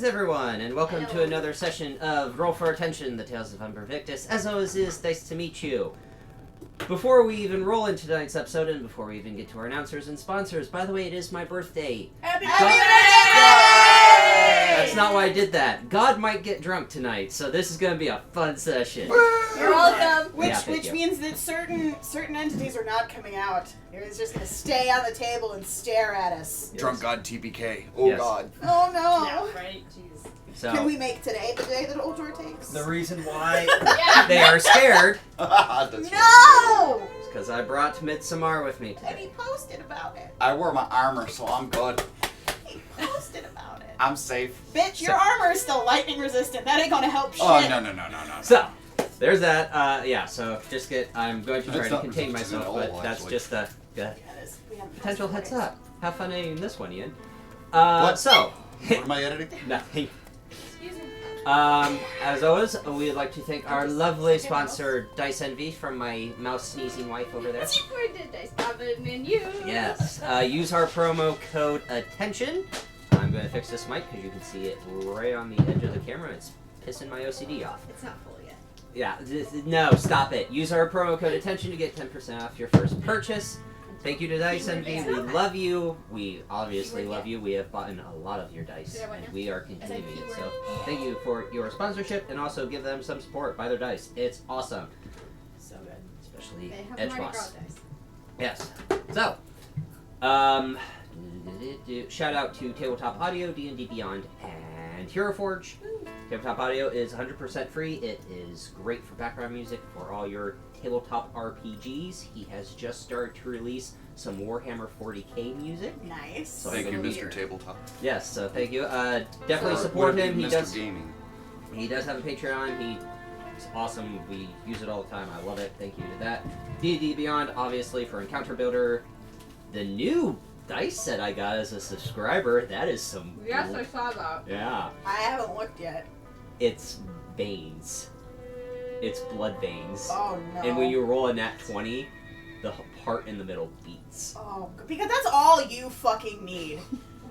Greetings, everyone, and welcome to another session of Roll for Attention, the Tales of Umbra Victus. As always, it's nice to meet you. Before we even roll into tonight's episode, and before we even get to our announcers and sponsors, by the way, it is my birthday. Happy birthday! That's not why I did that. God might get drunk tonight, so this is going to be a fun session. You're welcome. Which means that certain entities are not coming out. It's just going to stay on the table and stare at us. Yes. Drunk God TPK. Oh Yes. God. Oh no! Yeah, right? Jeez. So, Can we make today the day that Old Door takes? the reason why Yeah. they are scared That's right. No! is because I brought Midsommar with me And today. he posted about it. I wore my armor, so I'm good. He posted about it. I'm safe. Bitch, your armor is still lightning resistant. That ain't gonna help shit. Oh no. So, there's that. Yeah, so just I'm going to try That's to not contain resistant myself, at but all, that's actually. just a Yes, we have potential heads possible up. Have fun editing this one, Ian. What? So, What am I editing? nothing. Excuse me. As always, we'd like to thank our lovely sponsor, Dice Envy, from my mouse sneezing wife over there. Where did I stop it and you? Yes. Use our promo code ATTENTION. I'm going to fix this mic because you can see it right on the edge of the camera. It's pissing my OCD off. It's not full yet. Yeah, no, stop it. Use our promo code ATTENTION to get 10% off your first purchase. Thank you to Dice Envy. We love you. We obviously love you. We have bought a lot of your dice, and we are continuing it. So thank you for your sponsorship, and also give them some support. Buy their dice. It's awesome. So good. Especially They have Edge Mardi Boss. Gras dice. Yes. So, shout out to Tabletop Audio, D&D Beyond, and Hero Forge. Tabletop Audio is 100% free. It is great for background music for all your tabletop RPGs. He has just started to release some Warhammer 40k music. Nice. So Thank you, Weird. Mr. Tabletop. Yes, so thank you. Definitely Or support would it him. be He Mr. does. Gaming. He does have a Patreon. He's awesome. We use it all the time. I love it. Thank you to that. D&D Beyond, obviously, for Encounter Builder. The new dice set I got as a subscriber. That is some. Yes, I saw that. Yeah. I haven't looked yet. It's veins. It's blood veins. Oh no. And when you roll a nat 20, the part in the middle beats. Oh, because that's all you fucking need.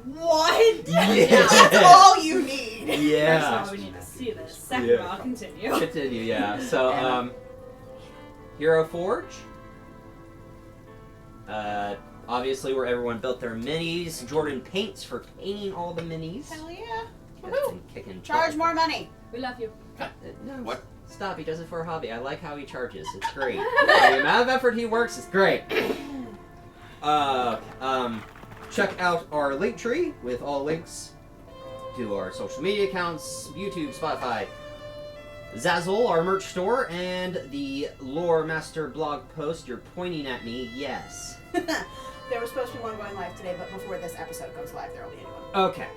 What? Yeah. That's all you need. Yeah. First of all, we need to see this. Second Yeah. of all, continue. Continue, yeah. So, Hero Forge. Obviously where everyone built their minis. Jordan paints for painting all the minis. Hell yeah. That's been kicking Charge butt. more money. We love you. No, What? Stop, he does it for a hobby. I like how he charges. It's great. The amount of effort he works is great. Check out our link tree with all links to our social media accounts, YouTube, Spotify, Zazzle, our merch store, and the Lore Master blog post. You're pointing at me, yes. There was supposed to be one going live today, but before this episode goes live, there will be a new one. Okay,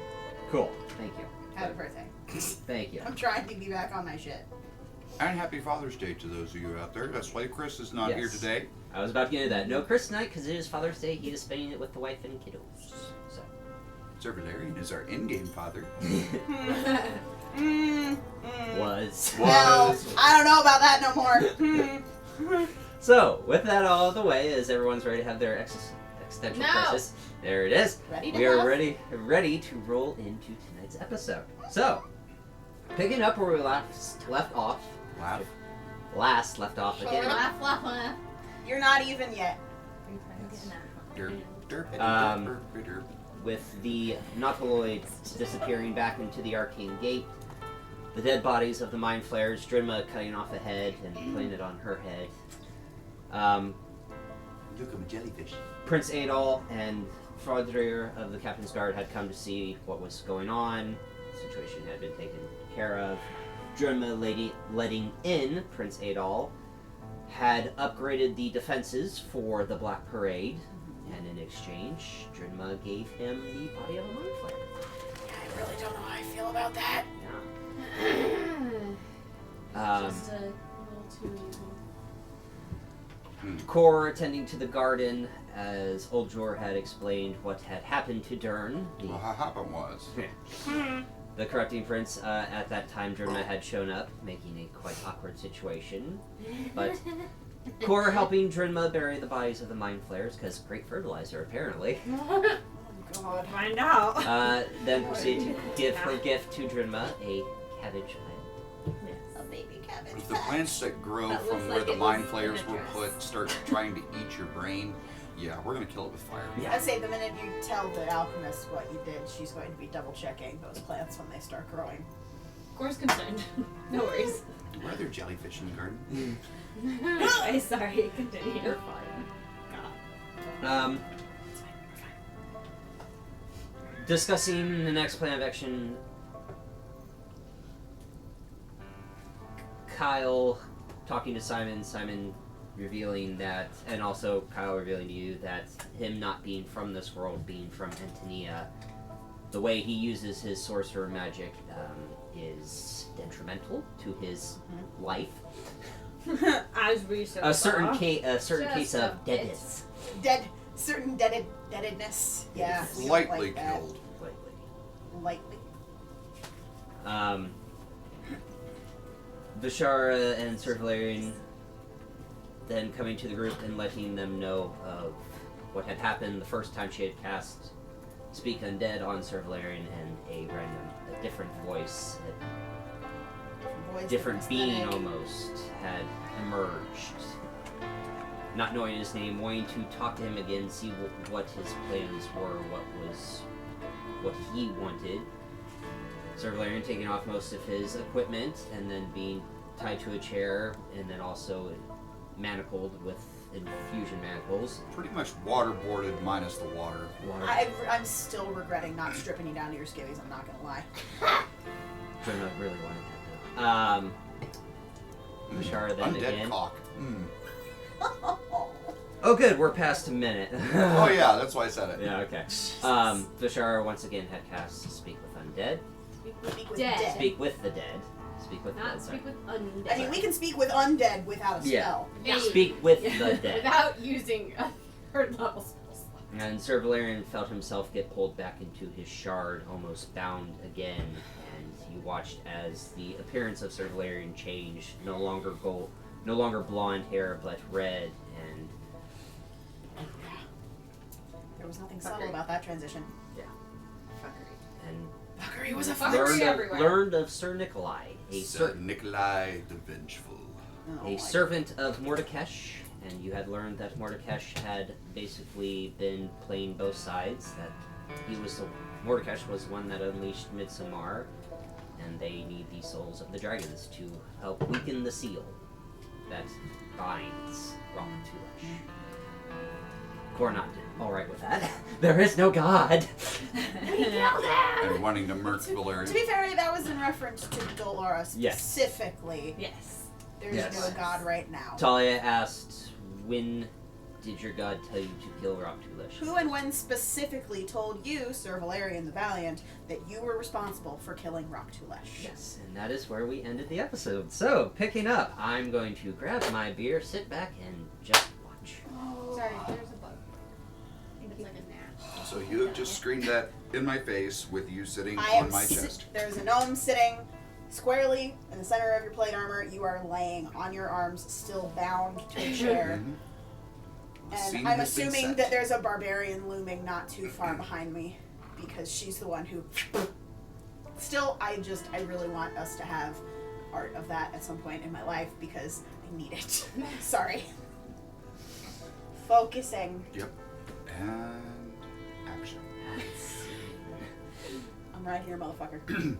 cool. Thank you. Happy birthday. Thank you. I'm trying to be back on my shit. And happy Father's Day to those of you out there. That's why Chris is not here Yes. today. I was about to get into that. No Chris tonight because it is Father's Day. He is spending it with the wife and kiddos. So. Sir Valerian is our in-game father. Was. Well, I don't know about that no more. So, with that all out of the way, as everyone's ready to have their existential No. crisis, there it is. Ready to We are have? ready to roll into tonight's episode. So, picking up where we left off. Laugh. Last left off again. Laugh, laugh, laugh. You're not even yet. Derp, derp, Um, derp, derp, derp. With the Nautiloid disappearing back into the arcane gate, the dead bodies of the mind flayers, Drinma cutting off a head and putting it on her head. Look, I'm a jellyfish. Prince Adol and Frodrir of the Captain's Guard had come to see what was going on. The situation had been taken care of. Drinma letting in Prince Adol had upgraded the defenses for the Black Parade, and in exchange, Drinma gave him the body of a mind flayer. I really don't know how I feel about that. Yeah. Just a little too. Kor attending to the garden as Oljor had explained what had happened to Dern, Well, how happened was. the corrupting prince. At that time, Drinma had shown up, making a quite awkward situation. But Kor helping Drinma bury the bodies of the mind flayers, because great fertilizer, apparently. God. Find out. Then proceed to give her gift to Drinma, a cabbage plant. A baby cabbage. If the plants that grow That from looks where like the it mind was flayers in a were dress. put start trying to eat your brain, yeah, we're gonna kill it with fire. Yeah. I say the minute you tell the alchemist what you did, she's going to be double checking those plants when they start growing. Of course, concerned. No worries. Were there jellyfish in the garden? I'm sorry. Continue. You're fine. Discussing the next plan of action, Kyle talking to Simon revealing that, and also Kyle revealing to you that him not being from this world, being from Antonia, the way he uses his sorcerer magic is detrimental to his life. As we so A certain far. case Just a of bit. deadness. Certain deadedness. Yeah. we don't Lightly like that. killed. Lately. Lightly. Vishara and Sir Valerian then coming to the group and letting them know of what had happened the first time she had cast Speak Undead on Sir Valerian, and a different voice, Voids different of being aesthetic. almost, had emerged. Not knowing his name, wanting to talk to him again, see what his plans were, what he wanted. Sir Valerian taking off most of his equipment and then being tied to a chair, and then also manacled with infusion manacles. Pretty much waterboarded minus the water. Water. I'm still regretting not stripping you down to your skivvies, I'm not gonna lie. Jonah really wanted that though. Bashara then Undead again. cock. Oh good, we're past a minute. Oh yeah, that's why I said it. Yeah, okay. Bashara once again had cast Speak with Undead. Speak with Dead. dead. Speak with the dead. Speak with the Not dead. speak sorry. with undead. I mean, we can speak with undead without a Yeah. spell. Yeah. Speak with the dead. Without using a third level spell slot. And Sir Valerian felt himself get pulled back into his shard, almost bound again, and you watched as the appearance of Sir Valerian changed, no longer gold, no longer blonde hair, but red, and There was nothing subtle Fuckery. about that transition. Fuckery. and Fuckery was a Fuckery fuckery. everywhere. learned of Sir Nikolai, Sir Nikolai the Vengeful. Oh, a my servant of Mordekash, and you had learned that Mordekash had basically been playing both sides, that he was Mordekash was one that unleashed Midsommar, and they need the souls of the dragons to help weaken the seal that binds Rock to Lesh. Cornot alright with that. There is no god. And wanting to murk To Valerian. be fair, that was in reference to Dolora Yes. specifically. Yes. There's Yes. no god right now. Talia asked, when did your god tell you to kill Rock to Lesh? Who and when specifically told you, Sir Valerian the Valiant, that you were responsible for killing Rock to Lesh? Yes, and that is where we ended the episode. So, picking up, I'm going to grab my beer, sit back, and just watch. Sorry, there's a bug. I think it's like a gnat. So you have just screamed that in my face with you sitting I am on my chest. There's a gnome sitting squarely in the center of your plate armor. You are laying on your arms, still bound to a chair. Mhm. The And scene I'm has been assuming set. that there's a barbarian looming not too far behind me, because she's the one who. Still, I really want us to have art of that at some point in my life because I need it. Sorry. Focusing. Yep. And action. I'm right here, motherfucker.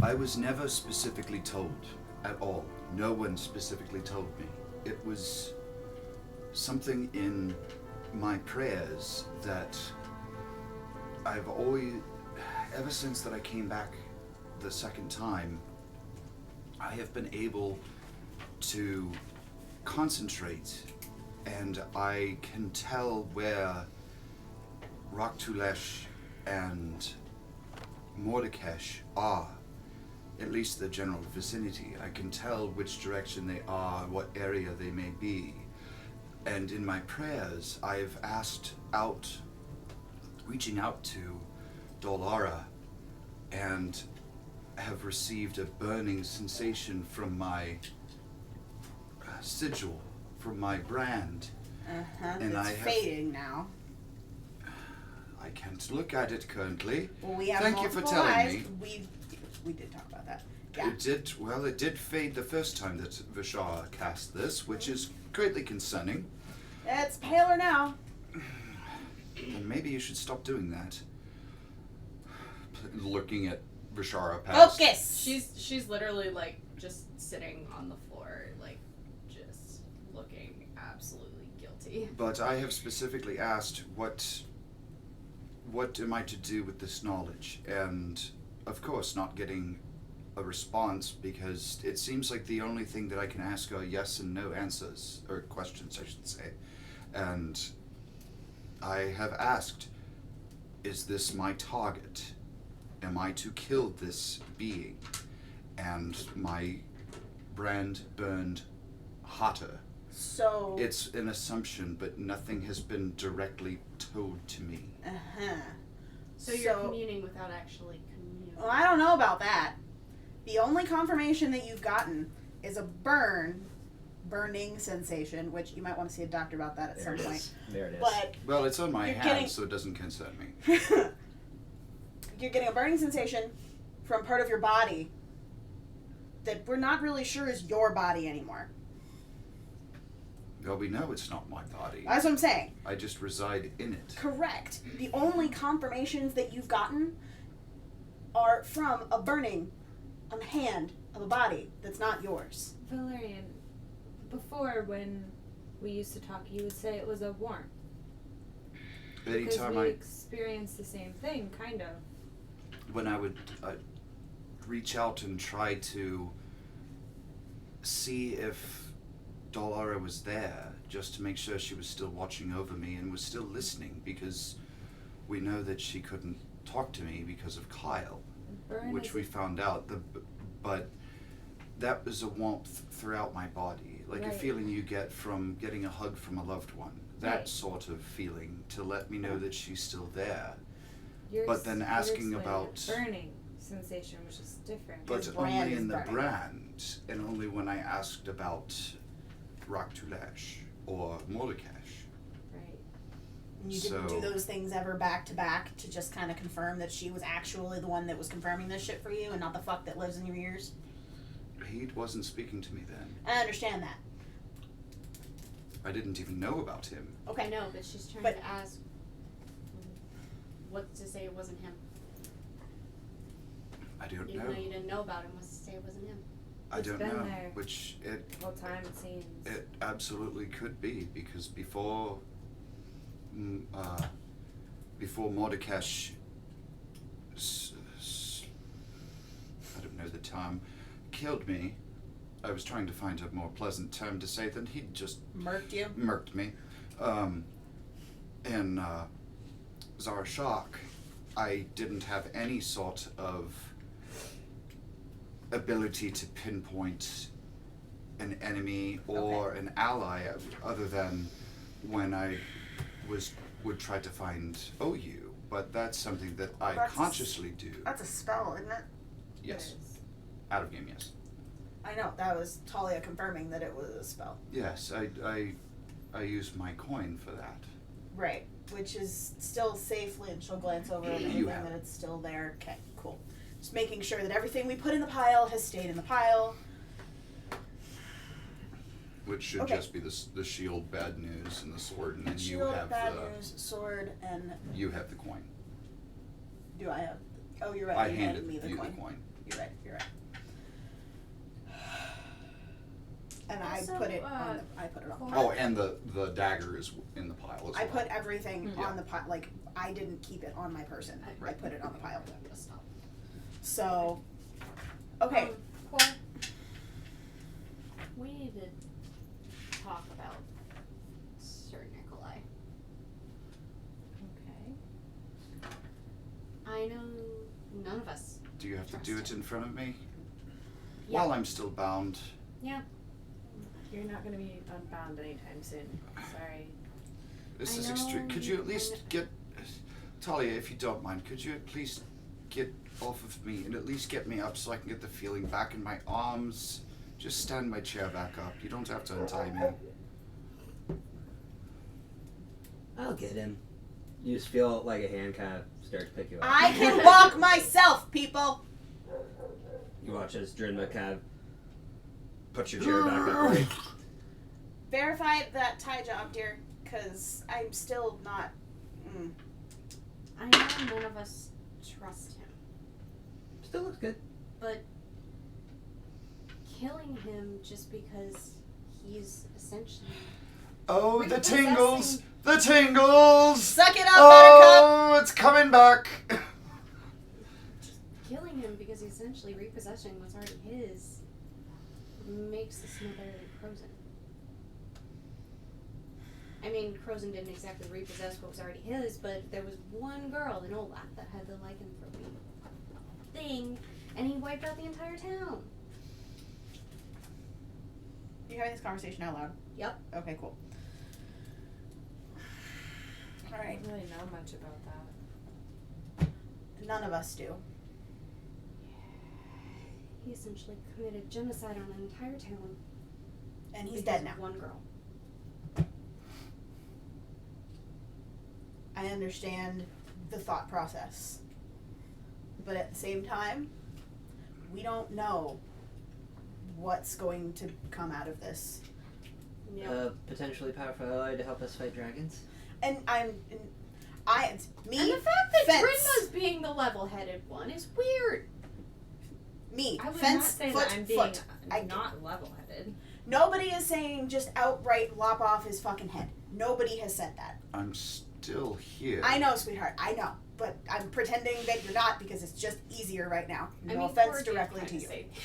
I was never specifically told at all. No one specifically told me. It was something in my prayers that I've always, ever since that I came back the second time, I have been able to concentrate, and I can tell where Rock to Lesh and Mordekash are, at least the general vicinity. I can tell which direction they are, what area they may be. And in my prayers, I've asked out, reaching out to Dolora, and have received a burning sensation from my sigil, from my brand. Uh-huh. And It's I have- fading now. I can't look at it currently. Well, we have Thank you for multiple telling eyes. me. We did talk about that. Yeah. It did fade the first time that Vishara cast this, which is greatly concerning. It's paler now. Then maybe you should stop doing that. Looking at Vishara past. Focus. She's literally like just sitting on the floor, like just looking absolutely guilty. But I have specifically asked what am I to do with this knowledge? And of course not getting a response, because it seems like the only thing that I can ask are yes and no answers, or questions I should say. And I have asked, is this my target? Am I to kill this being? And my brand burned hotter. So. It's an assumption, but nothing has been directly told to me. So you're communing without actually communing. Well, I don't know about that. The only confirmation that you've gotten is a burning sensation, which you might want to see a doctor about that at some point. There it is. But Well, it's on my You're hand, getting- so it doesn't concern me. you're getting a burning sensation from part of your body that we're not really sure is your body anymore. Well, we know it's not my body. That's what I'm saying. I just reside in it. Correct. The only confirmations that you've gotten are from a burning on the hand of a body that's not yours. Valerian, before when we used to talk, you would say it was a warmth. Because Anytime we experienced the same thing, kind of. when I would reach out and try to see if Dollara was there, just to make sure she was still watching over me and was still listening, because we know that she couldn't talk to me because of Kyle, Burn which is we found out. But that was a warmth throughout my body, like a Right. feeling you get from getting a hug from a loved one. That Right. sort of feeling, to let me know that she's still there. You're But then you're asking explaining about- a burning sensation, which is different. But His brand only is in the burning. brand, and only when I asked about Raktulash or Mordekash. Right. And you didn't do So- those things ever back to back to just kind of confirm that she was actually the one that was confirming this shit for you and not the fuck that lives in your ears? He wasn't speaking to me then. I understand that. I didn't even know about him. Okay. I know, but she's trying But- to ask what to say it wasn't him. I don't Even know. though you didn't know about him, what's to say it wasn't him? I It's don't been know. there. Which it Whole time it seems. absolutely could be, because before Mordekash, I don't know the term, killed me. I was trying to find a more pleasant term to say than he'd just Murked you? murked me. In Zarashak, I didn't have any sort of ability to pinpoint an enemy or an ally, other than when I would try to find OU. But that's something that I That's- consciously do. That's a spell, isn't it? Yes. It is. Out of game, yes. I know. That was Talia confirming that it was a spell. Yes, I use my coin for that. Right. Which is still safely, and she'll glance over at You anything have that it. it's still there. Okay, cool. Just making sure that everything we put in the pile has stayed in the pile. Which should Okay. just be the shield, bad news, and the sword, and then you Shield, have bad the news, sword, and you have the coin. do I have? Oh, you're right. I you handed me the you coin. the coin. You're right. You're right. And Also, I put it on. I put it on. The Oh, pile. and the dagger is in the pile as I well. put everything Yeah. on the pile. Like I didn't keep it on my person. I Right. put it on the pile. I'm gonna stop. So, okay. Cor, we need to talk about Sir Nikolai. Okay. I know none of us. Do you have to trust do it him. in front of me? Yeah. While I'm still bound. Yeah. You're not going to be unbound anytime soon. Sorry. This I is know extreme. Could you at I'm least not- get Talia, if you don't mind, could you at least get off of me and at least get me up so I can get the feeling back in my arms? Just stand my chair back up. You don't have to untie me. I'll get him. You just feel like a hand kind of start to pick you up. I can walk myself, people. You watch as Drinma kind of puts your chair back up. Verify that tie job, dear, because I'm still not. I know none of us trust him, Still looks good. but killing him just because he's essentially Oh, the Repossessing. tingles! The tingles! Suck it up, Buttercup. Oh, it's coming back. killing him because he's essentially repossessing what's already his makes this another Crozen. I mean, Crozen didn't exactly repossess what was already his, but there was one girl in Olaf that had the lycanthropy thing, and he wiped out the entire town. You having this conversation out loud? Yep. Okay, cool. All I right. don't really know much about that. None of us do. He essentially committed genocide on an entire town. And he's because dead now. of one girl. I understand the thought process. But at the same time, we don't know what's going to come out of this. Potentially powerful ally to help us fight dragons. And me, And the fact that Fence. Drinma's being the level-headed one is weird. me, I would fence, not say foot, that I'm being foot. not level-headed. Nobody is saying just outright lop off his fucking head. Nobody has said that. I'm still here. I know, sweetheart, I know. But I'm pretending that you're not because it's just easier right now. No I mean, offense poor Jake directly kinda to you. saved-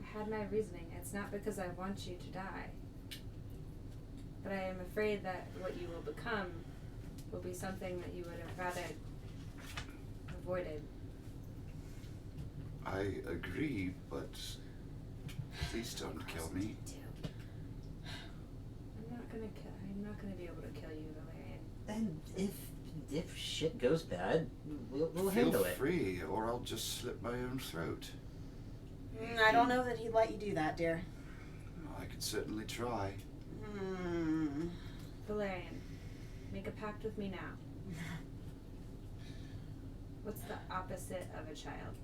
I had my reasoning. It's not because I want you to die. But I am afraid that what you will become will be something that you would have rather avoided. I agree, but please don't kill me. I'm not gonna be able to kill you, Valerian. And if shit goes bad, we'll Feel handle it. free, or I'll just slit my own throat. I don't know that he'd let you do that, dear. I could certainly try. Valerian, make a pact with me now. What's the opposite of a child?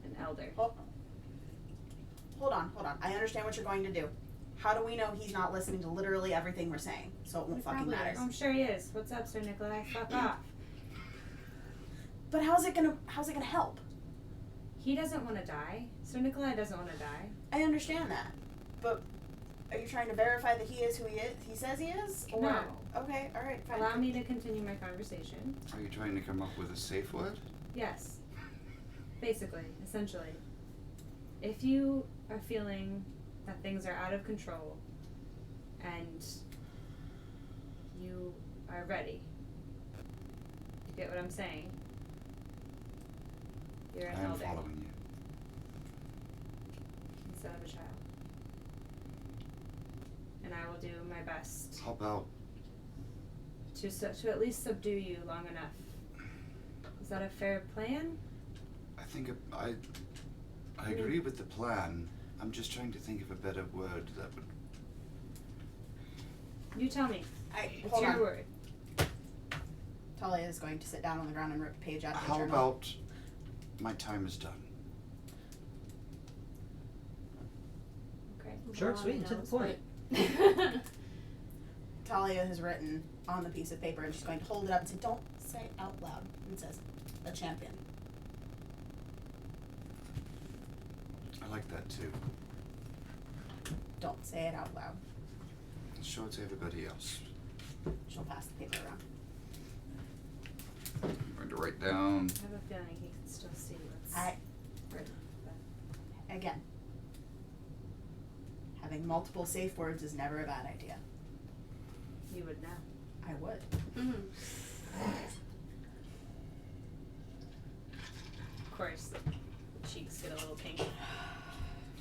An elder. Oh. Hold on. I understand what you're going to do. How do we know he's not listening to literally everything we're saying? So it won't He fucking probably matter. is. I'm sure he is. What's up, Sir Nikolai? Fuck off. But how's it gonna help? He doesn't want to die. Sir Nikolai doesn't want to die. I understand that. But are you trying to verify that he is who he says he is? Or No. Okay, alright, fine. Allow me to continue my conversation. Are you trying to come up with a safe word? Yes. Basically, essentially. If you are feeling that things are out of control and you are ready, you get what I'm saying? You're an I am elder following you. instead of a child. And I will do my best How about to at least subdue you long enough. Is that a fair plan? I think I agree with the plan. I'm just trying to think of a better word that would. You tell me. It's Hold your on. word. Talia is going to sit down on the ground and rip a page out of the How journal. about my time is done? Okay. Short, sweet, and to the point. Talia has written on the piece of paper and she's going to hold it up and say, don't say it out loud. It says, a champion. I like that too. Don't say it out loud. Show it to everybody else. She'll pass the paper around. I'm going to write down. I have a feeling he can still see what's written. But Again, having multiple safe words is never a bad idea. you would know. I would. Of course, the cheeks get a little pink.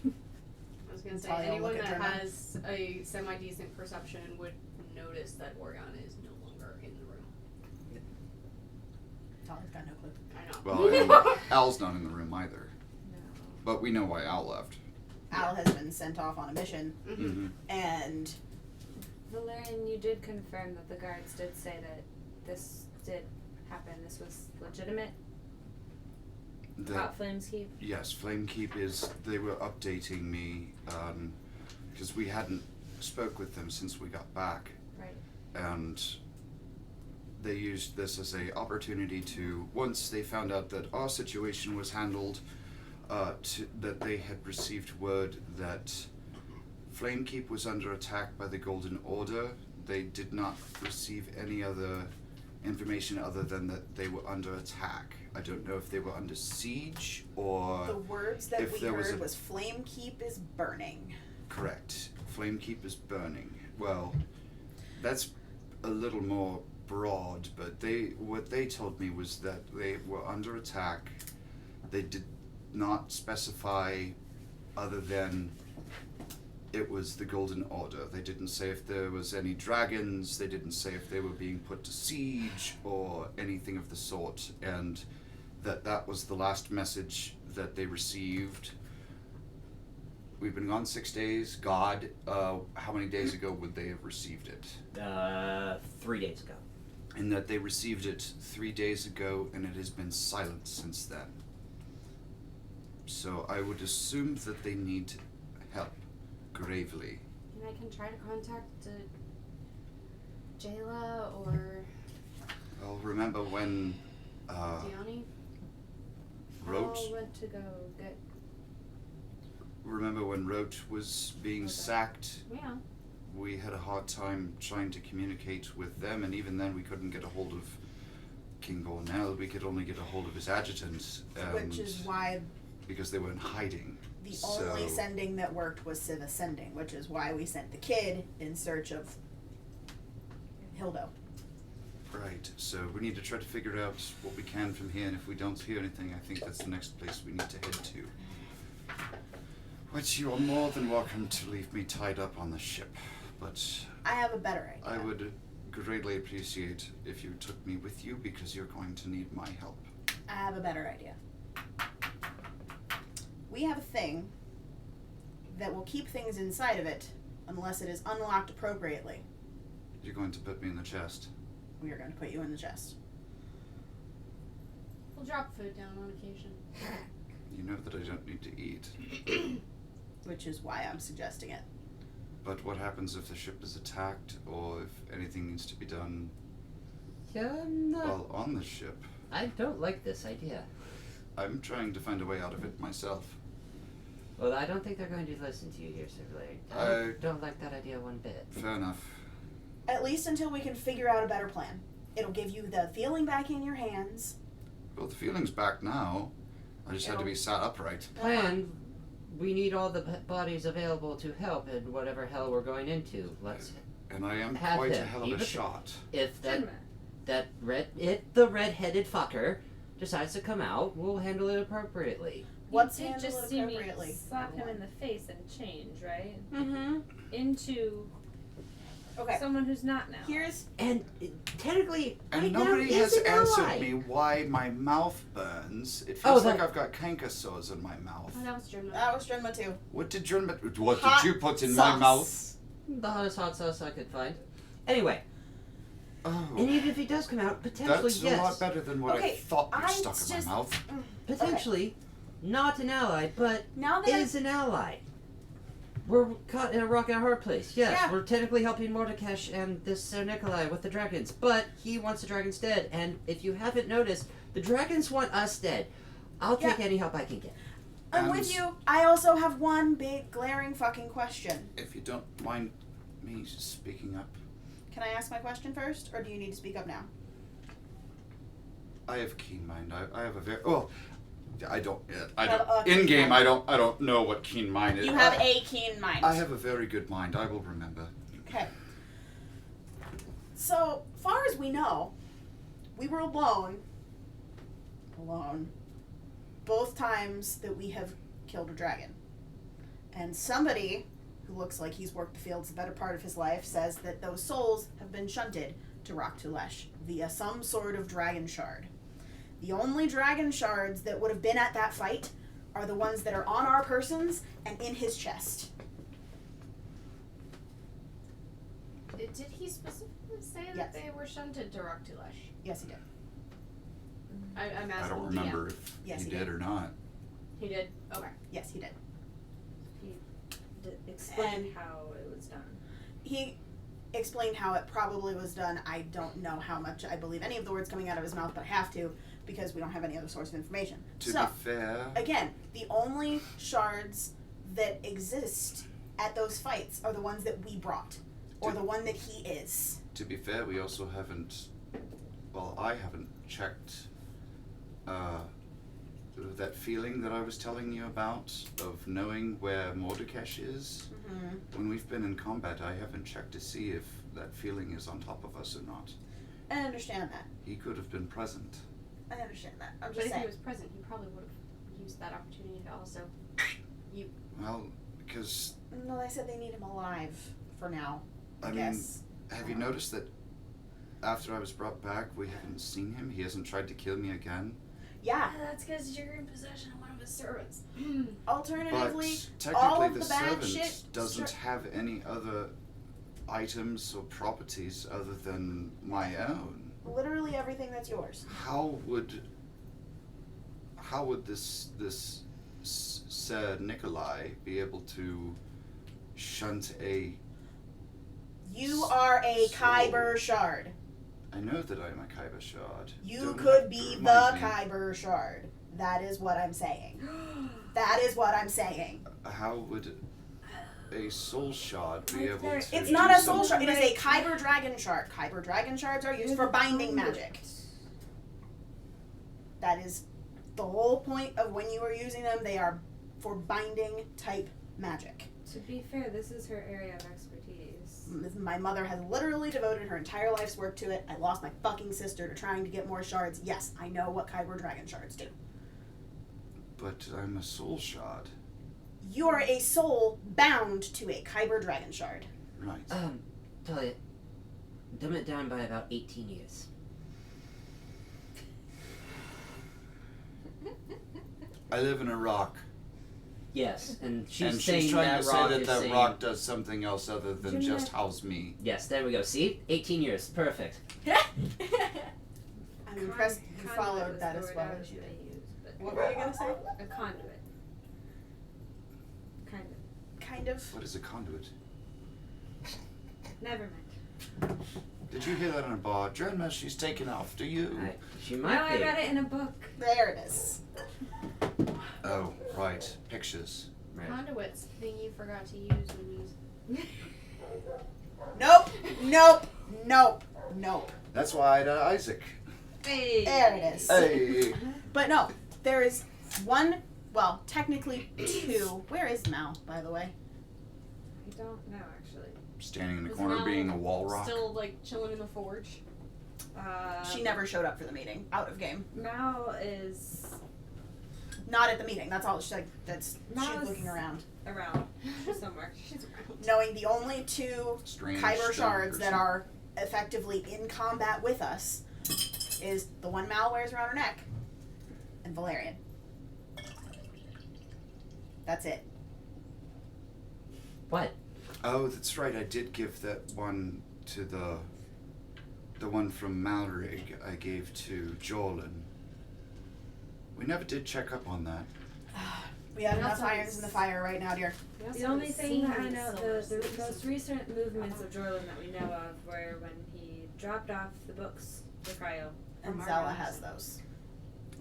I was gonna say, Talia will anyone look at that Drinma. has a semi-decent perception would notice that Oregon is no longer in the room. Talia's got no clue. I know. Well, and Al's not in the room either. No. But we know why Al left. Al has been sent off on a mission, Mm-hmm. and Valerian, you did confirm that the guards did say that this did happen. This was legitimate about Flames Keep? Yes, Flame Keep is, they were updating me, because we hadn't spoke with them since we got back. Right. And they used this as a opportunity to, once they found out that our situation was handled, that they had received word that Flamekeep was under attack by the Golden Order. They did not receive any other information other than that they were under attack. I don't know if they were under siege or... The words that if we there heard was Flamekeep is burning. Correct. Flamekeep is burning. Well, that's a little more broad, but what they told me was that they were under attack. They did not specify other than it was the Golden Order. They didn't say if there was any dragons, they didn't say if they were being put to siege or anything of the sort, and that was the last message that they received. We've been gone 6 days. God, how many days ago would they have received it? 3 days ago. And that they received it 3 days ago, and it has been silent since then. So I would assume that they need help, gravely. And I can try to contact Jayla or I'll remember when Diani. Roach. I went to go get. Remember when Roach was being Okay. sacked? Yeah. We had a hard time trying to communicate with them, and even then we couldn't get a hold of King Bornell. We could only get a hold of his adjutant, Which is why because they were in hiding. the only sending that worked was Civ Ascending, which is why we sent the kid in search of Hildo. Right, so we need to try to figure out what we can from here, and if we don't hear anything, I think that's the next place we need to head to. Which you are more than welcome to leave me tied up on the ship, but I have a better idea. I would greatly appreciate if you took me with you, because you're going to need my help. I have a better idea. We have a thing that will keep things inside of it unless it is unlocked appropriately. You're going to put me in the chest. We are going to put you in the chest. We'll drop food down on occasion. You know that I don't need to eat. Which is why I'm suggesting it. But what happens if the ship is attacked, or if anything needs to be done Yeah, while on the ship? I don't like this idea. I'm trying to find a way out of it myself. Well, I don't think they're going to listen to you here, Silverlane. I don't like that idea one bit. Fair enough. At least until we can figure out a better plan. It'll give you the feeling back in your hands. Well, the feeling's back now. I just had to be sat upright. Plan, we need all the bodies available to help in whatever hell we're going into. Let's And I am have quite a him. hell of a Even shot. if Jayla. the red-headed fucker decides to come out, we'll handle it appropriately. What's You did handled just see me appropriately? slap him in the face and change, right? Mm-hmm. Into Okay. someone who's not now. Here's And technically, And right nobody now has is an answered ally. me why my mouth burns. It Oh, feels like that- I've got canker sores in my mouth. Oh, that was German. that was Drenma too. What did Hot you put in sauce. my mouth? The hottest hot sauce I could find. Anyway, Oh, and even if he does come out, potentially that's yes. a lot better than what I Okay, thought you I'm stuck in just- my mouth. Potentially, not an ally, but Now that is an ally. We're caught in a rock and a hard place. Yes, Yeah. we're technically helping Mordekash and this Sir Nikolai with the dragons, but he wants the dragons dead. And if you haven't noticed, the dragons want us dead. I'll take any help I can get. I'm with you. I also have one big glaring fucking question. If you don't mind me speaking up, Can I ask my question first, or do you need to speak up now? I have keen mind. I have a very I don't have a keen in game. mind. I don't know what keen mind is. You have a keen mind. I have a very good mind. I will remember. Okay. So far as we know, we were alone. Both times that we have killed a dragon. And somebody who looks like he's worked the fields the better part of his life says that those souls have been shunted to Rock Tulesh via some sort of dragon shard. The only dragon shards that would have been at that fight are the ones that are on our persons and in his chest. Did he specifically say Yes. that they were shunted to Roktulesh? Yes, he did. I'm asking. I don't DM. remember if Yes, he he did did. or not. He did. Okay. Yes, he did. Explain And- how it was done. He explained how it probably was done. I don't know how much I believe any of the words coming out of his mouth, but I have to because we don't have any other source of information. To So, be fair, again, the only shards that exist at those fights are the ones that we brought, or the one that he is. we also haven't. Well, I haven't checked that feeling that I was telling you about of knowing where Mordekash is. Mm-hmm. When we've been in combat, I haven't checked to see if that feeling is on top of us or not. I understand that. He could have been present. I understand that. I'm But just if saying. he was present, he probably would have used that opportunity to also. Well, because No, they said they need him alive for now. I mean, guess. have you noticed that after I was brought back, we haven't seen him? He hasn't tried to kill me again. Yeah. That's because you're in possession of one of his servants. Alternatively, But all technically, of the the bad servant shit doesn't have any other items or properties other than my own. literally everything that's yours. How would this Sir Nikolai be able to shunt a? You are a So- Kyber shard. I know that I'm a Kyber shard. You Don't could have be to the remind me. Kyber shard. That is what I'm saying. That is what I'm saying. How would a soul shard be Like able there- to? It's do not a soul something? shard. It is a Kyber dragon shard. Kyber dragon shards are used for binding magic. That is the whole point of when you are using them. They are for binding type magic. To be fair, this is her area of expertise. My mother has literally devoted her entire life's work to it. I lost my fucking sister to trying to get more shards. Yes, I know what Kyber dragon shards do. But I'm a soul shard. You are a soul bound to a Kyber dragon shard. Right. Talia, dumb it down by about 18 years. I live in a rock. Yes, and she's And saying she's trying that to say rock that is that saying, rock does something else other than Jimmy, just house me. Yes, there we go. See? 18 years. Perfect. I'm impressed you Conduit followed was that the as word well I as was you gonna did. use, but What were you gonna say? a conduit. Kind of. Kind of. What is a conduit? Never mind. Did you hear that in a bar? Jerma, she's taken off. Do you? She No, might I be. read it in a book. There it is. Oh, right. Pictures. Right. Conduit's the thing you forgot to use when you. Nope. Nope. Nope. Nope. That's why I had Isaac. Hey. There it is. Hey. But no, there is one. Well, technically two. Where is Mal, by the way? I don't know actually. Standing in the Was corner Mal being a wall rock. Still like chilling in the forge. She never showed up for the meeting. Out of game. Mal is Not at the meeting. That's all. She's like. That's. Mal's- She's looking around, around. She's somewhere. She's around. knowing the only two Strange Kyber stone shards that person. are effectively in combat with us is the one Mal wears around her neck and Valerian. That's it. What? Oh, that's right. I did give that one to the one from Malrig. I gave to Jorlin. We never did check up on that. We have We enough also irons in the fire right now, dear. We also The only haven't thing seen that I the know, silver the snakes. most recent movements of Jordan that we know of were when he dropped off the books to Cryo. And From our Zella house. has those.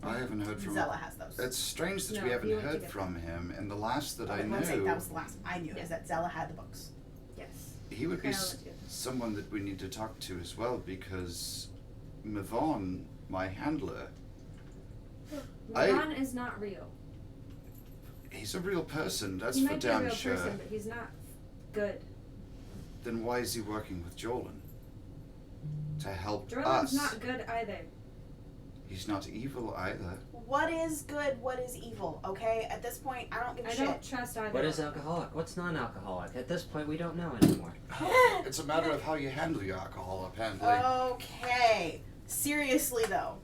I haven't heard from Zella has those. It's strange that No, we haven't you went to heard get from him, and the last that I I'm saying knew, that was the last I knew is that Zella had the books. Yes. he would be Cryo went to get them. someone that we need to talk to as well, because Mavon, my handler, Ron is not real. he's a real person, that's he for might be a damn real sure. person, but he's not good. Then why is he working with Jorlin? To help Jordan's us. not good either. He's not evil either. What is good? What is evil? Okay, at this point, I don't give a I shit. don't trust either. What is alcoholic? What's non-alcoholic? At this point, we don't know anymore. It's a matter of how you handle your alcohol, apparently. Okay. Seriously though,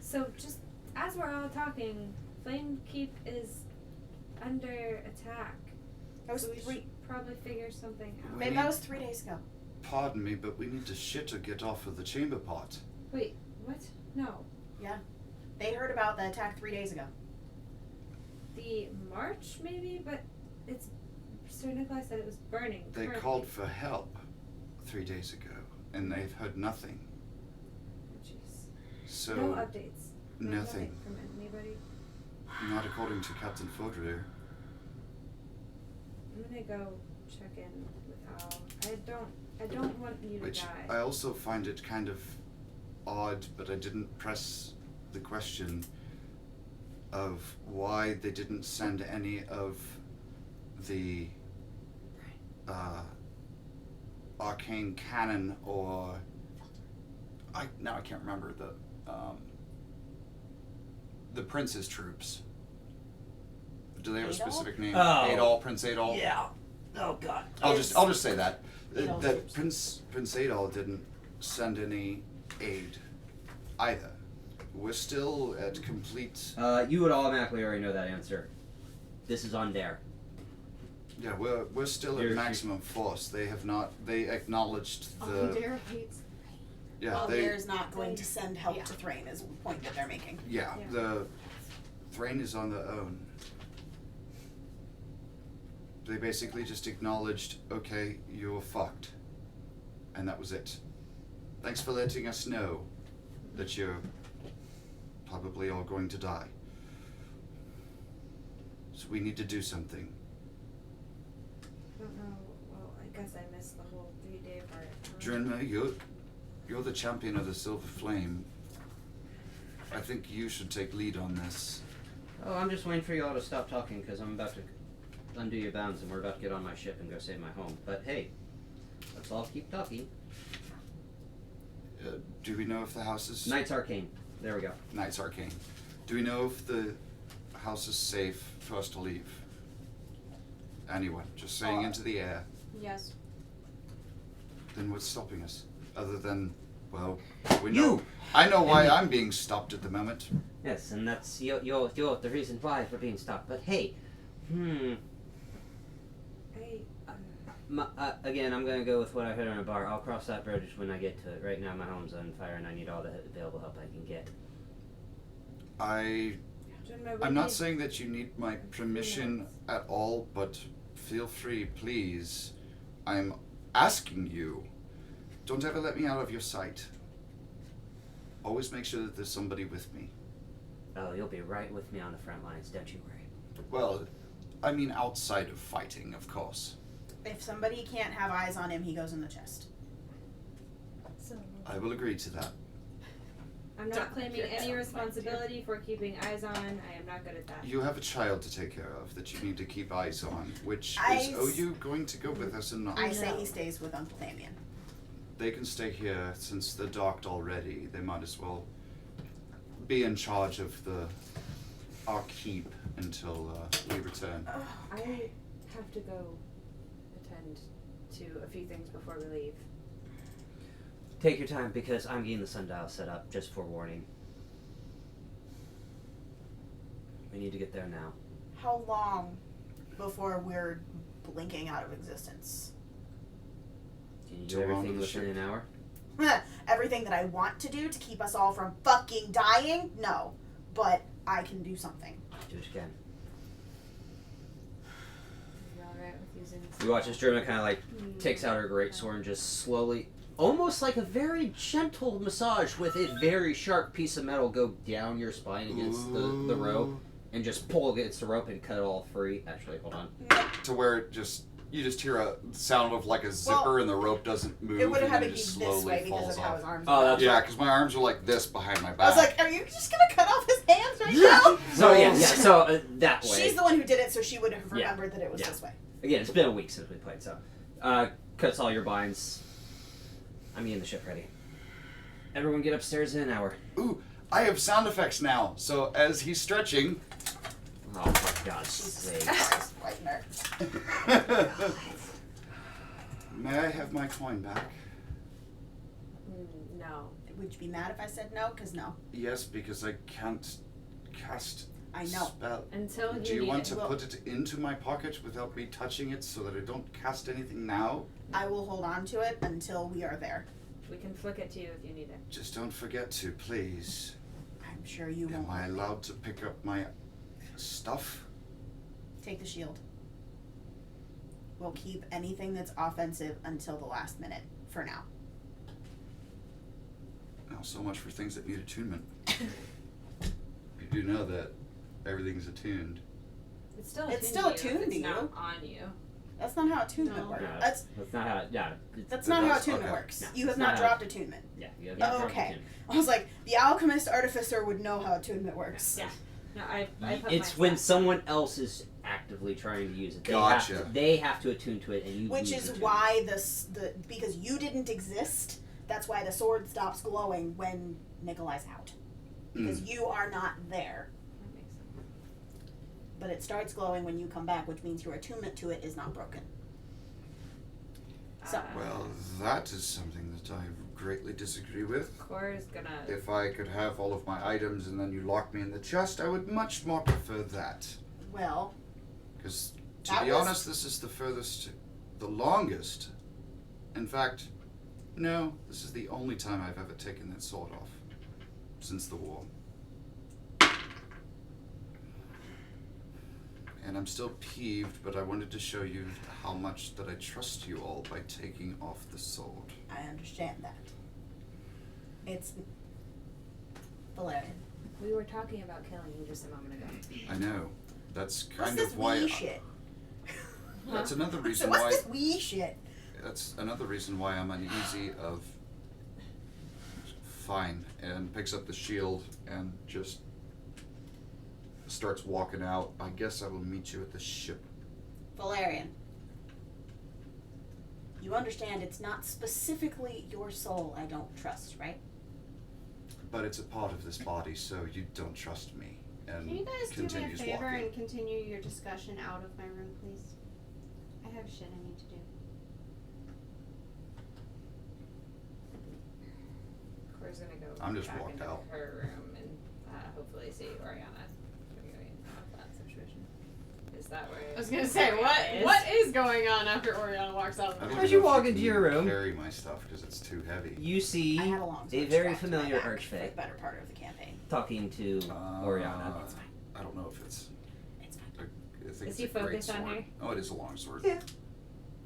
So just as we're all talking, Flame Keep is under attack. that was So we three. should probably figure something out. Maybe that was 3 days ago. pardon me, but we need to shit or get off of the chamber pot. Wait, what? No. They heard about the attack 3 days ago. The march, maybe? But it's... Sir Nikolai said it was burning. They currently. called for help 3 days ago, and they've heard nothing. Oh, jeez. So, No updates. No nothing. nothing from anybody. Not according to Captain Fodrier. I'm gonna go check in with Al. I don't want you to Which die. I also find it kind of odd, but I didn't press the question of why they didn't send any of the arcane cannon or I can't remember the prince's troops. Do they have a Adol? specific name? Oh. Adol, Prince Adol. Yeah. Oh God. I'll just say that Adol's that troops. Prince Adol didn't send any aid either. We're still at complete. You would automatically already know that answer. This is on Dare. Yeah, we're still at You're- maximum force. They have not. They acknowledged the. Dare hates. Yeah, Well, they. there's not going to send help Yeah. to Thrain is the point that they're making. Yeah, Yeah. the Thrain is on their own. They basically just acknowledged, okay, you're fucked, and that was it. Thanks for letting us know that you're probably all going to die. So we need to do something. I don't know. Well, I guess I missed the whole 3-day part. Drenma, you're the champion of the Silver Flame. I think you should take lead on this. Oh, I'm just waiting for you all to stop talking because I'm about to undo your bounds and we're about to get on my ship and go save my home. But hey, let's all keep talking. Do we know if the house is... Knight's Arcane. There we go. Knight's Arcane. Do we know if the house is safe for us to leave? Anyone? Just saying into the air. Yes. Then what's stopping us? Other than, well, we You! know. I know why And- I'm being stopped at the moment. Yes, and that's you're the reason why we're being stopped. But hey, again, I'm gonna go with what I heard on a bar. I'll cross that bridge when I get to it. Right now, my home's on fire, and I need all the available help I can get. I'm not saying that you need my permission at all, but feel free, please. I'm asking you. Don't ever let me out of your sight. Always make sure that there's somebody with me. Oh, you'll be right with me on the front lines, don't you worry. Well, I mean outside of fighting, of course. If somebody can't have eyes on him, he goes in the chest. So, I will agree to that. I'm not claiming any responsibility for keeping eyes on. I am not good at that. You have a child to take care of that you need to keep eyes on, which I is OU going to go with us or not? I say he stays with Uncle Damien. They can stay here since they're docked already. They might as well be in charge of our keep until we return. I have to go attend to a few things before we leave. Take your time because I'm getting the sundial set up, just forewarning. We need to get there now. How long before we're blinking out of existence? Can you do Too long everything of the within ship. an hour? Everything that I want to do to keep us all from fucking dying? No. But I can do something. Do what you can. You alright with using this? You watch as Germa kind of like takes out her great sword and just slowly, almost like a very gentle massage with a very sharp piece of metal, go down your spine against the rope and just pull against the rope and cut it all free. Actually, hold on. To where it you just hear a sound of like a zipper and the rope doesn't move. It would have and had then to it be just this slowly way because falls of how off. his arms Oh, are. that's Yeah, because my arms are like this behind my back. I was like, are you just gonna cut off his hands right now? So yeah, so that way. She's the one who did it, so she would have Yeah. remembered that it was Yeah. this way. Again, it's been a week since we played, so cuts all your binds. I'm getting the ship ready. Everyone get upstairs in an hour. Ooh, I have sound effects now. So as he's stretching. Oh, for God's Jesus sake. Christ, Whitener. May I have my coin back? No. Would you be mad if I said no? Because no. Yes, because I can't cast I know. spell. Until you Do you need want it. to put it into my pocket without me touching it so that I don't cast anything now? I will hold on to it until we are there. We can flick it to you if you need it. Just don't forget to, please. I'm sure you Am won't. I allowed to pick up my stuff? Take the shield. We'll keep anything that's offensive until the last minute, for now. Now, so much for things that need attunement. You do know that everything's attuned. It's still It's attuned still to you attuned if it's to not you. on you. That's not how attunement No. works. No, That's not how. Yeah. that's not how that's- attunement okay. works. No, You have it's not not how- dropped attunement. Yeah. You have Oh, not dropped okay. it I was like, the alchemist artificer would know how attunement works. Yeah. No, I in. put It's my when stuff someone else is actively trying to use it. Gotcha. They have to attune to it, and you. Which lose is attunement. why the because you didn't exist, that's why the sword stops glowing when Nikolai's out. Because you are not there. That makes sense. But it starts glowing when you come back, which means your attunement to it is not broken. So Well, that is something that I greatly disagree with. Core is gonna. If I could have all of my items and then you lock me in the chest, I would much more prefer that. well, Because, to That be was- honest, this is the furthest, the longest. In fact, no, this is the only time I've ever taken that sword off since the war. And I'm still peeved, but I wanted to show you how much that I trust you all by taking off the sword. I understand that. It's Valerian. We were talking about killing you just a moment ago. I know. That's What's kind this of why. wee shit? That's another So reason what's why. this wee shit? That's another reason why I'm uneasy of. Fine, and picks up the shield and just starts walking out. I guess I will meet you at the ship. Valerian. You understand it's not specifically your soul I don't trust, right? But it's a part of this body, so you don't trust me. And Can you guys do me a continues favor walking. and continue your discussion out of my room, please? I have shit I need to do. Core's gonna go I'm just back walked into out. her room and hopefully see Oriana getting out of that situation. Is that where? I was gonna say, what is going on after Oriana walks out of I the don't room? As know you if walk can into your room- carry my stuff because it's too heavy. You see I had a long a sword very strapped to my familiar back for archfey the better part of the campaign. talking to Oriana. It's fine. I don't know if it's. It's fine. I think Is it's he a great focused on sword. her? Oh, it is a long sword. Yeah. Yeah,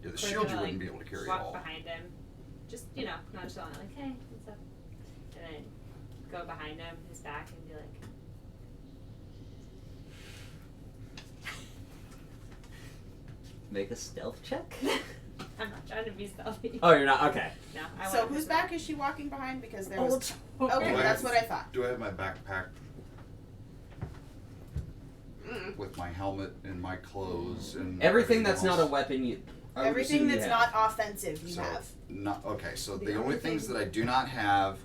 the Core's shield you gonna, wouldn't like, be able to carry walk at all. behind him, just nonchalantly, like, hey, what's up? And then go behind him, his back, and be like, Make a stealth check. I'm not trying to be stealthy. Oh, you're not. Okay. No, I So want whose this back is she walking behind? Because there Oh, was. Okay, Do I that's have- what I thought. Do I have my backpack Mm. with my helmet and my clothes and Everything that's not a else? weapon, I would Everything assume that's you not offensive, you So, have. Not okay. So The the only only things thing- that I do not have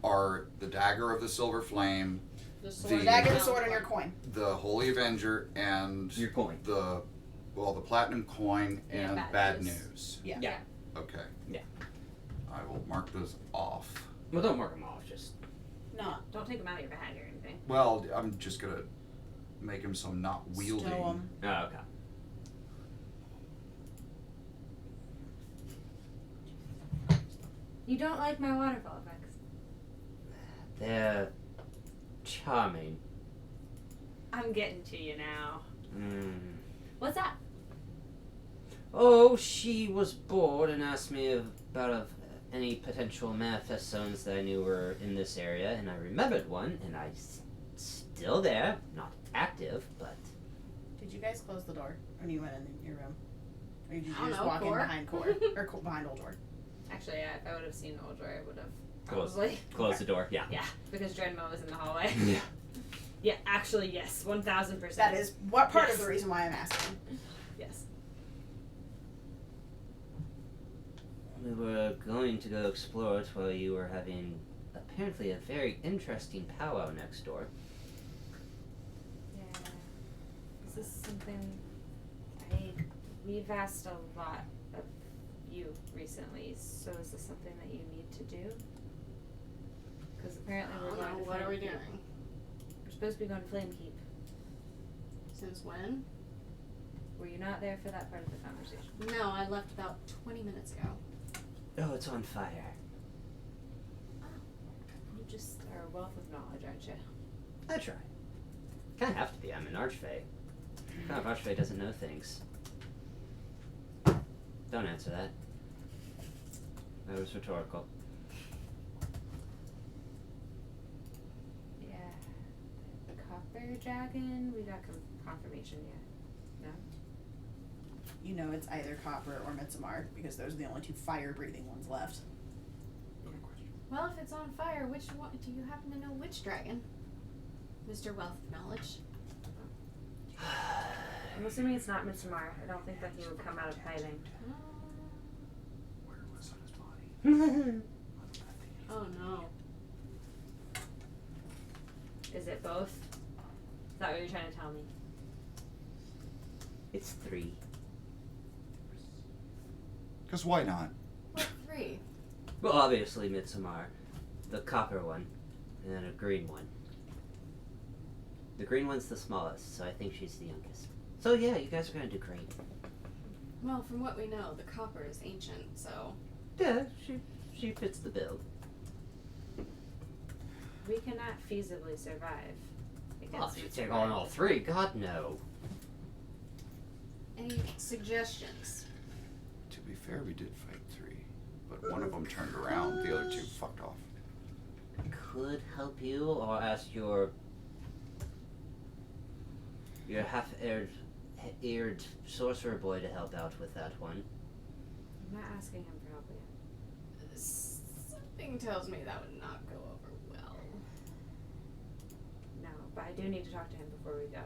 are the dagger of the silver flame, The The sword. Dagger, the down. sword, and your coin. the Holy Avenger, and your coin. the platinum coin Yeah, and bad bad news. news. Yeah. Yeah. Okay. Yeah. I will mark those off. Well, don't mark them off. Just No. Don't take him out of your bag or anything. Well, I'm just gonna make him so not wielding. Stow 'em. oh, okay. You don't like my waterfall effects. They're charming. I'm getting to you now. Mm. What's that? Oh, she was bored and asked me about any potential manifest zones that I knew were in this area, and I remembered one, and still there, not active, but Did you guys close the door when you went in your room? Or did you I don't just know, walk in Core? behind Core? Or behind Old Door? Actually, yeah, if I would have seen Oldroy, I would have Close. probably. close the door. Yeah. Yeah, because Drenmo was in the hallway. Yeah. Yeah, actually, yes, 1000%. That is what part Yes. of the reason why I'm asking. Yes. We were going to go explore it while you were having apparently a very interesting powwow next door. Yeah. Is this something we've asked a lot of you recently, so is this something that you need to do? Because apparently I we're don't going know, to what are we Flame Keep. doing? We're supposed to be going to Flame Keep. Since when? Were you not there for that part of the conversation? No, I left about 20 minutes ago. Oh, it's on fire. You just. Are a wealth of knowledge, aren't you? I try. Kind of have to be. I'm an archfey. Kind of archfey doesn't know things. Don't answer that. That was rhetorical. Yeah. The copper dragon, we got confirmation yet. No? You know it's either Copper or Mitsamar, because those are the only two fire-breathing ones left. Well, if it's on fire, which one? Do you happen to know which dragon? Mr. Wealth of Knowledge. I'm assuming it's not Mitsamar. I don't think that he would come out of hiding. Where was on his body? Oh no. Is it both? Is that what you're trying to tell me? It's 3. Because why not? What 3? Well, obviously Midsommar, the copper one, and then a green one. The green one's the smallest, so I think she's the youngest. So yeah, you guys are gonna do great. Well, from what we know, the copper is ancient, so. Yeah, she fits the bill. We cannot feasibly survive Well, against if you Mitsamar. take on all 3, God no. Any suggestions? To be fair, we did fight 3, but one of them turned around. The other 2 fucked off. Could help you, or ask your half-eared sorcerer boy to help out with that one. I'm not asking him for help yet. Something tells me that would not go over well. No, but I do need to talk to him before we go.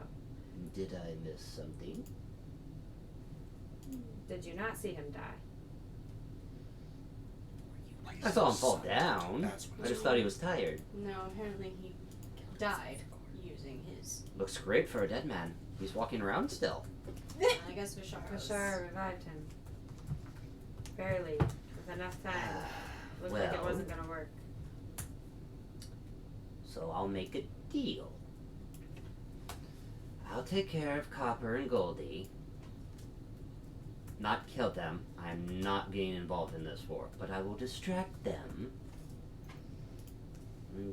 Did I miss something? Did you not see him die? I saw him fall down. That's what I just thought he was tired. No, apparently he died using his. Looks great for a dead man. He's walking around still. I guess Vishar was. Bashar revived him. Barely. With enough time. Looked like it well. wasn't gonna work. So I'll make a deal. I'll take care of Copper and Goldie. Not kill them. I'm not getting involved in this war, but I will distract them. And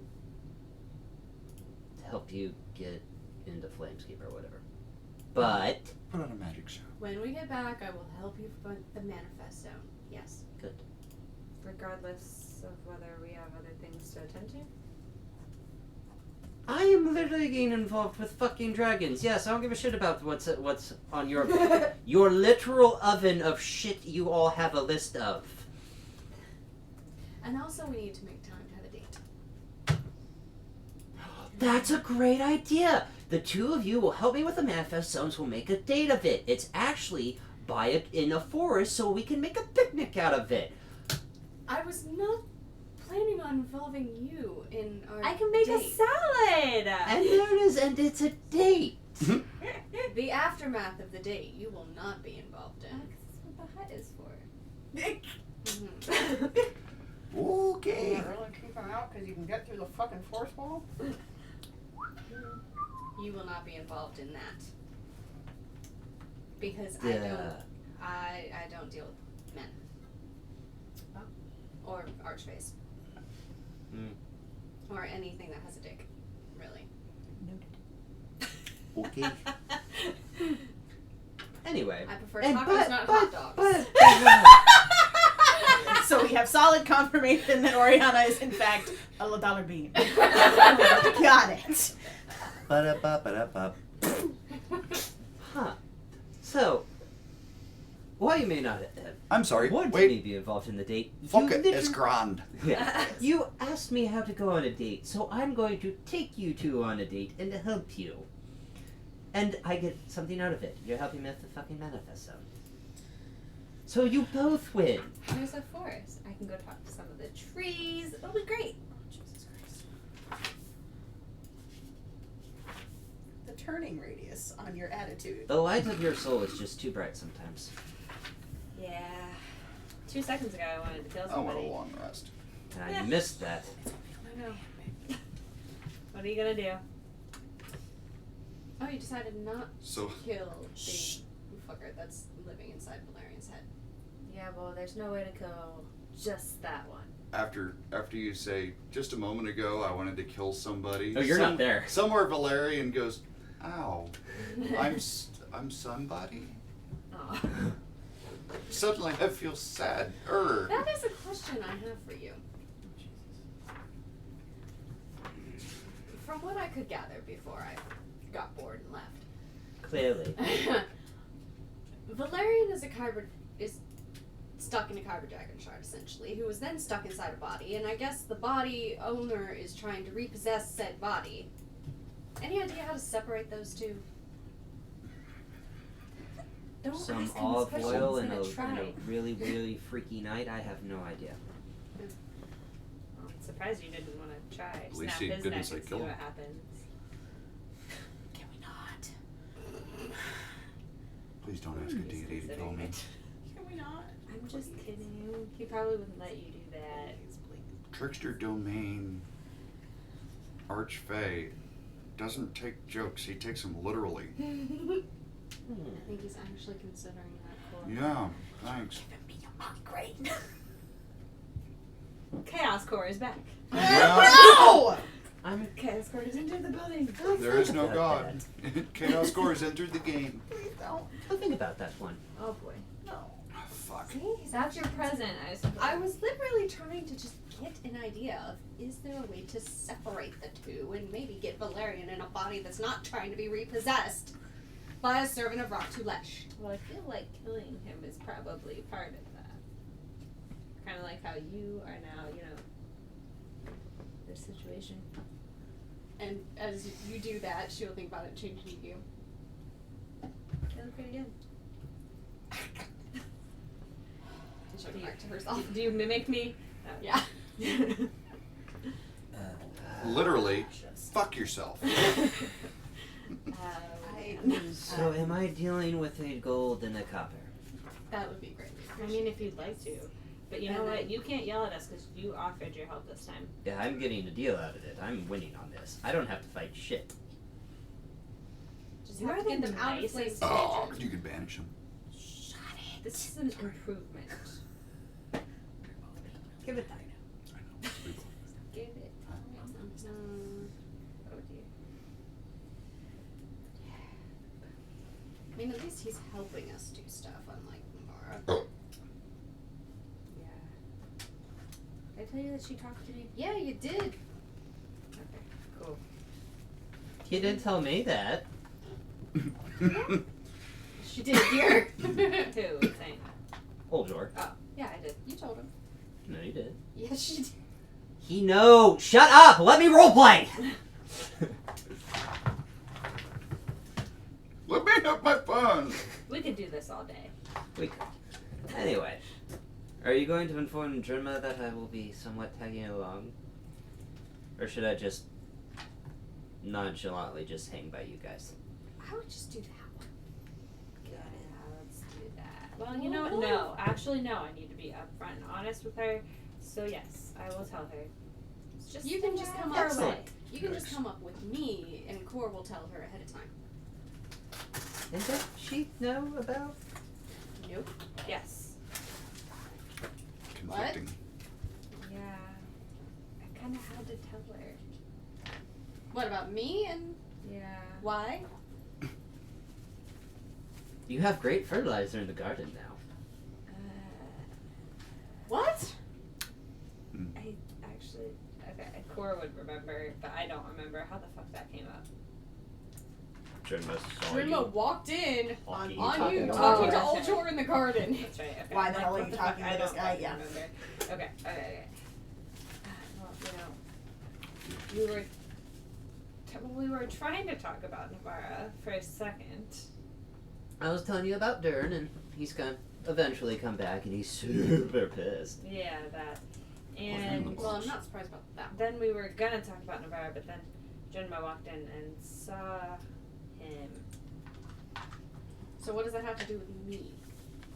help you get into Flameskeep or whatever. But Put on a magic show. When we get back, I will help you find the Manifest Zone. Yes. good. Regardless of whether we have other things to attend to? I am literally getting involved with fucking dragons. Yes, I don't give a shit about what's on your your literal oven of shit you all have a list of. And also, we need to make time to have a date. That's a great idea. The 2 of you will help me with the manifest zones. We'll make a date of it. It's actually by it in a forest, so we can make a picnic out of it. I was not planning on involving you in our I can make a date. salad! And there it is, and it's a date. The aftermath of the date, you will not be involved in. That's what the hut is for. Mhm. Okay. really keep them out because you can get through the fucking force wall? You will not be involved in that. Because Yeah. I don't deal with men. Or archface. Or anything that has a dick. Really. Okay. Anyway. I prefer And tacos, not hot dogs. So we have solid confirmation that Oriana is in fact a dollar bean. Got it. Ba-da-ba-ba-da-ba. Huh. So, while you may not have I'm sorry. wanted Wait. me to be involved in the date, Fuck you it. It's grand. Yeah. You asked me how to go on a date, so I'm going to take you 2 on a date and help you. And I get something out of it. You're helping me with the fucking manifest zone. So you both win. There's a forest. I can go talk to some of the trees. It'll be great. Jesus Christ. The turning radius on your attitude. The light of your soul is just too bright sometimes. Yeah. 2 seconds ago I wanted to kill I want a somebody. long rest. And I missed that. I know. What are you gonna do? Oh, you decided not So- to kill the fucker that's living inside Valerian's head. Yeah, well, there's no way to kill just that one. After you say, just a moment ago, I wanted to kill somebody. Oh, you're not there. Somewhere Valerian goes, ow, I'm somebody? Aw. Suddenly I feel sad. That is a question I have for you. From what I could gather before I got bored and left, Clearly. Valerian is stuck in a kyber dragon shard, essentially, who is then stuck inside a body, and I guess the body owner is trying to repossess said body. Any idea how to separate those two? Don't Some ask him olive this oil question. and He's a, gonna and try. a really, really freaky night. I have no idea. Well, I'm surprised you didn't want to try. At least Snap he his didn't neck say and see kill what him. happens. Can we not? Please don't ask a deity to kill me. Can we not? I'm just kidding. He probably wouldn't let you do that. Trickster domain, Archfey doesn't take jokes. He takes them literally. I think he's actually considering that cool. Yeah, thanks. Giving me a migraine. Chaos Core is back. Yeah, No! I'm. Chaos Core has entered the building. there is no about god. Chaos Core has entered the game. Please don't. I'll think about that one. Oh boy. No. Oh, fuck. See? That's your present, I suppose. I was literally trying to just get an idea of, is there a way to separate the two and maybe get Valerian in a body that's not trying to be repossessed by a servant of Raktulesh? Well, I feel like killing him is probably part of that. Kind of like how you are now, this situation. And as you do that, she'll think about it and change into you. You look pretty good. And she'll go back to herself. Do you mimic me? No. Yeah. Literally, fuck yourself. So, am I dealing with a gold and a copper? That would be great. I mean, if you'd like to. But you know And what? then- You can't yell at us because you offered your help this time. Yeah, I'm getting a deal out of it. I'm winning on this. I don't have to fight shit. Just You have are to get the them out of nicest place. Oh, you can banish him. This is an improvement. Give it time. I know. We will. Give it. Oh dear. I mean, at least he's helping us do stuff, unlike Umbra. Yeah. Did I tell you that she talked to me? Yeah, you did. Okay, cool. He didn't tell me that. She did, dear. Who was saying that? Old Jor. Oh, yeah, I did. You told him. No, you did. Yes, she did. He no. Shut up. Let me roleplay. Let me have my fun. We could do this all day. We could. Anyway, are you going to inform Germa that I will be somewhat tagging along, or should I just nonchalantly just hang by you guys? I would just do that one. Yeah, let's do that. Well, you know what? No. Actually, no. I need to be upfront and honest with her. So, yes, I will tell her. It's just You can just come up. Excellent. You can just come up with me, and Core will tell her ahead of time. And does she know about? Nope. Yes. Conflicting. Yeah. I kind of had to tell her. What about me and Yeah. why? You have great fertilizer in the garden now. What? I actually, okay, Cora would remember, but I don't remember how the fuck that came up. Germa saw Grima walked in On on talking you to talking to Old. Oljor in the garden. That's right. Okay. Why the hell are what you the talking fuck? to I this don't guy? fucking Yeah. remember. Okay. Well, we were trying to talk about Navarra for a second. I was telling you about Dern, and he's gonna eventually come back, and he's super pissed. Yeah, that. And Well, I'm not surprised about that. then we were gonna talk about Navarra, but then Junma walked in and saw him. So what does that have to do with me?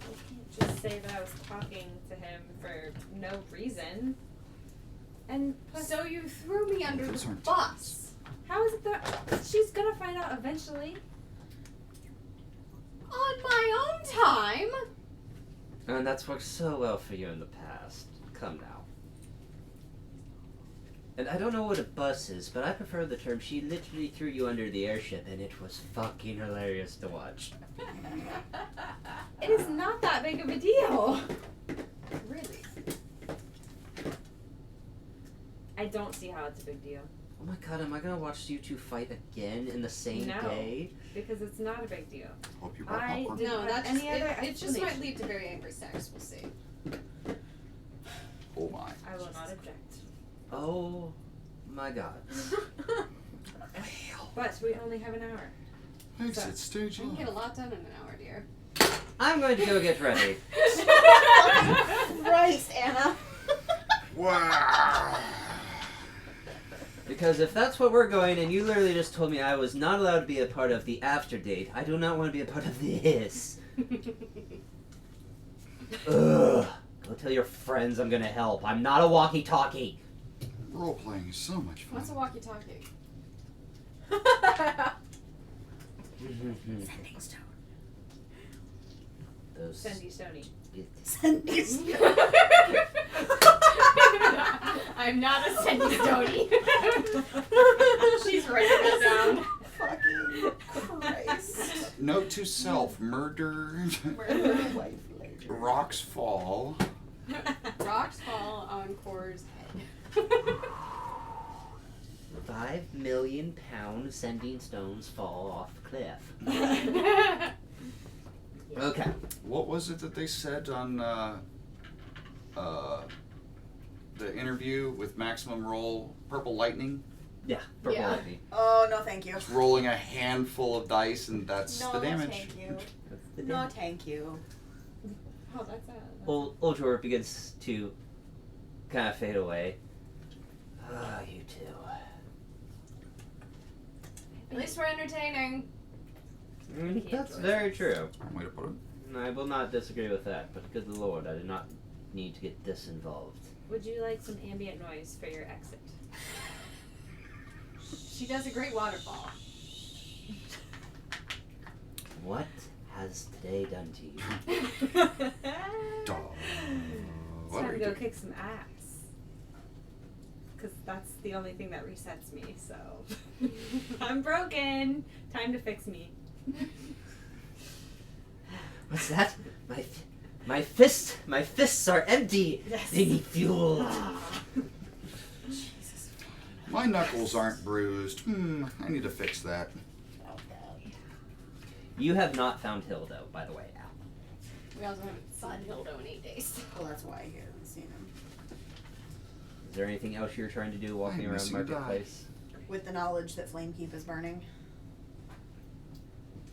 I can't just say that I was talking to him for no reason. And plus, So you threw me under Those the aren't bus. How is it that she's gonna find out eventually? On my own time. And that's worked so well for you in the past. Come now. And I don't know what a bus is, but I prefer the term she literally threw you under the airship, and it was fucking hilarious to watch. It is not that big of a deal. Really? I don't see how it's a big deal. Oh my god, am I gonna watch you two fight again in the same No. day? Because it's not a big deal. Hope you brought I popcorn. did- No, have that's any other it just might explanation? lead to very angry sex. We'll see. Oh my. I will not object. Oh my god. But we only have an hour. Exit stage You can get a left. lot done in an hour, dear. I'm going to go get ready. Christ, Anna. Wow. Because if that's what we're going, and you literally just told me I was not allowed to be a part of the after date, I do not want to be a part of this. Ugh. Go tell your friends I'm gonna help. I'm not a walkie-talkie. Role playing is so much fun. What's a walkie-talkie? Sending stone. Those. Sendy Stony. Sending stone. I'm not a Cindy Stoney. She's writing that down. Fucking Christ. Note to self: murder. Murder wife later. Rocks fall. Rocks fall on Core's head. 5 million pound sending stones fall off the cliff. Okay. What was it that they said on the interview with Maximum Roll? Purple Lightning? Yeah, purple Yeah. lightning. Oh, no thank you. It's rolling a handful of dice, and that's No, the damage. thank you. That's the No, damage. thank you. Oh, that's a. Old Jorah begins to kind of fade away. Ah, you two. At least we're entertaining. That's very true. Way to put it. I will not disagree with that, but good lord, I do not need to get this involved. Would you like some ambient noise for your exit? She does a great waterfall. What has today done to you? Dog. It's What time are to you go doing? kick some ass. Because that's the only thing that resets me, so. I'm broken! Time to fix me. What's that? My fists are empty. Yes. They need fuel. Jesus. My knuckles aren't bruised. I need to fix that. Oh, God. You have not found Hildo, by the way, Al. We also haven't seen Hildo in 8 days. Well, that's why he hasn't seen him. Is there anything else you're trying to do walking I'm around missing a die. Marketplace? With the knowledge that Flamekeep is burning.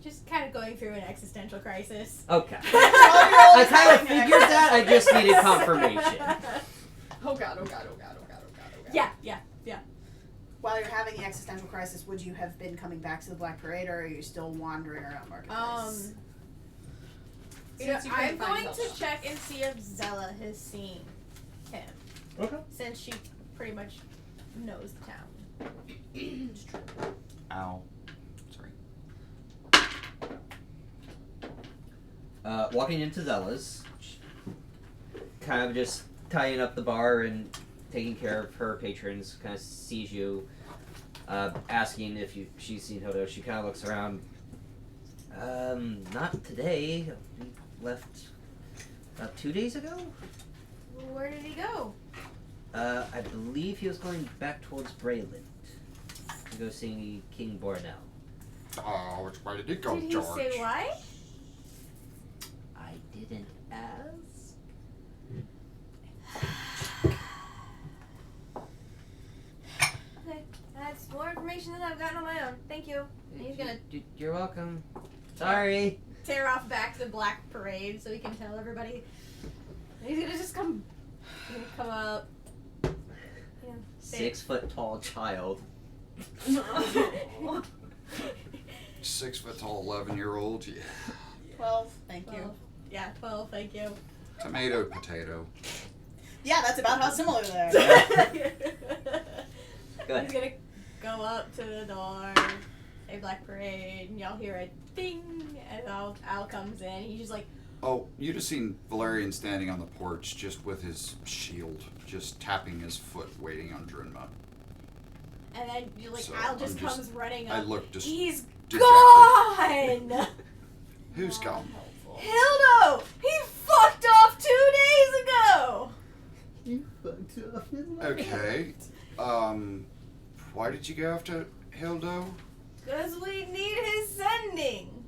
Just kind of going through an existential crisis. Okay. I I kind of figured that. I just needed confirmation. Oh god, oh god, oh god, oh god, oh god, oh god. Yeah. While you're having the existential crisis, would you have been coming back to the Black Parade, or are you still wandering around Marketplace? You know, Since you couldn't I'm find going to Hilda. check and see if Zella has seen him, Okay. since she pretty much knows the town. It's true. Ow. Sorry. Walking into Zella's, kind of just tying up the bar and taking care of her patrons, kind of sees you, asking if she's seen Hildo. She kind of looks around. Not today. We left about 2 days ago. Where did he go? I believe he was going back towards Brayland to go see King Bornell. Oh, which way did it go, Did he George? say why? I didn't ask. Okay, that's more information than I've gotten on my own. Thank you. And he's gonna You're welcome. Sorry. tear off back to the Black Parade so he can tell everybody. And he's gonna just come up. You know, say- 6 foot tall child. 6 foot tall, 11-year-old. Yeah. 12, thank you. 12. Yeah, 12, thank you. Tomato, potato. Yeah, that's about how similar they are. Good. He's gonna go up to the door, say Black Parade, and y'all hear a ding as Al comes in. He's just like, Oh, you'd have seen Valerian standing on the porch just with his shield, just tapping his foot, waiting on Drinma. and then you're like, So, Al just I'm just- comes running I up. look just He's dejected. gone! Who's gone? Hildo! He fucked off 2 days ago! You fucked up. Okay. Why did you go after Hildo? Because we need his sending.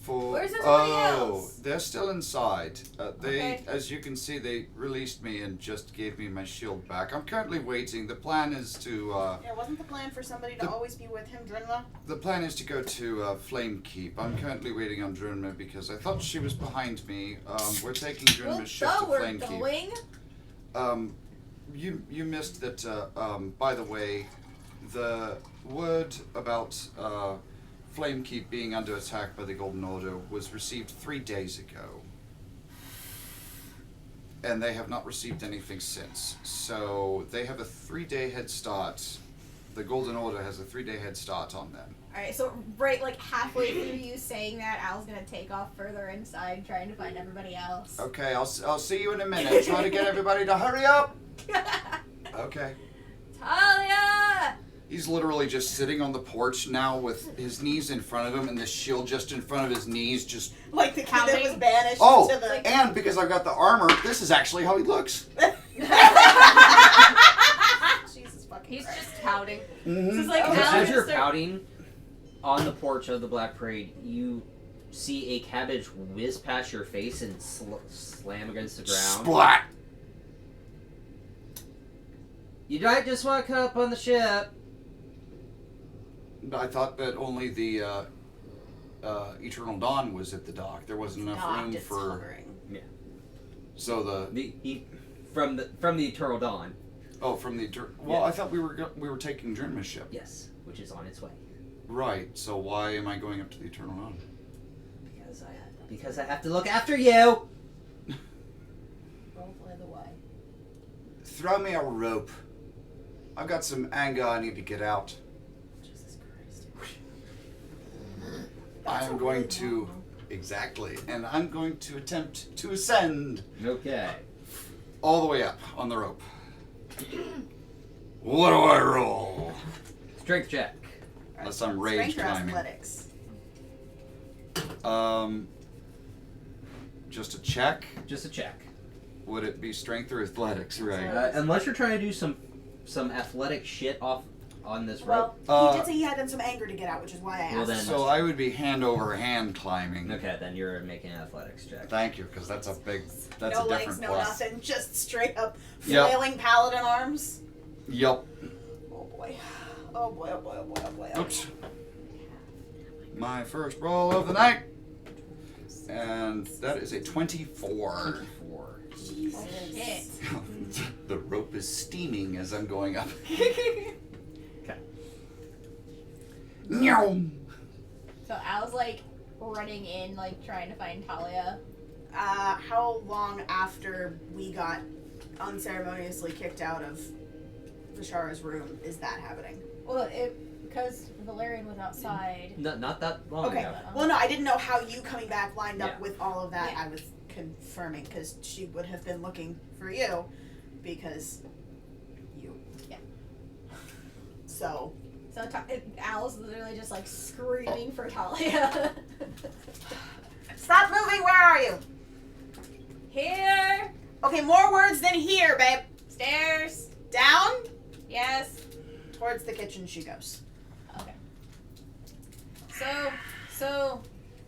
For Where's everybody oh, else? they're still inside. They, Okay. as you can see, they released me and just gave me my shield back. I'm currently waiting. The plan is to Yeah, wasn't the plan for somebody to The- always be with him, Drinma? go to Flame Keep. I'm currently waiting on Drinma because I thought she was behind me. We're taking Well, Drinma's ship so to we're Flame Keep. going. You missed that. By the way, the word about Flame Keep being under attack by the Golden Order was received 3 days ago, and they have not received anything since. So they have a 3-day head start. The Golden Order has a 3-day head start on them. Alright, so right like halfway through you saying that, Al's gonna take off further inside trying to find everybody else. Okay, I'll see you in a minute. Trying to get everybody to hurry up. Okay. Talia! He's literally just sitting on the porch now with his knees in front of him and the shield just in front of his knees, just... Like the kid that was Counting. banished Oh, to the... and because I've got the armor, this is actually how he looks. Jesus fucking He's Christ. just touting. Mm-hmm. It's like So Al as you're just pouting on the porch of the Black Parade, you see a cabbage whiz past your face and slam against the ground. Splat! You might just want to cut up on the ship. I thought that only the Eternal Dawn was at the dock. There wasn't enough Docked, room it's for... hovering. So From the Eternal Dawn. Oh, from the... Well, Yeah. I thought we were taking Drinma's ship. Yes, which is on its way. Right, so why am I going up to the Eternal Dawn? Because I have to look after you. Roll for the way. Throw me a rope. I've got some anger I need to get out. Jesus Christ. I am going to... Exactly. And I'm going to attempt to ascend Okay. all the way up on the rope. What do I roll? Strength check. Unless I'm rage Strength or climbing. athletics? Just a check? Just a check. Would it be strength or athletics? Right. Unless you're trying to do some athletic shit off on this Well, rope. he did say he had done some anger to get out, which is why I asked. Well, then- So I would be hand over hand climbing. Okay, then you're making an athletics check. Thank you, because that's a big... That's no a legs, different no plus. nothing, just straight up Yep. flailing paladin arms. Yup. Oh boy. Oh boy, oh boy, oh boy, oh boy. Oh. Oops. My first roll of the night. And that is a 24. 4. Jesus. Shit. The rope is steaming as I'm going up. Okay. Meow. So Al's like running in, like trying to find Talia. How long after we got unceremoniously kicked out of Vishara's room is that happening? Well, because Valerian was outside. Not that long Okay. ago. Well, no, I didn't know how you coming back lined up Yeah. with all of that. Yeah. I was confirming because she would have been looking for you because you. Yeah. So. So Al's literally just like screaming for Talia. Stop moving! Where are you? Here, Okay, more words than here, babe. stairs. Down. Yes. Towards the kitchen she goes. Okay. So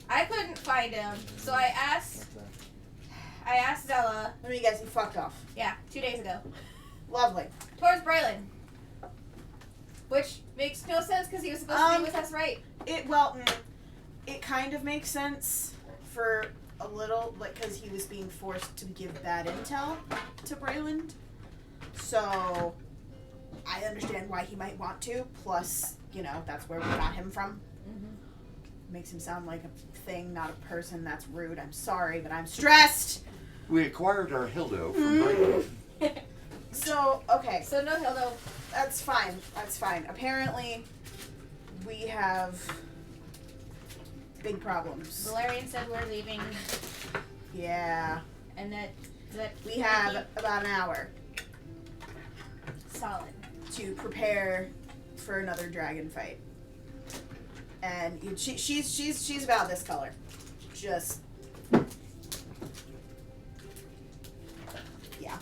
I couldn't find him. So I asked Zella. Let me guess, he fucked off. Yeah, 2 days ago. Lovely. Towards Braylon. Which makes no sense because he was supposed to be with us, right? It kind of makes sense for a little, like, because he was being forced to give bad intel to Brayland. So, I understand why he might want to. Plus, that's where we got him from. Makes him sound like a thing, not a person. That's rude. I'm sorry, but I'm stressed. We acquired our Hildo from Brighton. So, okay. So no Hildo. That's fine. That's fine. Apparently, we have big problems. Valerian said we're leaving, Yeah. and that We have about an hour solid. to prepare for another dragon fight. And she's about this color. Just yeah.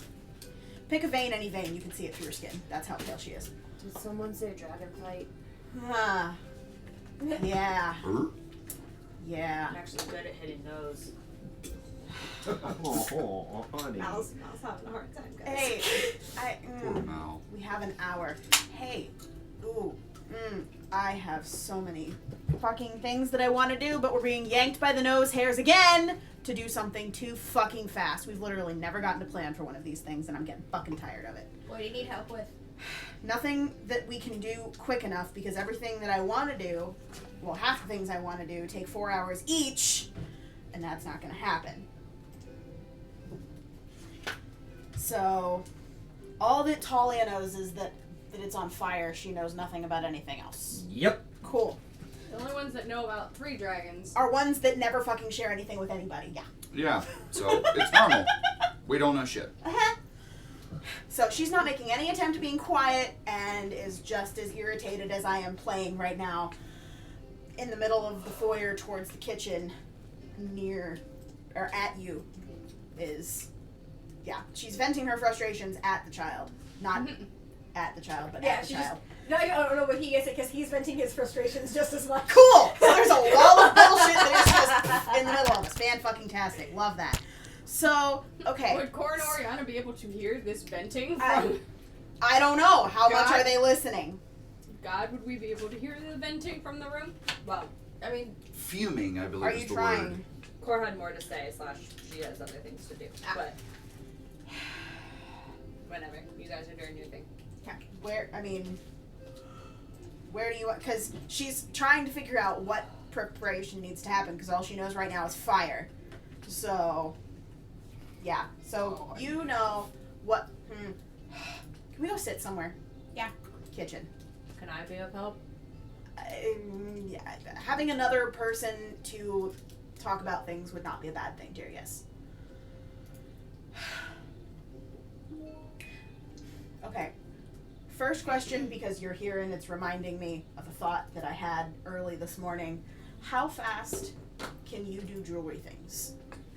Pick a vein, any vein, you can see it through her skin. That's how pale she is. Did someone say dragonflight? Ah. Yeah. Er? Yeah. I'm actually good at hitting those. Oh, honey. Mal's having a hard time, guys. Hey, Poor Mal. we have an hour. Hey, ooh, I have so many fucking things that I want to do, but we're being yanked by the nose hairs again to do something too fucking fast. We've literally never gotten to plan for one of these things, and I'm getting fucking tired of it. What do you need help with? Nothing that we can do quick enough because everything that I want to do, well, half the things I want to do take 4 hours each, and that's not going to happen. So, all that Talia knows is that it's on fire. She knows nothing about anything else. Yep. Cool. The only ones that know about 3 dragons. Are ones that never fucking share anything with anybody. Yeah. Yeah, so it's normal. We don't know shit. Uh-huh. So she's not making any attempt at being quiet and is just as irritated as I am playing right now in the middle of the foyer towards the kitchen near or at you is yeah, she's venting her frustrations at the child. Not at the child, but Yeah, at the she child. No, I don't know, but he gets it because he's venting his frustrations just as much. Cool! So there's a wall of bullshit that is just in the middle of us. Fan-fucking-tastic. Love that. So, okay. Would Cor and Oriana be able to hear this venting I- from I don't know. How much God? are they listening? God? Would we be able to hear the venting from the room? Well, I mean, Fuming, I believe, Are is you the trying? word. Cor had more to say, / she has other things to do. But whenever. You guys are doing your thing. Where do you want? Because she's trying to figure out what preparation needs to happen because all she knows right now is fire. So, yeah. So, Oh, I you know what. Can we go sit somewhere? Yeah. Kitchen. Can I be of help? Yeah. Having another person to talk about things would not be a bad thing, dear. Yes. Okay. First question, because you're here and it's reminding me of a thought that I had early this morning. How fast can you do jewelry things?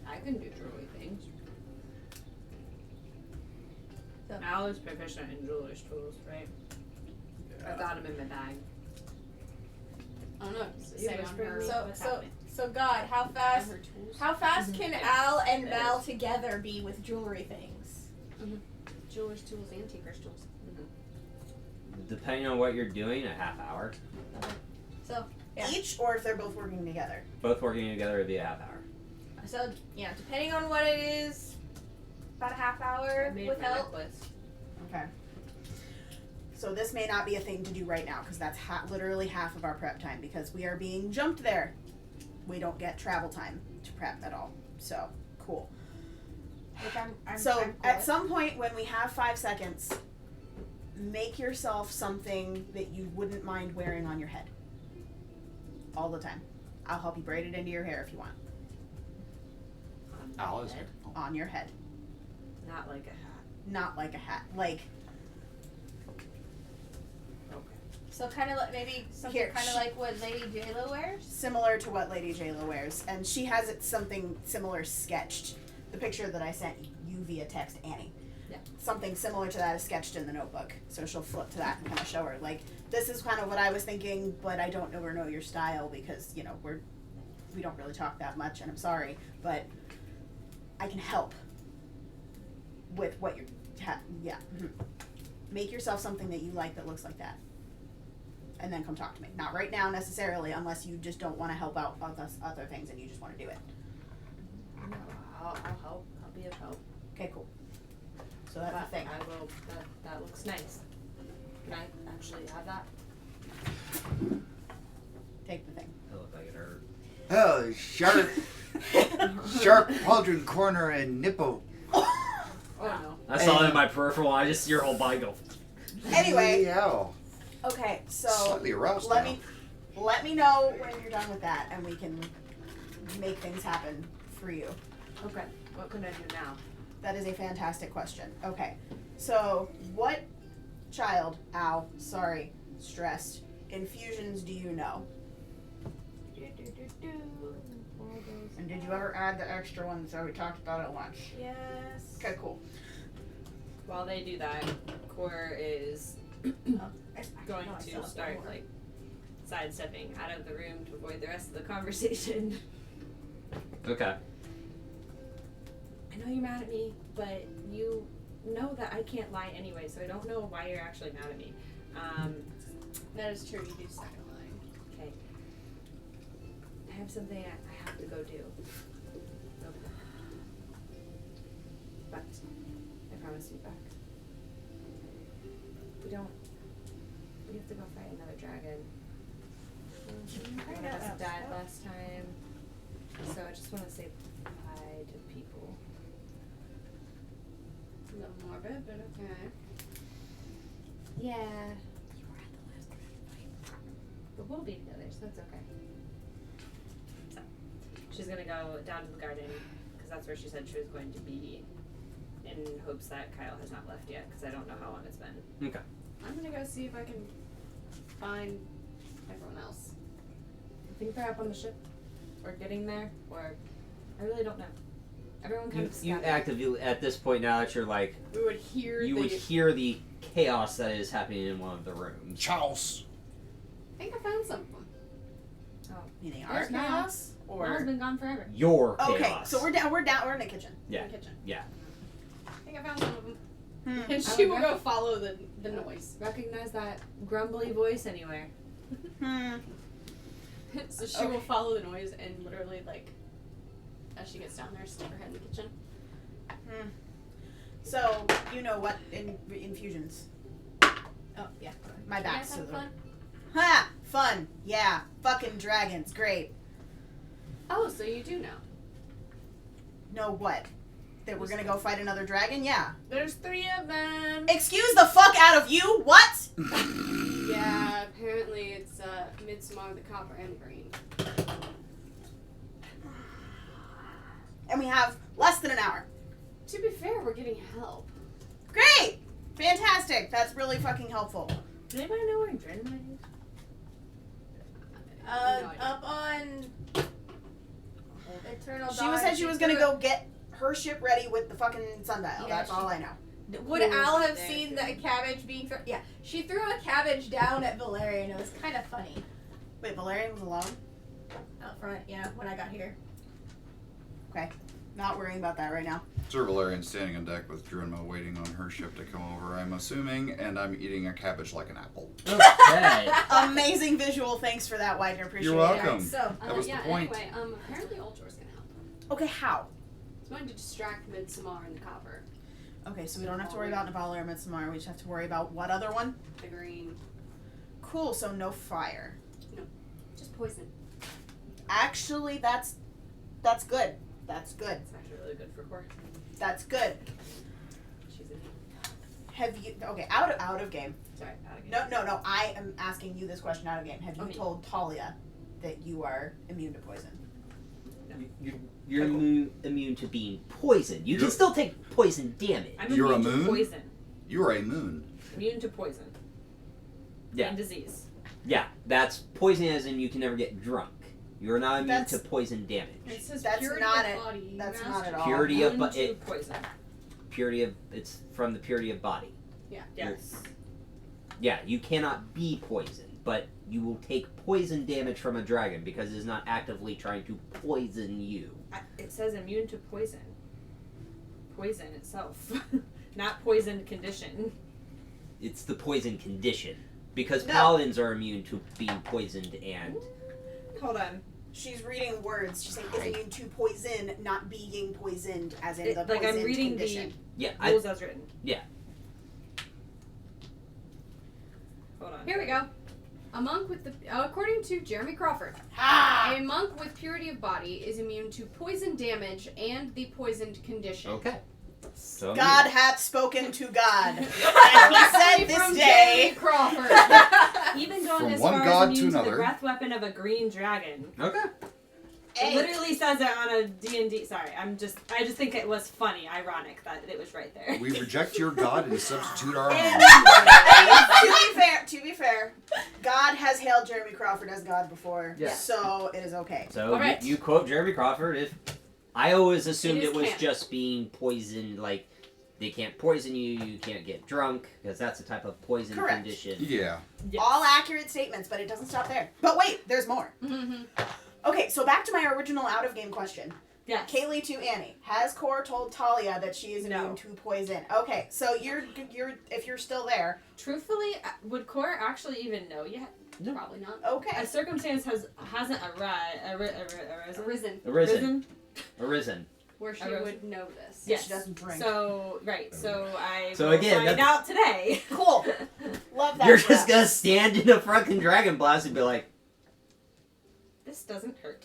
I can do jewelry things. Al is proficient in jeweler's tools, right? I got him in my bag. I don't know. You Say on whispered her. me. So God, how fast? her tools. How fast can Al and Mel together be with jewelry things? Jewelers' tools and tinker's tools. Depending on what you're doing, a half hour. So yeah. Each, or if they're both working together? Both working together would be a half hour. So yeah, depending on what it is, about a half hour I made with my help. necklace. Okay. So this may not be a thing to do right now, because that's literally half of our prep time, because we are being jumped there. We don't get travel time to prep at all. So, cool. Which I'm So, cool at with. some point when we have 5 seconds, make yourself something that you wouldn't mind wearing on your head. All the time. I'll help you braid it into your hair if you want. Al is Head? On your head. Not like a hat. Not like a hat. Like, Okay. So kind of like maybe something Here, kind of like what Lady JLo wears. similar to what Lady JLo wears. And she has it something similar sketched. The picture that I sent you via text, Annie. Yeah. Something similar to that is sketched in the notebook. So she'll flip to that and kind of show her, like, this is kind of what I was thinking, but I don't know your style because, you know, we don't really talk that much, and I'm sorry, but I can help with what you're, yeah. Make yourself something that you like that looks like that. And then come talk to me. Not right now necessarily, unless you just don't want to help out with us other things and you just want to do it. No, I'll help. I'll be of help. Okay, cool. So that's But the thing. I will. That looks nice. Can I actually have that? Take the thing. It looked like it hurt. Oh, sharp pauldron corner and nipple. Oh no. I saw it in my peripheral. I just see your whole body go. Anyway. Yeah. Okay, so Slightly aroused let now. me know when you're done with that, and we can make things happen for you. Okay. What can I do now? That is a fantastic question. Okay, so what stressed infusions do you know? And did you ever add the extra ones that we talked about at lunch? Yes. Okay, cool. While they do that, Core is going to start like sidestepping out of the room to avoid the rest of the conversation. Okay. I know you're mad at me, but you know that I can't lie anyway, so I don't know why you're actually mad at me. That is true. You do second line. Okay. I have something I have to go do. Okay. But I promise to be back. We have to go fight another dragon. One of us died last time. So I just want to say bye to people. It's a little morbid, but okay. Yeah. You were at the last dragon fight. But we'll be together, so that's okay. So, she's gonna go down to the garden, because that's where she said she was going to be, in hopes that Kyle has not left yet, because I don't know how long it's been. Okay. I'm gonna go see if I can find everyone else. I think they're up on the ship, or getting there, or I really don't know. Everyone kind of You scattered. actively, at this point now that you're like, We would hear you would hear the chaos that is happening in one of the rooms. Charles. I think I found some of them. Meaning There's our Mal. chaos? Mal's Or been gone forever. Your chaos. okay, so we're in the kitchen. Yeah. In the kitchen. Yeah. I think I found some of them. Hmm. And I she would will go follow the noise. Recognize that grumbly voice anywhere. So she will follow the noise and literally, like, as she gets down there, stick her head in the kitchen. So you know what infusions? Oh, yeah. My You guys back's to have the fun? Ha! Fun. Yeah. Fucking dragons. Great. Oh, so you do know. Know what? That we're gonna go fight another dragon? Yeah. There's 3 of them. Excuse the fuck out of you? What? Yeah, apparently it's Midsommar, the Copper, and the Green. And we have less than an hour. To be fair, we're getting help. Great! Fantastic. That's really fucking helpful. Does anybody know where Drenma is? No idea. Up on Eternal She Dawn. said she was gonna go get her ship ready with the fucking sundial. Yeah, That's all I know. Would Cool. Al have There, seen too. the cabbage being thrown? Yeah, she threw a cabbage down at Valerian. It was kind of funny. Wait, Valerian was alone? Out front, yeah, when I got here. Okay. Not worrying about that right now. Sir Valerian standing on deck with Drunma waiting on her ship to come over, I'm assuming, and I'm eating a cabbage like an apple. Okay. Amazing visual. Thanks for that, Widener. Appreciate You're it. welcome. So, That was yeah, the point. Anyway, apparently Ultor's gonna help. Okay, how? It's going to distract Midsommar and the Copper. Okay, so we don't have to worry about Nabala or Midsommar. We just have to worry about what other one? The Green. Cool, so no fire. Just poison. Actually, that's good. That's good. It's actually really good for Core. That's good. She's in. Have you okay, out of game. Sorry, out of game. No, I am asking you this question out of game. Have you Okay. told Talia that you are immune to poison? You're immune to being poisoned. You can still take poison damage. I'm You're immune a moon? to poison. You're a moon. Immune to poison. Yeah. And disease. Yeah, that's poison as in you can never get drunk. You're not immune That's- to poison damage. It says That's purity not of it. body. That's master. not at all. Purity of Immune but to it poison. purity of it's from the purity of body. Yes. Yeah, you cannot be poisoned, but you will take poison damage from a dragon because it is not actively trying to poison you. It says immune to poison. Poison itself. Not poisoned condition. It's the poison condition. Because No. paladins are immune to being poisoned and Hold on. She's reading words. She's saying is immune to poison, not being poisoned, as in the Like poisoned I'm reading condition. yeah, the rules as written. Yeah. Hold on. Here we go. A monk with the according to Jeremy Crawford, Ha! a monk with purity of body is immune to poison damage and the poisoned condition. Okay. So God hath spoken to God. And he said this From day. Jeremy Crawford. Even going From as one far god as to immune to the another. breath weapon of a green dragon. Okay. It literally says it on a D&D. Sorry, I just think it was funny, ironic that it was right there. We reject your God and substitute our And own. to be fair, God has hailed Jeremy Crawford as God before, Yeah. so it is okay. So All right. you quote Jeremy Crawford. If I always assumed It is it was canon. just being poisoned, like they can't poison you, you can't get drunk, because that's a type of poison Correct. condition. Yeah. Yes. All accurate statements, but it doesn't stop there. But wait, there's more. Mm-hmm. Okay, so back to my original out-of-game question. Yes. Kaylee to Annie. Has Cor told Talia that she is No. immune to poison? Okay, so you're if you're still there. Truthfully, would Cora actually even know yet? Probably not. Okay. A circumstance hasn't arisen. Arisen. Where she Arisen. would know this. Yes. She doesn't drink. So I So will again, find out today. Cool. Love that. You're for just us. gonna stand in a fucking dragon blast and be like, This doesn't hurt.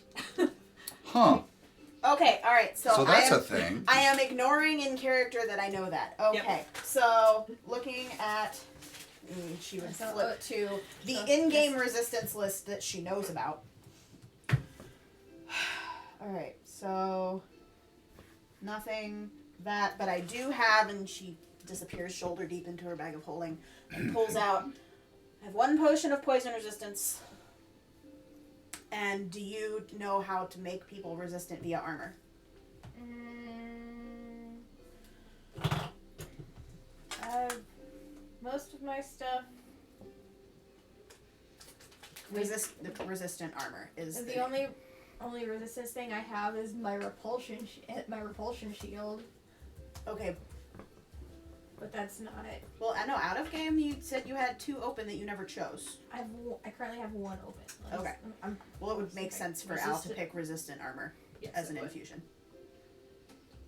Huh. Okay, alright, so that's I a am, thing. I am ignoring in character that I know that. Okay, so looking at she would So, flip to the so in-game resistance list that she knows about. Alright, so nothing that, but I do have, and she disappears shoulder deep into her bag of holding and pulls out. I have 1 potion of poison resistance. And do you know how to make people resistant via armor? Most of my stuff. Resistant armor is The only resistance thing I have is my repulsion shield, Okay. but that's not it. Well, I know out of game you said you had 2 open that you never chose. I currently have 1 open. Okay. Well, it would make sense for Al to pick resistant armor Yes, as an it would. infusion.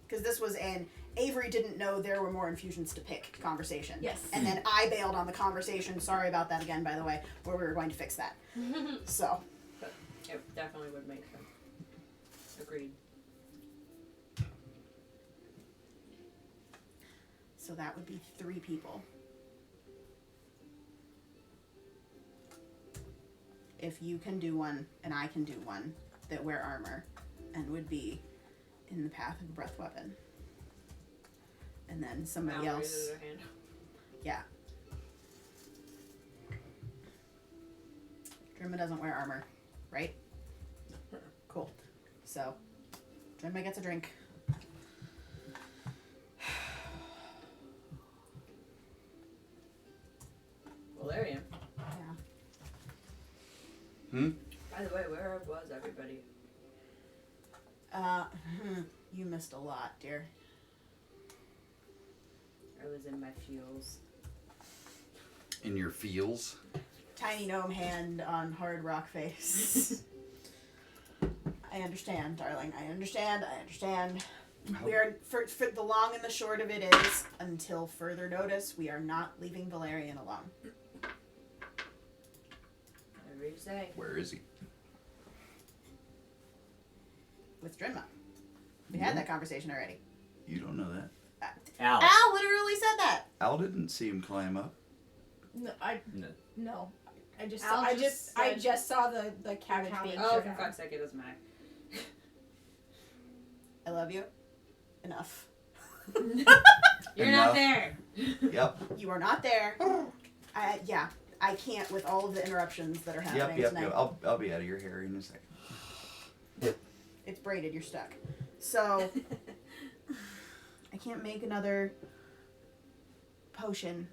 Because this was an Avery didn't know there were more infusions to pick conversation. Yes. And then I bailed on the conversation. Sorry about that again, by the way, where we were going to fix that. So, It definitely would make sense. Agreed. so that would be 3 people. If you can do one and I can do one that wear armor and would be in the path of a breath weapon. And then somebody Mal else. raises her hand. Yeah. Drimma doesn't wear armor, right? Cool. So, Drimma gets a drink. Valerian. Yeah. By the way, where was everybody? You missed a lot, dear. I was in my fuels. In your feels. Tiny gnome hand on hard rock face. I understand, darling. I understand. We are, for the long and the short of it is, until further notice, we are not leaving Valerian alone. Whatever you say. Where is he? With Drinma. We had that conversation already. You don't know that. Al. Al literally said that. Al didn't see him climb up. No, No. I just Al saw, just I said- just saw the cabbage being Oh, shut for down. fuck's sake, it doesn't matter. I love you. Enough. You're Enough. not there. Yep. You are not there. Yeah. I can't with all of the interruptions that are happening Yep. tonight. I'll be out of your hair in a second. It's braided. You're stuck. So I can't make another potion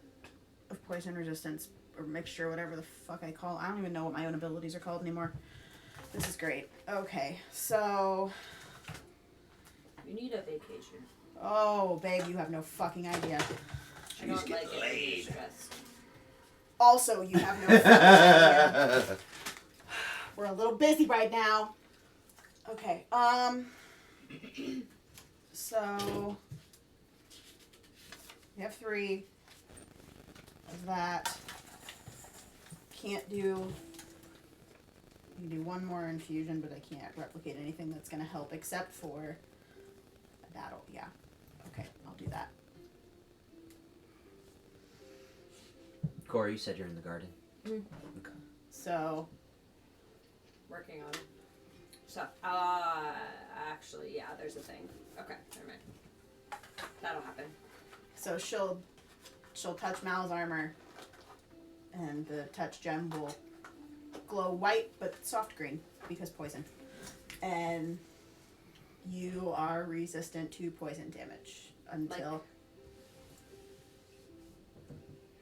of poison resistance or mixture, whatever the fuck I call it. I don't even know what my own abilities are called anymore. This is great. Okay, so You need a vacation. oh, babe, you have no fucking idea. I don't She's like getting it. laid. Stressed. Also, you have no fucking idea. We're a little busy right now. Okay, so we have 3 of that. Can't do. You can do 1 more infusion, but I can't replicate anything that's gonna help except for that'll. Yeah. Okay, I'll do that. Corey, you said you're in the garden. So, Working on it. So, actually, yeah, there's a thing. Okay, never mind. That'll happen. so she'll touch Mal's armor, and the touch gem will glow white but soft green because poison. And you are resistant to poison damage until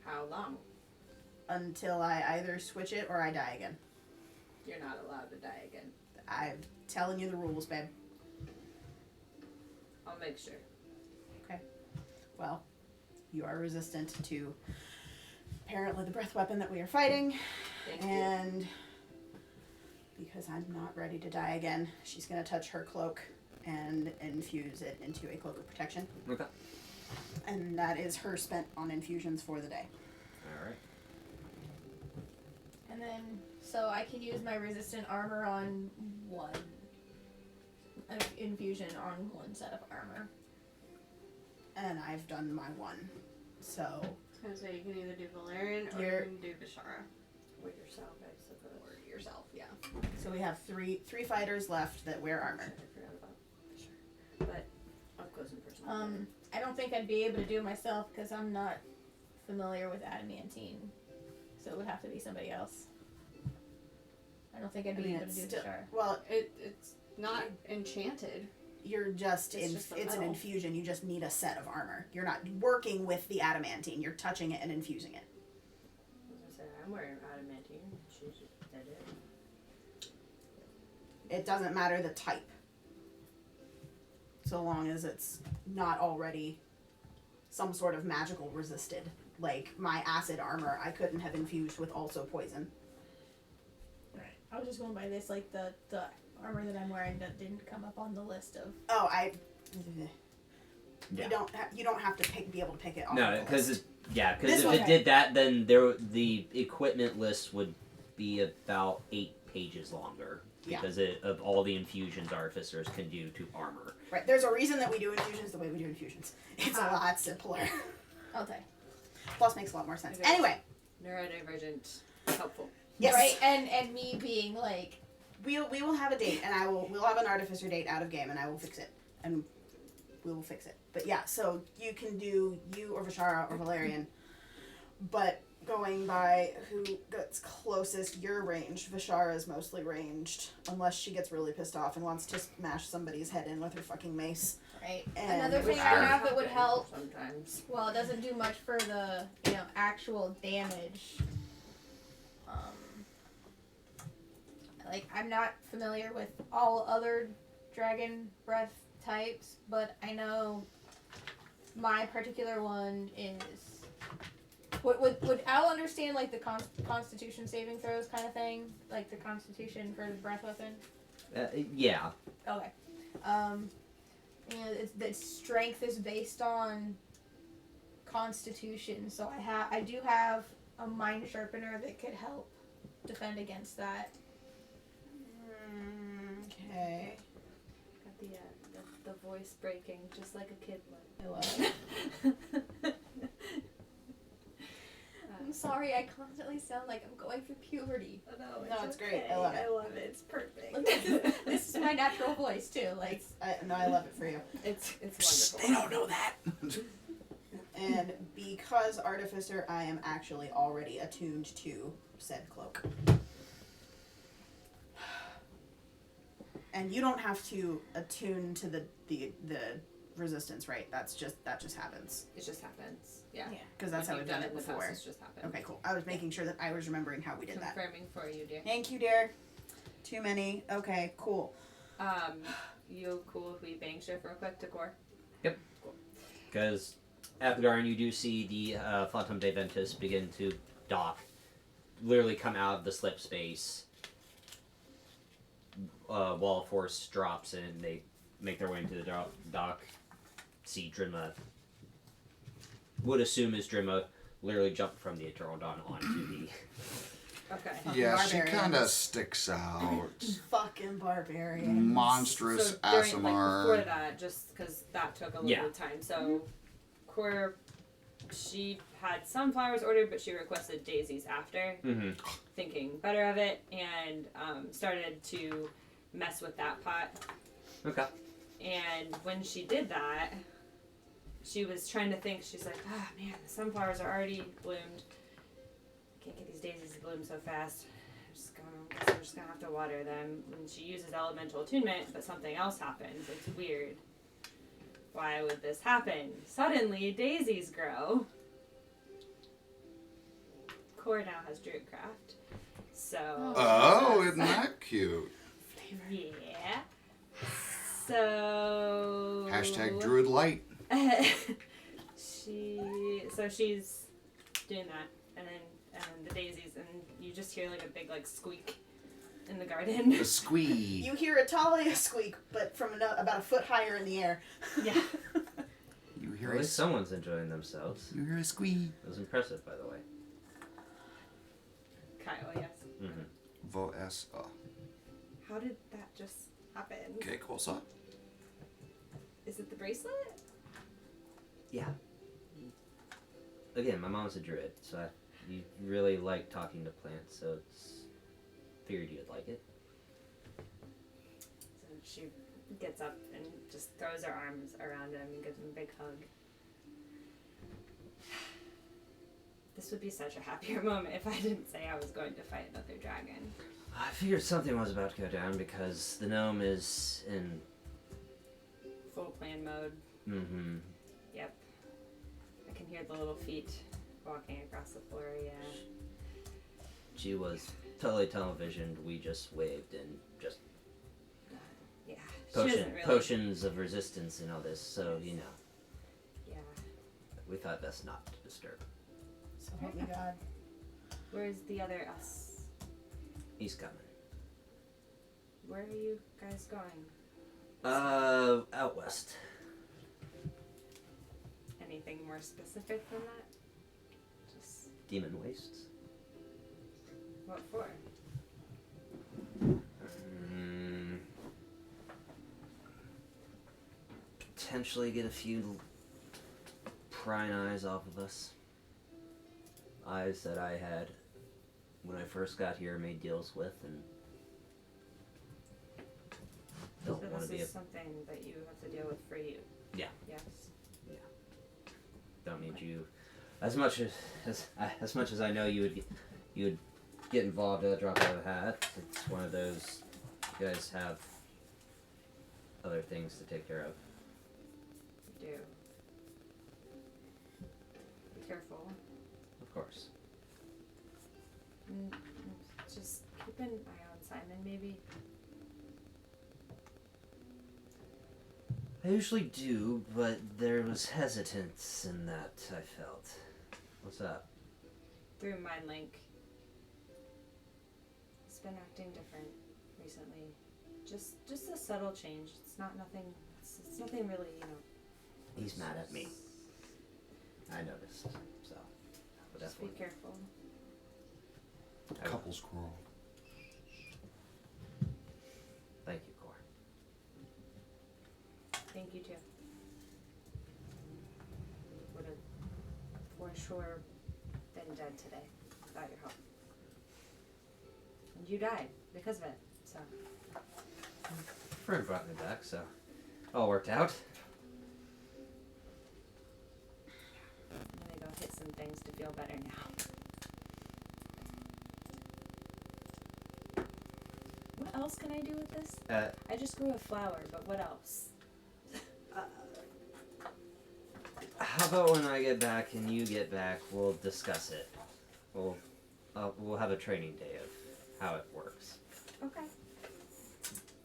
How long? until I either switch it or I die again. You're not allowed to die again. I'm telling you the rules, babe. I'll make sure. Well, you are resistant to apparently the breath weapon that we are fighting, Thank and because I'm not ready to die again, she's going to touch her cloak and infuse it into a cloak of protection. Okay. And that is her spent on infusions for the day. All right. And then, so I can use my resistant armor on one infusion on one set of armor. And I've done my one. So, I was gonna say you can either do Valerian or You're- you can do Vishara. With yourself, I suppose. Or yourself, yeah. so we have three fighters left that wear armor. I forgot about sure. But up close and personal. I don't think I'd be able to do it myself because I'm not familiar with adamantine. So it would have to be somebody else. I don't think I'd be able to do still, Vishara. well, It's not enchanted. you're just It's just a it's an metal. infusion. You just need a set of armor. You're not working with the adamantine. You're touching it and infusing it. I was gonna say, I'm wearing adamantine. She's just dead. It doesn't matter the type. So long as it's not already some sort of magical resisted. Like my acid armor, I couldn't have infused with also poison. Right. I was just going by this, like the armor that I'm wearing that didn't come up on the list of. Oh, Yeah. you don't have to be able to pick it off. No, the because list. if one- it did that, then the equipment list would be about 8 pages longer Yeah. because of all the infusions artificers can do to armor. Right. There's a reason that we do infusions the way we do infusions. It's a lot simpler. Okay. Plus makes a lot more sense. Okay. Anyway, Neurodivergent. Helpful. yes. Right. And me being like, We will have a date, and we'll have an artificer date out of game, and I will fix it, and we will fix it. But yeah, so you can do you or Vishara or Valerian, but going by who gets closest your range, Vishara is mostly ranged, unless she gets really pissed off and wants to smash somebody's head in with her fucking mace. right. And Another thing I Which have that would help. Sometimes. Well, it doesn't do much for the actual damage. Like I'm not familiar with all other dragon breath types, but I know my particular one is. Would Al understand like the Constitution saving throws kind of thing, like the Constitution for the breath weapon? Yeah. Okay. The strength is based on Constitution, so I do have a mind sharpener that could help defend against that. Okay. Got the voice breaking just like a kid would. I love it. I'm sorry, I constantly sound like I'm going through puberty. No, it's great. I love it. I love it. It's perfect. This is my natural voice too. Like I love it for you. It's wonderful. They don't know that. And because Artificer, I am actually already attuned to said cloak. And you don't have to attune to the resistance, right? That just happens. It just happens. Yeah. Because that's If how you've we've done it in the before. past, it's just happened. Okay, cool. I was making sure that I was remembering how we did that. Confirming for you, dear. Thank you, dear. Too many. Okay, cool. You cool if we bang shift real quick to core? Because at the garden, you do see the Phantom de Ventus begin to dock, literally come out of the slip space. Wall of Force drops and they make their way into the dock. See Drimma. Would assume is Drimma literally jumped from the Eternal Dawn onto the. Okay. Yeah, she Barbarians. kind of sticks out. Fucking barbarian. Monstrous So during, like, Asimar. before that, just because that took a little Yeah. bit of time, so Cora, she had some flowers ordered, but she requested daisies after, thinking better of it, and started to mess with that pot. Okay. And when she did that, she was trying to think, she's like, ah, man, the sunflowers are already bloomed. Can't get these daisies to bloom so fast. I'm just gonna have to water them. And she uses elemental attunement, but something else happens. It's weird. Why would this happen? Suddenly, daisies grow. Core now has Druidcraft. So. Oh, isn't that cute? Yeah. So. Hashtag Druid Light. She's doing that, and the daisies, and you just hear like a big like squeak in the garden. A squeak. You hear a Talia squeak, but from about a foot higher in the air. Yeah. You At hear least someone's enjoying themselves. You hear a squeak. It was impressive, by the way. Kyle, yes. Voessa. How did that just happen? Okay, cool. So. Is it the bracelet? Yeah. Again, my mom's a druid, so you really like talking to plants, so it's figured you'd like it. So she gets up and just throws her arms around him and gives him a big hug. This would be such a happier moment if I didn't say I was going to fight another dragon. I figured something was about to go down because the gnome is in... Full plan mode. Mm-hmm. Yep. I can hear the little feet walking across the floor, yeah. She was totally tunnel-visioned. We just waved and just... Yeah. She doesn't really... Potions of resistance and all this, so, you know. Yeah. We thought best not to disturb. So help me God. Where's the other us? He's coming. Where are you guys going? Out west. Anything more specific than that? Just Demon wastes. what for? Potentially get a few prying eyes off of us. Eyes that I had when I first got here, made deals with, and don't So want to this be is something that you have to deal with for you. Yeah. Yes. don't need you as much as I know you would get involved at a drop of a hat. It's one of those, you guys have other things to take care of. You do. Be careful. Of course. Mm, just keep an eye on Simon, maybe. I usually do, but there was hesitance in that, I felt. What's up? Through Mind Link. He's been acting different recently. Just a subtle change. It's not nothing. It's nothing really, you know. He's mad at me. I noticed, so. But Just be careful. Couples quarrel. Thank you, Cor. Thank you too. Would have for sure been dead today without your help. And you died because of it, so. Friend brought me back, so all worked out. I'm gonna go hit some things to feel better now. What else can I do with this? I just grew a flower, but what else? How about when I get back and you get back, we'll discuss it. We'll have a training day of how it works. Okay.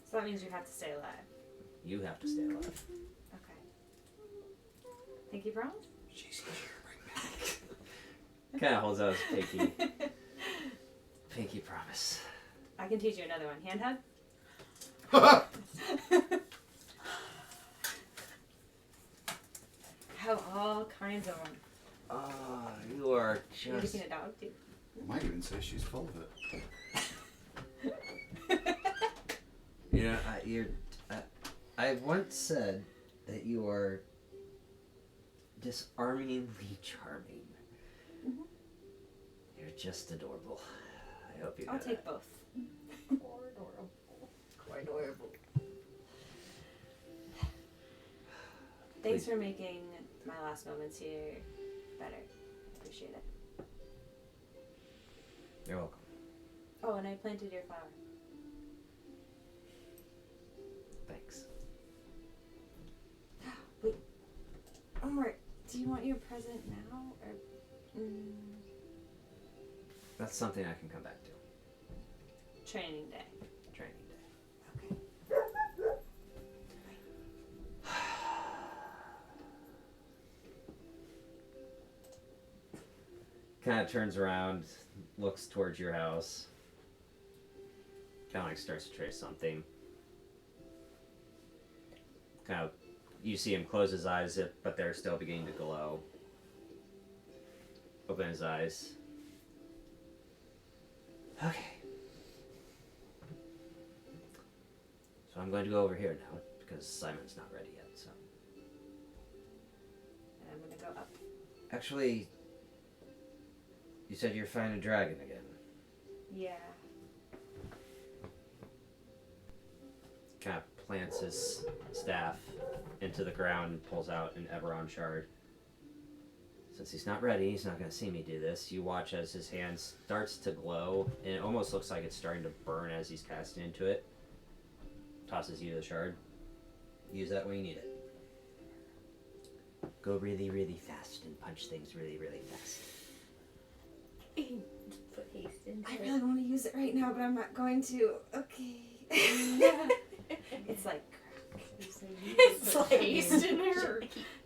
So that means you have to stay alive. You have to stay alive. Okay. Pinky promise? She's here, bring back. Kind of holds out his pinky. Pinky promise. I can teach you another one. Hand hug? Have all kinds of them. Ah, you are You need to just... feed a dog too. Might even say she's full of it. You know, I once said that you are disarmingly charming. Mhm. You're just adorable. I hope you I'll take both. Quite adorable. Thanks for making my last moments here better. Appreciate it. You're welcome. Oh, and I planted your flower. Thanks. Wait, Umbra, do you want your present now, or That's something I can come back to. training day? Training day. Okay. Kind of turns around, looks towards your house. Kind of like starts to trace something. Kind of, you see him close his eyes, but they're still beginning to glow. Open his eyes. Okay. So I'm going to go over here now because Simon's not ready yet. So And I'm gonna go up. actually, you said you're fighting a dragon again. Yeah. Kind of plants his staff into the ground and pulls out an Eberron shard. Since he's not ready, he's not going to see me do this. You watch as his hand starts to glow, and it almost looks like it's starting to burn as he's casting into it. Tosses you the shard. Use that when you need it. Go really, really fast and punch things really, really fast. Put haste into I it. really want to use it right now, but I'm not going to. Okay. It's like crack. It's like Haste in her.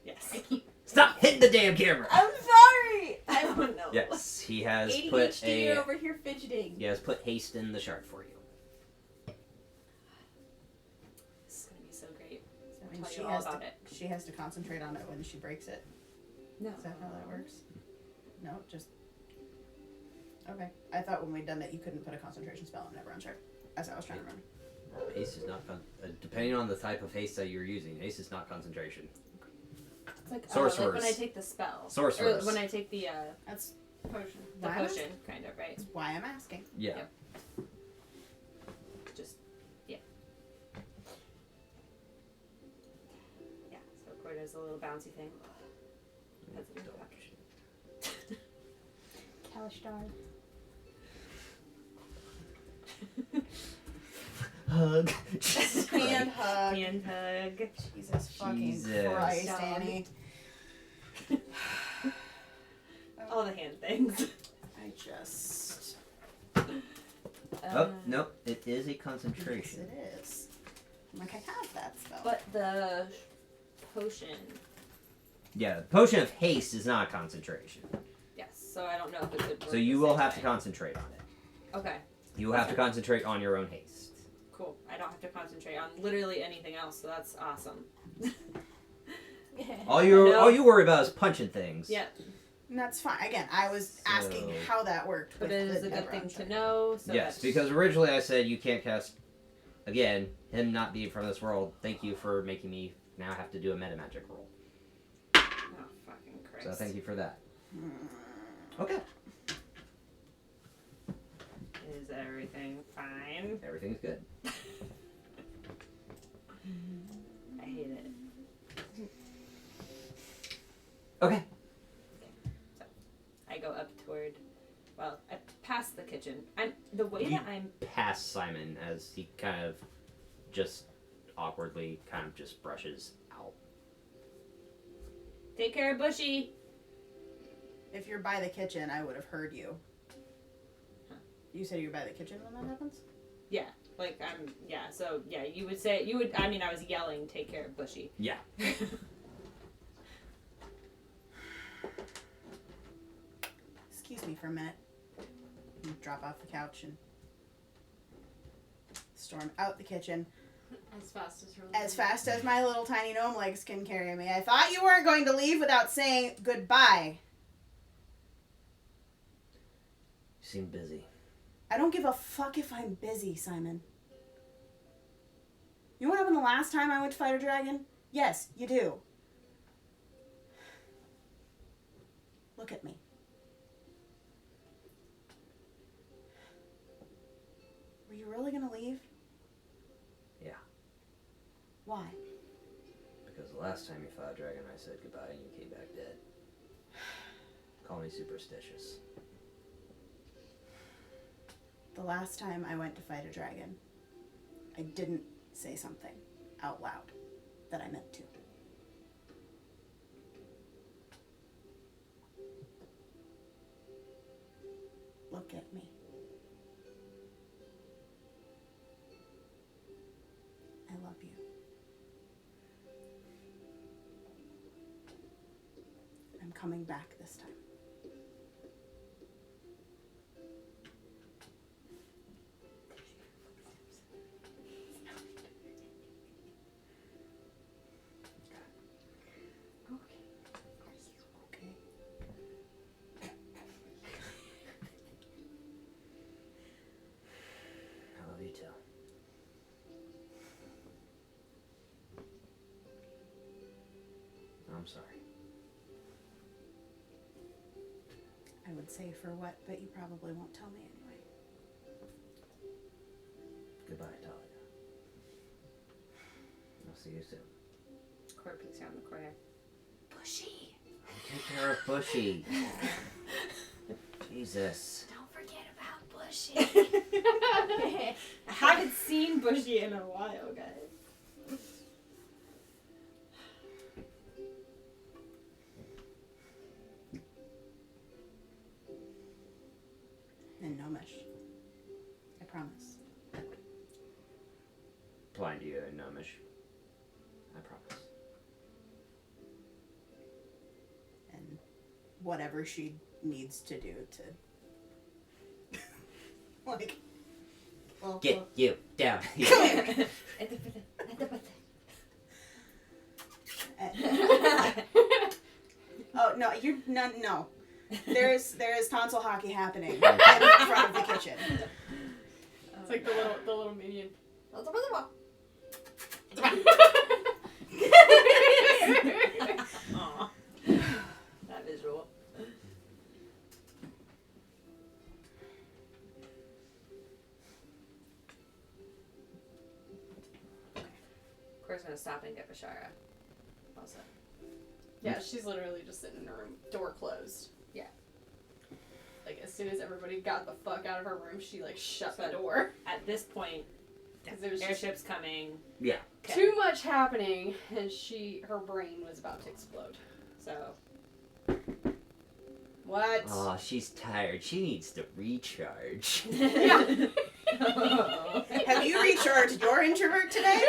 Yes. Stop hitting the damn camera! I'm sorry. I don't know. Yes, he has put ADHD over here fidgeting. he has put haste in the shard for you. This is gonna be so great. I mean, Tell she you all has about to. it. She has to concentrate on it when she breaks it. No. Is that how that works? No, just. Okay. I thought when we'd done that, you couldn't put a concentration spell on Never Unchecked. As I was trying to remember. Haste is not depending on the type of haste that you're using. Haste is not concentration. It's like, like Sorcerers. when I take the spell. Sorcerers. Or when I take the That's Potion. why I'm- potion, kind of, right? that's why I'm asking. Yeah. Yep. Just, yeah. Yeah, so Corda's a little bouncy thing. That's a good buck. Kalishtar. Hug. Hand hug. Hand hug. Jesus fucking Jesus. Christ, Dog. Annie. All the hand things. I just. Oh, nope. It is a Yes, concentration. it is. I'm like, I have that spell. But the potion, Yeah, the potion of haste is not concentration. yes, so I don't know if it could work So you the will same have to way. concentrate on it. Okay, You will have to Okay. concentrate on your own haste. cool. I don't have to concentrate on literally anything else, so that's awesome. All you No. all you worry about is punching things. Yeah, And that's fine. Again, I was asking So- how that worked. but with it is the a good Never thing to Unchecked. know. So Yes, that because originally I said you can't cast. Again, him not being from this world. Thank you for making me now have to do a meta magic roll. oh fucking Christ. So thank you for that. Okay. Is everything fine? Everything's good. I hate it. Okay. I go up toward, well, past the kitchen. The way You- that I'm Pass Simon as he kind of just awkwardly kind of just brushes out. take care of Bushy. If you're by the kitchen, I would have heard you. Huh. You said you're by the kitchen when that happens? Like so yeah, you would say I was yelling, take care of Bushy. Yeah. Excuse me for a minute. You drop off the couch and storm out the kitchen As fast as her. as fast as my little tiny gnome legs can carry me. I thought you weren't going to leave without saying goodbye. You seem busy. I don't give a fuck if I'm busy, Simon. You know what happened the last time I went to fight a dragon? Yes, you do. Look at me. Were you really gonna leave? Yeah. Why? Because the last time you fought a dragon, I said goodbye and you came back dead. Call me superstitious. The last time I went to fight a dragon, I didn't say something out loud that I meant to. Look at me. I love you. I'm coming back this time. Okay. I love you too. I'm sorry. I would say for what, but you probably won't tell me anyway. Goodbye, Talia. I'll see you soon. Core peeks around the corner. Bushy. Take care of Bushy. Jesus. Don't forget about Bushy. I haven't seen Bushy in a while, guys. And Nomish. I promise. Blind you and Nomish. I promise. And whatever she needs to do to like Get you down here. Oh no, you're no. There is tonsil hockey happening in front of the kitchen. It's like the little minion. Aw. That visual. Cora's gonna stop and get Bashara. Also. Yeah, she's literally just sitting in her room, door closed. Yeah. Like as soon as everybody got the fuck out of her room, she like shut the So- door. At this point, 'Cause there was just airships coming. Yeah. Okay. too much happening, and her brain was about to explode. So What? Oh, she's tired. She needs to recharge. Yeah. Have you recharged your introvert today?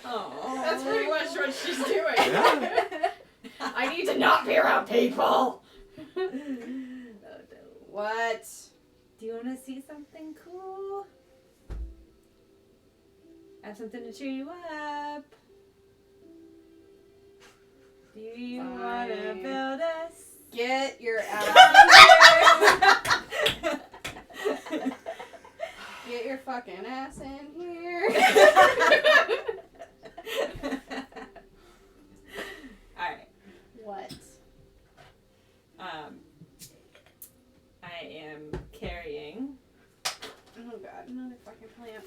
Oh, That's pretty much what she's doing. Yeah. I need to not be around people. What? Do you want to see something cool? I have something to cheer you up. Do you want to Fine. build us? Get your ass in here. Get your fucking ass in here. Alright. What? I am carrying. Oh god, another fucking plant.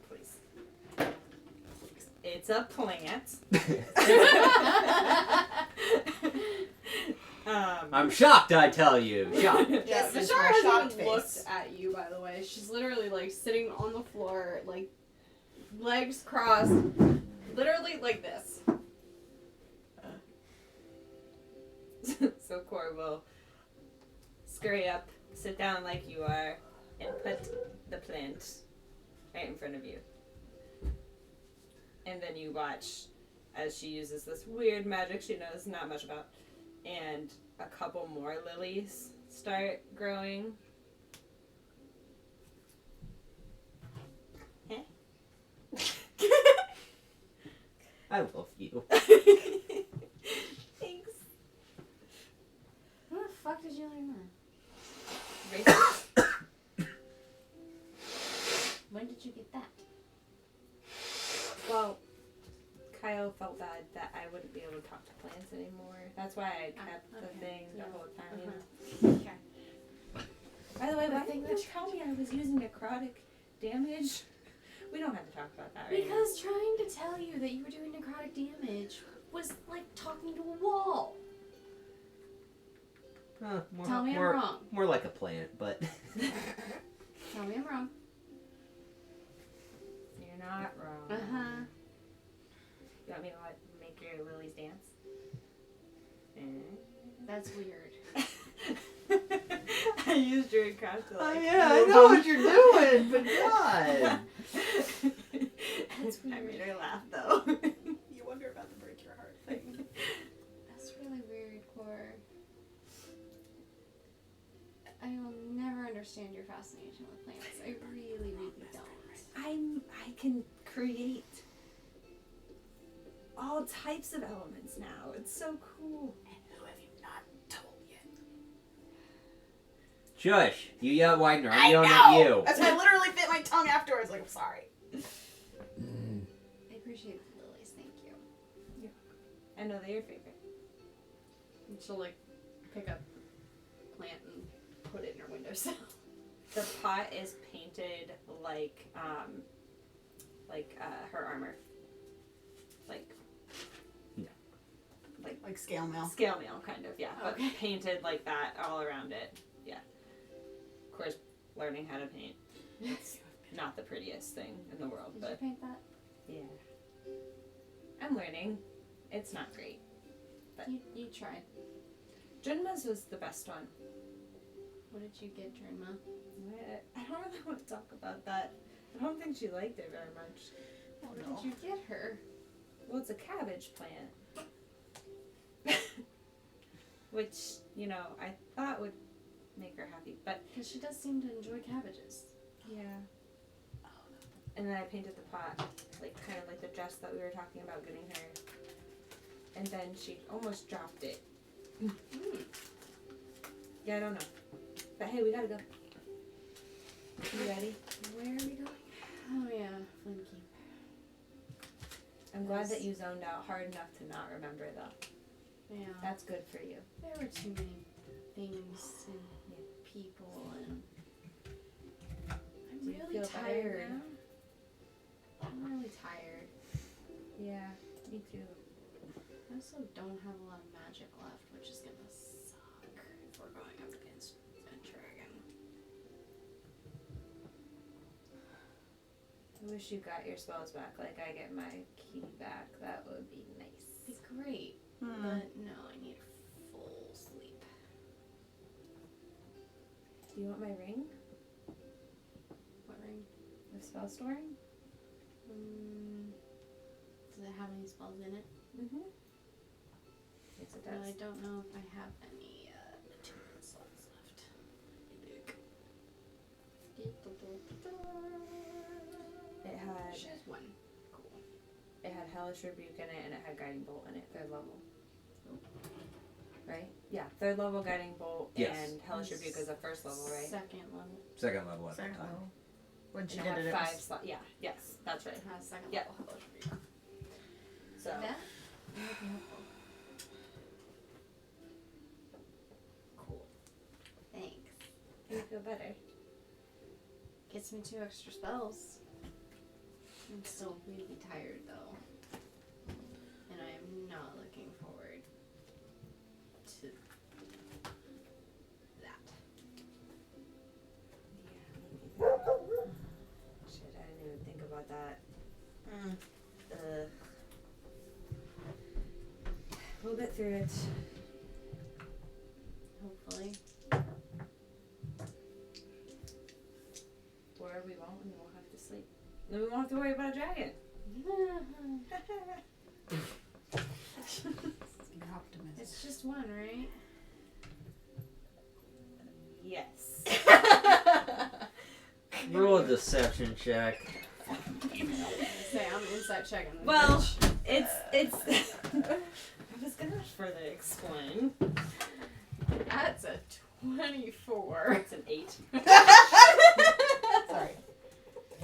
Please. It's a plant. I'm shocked, I tell you. Shocked. Yeah, This is Bashara my hasn't shocked even face. looked at you, by the way. She's literally like sitting on the floor, like legs crossed, literally like this. So Cor will scurry up, sit down like you are, and put the plant right in front of you. And then you watch as she uses this weird magic she knows not much about, and a couple more lilies start growing. I love you. Thanks. Who the fuck did you learn that? Racist. When did you get that? Well, Kyle felt bad that I wouldn't be able to talk to That's why I kept the okay. thing the Yeah. whole time. You Uh-huh. know. Okay. By the way, The why thing didn't you that- tell me I was using necrotic damage? We don't have to talk about that right Because trying to tell you that you were doing necrotic damage was like talking to a wall. Tell me I'm wrong. More like a plant, but Tell me I'm wrong. now. You're not wrong. Uh-huh. You want me to make your lilies dance? That's weird. I used Druidcraft to oh yeah, I know what you're doing, but God. I made her laugh though. You wonder about the break your heart thing. That's really weird, Core. I will never understand your fascination with plants. I really, really don't. I can create all types of elements now. It's so cool. And who have you not told yet? Shush! You yell at Widener. I I'm yelling know! at you. That's why I literally bit my tongue afterwards. Like, I'm sorry. I appreciate the lilies, thank you. I know they're your favorite. And she'll like pick up a plant and put it in her windowsill. The pot is painted like her armor. Like scale mail. Scale mail, kind of, yeah. But Okay. painted like that all around it. Yeah. Of course, learning how to paint. It's not the prettiest thing in the world, Did but you paint that? yeah. I'm learning. It's not great. You tried. Junma's was the best one. What did you get, Drinma? I don't really want to talk about that. I don't think she liked it very much. What did you get her? Well, it's a cabbage plant. Which, you know, I thought would make her happy, but Because she does seem to enjoy cabbages. yeah. And then I painted the pot, like kind of like the dress that we were talking about getting her. And then she almost dropped it. Yeah, I don't know. But hey, we gotta go. You ready? Where are we going? Oh yeah, Flame Keep. I'm glad that you zoned out hard enough to not remember though. Yeah. That's good for you. There were too many things and people and I'm Do you really feel better tired. now? I'm really tired. Yeah, me too. I also don't have a lot of magic left, which is gonna suck if we're going up against a dragon. I wish you got your spells back like I get my key back. That would be nice. It'd be great, but no, I need full sleep. Do you want my ring? What ring? The spell storing? Does it have any spells in it? Mm-hmm. Yes, it Well, I does. don't know if I have any attunement souls left. It had She has one. Cool. it had Hellish Rebuke in it and it had Guiding Bolt in it, 3rd level. Right? Yeah, 3rd level Guiding Bolt Yes. and Hellish Rebuke is a 1st level, right? Second level. Second level. Second level. When she It did had it, it 5 was slots. Yeah, yes, that's right. It has second Yeah. level Hellish Rebuke. So That would be helpful. Cool. Thanks. you feel better. Gets me 2 extra spells. I'm still really tired though. And I am not looking forward to that. Shit, I didn't even think about that. We'll get through it. Hopefully. Or we won't and we'll have to sleep. Then we won't have to worry about a dragon. You're optimistic. It's just one, right? Yes. Roll a deception check. Say I'm inside checking. the Well, bitch. it's I was gonna further explain. That's a 24. It's an 8. Sorry.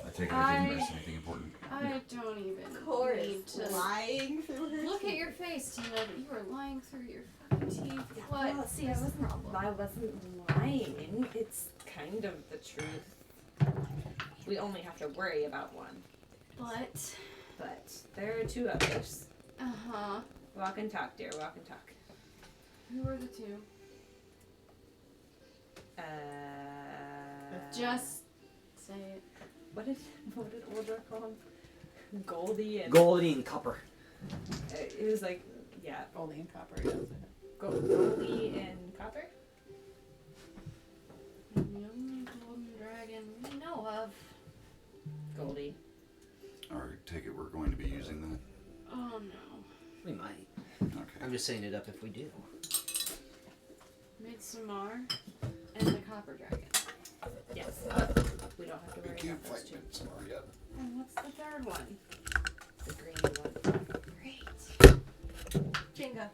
That's take it I didn't miss anything important. I don't even Core need is to lying through her look teeth. at your face to know that you are lying through your fucking teeth. What? Well, see, I is the wasn't lying. It's kind of the truth. We only have to worry about one. But. But there are two others. Uh-huh. Walk and talk, dear. Walk and talk. Who are the two? Uh. Just say it. What did Uldra call him? Goldie and. Goldie and Copper. It was like, yeah. Goldie and Copper. Yeah. Goldie and Copper? The only golden dragon we know of. Goldie. Alright, take it we're going to be using that. Oh no. We might. Okay. I'm just saying it up if we do. Midsommar and the copper dragon. Yes. We don't have to We worry can't about those fight two. Midsummer yet. And what's the third one? The green one. Great. Jenga.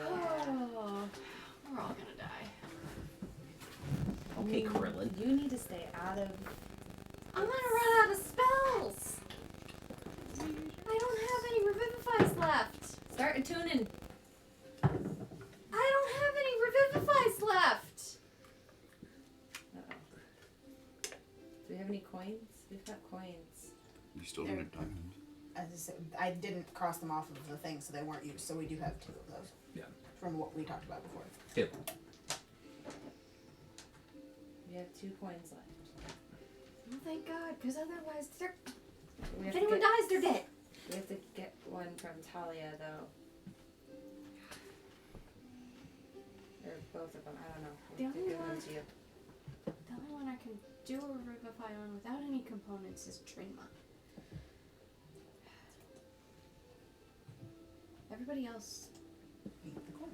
Oh, we're all gonna die. Okay, Krillin. You need to stay out of. I'm gonna run out of spells. I don't have any revivifies left. Start attuning. I don't have any revivifies left. Uh-oh. Do we have any coins? We've got coins. You still don't have diamonds. As I said, I didn't cross them off of the thing, so they weren't used. So we do have 2 of those. Yeah. From what we talked about before. 2. We have 2 coins left. Oh, thank God, because otherwise, We if have, to anyone get, dies, they're dead. we have to get one from Talia, though. Or both of them. I don't know. The We have to only give them one- to you. The only one I can do a revivify on without any components is Trinma. Everybody else. Eat the corn.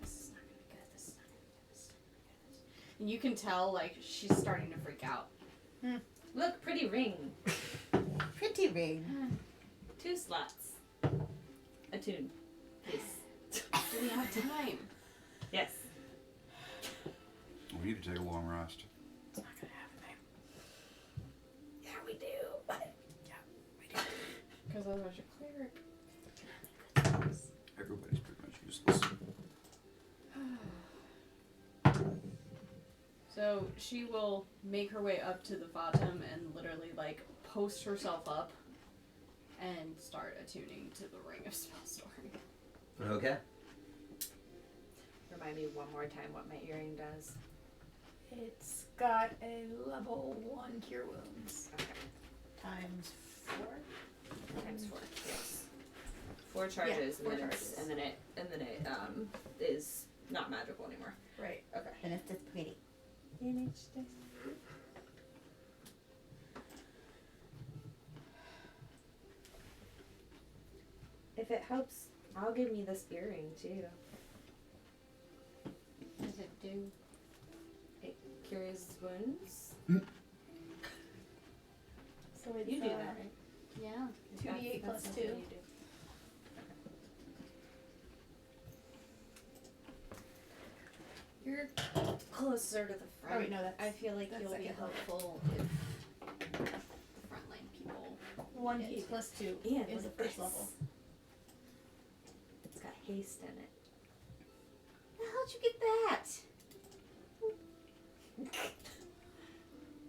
This is not gonna be good. This is not gonna be good. This is not gonna be good. And you can tell, like, she's starting to freak out. Look, pretty ring. Pretty ring. 2 slots. Attune. Please. Do we have time? Yes. We need to take a long rest. It's not gonna happen. Yeah, we do. But Because otherwise you're cleric. Everybody's pretty much useless. So she will make her way up to the bottom and literally like post herself up and start attuning to the ring of spell storing. Okay. remind me one more time what my earring does. It's got a level 1 cure wounds. Okay. Times 4. Times 4. Yes. 4 charges, Yeah, 4 and then charges. and then it is not magical anymore. Right. Okay. And it's just pretty. If it helps, I'll give me this earring too. What does it do? It cures wounds. So it's You do that, right? Yeah. 2d8 plus something 2. you do. You're closer to the Oh front. wait, no, that's I feel like that's you'll be second level. helpful if the frontline people. 1d8 plus 2 And is the look at first this. level. It's got haste in it. How'd you get that?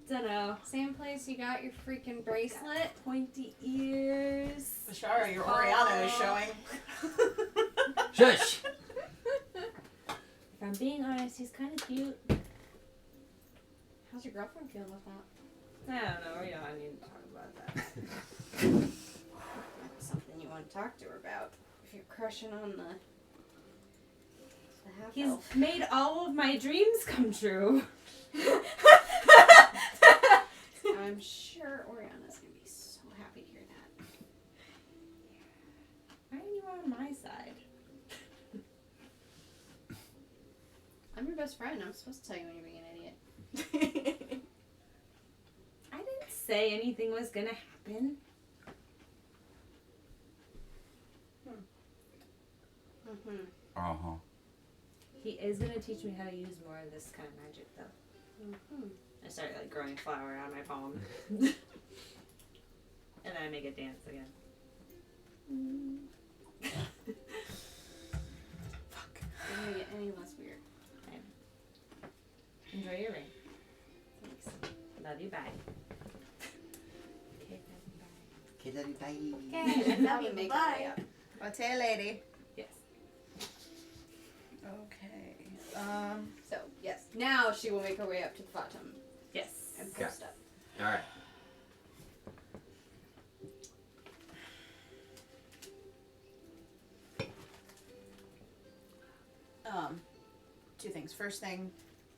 Dunno. Same place you got your freaking bracelet. Pointy ears. Bashara, your Oriana is showing. Shush! If I'm being honest, he's kind of cute. How's your girlfriend feeling with that? I don't know. I need to talk about that. Something you want to talk to her about. If you're crushing on the half He's elf. made all of my dreams come true. I'm sure Oriana's gonna be so happy to hear that. Why are you on my side? I'm your best friend. I'm supposed to tell you when you're being an idiot. I didn't say anything was gonna happen. Mm-hmm. Uh huh. He is gonna teach me how to use more of this kind of magic, though. Mm-hmm. I start like growing a flower out of my palm, and then I make it dance again. Fuck. It's gonna get any less weird. Enjoy your ring. Thanks. Love you. Bye. Okay, love you. Bye. Okay, bye. Okay, love you. Make Bye. it up. Latte lady. Yes. Okay. So, yes. Now she will make her way up to the bottom Yes. and Okay. post up. All right. Two things. First thing,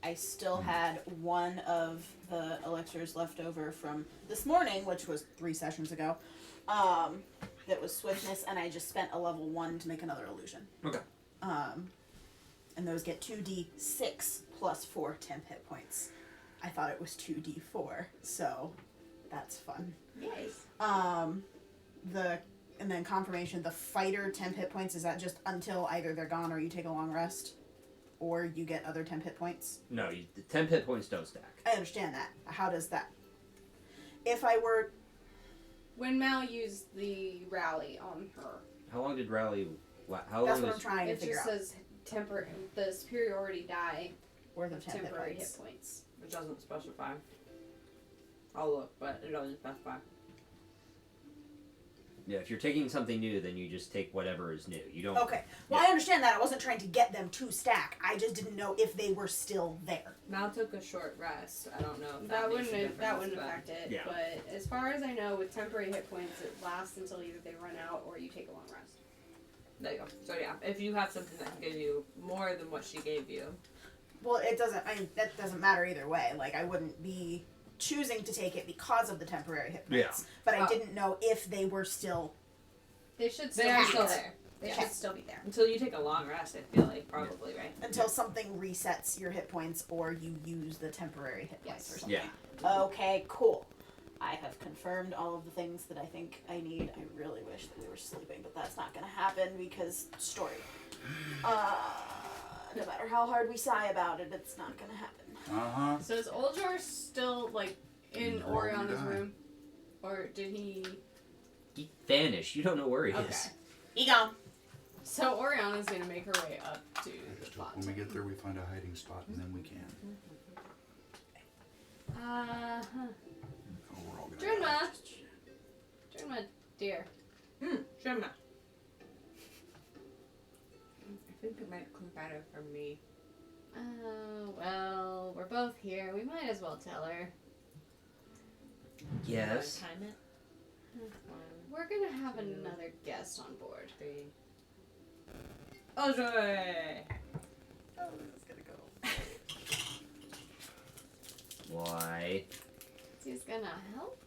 I still had one of the elixirs left over from this morning, which was 3 sessions ago. That was swiftness, and I just spent a level 1 to make another illusion. Okay. And those get 2d6 plus 4 temp hit points. I thought it was 2d4, so that's fun. Yes. And then confirmation, the fighter temp hit points, is that just until either they're gone or you take a long rest? Or you get other temp hit points? No, the 10 hit points don't stack. I understand that. How does that? If I were... When Mal used the rally on her, How long did Rally... How That's long what I'm is... trying to it figure just out. says the superiority die Worth of of temp hit temporary points. hit points. It doesn't specify. I'll look, but it doesn't specify. Yeah, if you're taking something new, then you just take whatever is new. You don't... Okay. Well, I understand that. I wasn't trying to get them to stack. I just didn't know if they were still there. Mal took a short rest. I don't know if That makes a wouldn't difference, but- affect it. Yeah. But as far as I know, with temporary hit points, it lasts until either they run out or you take a long rest. There you go. So yeah, if you have something that can give you more than what she gave you, Well, it doesn't... I mean, that doesn't matter either way. Like, I wouldn't be choosing to take it because of the temporary hit points. Yeah. But I Oh. didn't know if they were still... They should they still are be still there. there. They Yeah. should still be there. Until you take a long rest, I feel like probably right. Until something resets your hit points or you use the temporary hit points Yes. or something. Yeah. Okay, cool. I have confirmed all of the things that I think I need. I really wish that we were sleeping, but that's not going to happen because story. No matter how hard we sigh about it, it's not going to happen. So is Oljor still like in Roll me Orion's die. room, or did he? He vanished. You don't know where he Okay. is. He gone. So Orionna's gonna make her way up to the When we bottom. get there, we find a hiding spot, and then we can. Uh-huh. Oh, we're all gonna Drinma. die. Drinma, dear. Shema. I think it might come better for me. Well, we're both here. We might as well tell her. Yes. Time it. 1, We're gonna have another guest on board. 3. Oh joy! Oh, it's going to go. Why? He's gonna help.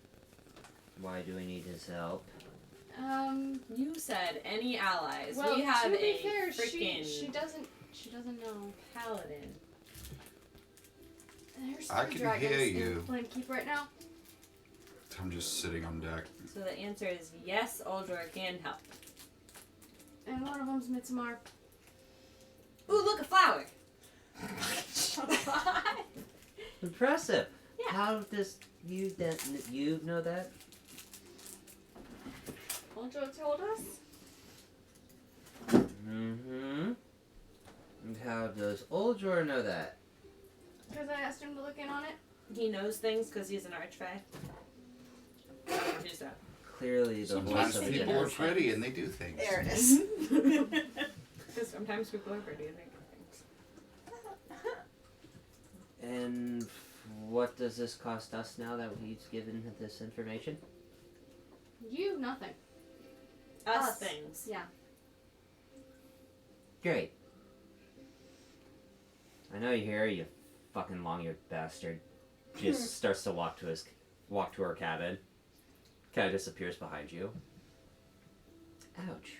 Why do we need his help? You said any allies. Well, we have to be a fair, freaking she doesn't know. paladin. There's I 3 can dragons hear in you. Flame Keep right now. I'm just sitting on deck. So the answer is yes, Uldor can help. And one of them's Mitsamar. Ooh, look, a flower! Impressive. Yeah. How does you know that? Oljor told us. Mm-hmm. And how does Uldor know that? Because I asked him to look in on it. He knows things because he's an archfey. Who's that? Clearly the voice Sometimes of the people are generation. pretty and they do things. There it is. Sometimes people are pretty and make things. And what does this cost us now that he's given this information? You, nothing. Us Us. things. Yeah. Great. I know you're here, you fucking long-eared bastard. Just starts to walk to her cabin. Kind of disappears behind you. Ouch.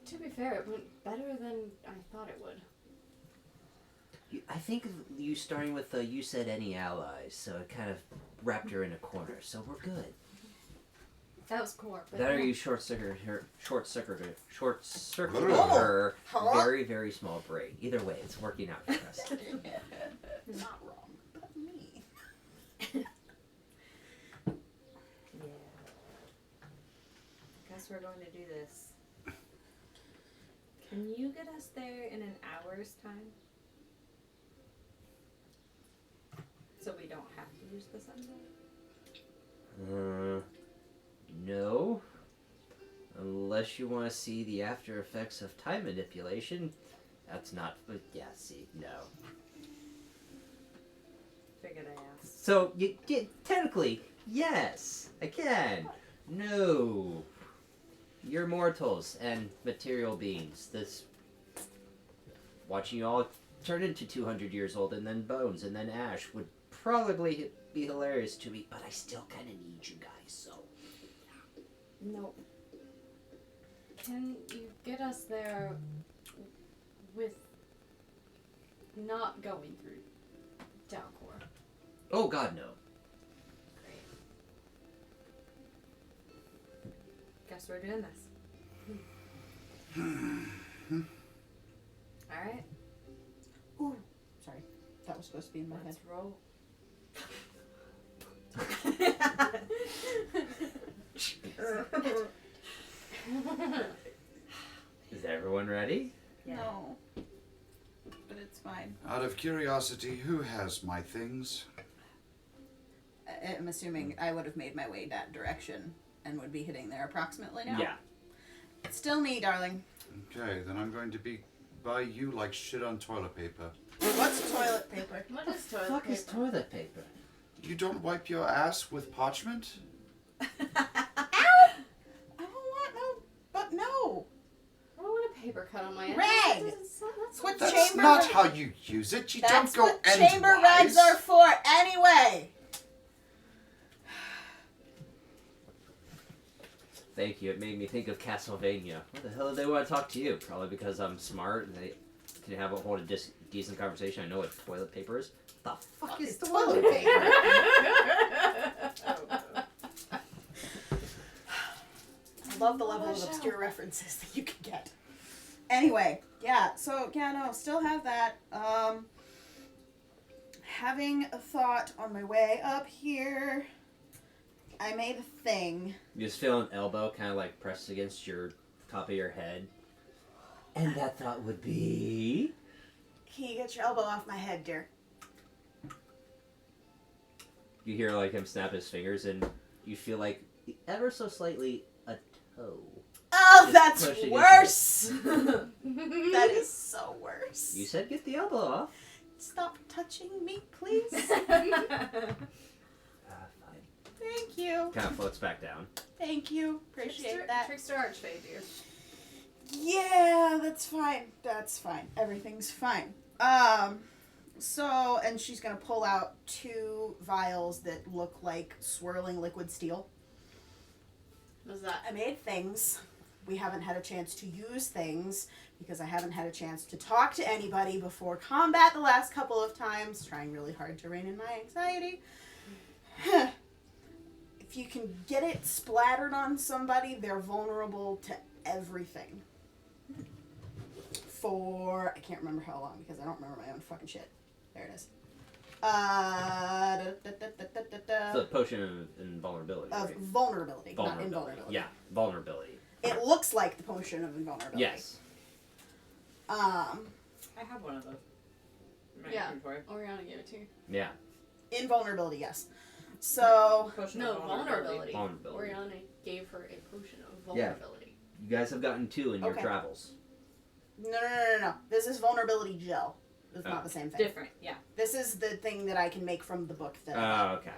To be fair, it went better than I thought it would. I think of you starting with the you said any allies, so it kind of wrapped her in a corner, so we're good. That was core. But That or you short circuit her Huh? very, very small brain. Either way, it's working out for us. Not wrong, but me. Yeah. Guess we're going to do this. Can you get us there in an hour's time? So we don't have to use the sundial? No. Unless you want to see the after effects of time manipulation. That's not. But yeah, see, no. Figured I asked. So, technically, yes, I can. No. You're mortals and material beings. This. Watching you all turn into 200 years old and then bones and then ash would probably be hilarious to me, but I still kind of need you guys, so. No. Can you get us there with not going through Downcore? Oh, God, no. Great. Guess we're doing this. Alright. Ooh, sorry. That was supposed to be in my head. Let's roll. Is everyone ready? Yeah. No. But it's fine. Out of curiosity, who has my things? I'm assuming I would have made my way that direction and would be hitting there approximately now. Yeah. It's still me, darling. Okay, then I'm going to be by you like shit on toilet paper. What's toilet paper? What is toilet Fuck paper? is toilet paper? You don't wipe your ass with parchment? Ow! I don't want no, but no. I don't want a paper cut on my ass. Rag! That's What That's chamber? not how you use it. You That's don't go what chamber rags endwise. are for, anyway. Thank you. It made me think of Castlevania. What the hell did they want to talk to you? Probably because I'm smart and they can hold a decent conversation. I know what toilet paper is. What the fuck is toilet paper? I love the level of obscure references that you can get. Anyway, yeah, so, yeah, no, still have that. Having a thought on my way up here, I made a thing. You just feel an elbow kind of like pressed against your top of your head. And that thought would be... Can you get your elbow off my head, dear? You hear like him snap his fingers and you feel like ever so slightly a toe. Oh, Just that's push against worse! That is so worse. You said get the elbow off. Stop touching me, please. Fine. Thank you. Kind of floats back down. Thank you. Appreciate that. Trickster Archfey, dear. Yeah, that's fine. That's fine. Everything's fine. So, and she's gonna pull out 2 vials that look like swirling liquid steel. What's that? I made things. We haven't had a chance to use things because I haven't had a chance to talk to anybody before combat the last couple of times, trying really hard to rein in my anxiety. If you can get it splattered on somebody, they're vulnerable to everything. For, I can't remember how long because I don't remember my own fucking shit. There it is. It's a potion of invulnerability. Of Right? vulnerability, not invulnerability. Yeah, vulnerability. It looks like the potion of invulnerability. Yes. I have one of those. in my Yeah. inventory. Oriana gave it to you. Yeah. Invulnerability, yes. So, Potion No, of vulnerability. Vulnerability. Oriana gave her a potion of vulnerability. You guys have gotten 2 in your Okay. travels. no. This is vulnerability gel. It's not the same thing. Different, yeah. This is the thing that I can make from the book that I got. Oh, okay.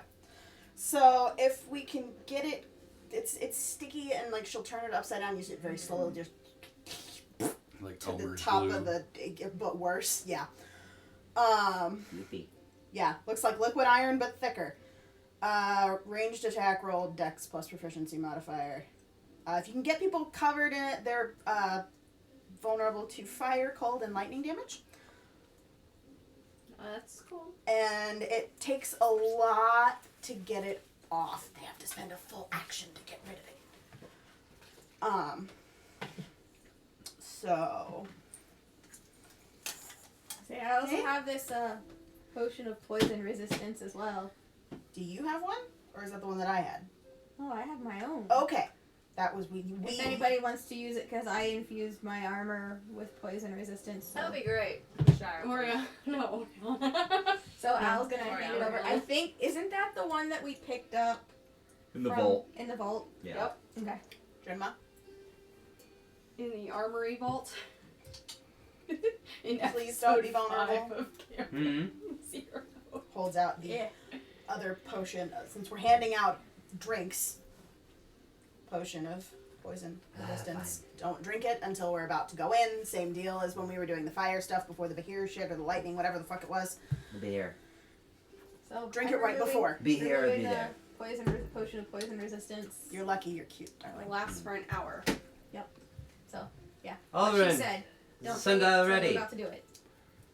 So, if we can get it, it's sticky and like she'll turn it upside down, use it very slowly, just Like to the Elmer's top glue. of the, but worse, yeah. Yippee. Yeah, looks like liquid iron but thicker. Ranged attack roll, dex plus proficiency modifier. If you can get people covered in it, they're vulnerable to fire, cold, and lightning damage. That's cool. And it takes a lot to get it off. They have to spend a full action to get rid of it. So See, I also Okay. have this potion of poison resistance as well. do you have one, or is that the one that I had? Oh, I have my own. Okay, that was we. If anybody wants to use it, because I infused my armor with poison resistance. So, That would be great. Moria, no. so Al's gonna Or hand it over. Al. I think, isn't that the one that we picked up In the from- vault. In the vault. Yeah. Yep. Okay. Drenma? In the armory vault. In Please don't be episode vulnerable. 5 of Camp Hmm. Zero. Holds out the Yeah. other potion. Since we're handing out drinks, potion of poison resistance. Don't drink it until we're about to go in. Same deal as when we were doing the fire stuff before the Bahir shit or the lightning, whatever the fuck it was. We'll be here. So Drink I'm it right removing- before. Be here or removing be the there. Potion of poison resistance. You're lucky you're cute, darling. It lasts for an hour. What she Alright. said. Don't Send say it till ready. we're about to do it.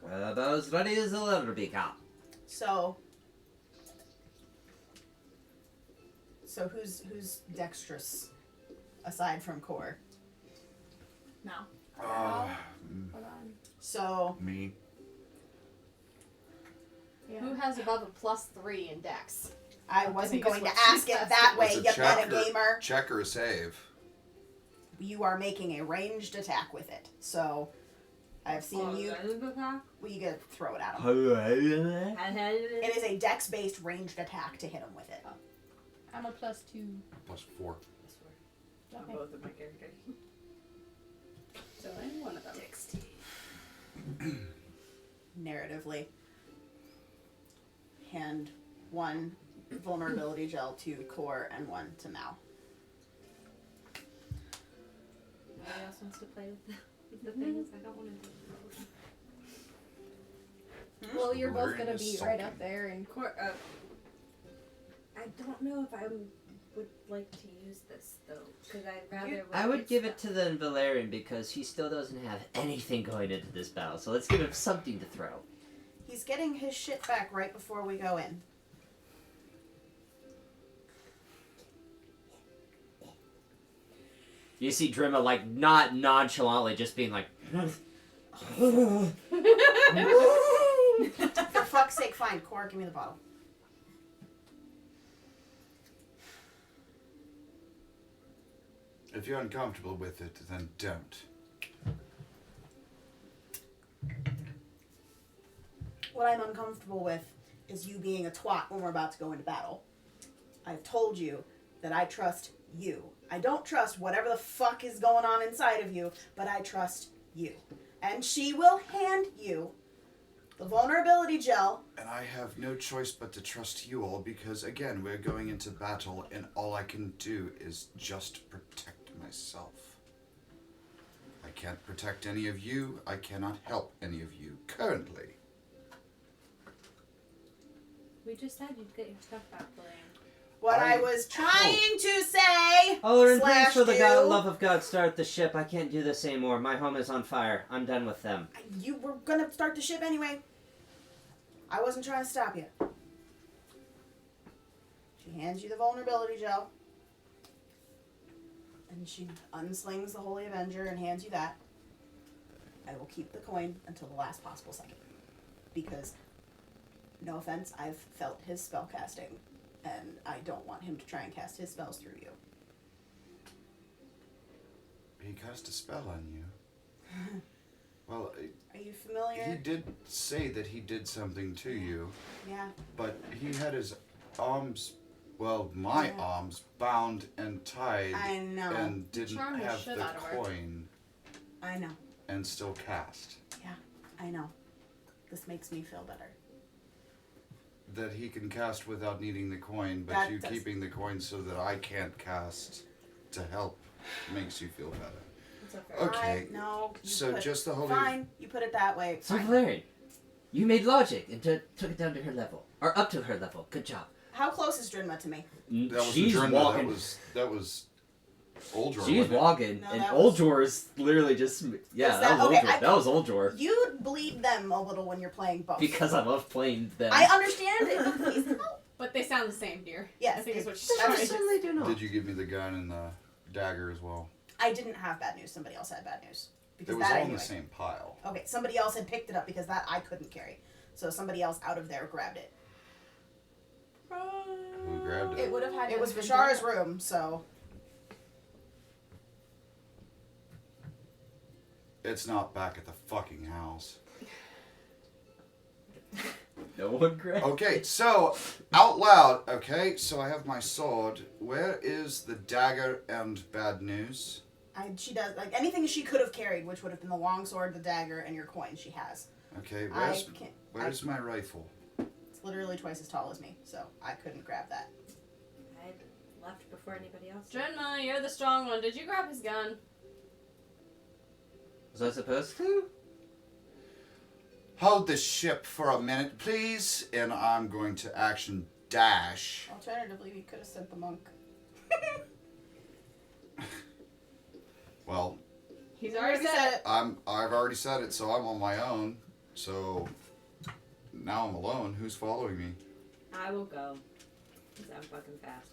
About as ready as they'll ever be, Cal. So who's dexterous aside from Core? No. Uh, Hold on. So me. Yeah. Who has above a +3 in Dex? I wasn't think it's going to what she ask it said. that way, It's you a check or- metagamer. Check or a save. You are making a ranged attack with it. So I've seen you. Well, you gotta throw it at him. It is a dex-based ranged attack to hit him with it. I'm a +2. +4. On Okay. both of my characters. So I'm one of them. Narratively, hand one vulnerability gel to Core and one to Mal. Nobody else wants to play with the things. I don't want to do those. Well, you're both Blurring gonna is be sulking. right up there, and I don't know if I would like to use this though, because I'd rather. I would give it to the Valerian because he still doesn't have anything going into this battle. So let's give him something to throw. He's getting his shit back right before we go in. You see Drimma like not nonchalantly just being like For fuck's sake, fine. Core, give me the bottle. If you're uncomfortable with it, then don't. What I'm uncomfortable with is you being a twat when we're about to go into battle. I've told you that I trust you. I don't trust whatever the fuck is going on inside of you, but I trust you. And she will hand you the vulnerability gel. And I have no choice but to trust you all because, again, we're going into battle and all I can do is just protect myself. I can't protect any of you. I cannot help any of you currently. We just said you'd get your stuff back, Lorraine. What I I was trying to say. Olorin, slash please for the do. love of God start the ship. I can't do this anymore. My home is on fire. I'm done with them. You were gonna start the ship anyway. I wasn't trying to stop you. She hands you the vulnerability gel. And she unslings the Holy Avenger and hands you that. I will keep the coin until the last possible second. Because, no offense, I've felt his spell casting. And I don't want him to try and cast his spells through you. He cast a spell on you. Well, Are you he familiar? did say that he did something to you, Yeah. but he had his arms, well, my Yeah. arms, bound and tied I know. and didn't charmed the have shit the out of her. coin I know. and still cast. I know. This makes me feel better. That he can cast without needing the coin, but That you does- keeping the coin so that I can't cast to help makes you feel better. It's okay. Okay, No. so just the Holy... Fine. You put it that way. So Fine. Valerian, you made logic and took it down to her level. Or up to her level. Good job. How close is Drinma to me? That was She's Adrena, walking. that was Oldra, She's wasn't it? walking, No, and that was- Oldjor is literally just yeah. Is That was that- okay, Oldjor. That was Oldjor. You bleed them a little when you're playing both. Because I love playing them. I understand it, but please help. But they sound the same, dear. Yes, I think is it- what she's that's trying what to Certainly do not. Did you give me the gun and the dagger as well? I didn't have bad news. Somebody else had bad news. Because It was that all I in knew the I- same pile. Okay, somebody else had picked it up because that I couldn't carry. So somebody else out of there grabbed it. Who grabbed It it? would have had. It to was have been Vishar's Jenna. room, so It's not back at the fucking house. No one grabbed. Okay, so out loud. Okay, so I have my sword. Where is the dagger and bad news? she does like anything she could have carried, which would have been the longsword, the dagger, and your coin. She has. Okay, I can't. where's my rifle? It's literally twice as tall as me, so I couldn't grab that. I left before anybody else. did. Drenma, you're the strong one. Did you grab his gun? Was I supposed to? Hold the ship for a minute, please, and I'm going to action dash. Alternatively, we could have sent the monk. Well, He's already said it. I've already said it, so I'm on my own. So now I'm alone. Who's following me? I will go. Because I'm fucking fast.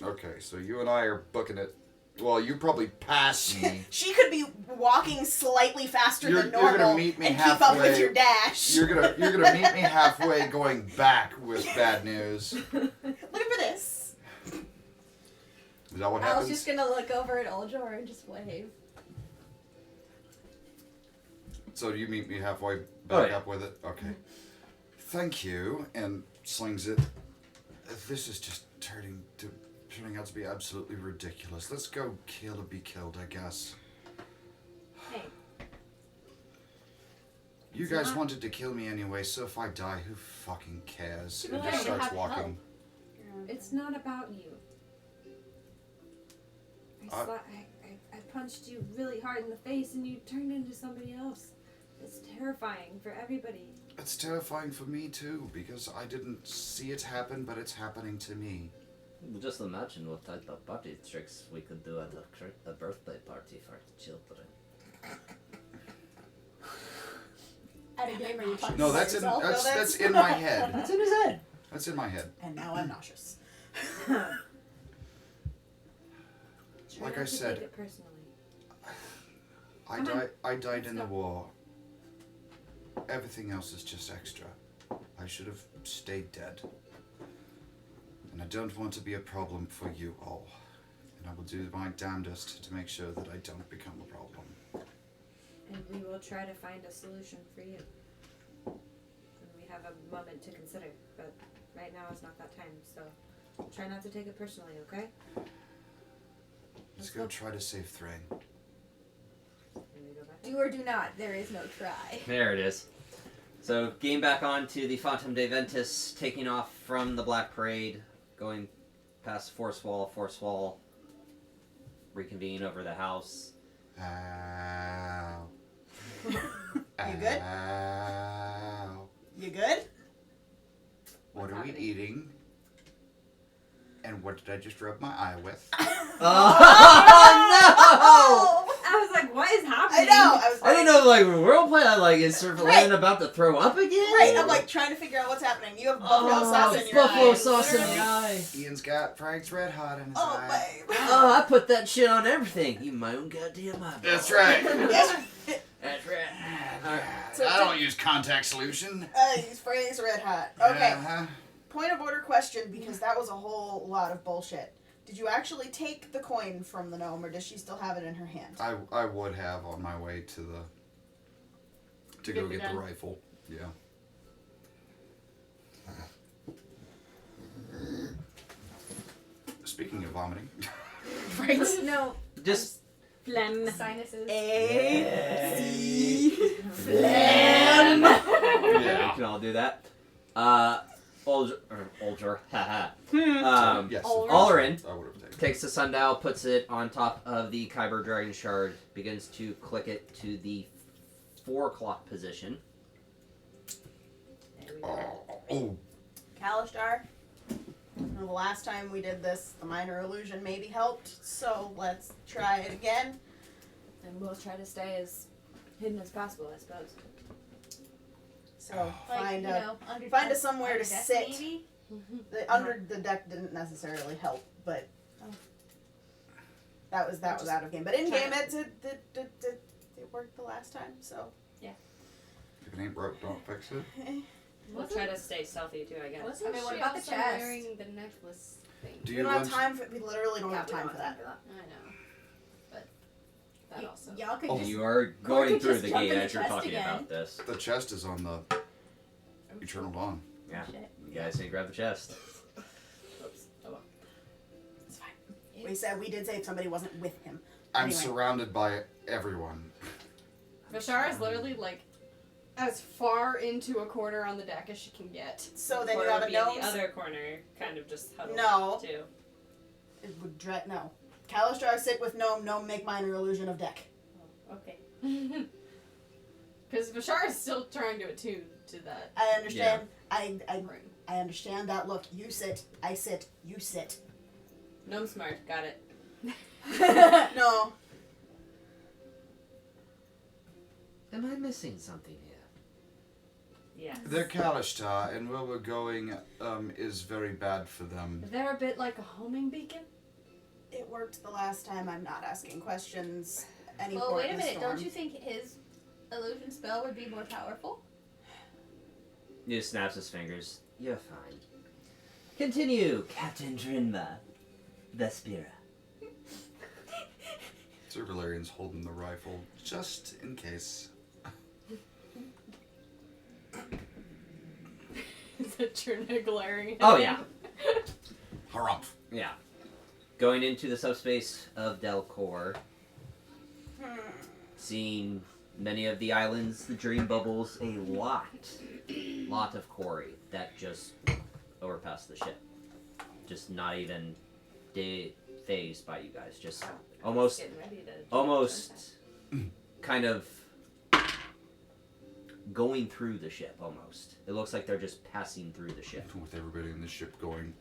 Okay, so you and I are booking it. Well, you probably passed me. She could be walking slightly faster You're- than you're normal gonna meet me and keep up with halfway. your dash. You're gonna meet me halfway going back with bad news. Is Looking for this. that what I was happens? just gonna look over at Oljor and just wave. So you meet me halfway back Oh, yeah. up with it? Okay. Thank you, and slings it. This is just turning out to be absolutely ridiculous. Let's go kill or be killed, I guess. Hey, You It's guys not- wanted to kill me anyway, so if I die, who fucking cares? People And don't just starts have walking. it's not about you. I- I punched you really hard in the face and you turned into somebody else. It's terrifying for everybody. It's terrifying for me too, because I didn't see it happen, but it's happening to me. Just imagine what type of party tricks we could do at a birthday party for the children. At a game where you punch No, that's in yourself. that's in my head. It's in his head. That's in my head. And now I'm nauseous. Try Like not I to said, take it personally. I died in the war. Everything else is just extra. I should have stayed dead. And I don't want to be a problem for you all. And I will do my damnedest to make sure that I don't become a problem. And we will try to find a solution for you. And we have a moment to consider, but right now is not that time, so try not to take it personally, okay? Let's go try to save Thrain. And we go back. Do or do not. There is no try. There it is. So, game back on to the Phantom de Ventus, taking off from the Black Parade, going past Force Wall, reconvene over the house. Ow. You good? Ow. You good? What What's are we happening? eating? And what did I just rub my eye with? Oh I was like, what is I happening? know. no! I didn't know, like, world play, is sort of Right. about to throw up again? Right, I'm like trying to figure out what's happening. You have buffalo sauce in your buffalo eyes. sauce in Literally. the eye. Ian's got Frank's Red Hot in his Oh, eye. babe. Oh, I put that shit on everything. You my own goddamn eye. That's right. Yes. That's right. Alright. So I don't use contact solution. He's Frank's Red Hot. Okay. Uh-huh. Point of order question, because that was a whole lot of bullshit. Did you actually take the coin from the gnome, or does she still have it in her hand? I would have on my way to go Get the get the gun. rifle. Yeah. Speaking of vomiting, Right. No. Just Phlegm. Sinuses. A-C. Phlegm. Yeah. We can all do that. Olger, haha. yes, Olerin I would have taken. takes the sundial, puts it on top of the Kyber Dragon Shard, begins to click it to the 4 o'clock position. There we go. Oh, Kalishtar. The last time we did this, the minor illusion maybe helped, so let's try it again. And we'll try to stay as hidden as possible, I suppose. So Like, find you a know, under find us somewhere under to deck sit. Maybe? Under the deck didn't necessarily help, but That was out of game. But in game, it worked the last time. So. If it ain't broke, don't fix it. We'll try to stay stealthy too, I guess. Wasn't I mean, what she about the also chest? wearing the necklace thing? Do We you don't have want? time for. We literally don't have we time don't for have that. I know. But that also. Y'all could Oh, just. You are Corey going could through just the jump gate in the as you're chest talking again. about this. The chest is on the Eternal Dawn. Yeah. Shit. You guys say grab the chest. Oops. Oh well. It's fine. We did say if somebody wasn't with him. I'm Anyway. surrounded by everyone. Vashara is literally like as far into a corner on the deck as she can get. So then Or you have a be in gnome. the other corner, kind of just huddled No. too. It would no. Kalistrar sit with gnome. Gnome make minor illusion of deck. Okay. Because Vashara is still trying to attune to that I understand. ring. I understand that look. You sit. I sit. You sit. Gnome smart, got it. No. Am I missing something here? Yes. They're Kalishtar, and where we're going is very bad for them. They're a bit like a homing beacon. It worked the last time. I'm not asking questions. Any Well, port wait a in the minute. storm. Don't you think his illusion spell would be more powerful? He just snaps his fingers. You're fine. Continue, Captain Drinma. Vespira. Sir Valerian's holding the rifle just in case. Is it Trina glaring at Oh, him? yeah. Harumph. Yeah. Going into the subspace of Delcor, seeing many of the islands, the dream bubbles, a lot of quarry that just overpassed the ship. Just not even phased by you guys. Just almost Getting ready to almost kind of going through the ship almost. It looks like they're just passing through the ship. With everybody in the ship going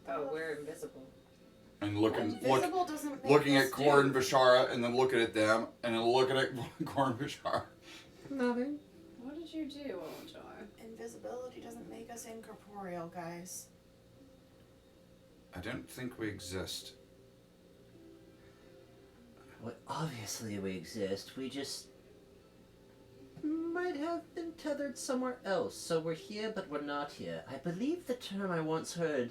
Oh, we're invisible. and looking Invisible doesn't make looking us at Cor do- and Vashara, and then looking at them, and then looking at Cor and Vashara. Nothing. What did you do, Ojar? Invisibility doesn't make us incorporeal, guys. I don't think we exist. Well, obviously we exist. We just might have been tethered somewhere else. So we're here, but we're not here. I believe the term I once heard,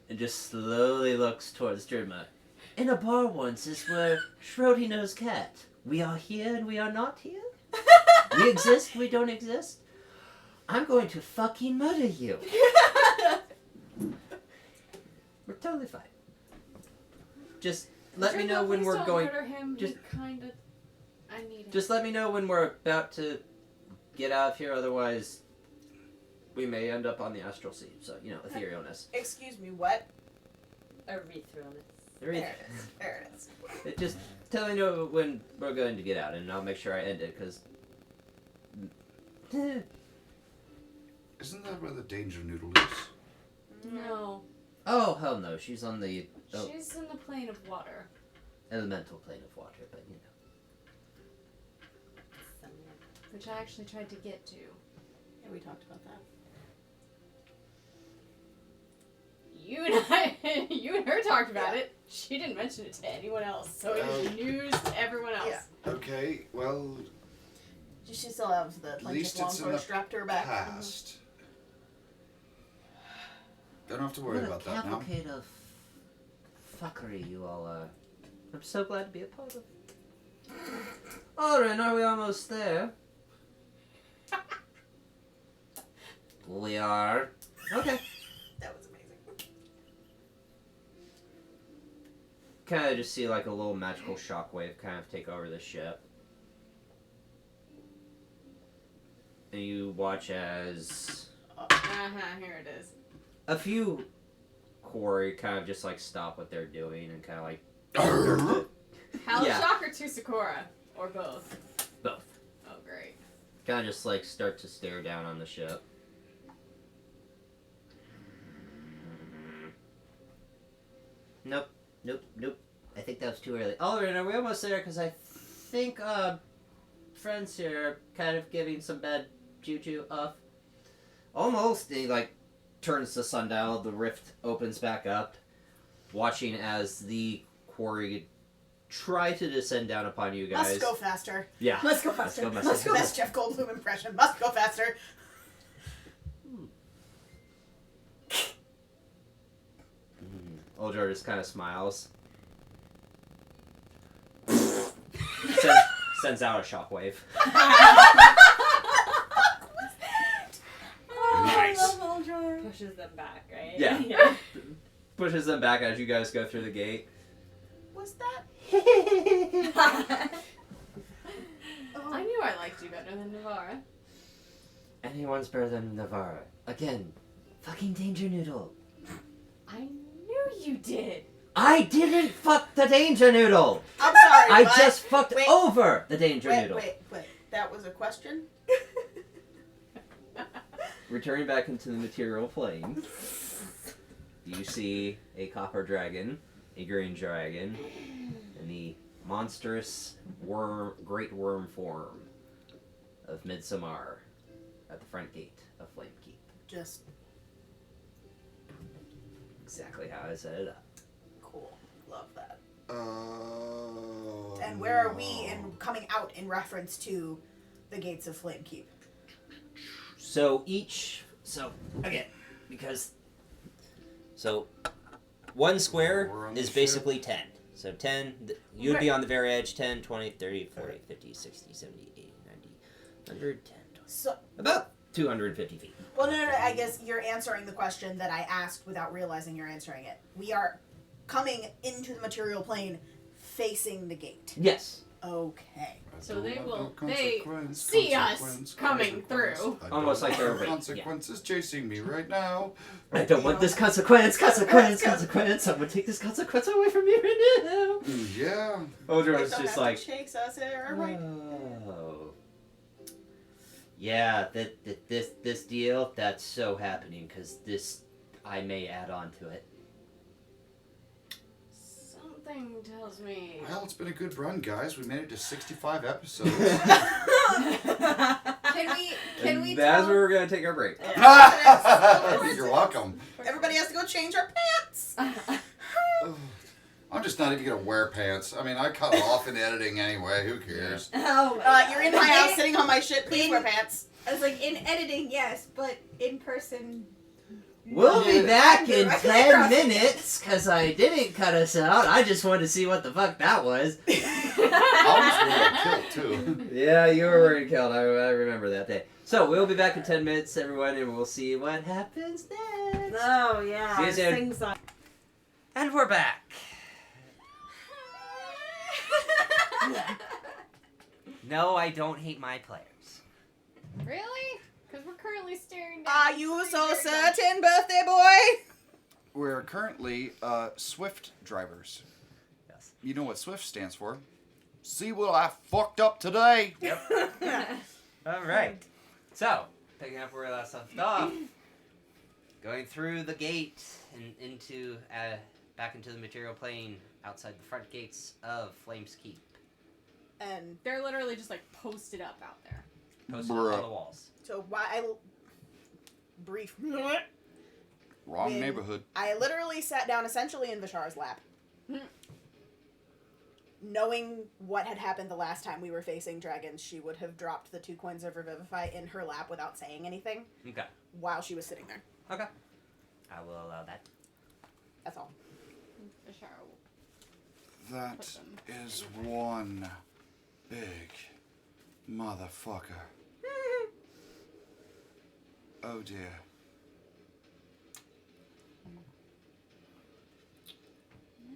and just slowly looks towards Germa. In a bar once is where Schrodinger's cat. We are here and we are not here? We exist, we don't exist? I'm going to fucking murder you. We're totally fine. Just let me know when Please we're don't going. Murder him. just- He kinda. I need him. Just let me know when we're about to get out of here, otherwise we may end up on the astral sea. So, etherealness. Excuse me, what? Erythralness. There it is. There it is. Just tell me know when we're going to get out, and I'll make sure I end it, because... Isn't that where the danger noodle is? No. Oh, hell no. She's on the She's in the plane of water. elemental plane of water, but Which I actually tried to get to. Yeah, we talked about that. You and her talked about it. She didn't mention it to anyone else, so it is news to everyone else. Yeah. Okay, well, She still has the least Long it's in sword the strapped to her back. past. Don't have to worry what about a that now. cavalcade of fuckery you all are. I'm so glad to be a part of. Alright, are we almost there? We are. Okay. That was amazing. Kind of just see like a little magical shockwave kind of take over the ship. And you watch as Here it is. a few quarry kind of just like stop what they're doing and kind of like Hell Yeah. Shock or Tusakura? Or both? both. Oh, great. Kind of just like start to stare down on the ship. Nope. I think that was too early. Alright, are we almost there? Because I think friends here are kind of giving some bad juju off. Almost. He like turns the sundial, the rift opens back up, watching as the quarry try to descend down upon you guys. Must go faster. Yeah. Let's go faster. Let's go. Best Jeff Goldblum impression. Must go faster. Oldjar just kind of smiles. Sends out a shockwave. Nice. Pushes them back, right? Yeah. Pushes them back as you guys go through the gate. Was that? I knew I liked you better than Navara. Anyone's better than Navara. Again, fucking Danger Noodle. I knew you did. I didn't fuck the Danger Noodle. I'm sorry. I what? just fucked Wait. over the Danger Wait, Noodle. wait. That was a question? Returning back into the material plane, you see a copper dragon, a green dragon, and the monstrous great worm form of Midsommar at the front gate of Flame Keep. Just Exactly how I set it up. cool. Love that. Oh. And where are we in coming out in reference to the gates of Flame Keep? So one square We're on the is ship. basically 10. So 10, you'd be on the very edge, 10, 20, 30, 40, 50, 60, 70, 80, 90, 100, 10, 20. So, About 250 feet. well, no. I guess you're answering the question that I asked without realizing you're answering it. We are coming into the material plane facing the gate. Yes. Okay. So they will- Consequence, see us consequence, coming consequence. through. I Almost don't like want they're waiting, consequences chasing me right now. I don't want this consequence. I'm gonna take this consequence away from you right now. Yeah. Oldra They was don't just have like, to chase us, right? oh. Yeah, this deal, that's so happening, because this, I may add on to it. Something tells me. Well, it's been a good run, guys. We made it to 65 episodes. Can we That's tell? where we're going to take our break. You're welcome. Everybody has to go change our pants. I'm just not even gonna wear pants. I mean, I cut it off in editing anyway. Who cares? Oh my You're in my house sitting on my shit. Please wear pants. I was like, in editing, yes, but in person. We'll be back in Directly 10 across the minutes, because I didn't cut us out. I just wanted to see what the fuck that was. I was wearing a kilt too. Yeah, you were wearing killed. I remember that day. So, we'll be back in 10 minutes, everyone, and we'll see what happens next. Oh, yeah. See you soon. Things on. And we're back. No, I don't hate my players. Really? Because we're currently staring down. Are you so certain, birthday boy? We're currently Swift drivers. Yes. You know what Swift stands for? See what I fucked up today. All right. So, picking up where we last left off, going through the gate and into back into the material plane outside the front gates of Flames Keep. And They're literally just like posted up out there. Posted on all the walls. so brief. Wrong When- neighborhood. I literally sat down essentially in Vishar's lap. Knowing what had happened the last time we were facing dragons, she would have dropped the 2 coins of Revivify in her lap without saying anything Okay. while she was sitting there. Okay. I will allow that. That's all. Ashara will That put them. is one big motherfucker. Oh dear.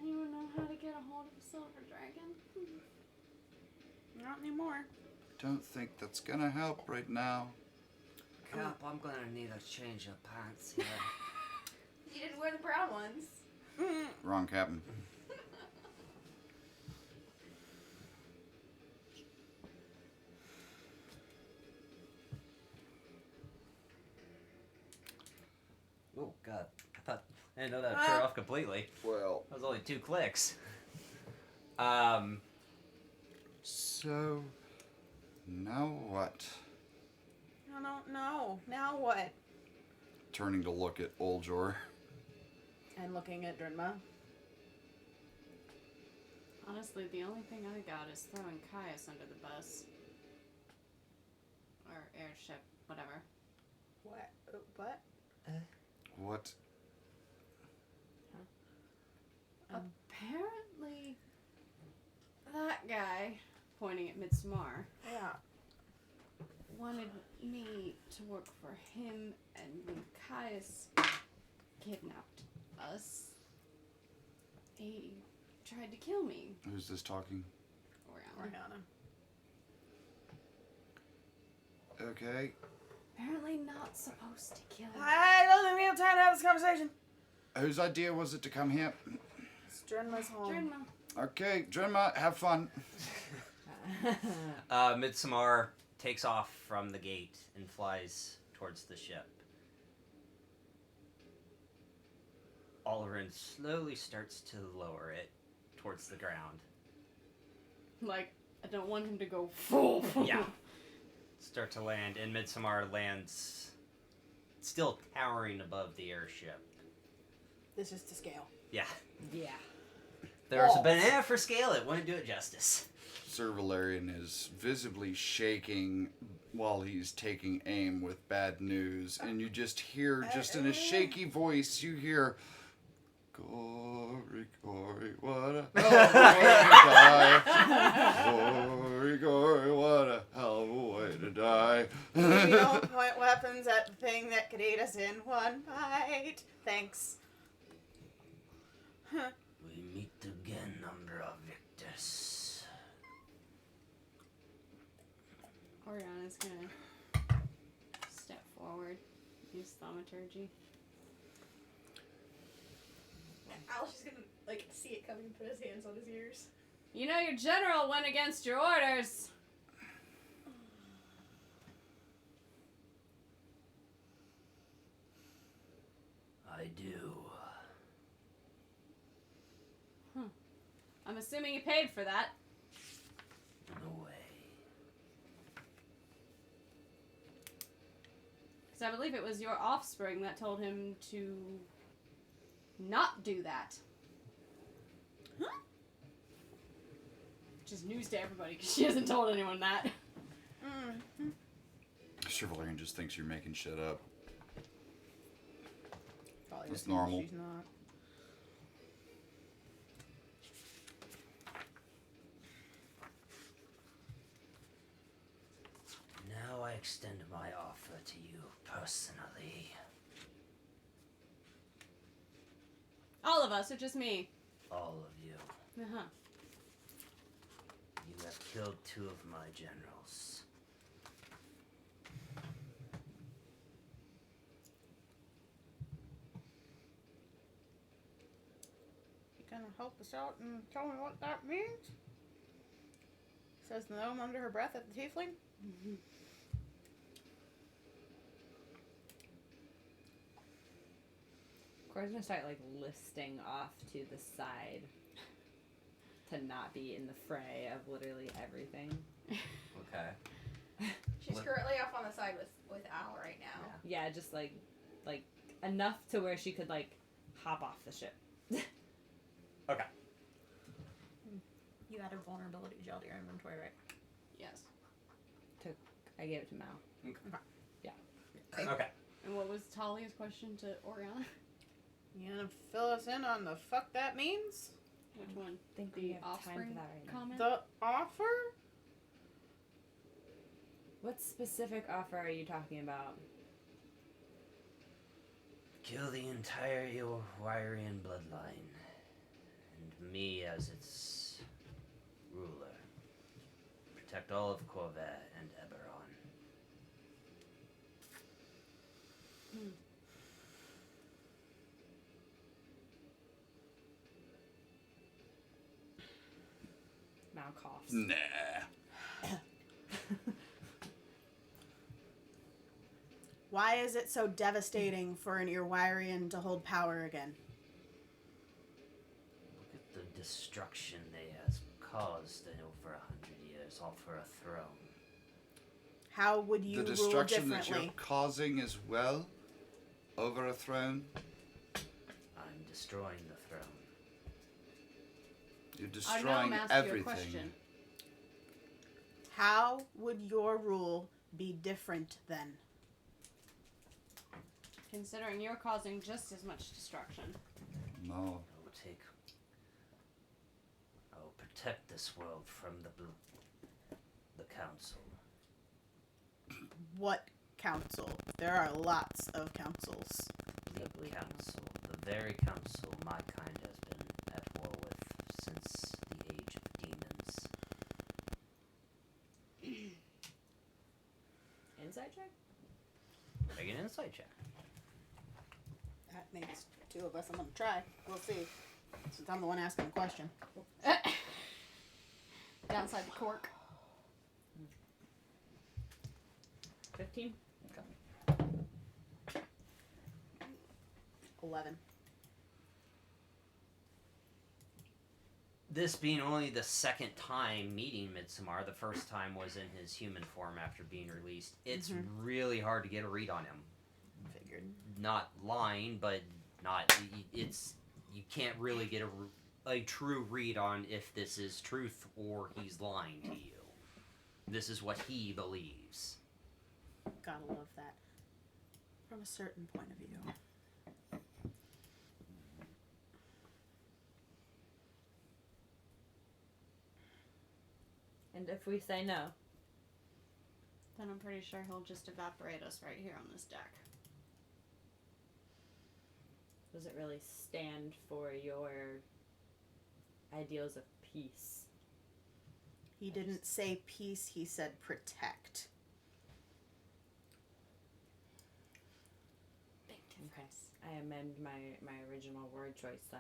Anyone know how to get a hold of a silver dragon? Not anymore. Don't think that's gonna help right now. Cap, I'm gonna need a change of pants here. You didn't wear the brown ones. Wrong captain. Oh, God. I didn't know that would turn off completely. Well, That was only 2 clicks. so now what? I don't know. Now what? Turning to look at Oljor. And looking at Drinma. Honestly, honestly, the only thing I got is throwing Caius under the bus. Or airship, whatever. What? What? What? Apparently, that guy, pointing at Midsommar, Yeah. wanted me to work for him, and when Caius kidnapped us, he tried to kill me. Who's this talking? Oriana. Okay. Apparently not supposed to kill me. I don't think we have time to have this conversation. Whose idea was it to come here? It's Drenma's home. Drenma. Okay, Drenma, have fun. Midsommar takes off from the gate and flies towards the ship. Oliver slowly starts to lower it towards the ground. Like, I don't want him to go full. Yeah. Start to land, and Midsommar lands still towering above the airship. This is to scale. Yeah. Yeah. There's a banana for scale, it wouldn't do it justice. Sir Valerian is visibly shaking while he's taking aim with bad news, and you just hear, just in a shaky voice, you hear, "Gory, gory, what a hell of a way to die. Gory, gory, what a hell of a way to die." We don't point weapons at the thing that could eat us in one bite. Thanks. We meet again, Umbra Victus. Oriana's gonna step forward, use thaumaturgy. Alice is gonna, like, see it coming and put his hands on his ears. You know your general went against your orders. I do. I'm assuming you paid for that. No way. Because I believe it was your offspring that told him to not do that. Huh? Which is news to everybody because she hasn't told anyone that. Mm-hmm. Sir Valerian just thinks you're making shit up. Probably That's just means normal. She's not. Now I extend my offer to you personally. All of us, or just me? All of you. Uh-huh. You have killed 2 of my generals. You gonna help us out and tell me what that means? Says the gnome under her breath at the tiefling. Mm-hmm. Cora's gonna start like listing off to the side to not be in the fray of literally everything. Okay. She's What? currently off on the side with Al right now. Yeah, just like enough to where she could like hop off the ship. Okay. You added vulnerability gel to your inventory, right? Yes. I gave it to Mal. Okay. And what was Talia's question to Oriana? You gonna fill us in on the fuck that means? Which one? I think The we have time offspring for that right now. comment? The offer? What specific offer are you talking about? Kill the entire Iwarian bloodline. And me as its ruler. Protect all of Corvette and Eberron. Mal coughs. Nah. Why is it so devastating for an Irwarian to hold power again? Look at the destruction they has caused in over 100 years, all for a throne. How would you The rule destruction that differently? you're causing as well over a throne. I'm destroying the throne. You're I know destroying I'm asking you a everything. question. How would your rule be different then? Considering you're causing just as much destruction. No. I will take. I will protect this world from the council. What council? There are lots of councils. The council, the very council my kind has been at war with since the age of demons. Inside check? Make an insight check. That makes two of us. I'm gonna try. We'll see. Since I'm the one asking the question. Downside the cork. 15? 11. This being only the second time meeting Midsommar, the first time was in his human form after being released. It's really hard to get a read on him. Figured. Not lying, but not. It's you can't really get a true read on if this is truth or he's lying to you. This is what he believes. Gotta love that. From a certain point of view. And if we say no, Then I'm pretty sure he'll just evaporate us right here on this deck. does it really stand for your ideals of peace? He didn't say peace, he said protect. Big Okay. I amend my original word choice then.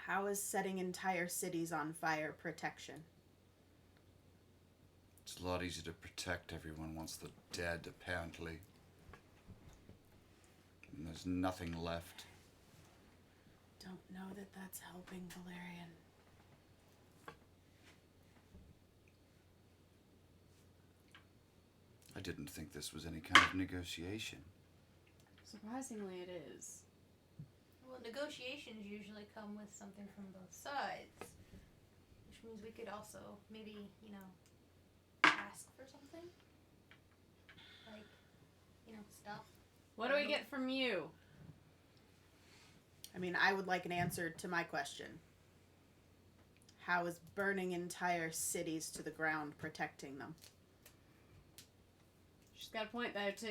How is setting entire cities on fire protection? It's a lot easier to protect everyone once they're dead, apparently. And there's nothing left. Don't know that that's helping, Valerian. I didn't think this was any kind of negotiation. Surprisingly, it is. Well, negotiations usually come with something from both sides, which means we could also maybe, ask for something, like, stuff. What do we get from you? I mean, I would like an answer to my question. How is burning entire cities to the ground protecting them? She's got a point there, too.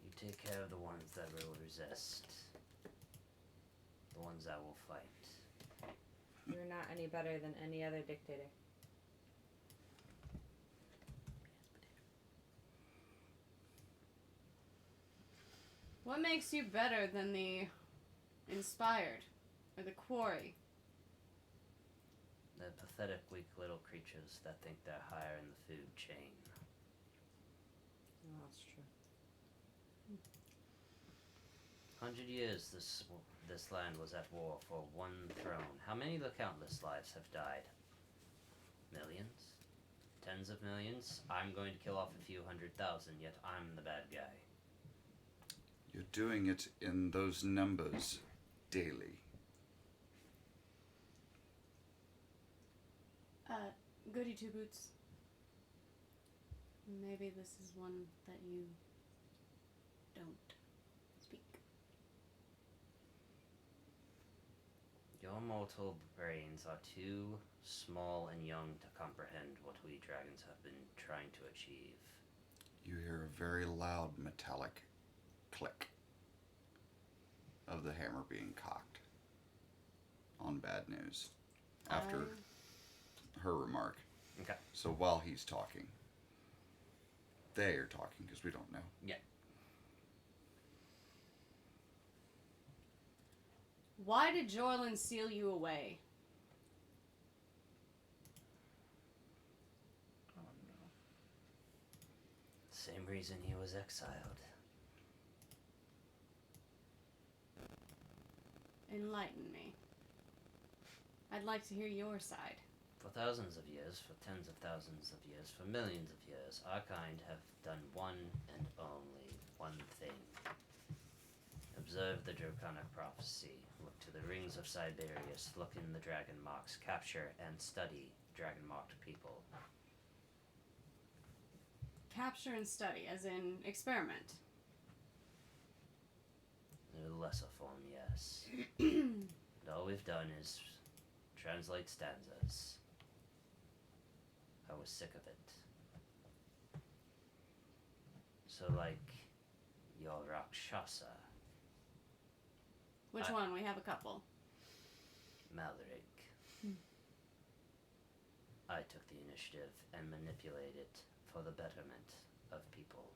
You take care of the ones that will resist. The ones that will fight. You're not any better than any other dictator. What makes you better than the Inspired or the Quarry? The pathetic, weak little creatures that think they're higher in the food chain. Oh, that's true. 100 years this land was at war for one throne. How many of the countless lives have died? Millions? Tens of millions? I'm going to kill off a few 100,000, yet I'm the bad guy. You're doing it in those numbers daily. Goody Two Boots. Maybe this is one that you don't speak. Your mortal brains are too small and young to comprehend what we dragons have been trying to achieve. You hear a very loud metallic click of the hammer being cocked on bad news after her remark. Okay. So while he's talking, they are talking because we don't know. Yeah. Why did Jorlin seal you away? Oh no. Same reason he was exiled. Enlighten me. I'd like to hear your side. For thousands of years, for tens of thousands of years, for millions of years, our kind have done one and only one thing. Observe the draconic prophecy. Look to the rings of Siberius. Look in the dragon marks. Capture and study dragon marked people. Capture and study, as in experiment. In a lesser form, yes. And all we've done is translate stanzas. I was sick of it. So, like, your Rakshasa, Which one? We have a couple. Malric. I took the initiative and manipulated it for the betterment of people.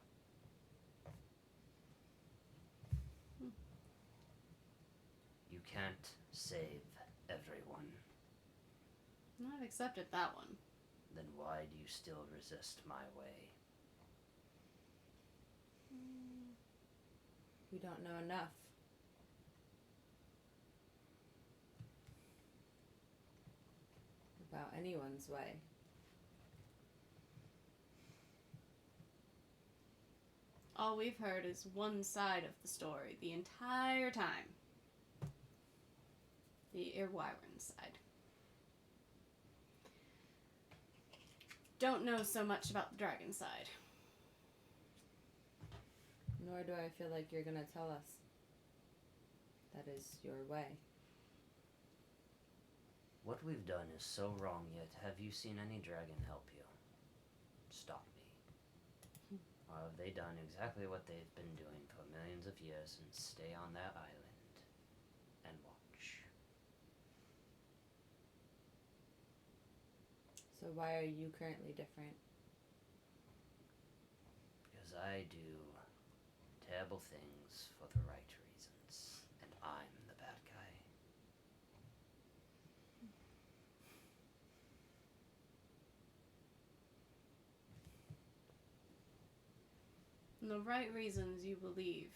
You can't save everyone. I've accepted that one. Then why do you still resist my way? We don't know enough. About anyone's way. All we've heard is one side of the story the entire time. The Irwyron side. Don't know so much about the dragon side. Nor do I feel like you're gonna tell us. That is your way. What we've done is so wrong, yet have you seen any dragon help you? Stop me. Or have they done exactly what they've been doing for millions of years and stay on that island and watch? So why are you currently different? Because I do terrible things for the right reasons, and I'm the bad guy. And the right reasons you believe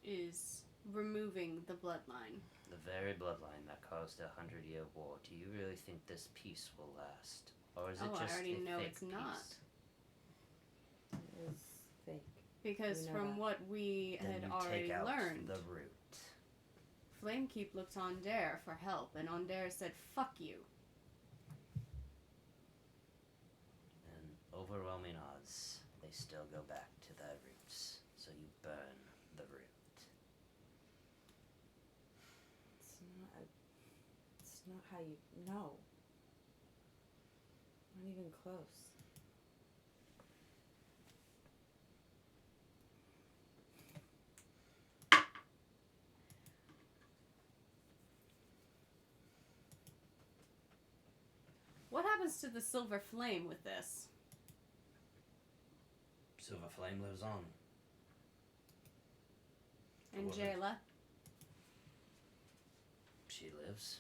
is removing the bloodline. The very bloodline that caused a 100-year war. Do you really think this peace will last? Or is it Oh, I just already a know fake it's not. peace? It was fake. Because We know from that. what we Then had you already take out learned, the root. Flamekeep looked on Dare for help, and on Dare said, "Fuck you." And overwhelming odds, they still go back to their roots. So you burn the root. It's not how you know. Not even close. What happens to the silver flame with this? Silver Flame lives on. And woman. Jayla? She lives.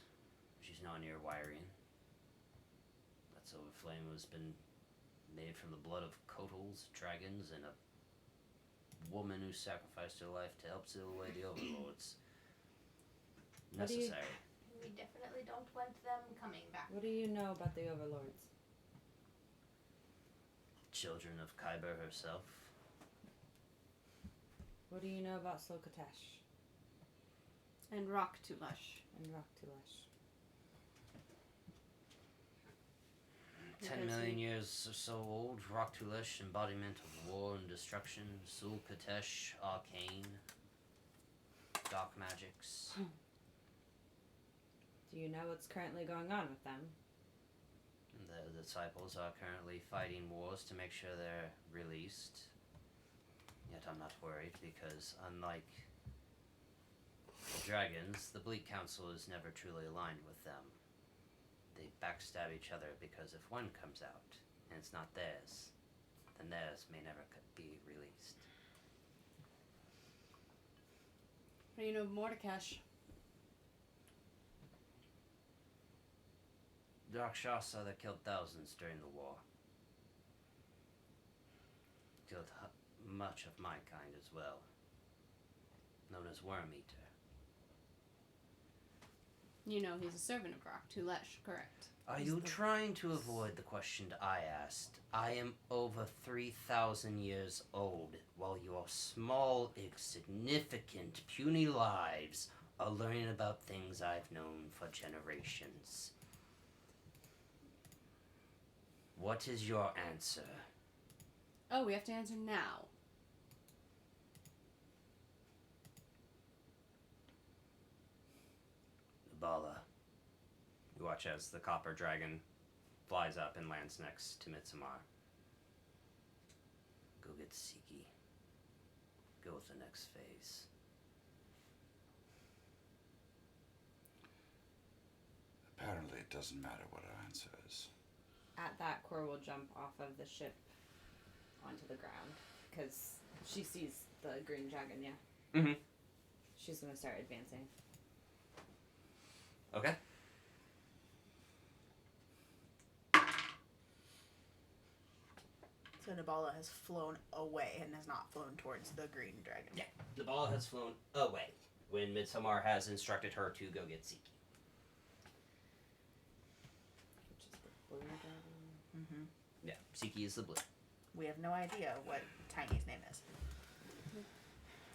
She's not near Wyrian. That silver flame has been made from the blood of Kotals, dragons, and a woman who sacrificed her life to help seal away the overlords. What do you- Necessary. We definitely don't want them coming back. What do you know about the overlords? Children of Kyber herself. What do you know about Slokatesh And Rock to Lush. and Roktulash? 10 million years or so old. Roktulesh, embodiment of war and destruction. Sul Katesh, arcane. Dark magics. Do you know what's currently going on with them? The disciples are currently fighting wars to make sure they're released. Yet I'm not worried because, unlike the dragons, the Bleak Council is never truly aligned with them. They backstab each other because if one comes out and it's not theirs, then theirs may never be released. What do you know of Mordekash? The Rakshasa that killed thousands during the war. Killed much of my kind as well. Known as Worm Eater. You know he's a servant of Rock to Lush, correct? Are you trying to avoid the question I asked? I am over 3,000 years old, while your small, insignificant, puny lives are learning about things I've known for generations. What is your answer? Oh, we have to answer now. Bala. You watch as the copper dragon flies up and lands next to Midsommar. Go get Siki. Go with the next phase. Apparently it doesn't matter what our answer is. At that, Cor will jump off of the ship onto the ground because she sees the green dragon. Yeah. Mm-hmm. She's gonna start advancing. Okay. So Nabala has flown away and has not flown towards the green dragon. Yeah. The ball has flown away when Midsommar has instructed her to go get Siki. Which is the blue dragon. Mm-hmm. Yeah, Siki is the blue. We have no idea what Tiny's name is.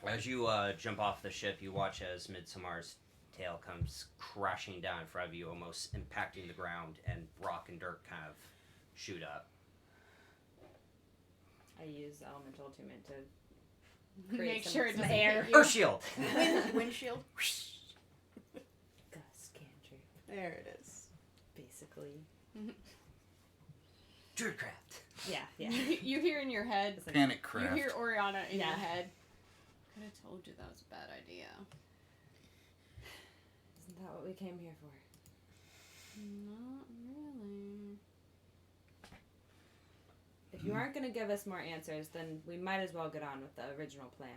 As you jump off the ship, you watch as Midsommar's tail comes crashing down in front of you, almost impacting the ground, and rock and dirt kind of shoot up. I use elemental attunement to create Make some, sure it some doesn't air. hit you. Earth shield! Windshield. Gust cantrip, There it is. basically. Druidcraft! Yeah, yeah. You hear in your head. Panic You craft. hear Oriana in Yeah. your head. Could have told you that was a bad idea. Isn't that what we came here for? Not really. If you aren't going to give us more answers, then we might as well get on with the original plan.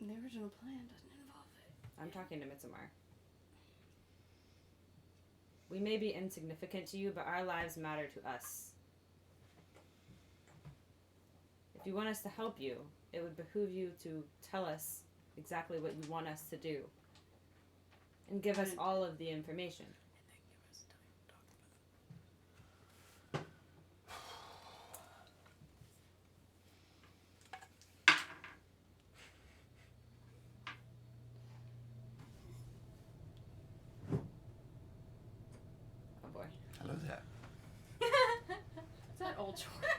The original plan doesn't involve it. I'm talking to Midsommar. We may be insignificant to you, but our lives matter to us. If you want us to help you, it would behoove you to tell us exactly what you want us to do. And give us all of the information. Oh boy. Hello there. Is that old Jor?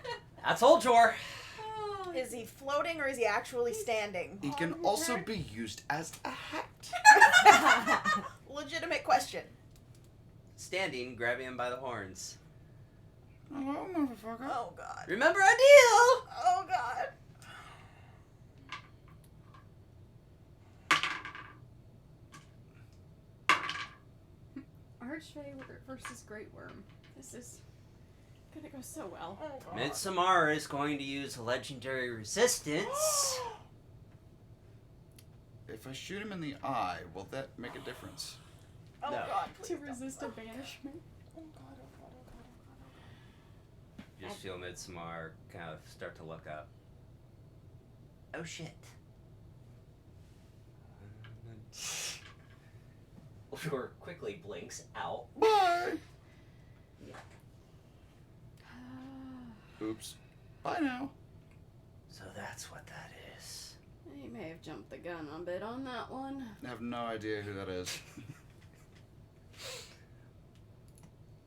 That's old Jor! Is he floating or is he actually standing? He can also be used as a hat. Legitimate question. Standing, grabbing him by the horns. Hello, motherfucker. Oh god. Remember our deal! Oh god. Archfey versus Great Worm. This is gonna go so well. Oh god. Midsommar is going to use legendary resistance. If I shoot him in the eye, will that make a difference? Oh No. god. To please don't. resist a banishment. Oh god, oh god, oh god, oh god, You just feel Midsommar kind of start to look up. Oh shit. Jor quickly blinks out. Bye! Oops. Bye now. So that's what that is. He may have jumped the gun a bit on that one. I have no idea who that is.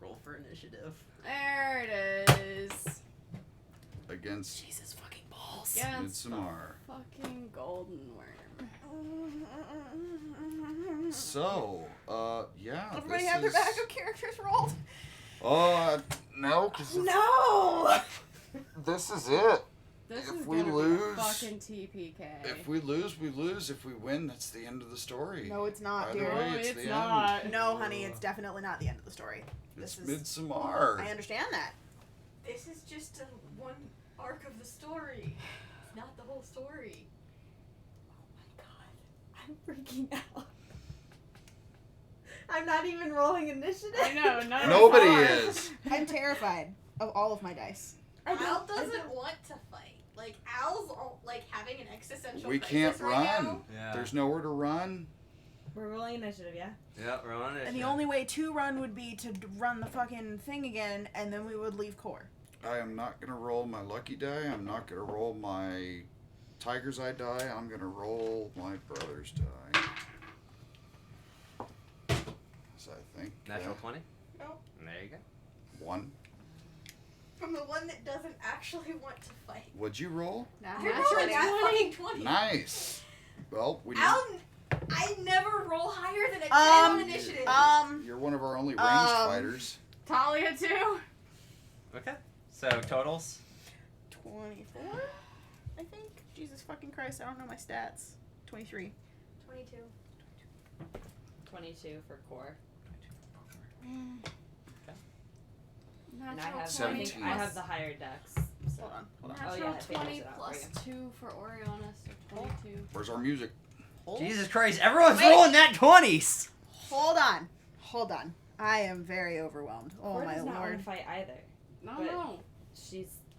Roll for initiative. There it is. Against Jesus fucking balls. Against the Midsommar. fucking golden worm. So, yeah. Everybody this have their is... backup characters rolled? No, because No! this is it. This If is we gonna lose- be a fucking TPK. If we lose, we lose. If we win, that's the end of the story. No, it's not, Either dear. way, No, it's it's the not. end. No, honey, it's definitely not the end of the story. It's This is. Midsommar. I understand that. This is just one arc of the story. It's not the whole story. Oh my god. I'm freaking out. I'm not even rolling initiative. I know, none of Nobody us are. is. I'm terrified of all of my dice. Al doesn't want to fight. Like Al's like having an existential We crisis can't right run. now. Yeah. There's nowhere to run. We're rolling initiative, yeah? Yep, we're on it. And the only way to run would be to run the fucking thing again, and then we would leave core. I am not gonna roll my lucky die. I'm not gonna roll my tiger's eye die. I'm gonna roll my brother's die. So I think Natural 20? Nope. There you go. 1. From the one that doesn't actually want to fight. What'd you roll? You're rolling that fucking 20. Nice. Well, we need. I never roll higher than a 10 on initiative. You're one of our only ranged fighters. Talia too. Okay. So totals? 24, I think. Jesus fucking Christ, I don't know my stats. 23. 22. 22 for core. And I Natural have, 20 I think I have the higher dex. So. Hold on. Oh, Natural yeah, it figures 20 it out plus for 2 for Oriana, so 22. Where's our music? Jesus Christ, everyone's Wait. rolling that 20s! Hold on. I am very overwhelmed. Oh Core my does not want lord. to fight either. No, But- no.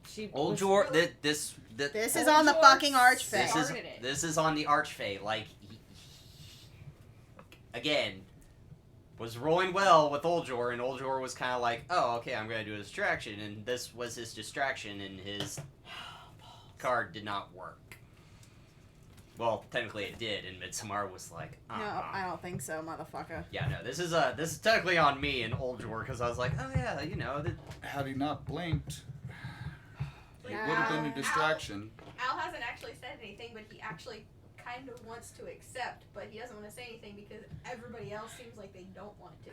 She Old was Jor, really- this Is on the fucking archfey. This is started it. this is on the archfey. Like, again, was rolling well with Oljor, and Oljor was kind of like, oh, okay, I'm gonna do a distraction, and this was his distraction, and his card did not work. Well, technically it did, and Midsommar was like, No, I don't think so, motherfucker. yeah, no, this is technically on me and Oljor, because I was like, oh yeah, you know, Had he not blinked, it Nah. would have been a distraction. Al hasn't actually said anything, but he actually kind of wants to accept, but he doesn't want to say anything because everybody else seems like they don't want to.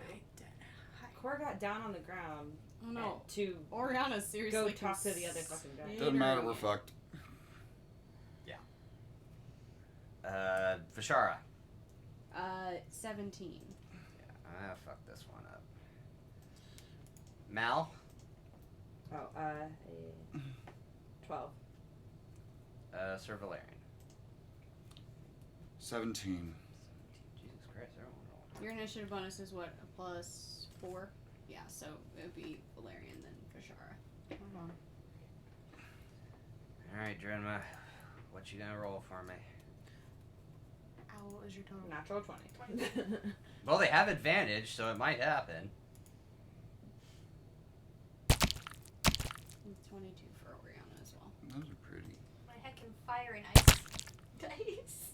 Core got down on the ground Oh no. to Oriana's seriously go talk to the other fucking guy. Doesn't matter, we're fucked. Vishara. 17. Yeah, fuck this one up. Mal. Oh, 12. Sir Valerian. 17. Jesus Christ, everyone rolled. Your initiative bonus is what? A plus 4? Yeah, so it would be Valerian then Vishara. Hold on. Alright, Drenma, what you gonna roll for me? Ow, what was your total? Natural 20. Well, they have advantage, so it might happen. 22 for Oriana as well. Those are pretty. My head can fire and ice dice.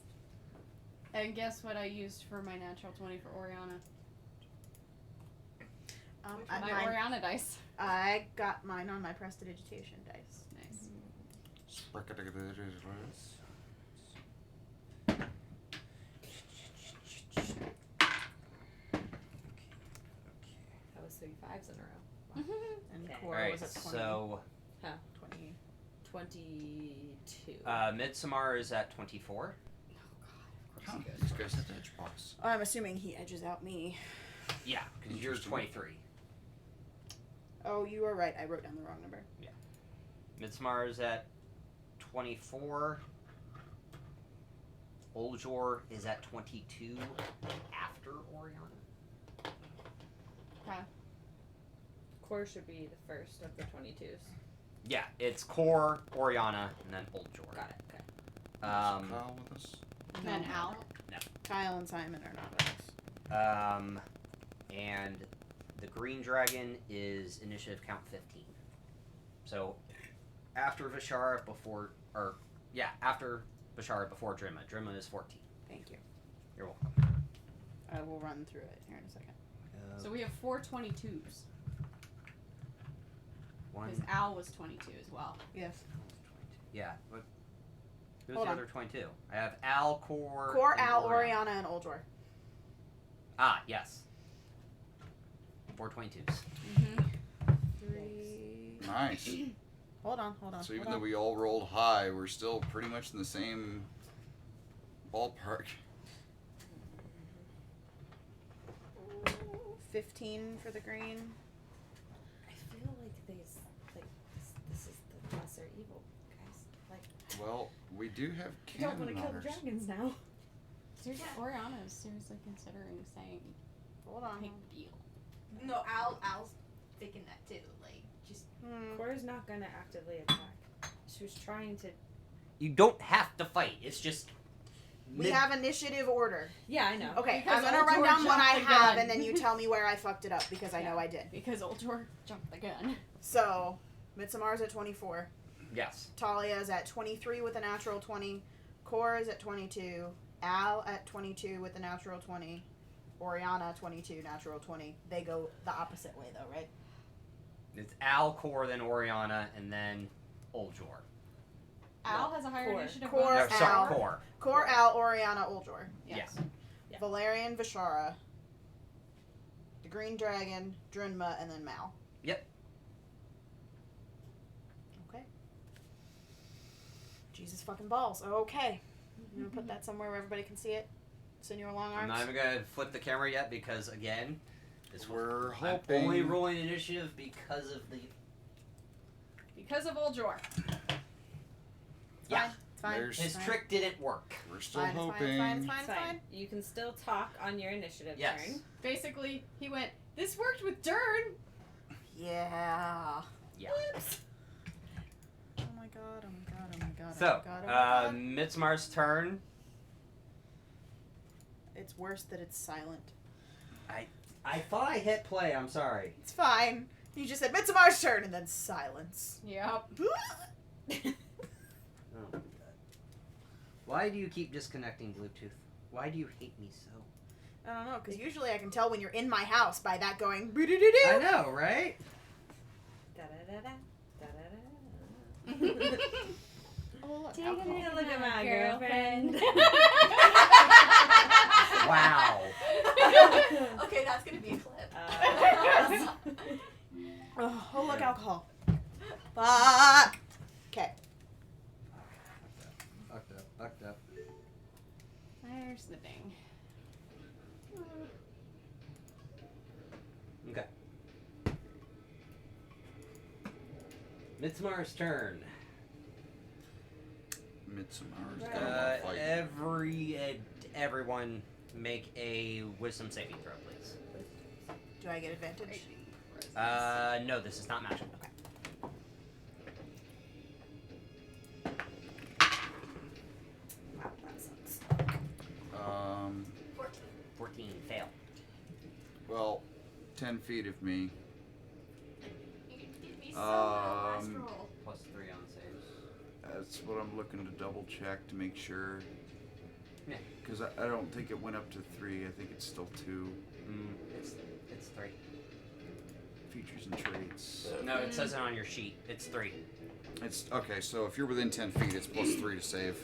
And guess what I used for my natural 20 for Oriana? My Mine, Oriana dice. I got mine on my prestidigitation dice. Nice. That was 3 5s in a row. And Okay. core Alright, was at 20. so 20. 22. Midsommar is at 24. Huh, these guys have the edge box. I'm assuming he edges out me. Yeah, because you're Interesting. 23. Oh, you are right. I wrote down the wrong number. Midsommar is at 24. Oljor is at 22 after Oriana. Core should be the first of the 22s. Yeah, it's Core, Oriana, and then Oljor. Got it. Okay. Kyle with us? And then Al. Kyle and Simon are not with us. And the green dragon is initiative count 15. So after Vishara, after Vishara, before Drima. Drima is 14. Thank you. You're welcome. I will run through it here in a second. So we have 4 22s. One. Because Al was 22 as well. Yes. Yeah. What? Who's Hold the on. other 22? I have Al, Core. Core, and Al, Oriana, and Oljor. Ah, yes. 4 22s. Mm-hmm. 3. Nice. Hold on. So even though we all rolled high, we're still pretty much in the same ballpark. 15 for the green. I feel like this is the lesser evil, guys. Like, Well, we do have you don't want cannon to kill the armors. dragons now. Seriously, Oriana is seriously considering saying Hold on. big deal. No, Al's thinking that too. Like, just Core's not gonna actively attack. She was trying to. You don't have to fight. It's just We have initiative order. Yeah, I know. Okay, Because I'm gonna old run George down what I jumped the have, gun. and then you tell me where I fucked it up, because I know I did. Because old George jumped the gun. So, Midsomar's at 24. Yes. Talia's at 23 with a natural 20. Cora is at 22. Al at 22 with a natural 20. Oriana 22, natural 20. They go the opposite way though, right? It's Al, Core, then Oriana, and then Old Jor. Al has a higher Core. initiative. Core, bonus. No, sorry, Al. Core. Core, Al, Oriana, Uljor. Yes. Yeah. Valerian, Vishara. The Green Dragon, Drinma, and then Mal. Yep. Okay. Jesus fucking balls. Okay. I'm gonna put that somewhere where everybody can see it. It's in your long I'm arms. not even gonna flip the camera yet because again, this We're I'm hoping. only rolling initiative because of the Because of old George. yeah. It's fine. There's- His Fine. trick didn't work. We're still Fine, it's fine, hoping. it's fine, it's fine, It's it's fine. fine. You can still talk on your initiative Yes. turn. Basically, he went, this worked with Dern. Yeah. Yeah. Whoops. Oh my god, oh my god, oh my god, So, oh my god, oh my god. Mitzmar's turn. It's worse that it's silent. I thought I hit play. I'm sorry. It's fine. You just said Mitsumar's turn and then silence. Yep. Oh my god. Why do you keep disconnecting Bluetooth? Why do you hate me so? I don't know, because usually I can tell when you're in my house by that going I boo-doo-doo-doo. know, right? Da-da-da-da. Da-da-da. Oh, look, Take alcohol. a look at my girlfriend. Wow. Okay, that's gonna be a clip. Oh, look, alcohol. Fuck. Okay. Fucked up. There's the ding. Okay. Mitzmar's turn. Midsummer's Right. gonna fight. Everyone make a wisdom saving throw, please. Do I get advantage? No, this is not magic. Wow, that sucks. 14, fail. Well, 10 feet of me. You can give me some last roll. Plus 3 on saves. That's what I'm looking to double check to make sure. Yeah. Because I don't think it went up to 3. I think it's still 2. It's 3. Features and traits. No, it says it on your sheet. It's 3. It's okay. So if you're within 10 feet, it's plus 3 to save.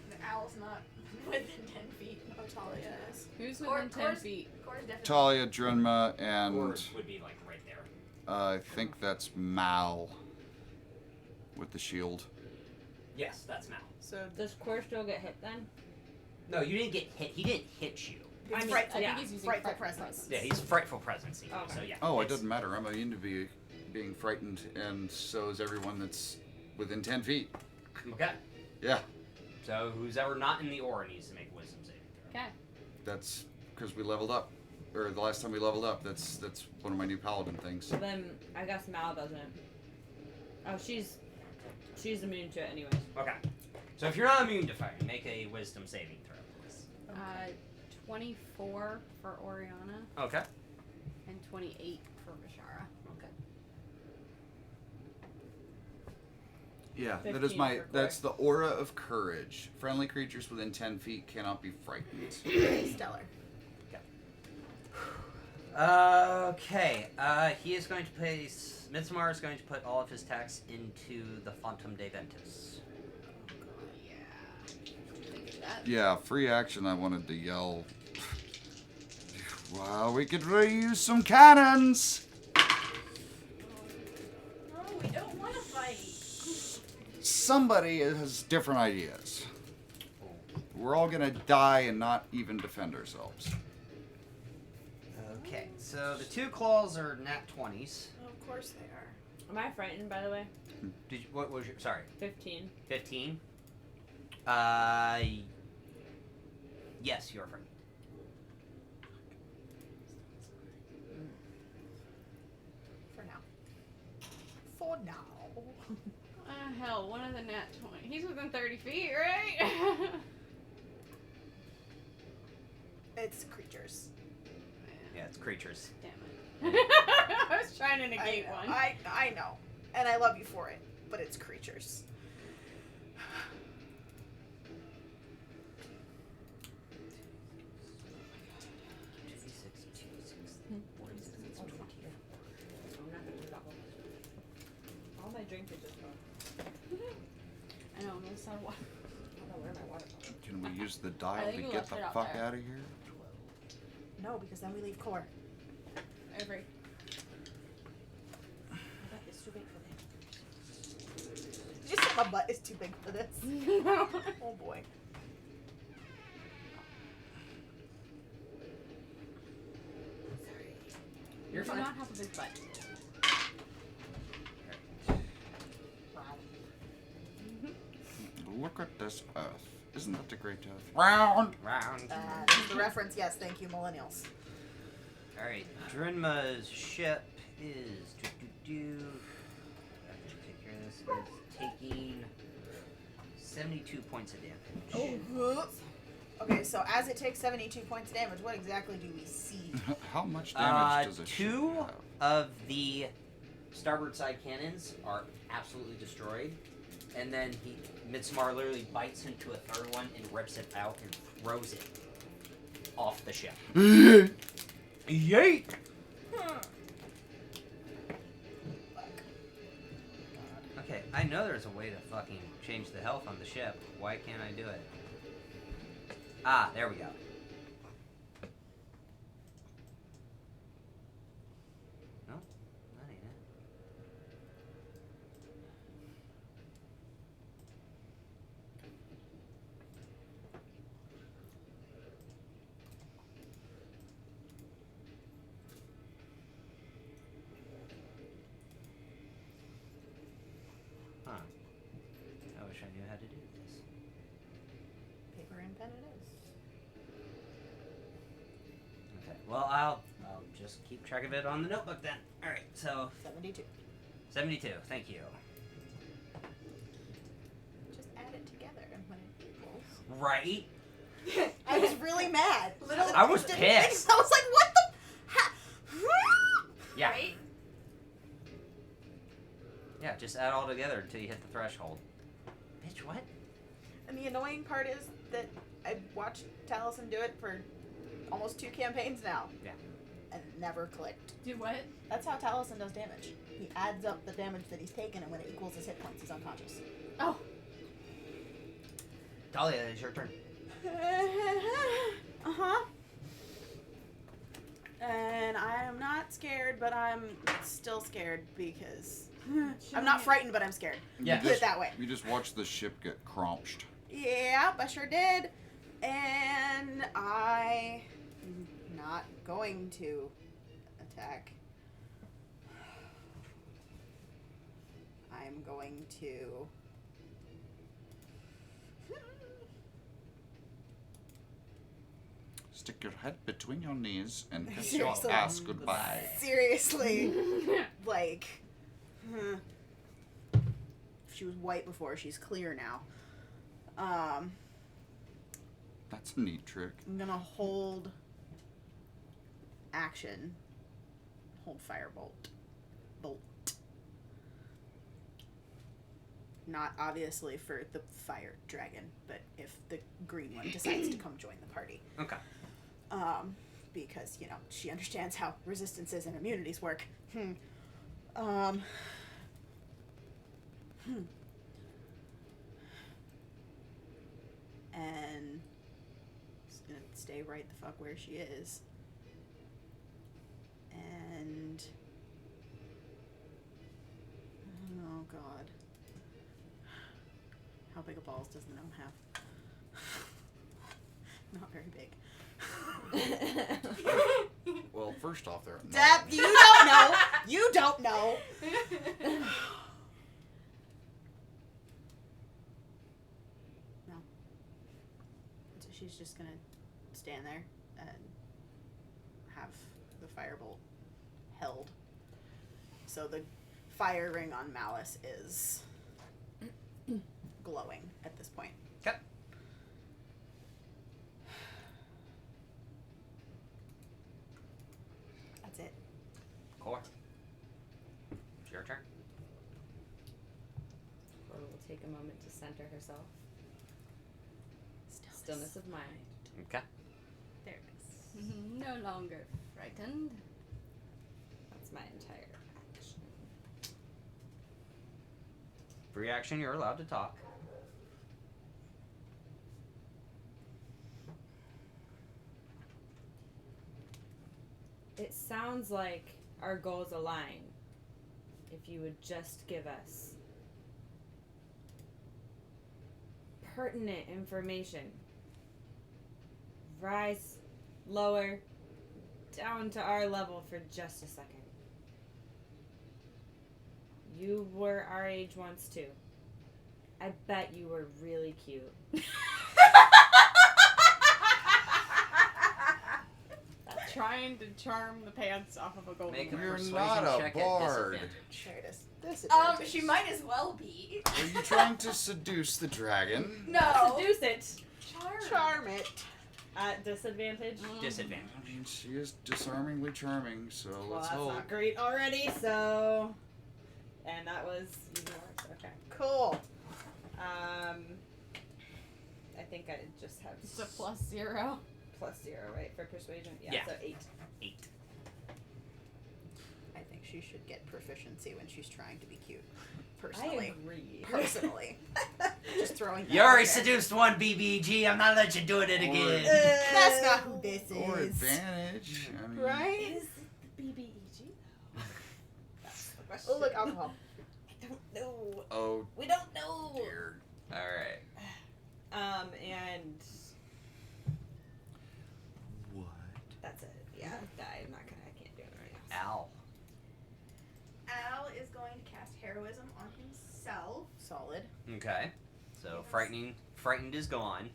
The owl's not within 10 feet. Oh, Talia is. Who's Cor- within 10 Cor's- feet? Cor's definitely. Talia, Drenma, and would be like right there. I think that's Mal with the shield. Yes, that's Mal. So, Does Core still get hit then? No, you didn't get hit. He didn't hit you. it's mean, frightful, I yeah. think he's using frightful frightful presence. Yeah, he's frightful presence. Okay. So yeah. Oh, it it's- doesn't matter. I'm immune to being frightened, and so is everyone that's within 10 feet. Okay. Yeah, So who's ever not in the aura needs to make a wisdom saving throw. Okay. that's because we leveled up. Or the last time we leveled up, that's one of my new paladin things. So then I guess Mal doesn't. Oh, she's immune to it anyways. Okay. So if you're not immune to fire, make a wisdom saving throw, please. 24 for Oriana Okay. and 28 for Vishara. Okay. Yeah, that is 15 my. for Core. That's the aura of courage. Friendly creatures within 10 feet cannot be frightened. Stellar. Okay. He is going to place. Midsummer is going to put all of his attacks into the Phantom de Ventus. Yeah, free action. I wanted to yell. Wow, we could reuse some cannons. No, we don't want to fight. Somebody has different ideas. We're all gonna die and not even defend ourselves. Okay. So the 2 claws are nat 20s. Of course they are. Am I frightened, by the way? Did you, what was your? Sorry. 15. 15. Yes, you're frightened. For now. For now. hell, one of the nat 20. He's within 30 feet, right? It's creatures. Yeah, it's creatures. Damn it. I was trying to negate I know, one. I know. And I love you for it, but it's creatures. All my drink is just gone. I know, I'm gonna start water. I don't know where my water bottle. Can we use the I dial think to we get left the it out fuck there. out of here? No, because then we leave core. I agree. I got this too big for that. Did you say my butt is too big for this? Oh boy. You're do fine. not have a big butt. Look at this earth. Isn't that the great earth? Round! Round. The reference, yes, thank you, millennials. Alright, Drinma's ship is I have to take care of this. Is taking 72 points of damage. Oh. Okay, so as it takes 72 points of damage, what exactly do we see? How much damage does a ship Two have? of the starboard side cannons are absolutely destroyed, and then Midsommar literally bites into a third one and rips it out and throws it off the ship. Yeet! Okay, I know there's a way to fucking change the health on the ship. Why can't I do it? Ah, there we go. No, that ain't it. Huh. I wish I knew how to do this. Paper and pen it is. Okay, well, I'll just keep track of it on the notebook then. Alright, so 72. 72, thank you. Just add it together and when it equals. Right? I was really mad. Literally, I was didn't pissed. think- I was like, what the? Yeah. Right? Yeah, just add all together until you hit the threshold. Bitch, what? And the annoying part is that I've watched Taliesin do it for almost 2 campaigns now. Yeah. And it never clicked. Do what? That's how Taliesin does damage. He adds up the damage that he's taken, and when it equals his hit points, he's unconscious. Oh. Talia, it's your turn. Uh-huh. And I am not scared, but I'm still scared because I'm not frightened, but I'm scared. Yeah. Put it that way. You just watched the ship get crunched. Yep, I sure did. And I'm not going to attack. I'm going to... Stick your head between your knees and kiss your Seriously. ass goodbye. Seriously. Like... If she was white before, she's clear now. That's a neat trick. I'm gonna hold action. Hold firebolt. Bolt. Not obviously for the fire dragon, but if the green one decides to come join the party. Okay. Because, you know, she understands how resistances and immunities work. And just gonna stay right the fuck where she is. And oh god. How big of balls does the gnome have? Not very big. Well, first off, they're Deb, you don't know. You don't know. No. So she's just gonna stand there and have the firebolt held. So the fire ring on Malice is glowing at this point. Okay. That's it. Core. It's your turn. Cora will take a moment to center herself. Stillness of mind. Okay. There it is. No longer frightened. That's my entire action. Free action, you're allowed to talk. It sounds like our goals align. If you would just give us pertinent information. Rise lower, down to our level for just a second. You were our age once too. I bet you were really cute. Trying to charm the pants off of a golden Make a boy. You're persuasion not a check bard. at disadvantage. There it is. Disadvantage. She might as well be. Are you trying to seduce the dragon? No. Seduce it Charm it. at disadvantage. Disadvantage. I mean, she is disarmingly charming, so Well, let's that's hope. not great already, so. And that was even worse. Okay. Cool. I think I just have It's a +0. +0, right, for persuasion? Yeah. So 8. 8. I think she should get proficiency when she's trying to be cute. I Personally. agree. Personally. Just throwing that You already out there. seduced one BBG. I'm not letting you do it again. That's not who this Or is. advantage. I mean, Right? Is it the BBEG though? That's the question. Oh, look, alcohol. I don't know. Oh We don't know. dear. All right. And What? that's it. Yeah, I'm not gonna. I can't do it right now. Al. Al is going to cast heroism on himself, Solid. Okay. So Yes. frightened is gone.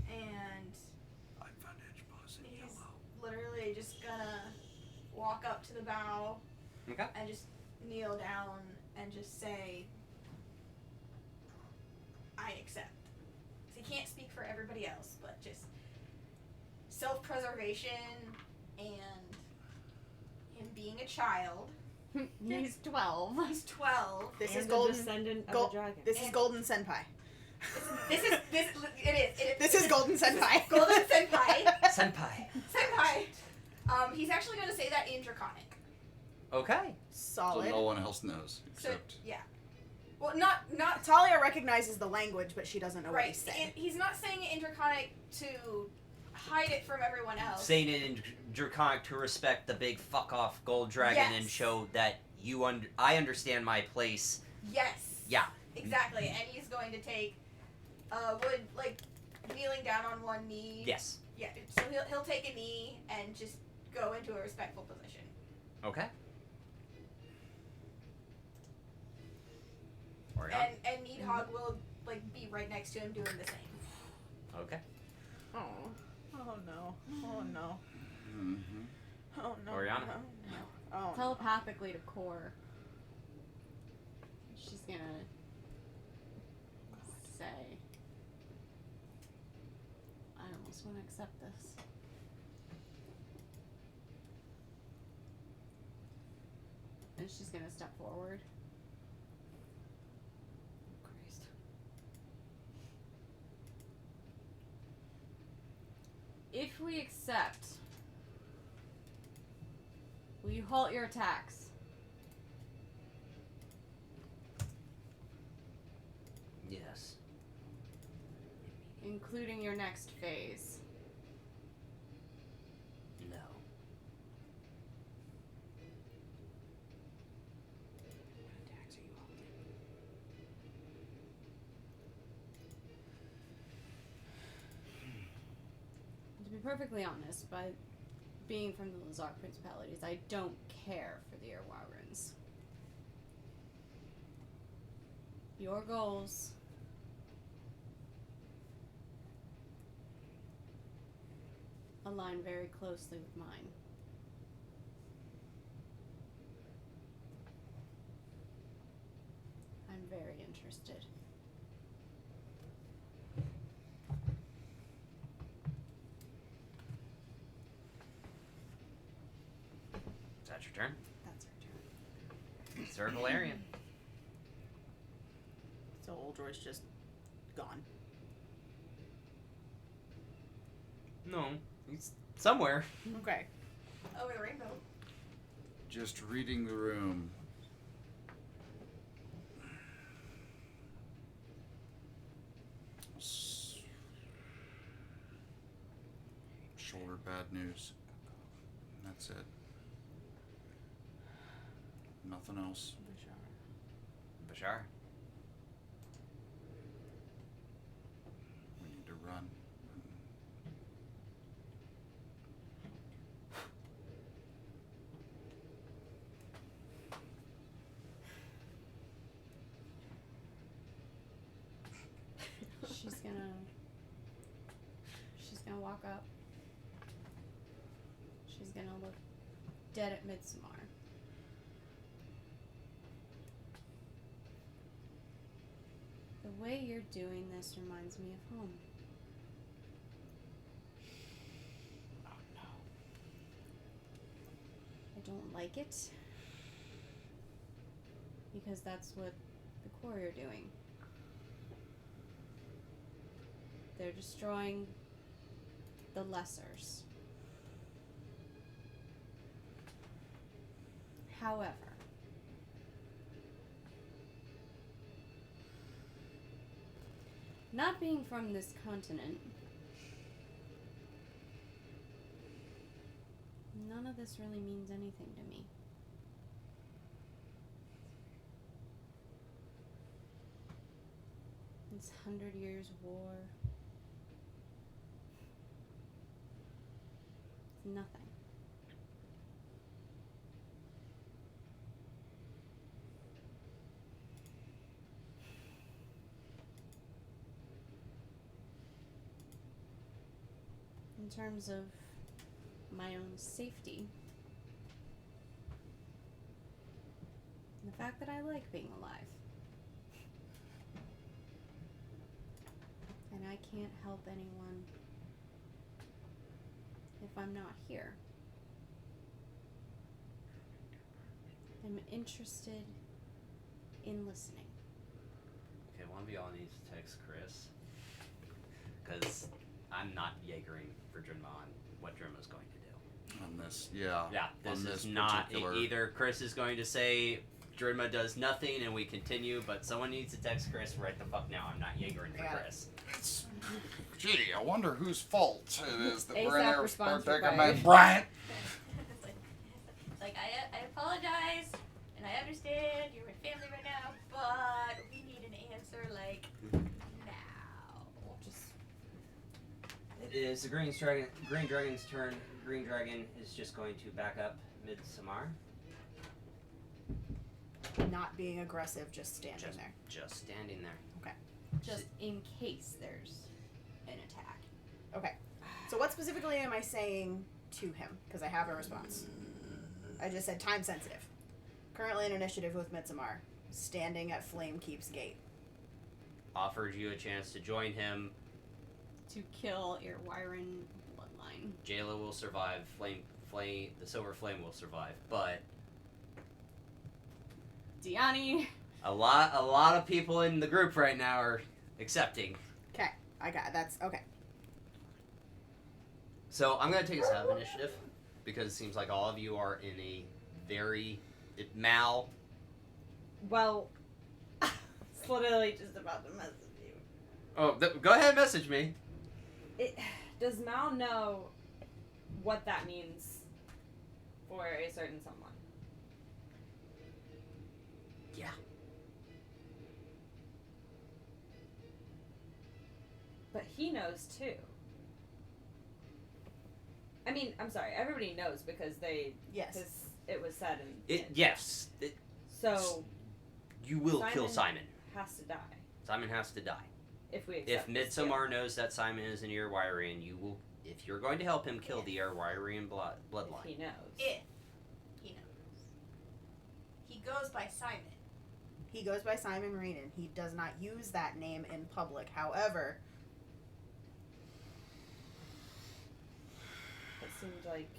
and I found edge boss in he's yellow. literally just gonna walk up to the bow Okay. and just kneel down and just say, I accept. 'Cause he can't speak for everybody else, but just self-preservation and him being a child. He's 12. He's 12. This And is a golden. descendant of Gol- a dragon. This is Golden Senpai. It is. This is Golden Senpai. Golden Senpai. Senpai. Senpai. He's actually going to say that in Draconic. Okay. So Solid. no one else knows So, except. yeah. Well, not Talia recognizes the language, but she doesn't know what right. he's saying. He's not saying it in Draconic to hide it from everyone else. Saying it in Draconic to respect the big fuck off gold dragon and Yes. show that I understand my place. Yes. Yeah. Exactly. And he's going to take kneeling down on one knee. Yes. Yeah. So he'll take a knee and just go into a respectful position. Okay. Orion. And Needhog will be right next to him doing the same. Okay. Oh. Oh no. Oh no. Mm-hmm. Oh no. Oriana? Oh no. Oh. Telepathically to Core. She's gonna say, I almost want to accept this. And she's gonna step forward. Christ. If we accept, will you halt your attacks? Yes. Including your next phase. No. What attacks are you holding? To be perfectly honest, by being from the Lazar Principalities, I don't care for the Irwarans. Your goals align very closely with mine. I'm very interested. your turn. That's our turn. Sir Valerian. So Oldroyd's just gone. No, he's somewhere. Okay. Over the rainbow. Just reading the room. Shoulder bad news. That's it. Nothing else. Bashar. We need to run. She's gonna walk up. She's gonna look dead at Midsommar. The way you're doing this reminds me of home. Oh no. I don't like it. Because that's what the Quarry are doing. They're destroying the lessers. However, not being from this continent, none of this really means anything to me. This 100 Years' War. It's nothing. In terms of my own safety, and the fact that I like being alive. And I can't help anyone if I'm not here. I'm interested in listening. Okay, one of y'all needs to text Chris. Because I'm not Jaegering for Drinma on what Drinma's going to do. On this, yeah. Yeah, this on is this not. particular... Either Chris is going to say Drinma does nothing and we continue, but someone needs to text Chris right the fuck now. I'm not Jaegering for Yeah. Chris. Gee, I wonder whose fault it is that we're in ASAP there response predicament. required. Bryant! It's like I apologize and I understand you're with family right now, but we need an answer like now. Just It is the Green Dragon's turn. Green Dragon is just going to back up Midsommar. Not being aggressive, just standing there. Just standing there. Just in case there's an attack. Okay. So what specifically am I saying to him? Because I have a response. I just said time sensitive. Currently in initiative with Midsommar. Standing at Flamekeep's gate. Offered you a chance to join him. To kill Irwyran bloodline. Jayla will survive. The Silver Flame will survive. But Diani. a lot of people in the group right now are accepting. Okay. I got that's okay. So I'm gonna take us out of initiative because it seems like all of you are in a very Mal. well, it's literally just about to message you. Oh, go ahead and message me. Does Mal know what that means for a certain someone? Yeah. But he knows too. I mean, I'm sorry, everybody knows because Yes. it was said in Yes. so You will kill Simon. has to die Simon has to die. if we If accept this deal. Midsommar knows that Simon is an Irwyrian, you will. If you're going to help him kill the Irwyrian bloodline. If he knows. If he knows. He goes by Simon. He goes by Simon Reenan. He does not use that name in public. However, It seemed like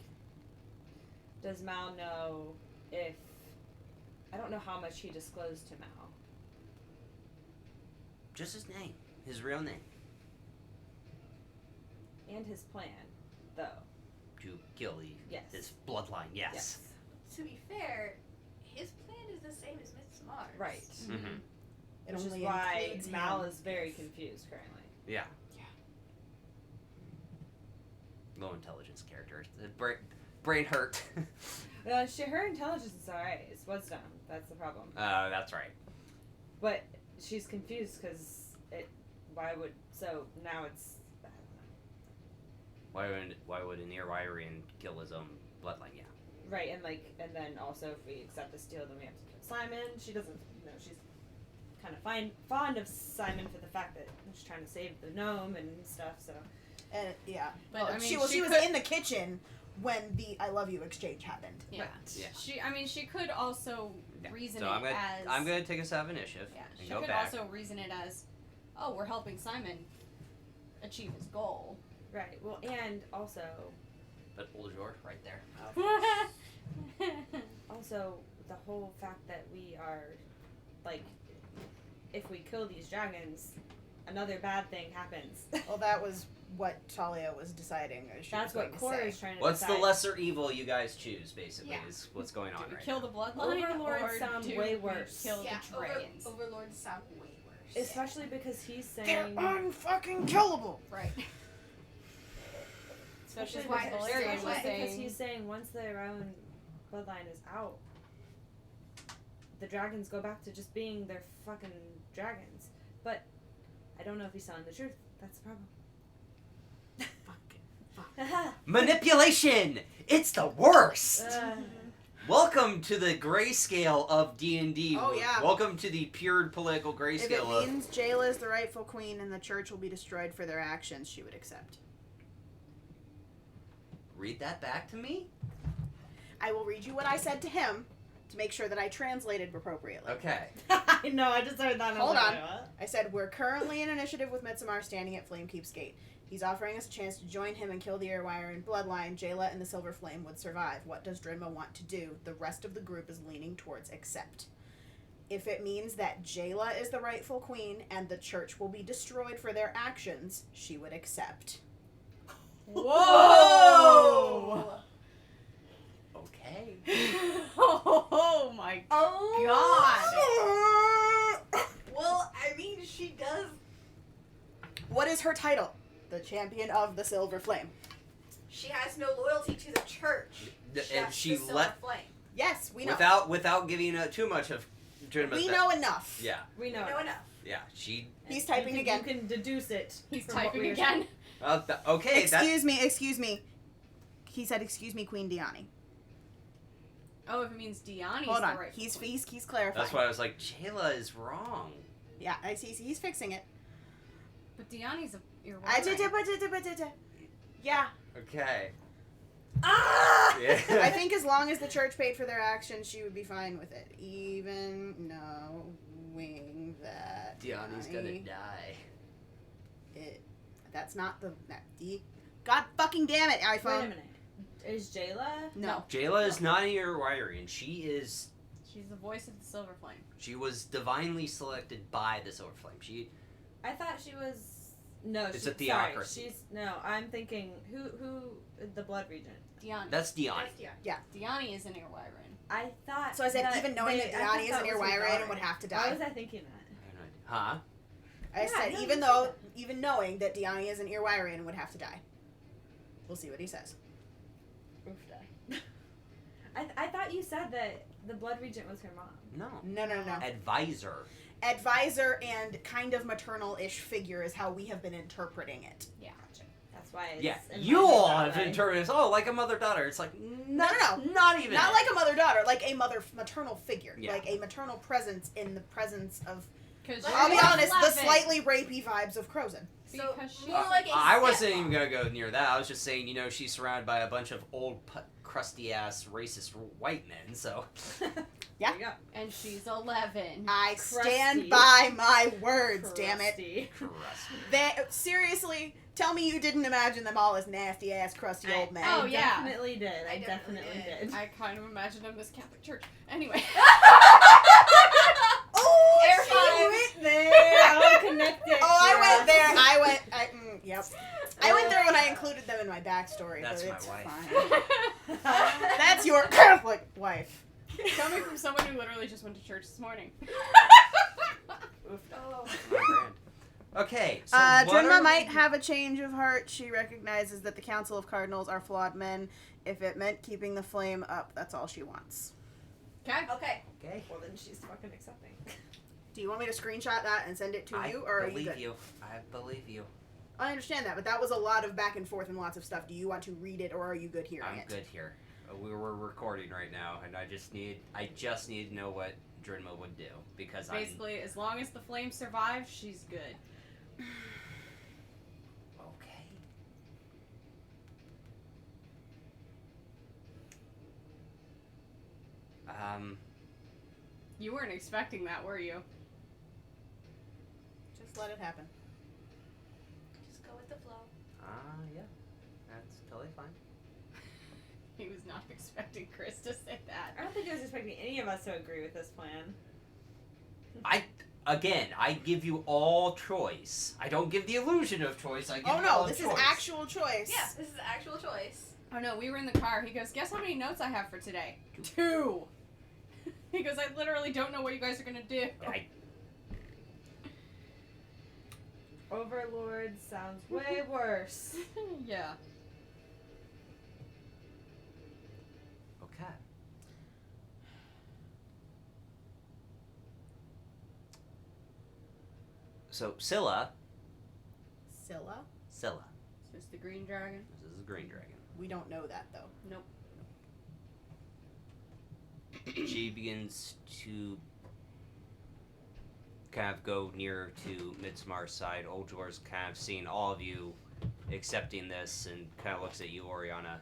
does Mal know if... I don't know how much he disclosed to Mal. Just his name. His real name. And his plan, though. To kill his bloodline, yes. To be fair, his plan is the same as Miss Mars. Right. Mm-hmm. It Which is only why includes Mal him. is very confused currently. Yeah. Low intelligence character. The brain hurt. Her intelligence is alright. It's wisdom. That's the problem. That's right. But she's confused because so now it's, I don't know. Why would an Irwirian kill his own bloodline? Yeah. Right, and then also if we accept this deal, then we have to kill Simon. She doesn't, she's kind of fond of Simon for the fact that she's trying to save the gnome and stuff, so. And yeah, But, I mean, she was in the kitchen when the "I love you" exchange happened. Yeah. Yeah. She could also reason So it I'm gonna take us out of initiative. Yeah, And she go could back. also reason it as, oh, we're helping Simon achieve his goal. Right, well, and also, But old George right there. also the whole fact that we are, like, if we kill these dragons, another bad thing happens. Well, that was what Talia was deciding. That's what Cora is trying to What's decide. the lesser evil you guys choose? Basically, Yeah. is what's going on Do we right kill now. the bloodline Overlords or sound do way we worse. kill Yeah, the dragons? Overlords sound way worse. Especially because he's They're saying... unfucking killable. Right. Especially Which is why because they're Valerian so was away. Because saying, he's saying once their own bloodline is out, the dragons go back to just being their fucking dragons. But I don't know if he's telling the truth. That's the problem. Manipulation! It's the worst! Welcome to the grayscale of D&D. Oh, yeah. Welcome to the pure political If grayscale it of... means Jayla is the rightful queen and the church will be destroyed for their actions, she would accept. Read that back to me? I will read you what I said to him to make sure that I translated appropriately. Okay. I know, I just heard that. And I was Hold like, on. what? I said, we're currently in initiative with Mitsamar standing at Flamekeep's gate. He's offering us a chance to join him and kill the Irwirian bloodline. Jayla and the Silver Flame would survive. What does Drinma want to do? The rest of the group is leaning towards accept. If it means that Jayla is the rightful queen and the church will be destroyed for their actions, she would accept. Whoa! Okay. Oh my god! Well, I mean, she does. What is her title? The champion of the Silver Flame. She has no loyalty to the church. And Just she the Silver let... Flame. Yes, we know. Without giving too much of... We know enough. Yeah. We know. No enough. Yeah. She... He's typing you again. You can deduce it. He's from what typing we were again. Okay, Excuse me. He said, "Excuse me, Queen Diani." Oh, if it means Diani's Hold the on. rightful He's queen. clarifying. That's why I was like, Jayla is wrong. Yeah, I see. He's fixing it. But Diani's a Yeah. Okay. Ah! Yeah. I think as long as the church paid for their actions, she would be fine with it. Even knowing that Diani's gonna die. That's not the... God fucking damn it, Wait a iPhone. minute. Is Jayla? No. Jayla is not an Irwirian. She is... She's the voice of the Silver Flame. She was divinely selected by the Silver Flame. She... I thought she was. No, It's she, a theocracy. Sorry, she's no. I'm thinking who the Blood Regent. Diani. That's Diani. Diani is an Irwirian. I thought. So I said, that even knowing that I thought Diani is that an was her Irwirian daughter. and would have to Why die. was I thinking that? Huh? I Yeah, said, no, even you though, said even knowing that Diani is an Irwirian and would have to die. We'll see what he says. Oof, die. I thought you said that the Blood Regent was her mom. No. No. Advisor. Advisor and kind of maternal-ish figure is how we have been interpreting it. Yeah, gotcha. That's why. It's Yeah. in my You head all that have way. interpreted this, like a mother-daughter. It's like, No. Not even. Not like a mother-daughter, like a maternal figure. Yeah. Like a maternal presence in the presence of, Because I'll be honest, the 11. slightly rapey vibes of Crozin. So, Because she- more like a I wasn't stepmom. even gonna go near that. I was just saying, she's surrounded by a bunch of old, crusty ass, racist white men. So Yeah. There you go. And she's 11. I Crusty. stand by my words, damn it. Crusty. crusty. Seriously, tell me you didn't imagine them all as nasty ass, crusty old men. Oh, I yeah. definitely did. I I definitely definitely did. did. I kind of imagined them as Catholic Church. Anyway. Oh, Air she five. went there. I'll connect it. Oh, I Kira. went there. Yep. I went there when I included them in my backstory. That's but my it's wife. Fine. That's your Catholic wife. Coming from someone who literally just went to church this morning. Oh. Okay, so what Drenma are might we- have a change of heart. She recognizes that the Council of Cardinals are flawed men. If it meant keeping the flame up, that's all she wants. Okay. Okay. Okay. Well, then she's fucking accepting. Do you want me to screenshot that and send it to you, or are you good? I believe you. I understand that, but that was a lot of back and forth and lots of stuff. Do you want to read it, or are you good hearing I'm it? good here. We're recording right now, and I just need to know what Drenma would do because Basically, as long as the flame survives, she's good. I'm okay. You weren't expecting that, were you? Just let it happen. Just go with the flow. Yeah, that's totally fine. He was not expecting Chris to say that. I don't think I was expecting any of us to agree with this plan. I give you all choice. I don't give the illusion of choice. I give Oh you no, all this choice. is actual choice. Yeah, this is actual choice. Oh no, we were in the car. He goes, guess how many notes I have for today? 2. He goes, I literally don't know what you guys are gonna do. Overlord sounds way worse. Yeah. Okay. So Scylla. Scylla? Is this the green dragon? This is a green dragon. We don't know that though. Nope. She begins to kind of go near to Midsummer's side. Oldjor's kind of seeing all of you accepting this and kind of looks at you, Oriana.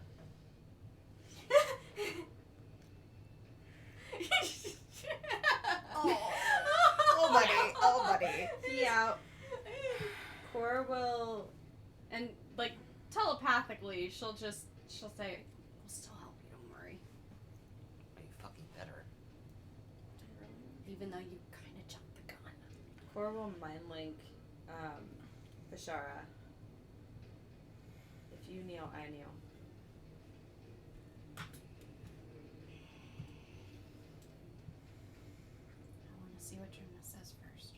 Oh buddy, oh buddy. Yeah. Cora will. And like telepathically, she'll say, "We'll still help you. Don't worry." Are you fucking better? Even though you kind of jumped the gun. Cora will mind link Bashara. If you kneel, I kneel. I want to see what Drenma says first.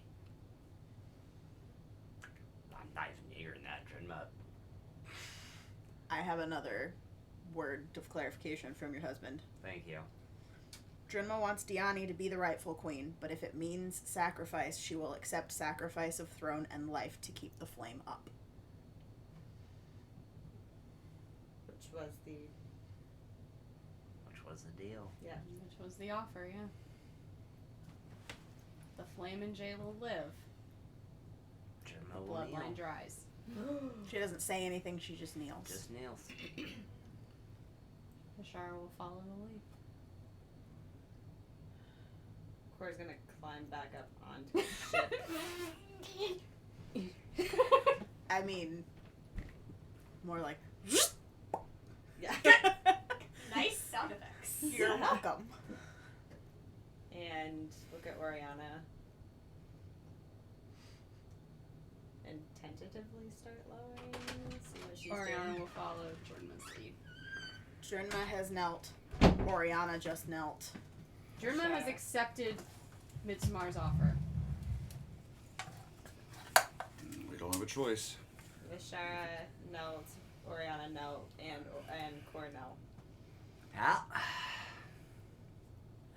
I'm not even hearing that, Drenma. I have another word of clarification from your husband. Thank you. Drenma wants Diani to be the rightful queen, but if it means sacrifice, she will accept sacrifice of throne and life to keep the flame up. Which was the. Which was the deal? Yeah. Which was the offer, yeah. The flame and Jay will live. The Drenma will kneel. bloodline dries. She doesn't say anything, she just kneels. Just kneels. Bashara will follow the lead. Cora's gonna climb back up onto the ship. I mean, more like, Yeah. Nice sound effects. you're welcome. And look at Oriana. And tentatively start lowering. See what she's Oriana doing. will follow Drenma's lead. Drenma has knelt. Oriana just knelt. Drenma has accepted Midsummer's offer. We don't have a choice. Vishara knelt, Oriana knelt, and Cora knelt. Al?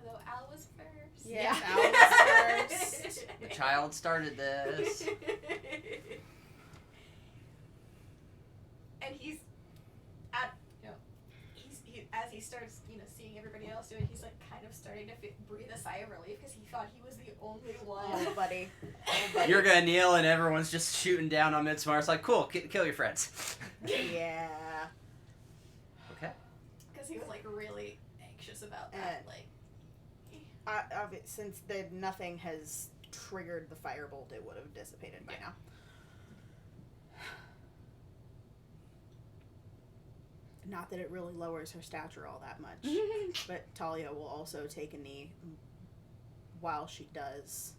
Although Al was first. Yeah, Al was first. The child started this. And he's at. Yep. As he's starts, seeing everybody else do it, he's like kind of starting to breathe a sigh of relief because he thought he was the only one. Oh, buddy. Oh, buddy. You're gonna kneel and everyone's just shooting down on Midsommar. It's like, cool, kill your friends. Yeah. Okay. Because he was like really anxious about that. Since nothing has triggered the firebolt, it would have dissipated by now. Not that it really lowers her stature all that much, but Talia will also take a knee while she does.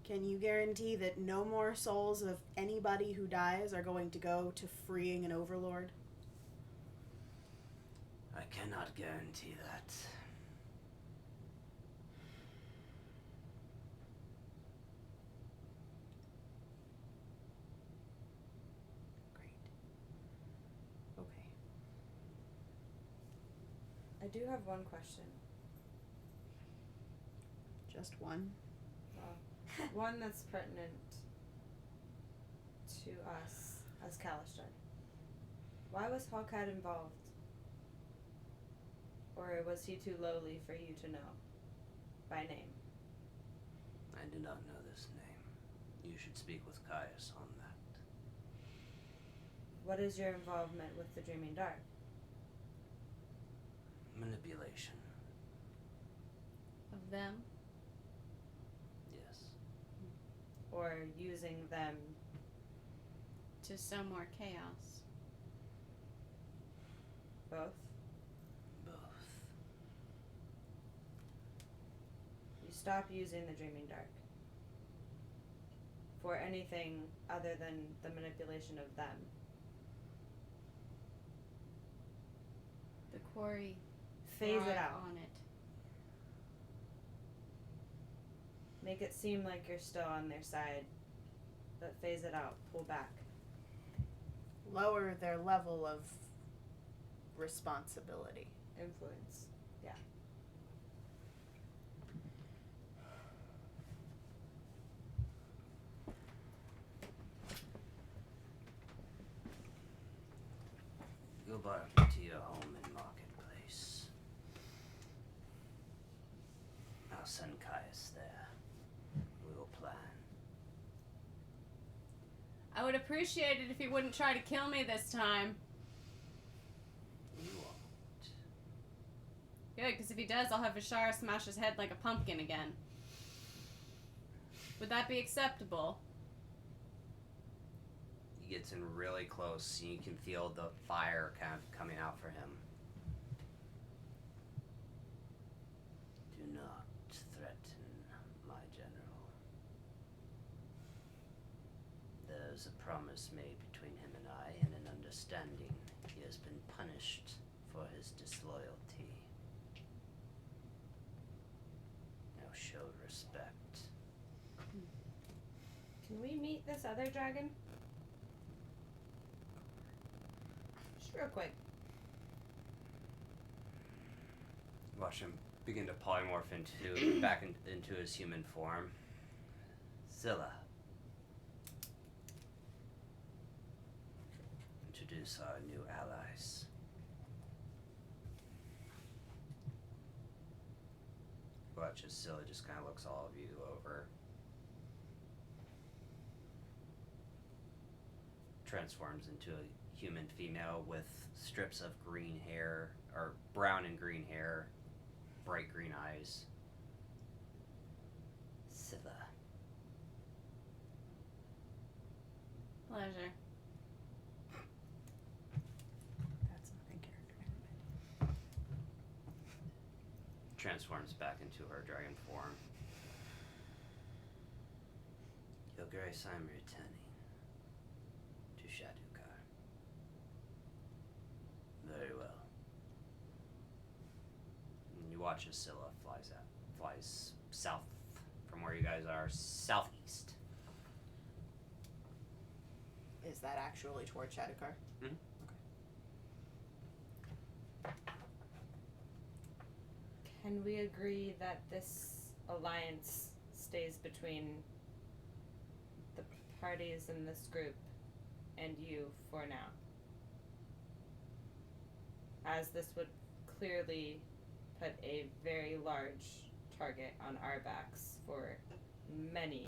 Can you guarantee that no more souls of anybody who dies are going to go to freeing an overlord? I cannot guarantee that. Great. Okay. I do have one question. Just one? Well, one that's pertinent to us as Kalistad. Why was Hawkeye involved? Or was he too lowly for you to know by name? I do not know this name. You should speak with Caius on that. What is your involvement with the Dreaming Dark? Manipulation. Of them? Yes. Or using them? To sow more chaos. Both? Both. You stop using the Dreaming Dark for anything other than the manipulation of them. The quarry. Phase it thrive out. On it. Make it seem like you're still on their side, but phase it out. Pull back. Lower their level of responsibility. Influence. Yeah. Go back to your home in Marketplace. I'll send Caius there. We will plan. I would appreciate it if he wouldn't try to kill me this time. You won't. Good, because if he does, I'll have Vishara smash his head like a pumpkin again. Would that be acceptable? He gets in really close, and you can feel the fire kind of coming out for him. Do not threaten my general. There's a promise made between him and I, and an understanding. He has been punished for his disloyalty. Now show respect. Can we meet this other dragon? Just real quick. Watch him begin to polymorph into his human form. Zilla. Introduce our new allies. Watch as Scylla just kind of looks all of you over. Transforms into a human female with strips of green hair, or brown and green hair, bright green eyes. Scylla. Pleasure. That's not in character. Transforms back into her dragon form. Your Grace, I'm returning to Shadukar. Very well. And you watch as Scylla flies south from where you guys are, southeast. Is that actually toward Shadukar? Mhm. Okay. Can we agree that this alliance stays between the parties in this group and you for now. As this would clearly put a very large target on our backs for many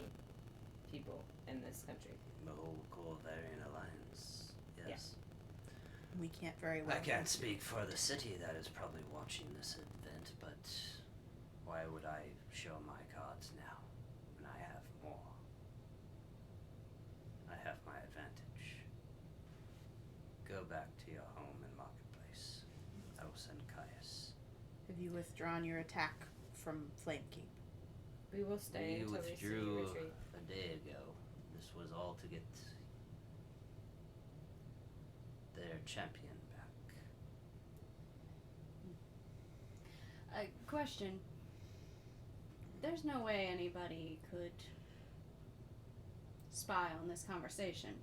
people in this country. The whole Corvarian Alliance. Yes. We can't very well. I can't speak for the city that is probably watching this event, but why would I show my cards now when I have more? I have my advantage. Go back to your home and marketplace. I will send Caius. Have you withdrawn your attack from Flamekeep? We will stay We until we see you withdrew retreat. a day ago. This was all to get their champion back. Question. There's no way anybody could spy on this conversation.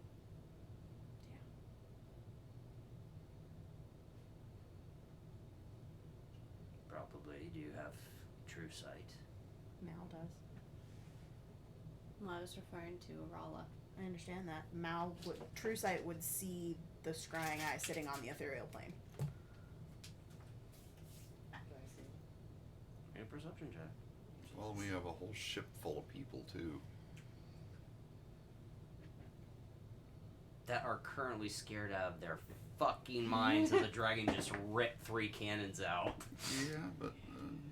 Probably. Do you have true sight? Mal does. Well, I was referring to Arala. I understand that. Mal would, True Sight would see the scrying eye sitting on the ethereal plane. Make a perception check. Well, we have a whole ship full of people, too. That are currently scared out of their fucking minds as a dragon just ripped 3 cannons out. Yeah, but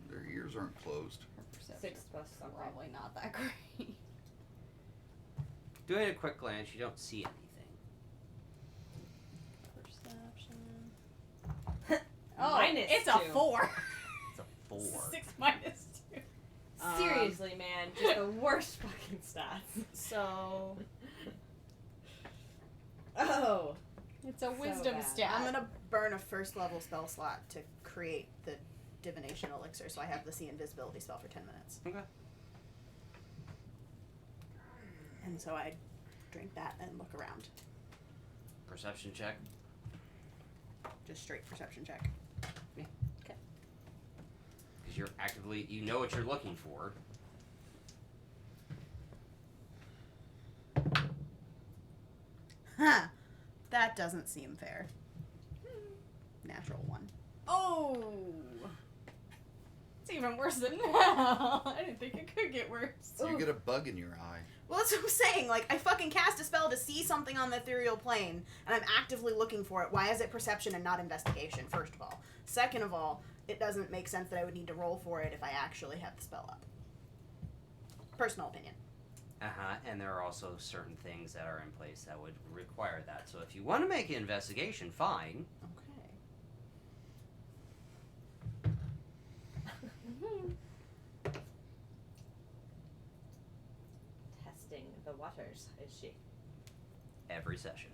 their ears aren't closed. Her perception 6 plus something. probably not that great. Doing a quick glance, you don't see anything. Perception. Oh, Minus it's 2. a 4. It's a 4. 6 minus 2. Seriously, man, just the worst fucking stats. So Oh. it's a wisdom bad. stat. I'm gonna burn a first level spell slot to create the divination elixir, so I have the see invisibility spell for 10 minutes. Okay. And so I drink that and look around. Perception check. Just straight perception check. Because you're actively, you know what you're looking for. Huh. That doesn't seem fair. Natural 1. Oh, it's even worse than now. I didn't think it could get worse. You get a bug in your eye. Well, that's what I'm saying. Like, I fucking cast a spell to see something on the ethereal plane, and I'm actively looking for it. Why is it perception and not investigation, first of all? Second of all, it doesn't make sense that I would need to roll for it if I actually have the spell up. Personal opinion. And there are also certain things that are in place that would require that. So if you want to make an investigation, fine. Testing the waters, is she? Every session.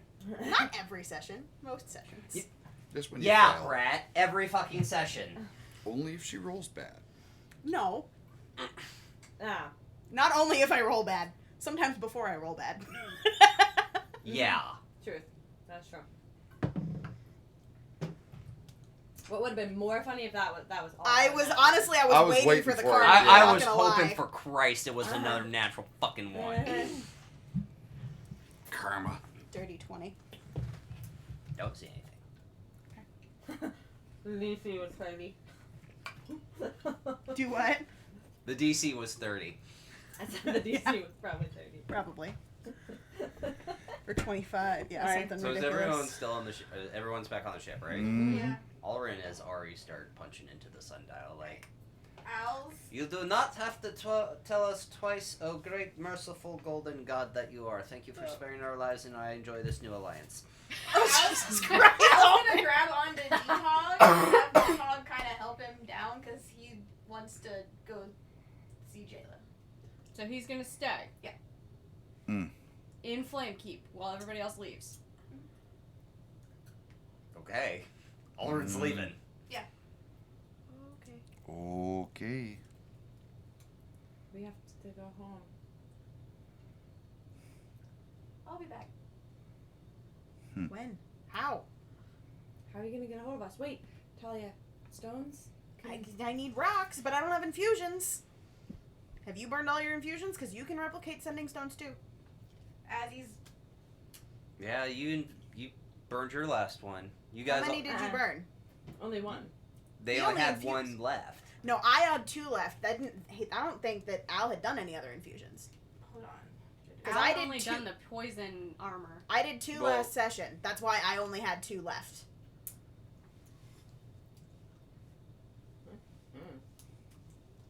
Not every session. Most sessions. Yeah. Just when you Yeah, fail. Rat. Every fucking session. Only if she rolls bad. No. Ah. Not only if I roll bad. Sometimes before I roll bad. Yeah. Truth. That's true. What would have been more funny if that was all I of was that. honestly I was waiting for the for card. it. I'm I not was gonna hoping lie. for Christ it was another natural fucking one. Karma. Dirty 20. Don't see anything. Lucy was funny. Do what? The DC was 30. I said the DC was probably 30. Probably. Or 25. Yeah, Alright. something So is ridiculous. everyone still on the ship? Everyone's back on the ship, right? Mm. Yeah. Alrin has already started punching into the sundial. Like, Owls. you do not have to tell us twice, oh great merciful golden god that you are. Thank you for sparing our lives, and I enjoy this new alliance. Oh, Jesus Christ! I was gonna grab onto D-Hog and have D-Hog kind of help him down because he wants to go see Jayla. So he's gonna stay. Yeah. Mm. In Flamekeep while everybody else leaves. Okay. Alrin's Mm. leaving. Okay. Okay. We have to go home. I'll be back. When? How? How are you gonna get a hold of us? Wait, Talia, stones? I need rocks, but I don't have infusions. Have you burned all your infusions? Because you can replicate sending stones too. As he's Yeah, you burned your last one. You guys. How many did you burn? Only one. They You only only had infused- one left. No, I had 2 left. I don't think that Al had done any other infusions. Hold on. Because Al I had did only 2. done the poison armor. I did 2 Well- last session. That's why I only had 2 left.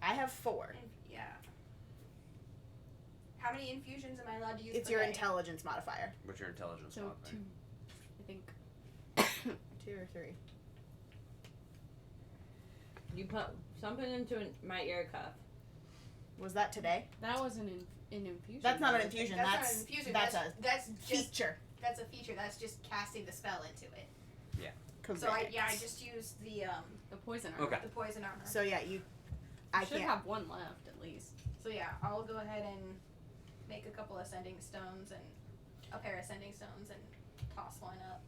I have 4. Yeah. How many infusions am I allowed to use? It's per your day? intelligence modifier. What's your intelligence So modifier? 2, I think. 2 or 3. You put something into my ear cuff. Was that today? That was an infusion. That's not an though. infusion. That's That's not an infusion. That's That's a just feature. that's a feature. That's just casting the spell into it. So Correct. I just used the The poison armor. Okay. the poison armor. So yeah, You I should can't. have one left at least. So yeah, I'll go ahead and make a couple ascending stones and a pair of ascending stones and toss one up.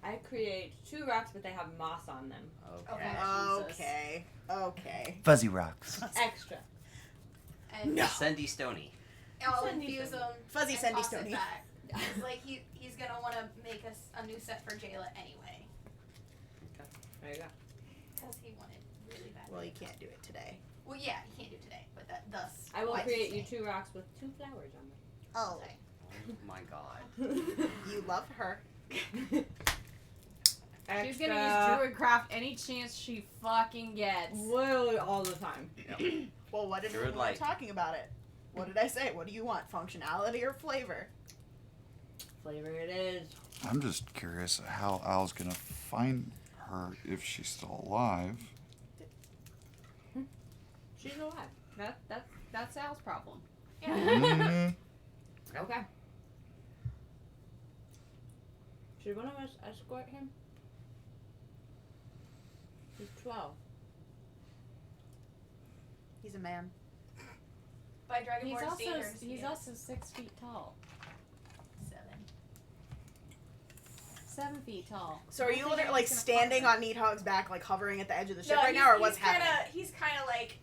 I create 2 rocks, but they have moss on them. Okay. Okay. Okay. Fuzzy rocks. Extra. And No. Sendy Stony. I'll Sandy infuse stone. them. Fuzzy and Sandy toss it Stony. back. It's like he's gonna want to make us a new set for Jayla anyway, There you go. because he wanted really bad. Well, you can't do it today. Well, yeah, he can't do it today, but thus. I will why create you say. 2 rocks with 2 flowers on them. Oh, Okay. Oh my god. you love her. She's gonna use Druidcraft any chance she fucking gets. Literally all the time. Well, what did we Druid were light. talking about it? What did I say? What do you want? Functionality or flavor? Flavor it is. I'm just curious how Al's gonna find her if she's still alive. She's alive. That's Al's problem. Mhm. Okay. Should one of us escort him? He's 12. He's a man. By He's Dragonborn also standards. he's yeah. also 6 feet tall. 7. 7 feet tall. So are I you think literally like he's gonna standing fuck on Needhog's back, like hovering at the edge of the ship No, right he's- now, or what's he's kinda, happening? He's kind of like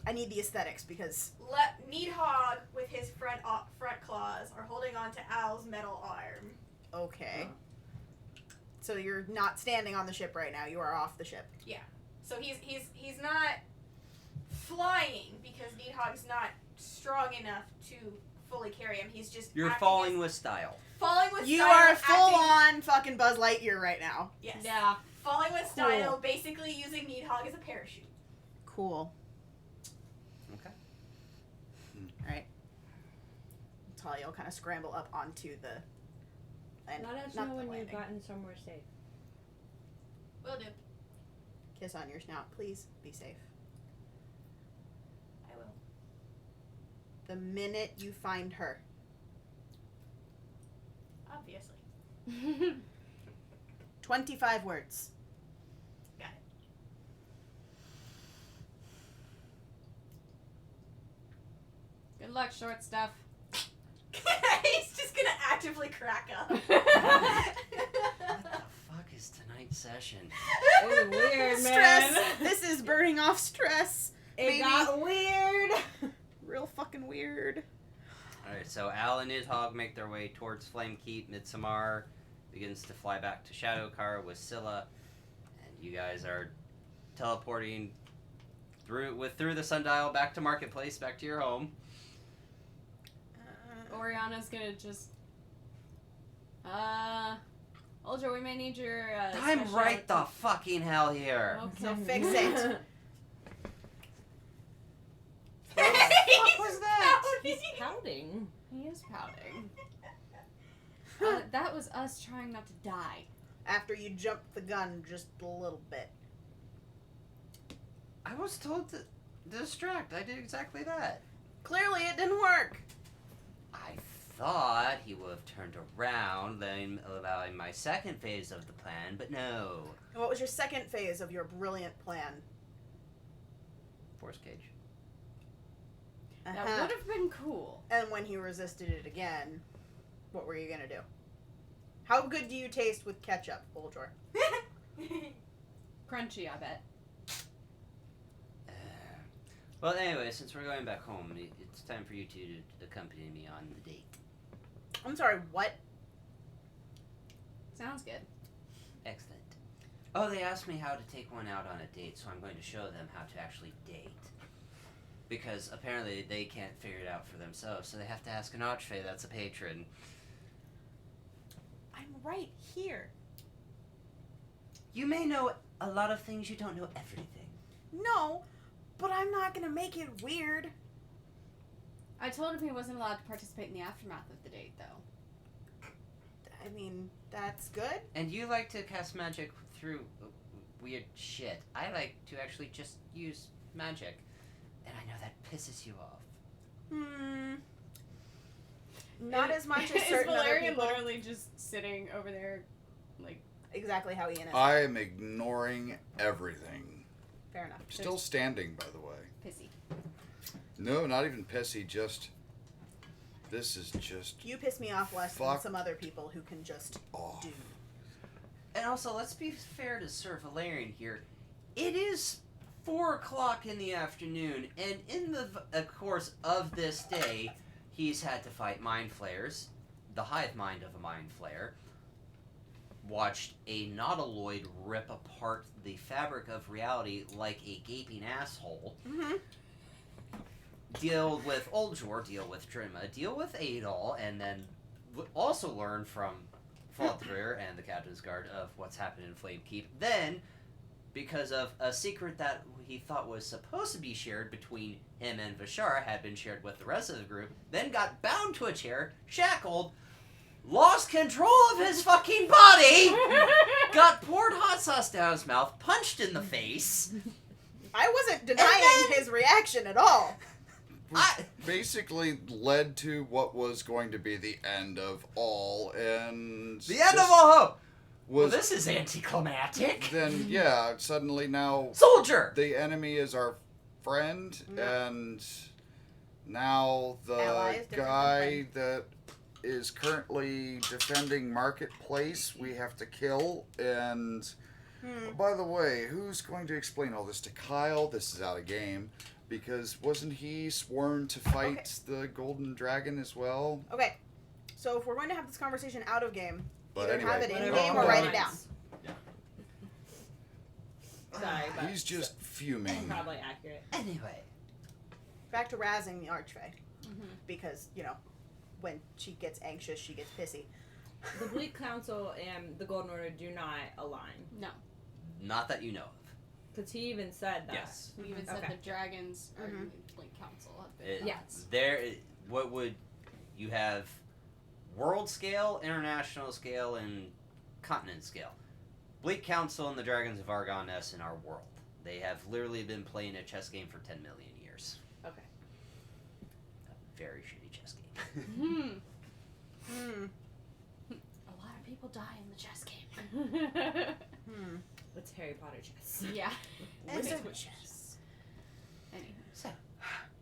I need the aesthetics because Needhogg with his front claws are holding on to Al's metal arm. okay. So you're not standing on the ship right now. You are off the ship. So he's not flying because Needhogg's not strong enough to fully carry him. He's just You're acting falling as- with style. falling with You style. are full acting- on fucking Buzz Lightyear right now. Yes. Yeah. Falling with Cool. style, basically using Needhogg as a parachute. Cool. Okay. Alright. Talia will kind of scramble up onto the. And Let us not know the when you've landing. gotten somewhere safe. Will do. Kiss on your snout, please. Be safe. I will. The minute you find her, Obviously. 25 words. Got Good luck, short stuff. He's just gonna actively crack up. What the fuck is tonight's session? It was weird, Stress. man. This is burning off stress. It Baby. got weird. Real fucking weird. Alright, so Al and Nidhogg make their way towards Flamekeep. Midsommar begins to fly back to Shadowcar with Scylla. And you guys are teleporting through the sundial back to Marketplace, back to your home. Oriana's gonna just. Ultra, we may need your. I'm special right the fucking hell here. Okay. So fix it. What was that? He's pouting. He is pouting. That was us trying not to die. After you jumped the gun just a little bit. I was told to distract. I did exactly that. Clearly it didn't work. I thought he would have turned around, then allowing my second phase of the plan, but no. And what was your second phase of your brilliant plan? Force cage. That Uh-huh. would have been cool. And when he resisted it again, what were you gonna do? How good do you taste with ketchup, Uldor? Crunchy, I bet. Well, anyway, since we're going back home, it's time for you two to accompany me on the date. I'm sorry, what? Sounds good. Excellent. Oh, they asked me how to take one out on a date, so I'm going to show them how to actually date. Because apparently they can't figure it out for themselves, so they have to ask an archfey that's a patron. I'm right here. You may know a lot of things, you don't know everything. No, but I'm not gonna make it weird. I told him he wasn't allowed to participate in the aftermath of the date, though. I mean, that's good. And you like to cast magic through weird shit. I like to actually just use magic. And I know that pisses you off. Not as much as Is certain other Valerian people. literally just sitting over there, like... Exactly how Ian is. I am ignoring everything. Fair enough. Still standing, by the way. Pissy. No, not even pissy, just... This is just... You piss me off less than Fuck some other people who can just off. do. And also, let's be fair to Sir Valerian here. It is 4 o'clock in the afternoon, and in the course of this day, he's had to fight mind flayers, the hive mind of a mind flayer, watched a nautiloid rip apart the fabric of reality like a gaping asshole, Mm-hmm. deal with Oldjor, deal with Drima, deal with Adol, and then also learn from Faltrir and the Captain's Guard of what's happened in Flame Keep. Then, because of a secret that he thought was supposed to be shared between him and Vashara, had been shared with the rest of the group, then got bound to a chair, shackled, lost control of his fucking body, got poured hot sauce down his mouth, punched in the face. I wasn't denying his reaction at all. Basically led to what was going to be the end of all, and... The end of all hope! Well, Was this is anticlimactic. then, yeah, suddenly now... Soldier! The enemy is our friend, and now the Ally is different than guy that is currently defending Marketplace we have to kill, and... By the way, who's going to explain all this to Kyle? This is out of game. Because wasn't he sworn to fight the Golden Dragon as well? Okay, so if we're going to have this conversation out of game, But either anyway, have it in Whatever game or hold write on. it down. Sorry, but He's just fuming. probably accurate. Anyway. Back to razzing the Archfey. Because, you know, when she gets anxious, she gets pissy. The Bleak Council and the Golden Order do not align. No. Not that you know of. Because he even said that. Yes. We even said Okay. the dragons are in Blink Council have been It- yes. What would you have? World scale, international scale, and continent scale. Bleak Council and the Dragons of Argon S in our world. They have literally been playing a chess game for 10 million years. Okay. A very shitty chess game. A lot of people die in the chess game. It's Harry Potter chess. Yeah. It's a Wizard chess. Anywho.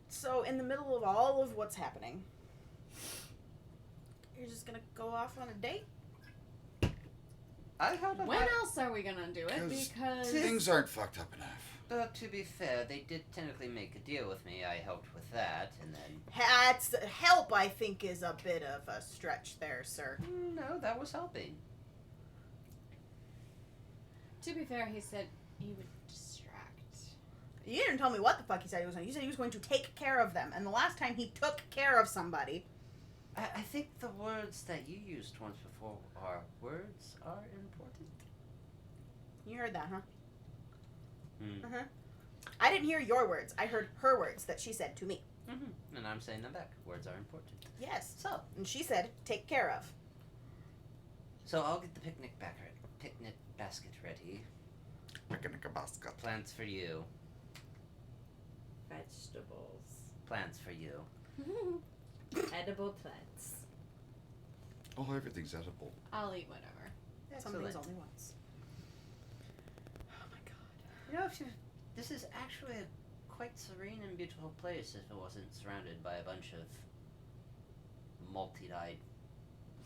So, in the middle of all of what's happening, you're just gonna go off on a date? I held up. When else are we gonna do it? 'Cause Because Things aren't fucked up enough. But to be fair, they did technically make a deal with me. I helped with that, and then That's help, I think, is a bit of a stretch there, sir. no, that was helping. to be fair, he said he would distract. You didn't tell me what the fuck he said he was going to. You said he was going to take care of them, and the last time he took care of somebody... I think the words that you used once before are words are important. You heard that, huh? Hmm. I didn't hear your words. I heard her words that she said to me. Mm-hmm. And I'm saying them back. Words are important. Yes. So And she said, take care of. I'll get the picnic basket ready. Picnic-a-basket. Plants for you. Vegetables. Plants for you. Edible plants. Oh, everything's edible. I'll eat whatever. Some things Excellent. only once. Oh my god. You know, this is actually a quite serene and beautiful place if it wasn't surrounded by a bunch of multi-eyed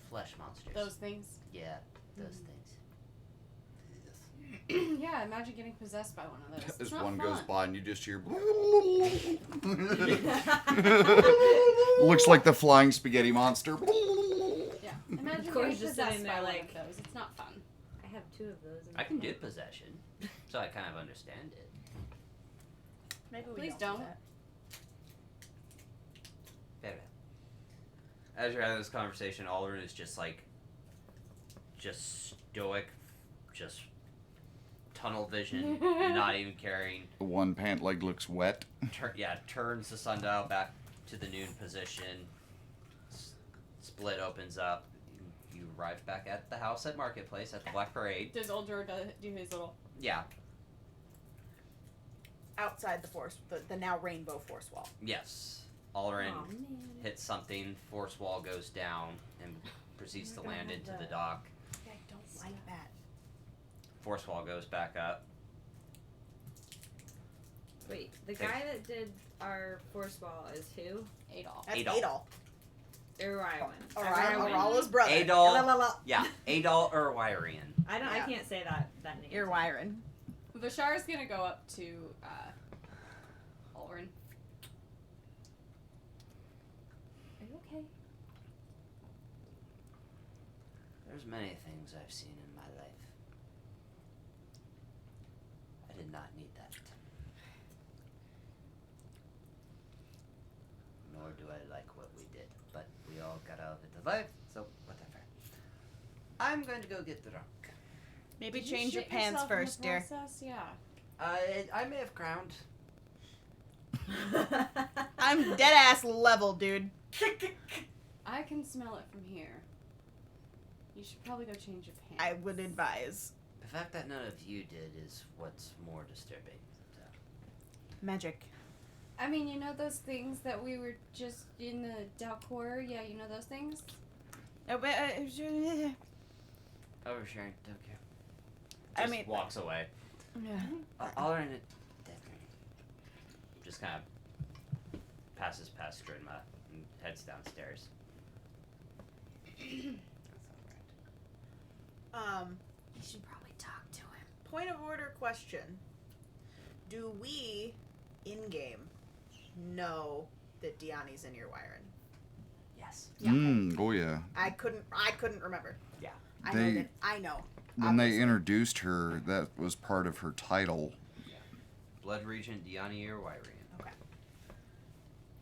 flesh monsters. Those things. Yeah, those things. Yeah, imagine getting possessed by one of those. As It's not one fun. goes by and you just hear... Looks like the flying spaghetti monster. Imagine Corey's being just possessed sitting there by one like- of those. It's not fun. I have 2 of those. In I can my do hand. possession, so I kind of understand it. Maybe we Please do don't. that. Fair enough. As you're having this conversation, Aldrin is just like, just stoic, just tunnel vision, not even caring. The one pant leg looks wet. Turns the sundial back to the noon position. Split opens up. You arrive back at the house at Marketplace at the Black Parade. Does Uldra do his little? Yeah. Outside the force, the now rainbow force wall. Yes. Aldrin Aw, man. hits something. Force wall goes down and proceeds to You're gonna land have into to- the dock. I don't like that. Force wall goes back up. Wait, the Okay. guy that did our force ball is who? Adolf. That's Adol. Adol. Orion. Aralla's brother. Adol. La, la, la. Yeah, Adol Urwirian. I don't. Yeah. I can't say that name. Irwyron. Vashar's gonna go up to Ulrin. Are you okay? There's many things I've seen in my life. I did not need that. Nor do I like what we did, but we all got out of it alive, so whatever. I'm going to go get drunk. Maybe Did you change your shit pants yourself in the first, dear. process? Yeah. I may have crowned. I'm dead ass level, dude. I can smell it from here. You should probably go change your pants. I would advise. The fact that none of you did is what's more disturbing. So. Magic. I mean, you know those things that we were just in the Dalcor? Yeah, you know those things? Oversharing, don't care. I Just mean- walks away. All right, it. Just kind of passes past Drinma and heads downstairs. That's alright. You should probably talk to him. Point of order question. Do we, in-game, know that Diani's in Irwyron? Yes. Yeah. Oh yeah. I couldn't remember. Yeah. I They- know that. I know. When they obviously. introduced her, that was part of her title. Blood Regent Diani Urwirian.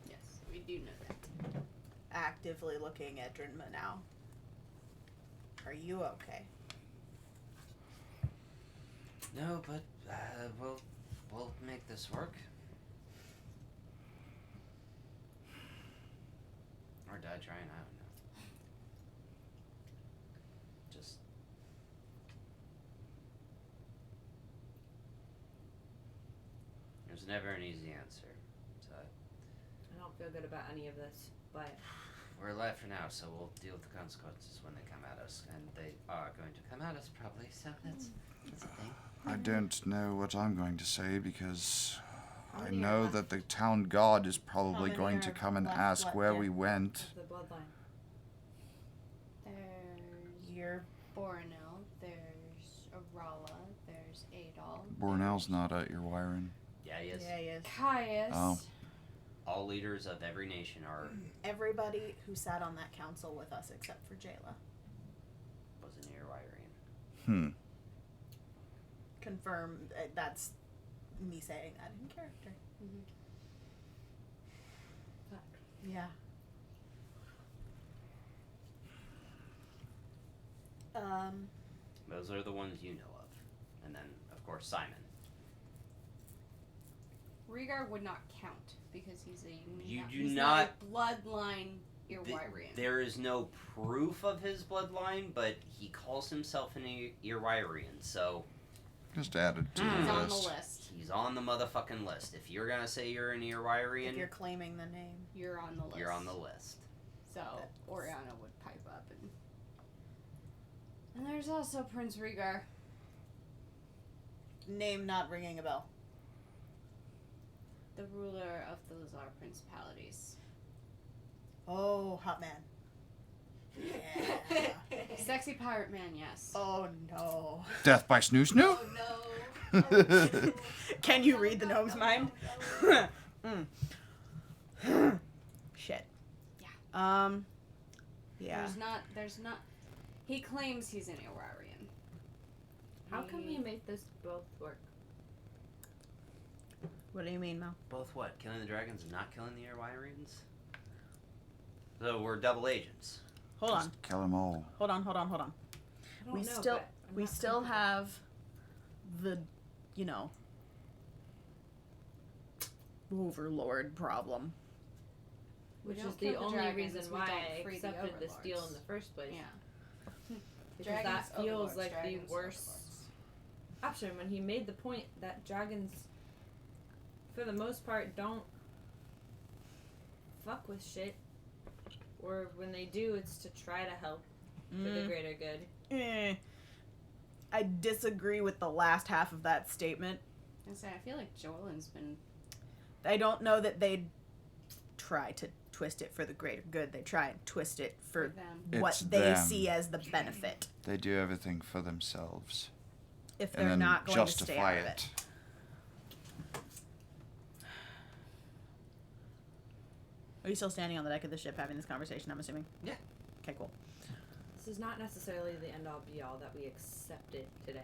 Yes, we do know that. Actively looking at Drinma now. Are you okay? No, but we'll make this work. Or die trying. I don't know. Just There's never an easy answer. So I don't feel good about any of this, but we're alive for now, so we'll deal with the consequences when they come at us, and they are going to come at us probably. So that's a thing. I don't know what I'm going to say because I many know are that the town god is probably many going to are come and left ask left where there? we went. the bloodline. There's You're Boronel, there's Arala, there's Adol. Bornell's not at your wiring. yeah, he is. yeah, he is. Caius. Oh. All leaders of every nation are Everybody who sat on that council with us except for Jayla. was an Urwirian. Hmm. Confirm that's me saying that in character. Fuck. Yeah. Those are the ones you know of, and then of course Simon. Rhaegar would not count because he's a You do he's not- a bloodline Th- Irwyrian. there is no proof of his bloodline, but he calls himself an Irwirian, so Just added to He's the on the list. list. he's on the motherfucking list. If you're gonna say you're an If Irwirian, you're claiming the name. You're on the list. you're on the list. So Oriana would pipe up and there's also Prince Rhaegar. Name not ringing a bell. The ruler of the Lazar principalities. Oh, hot man. Yeah. Sexy pirate man, yes. Oh no. Death by snoo snoo? Oh no. Can you read the gnome's mind? Shit. Yeah. Yeah. There's not He claims he's an Irarian. How can we make this both work? What do you mean, Mel? Both what? Killing the dragons and not killing the Irwyrans? So we're double agents. Hold on. Just kill them all. Hold on. I don't We know, still but I'm we not still comfortable. have the, you know, overlord problem. Which don't is kill the the only dragons, reason we why don't I free the accepted this deal in overlords. the first place. Yeah. Because Dragons, that feels overlords, like dragons, the worst overlords. option when he made the point that dragons, for the most part, don't fuck with shit. Or when they do, it's to try to help for the greater good. I disagree with the last half of that statement. I feel like Joelin's been. I don't know that they'd try to twist it for the greater good. They try and twist it for them. what It's they them. see as the benefit. They do everything for themselves. If And they're then not going to stay justify out of it. Are you still standing on the deck of the ship having this conversation, I'm assuming? Yeah. Okay, cool. This is not necessarily the end all be all that we accepted today.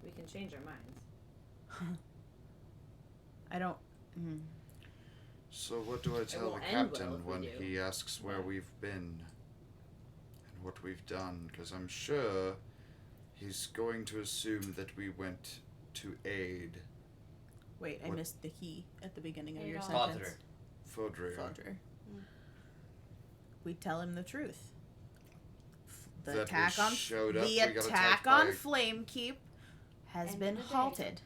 We can change our minds. I don't... So what do I tell will the end well captain if we when do. he asks where Yeah. we've been and what we've done? Because I'm sure he's going to assume that we went to aid Wait, I What- missed the he at the beginning of your Adol. sentence. Fodrir. Fodrir. We tell him the truth. The That we attack on showed up, the we got attack attacked on by- Flamekeep has End been of the day. halted.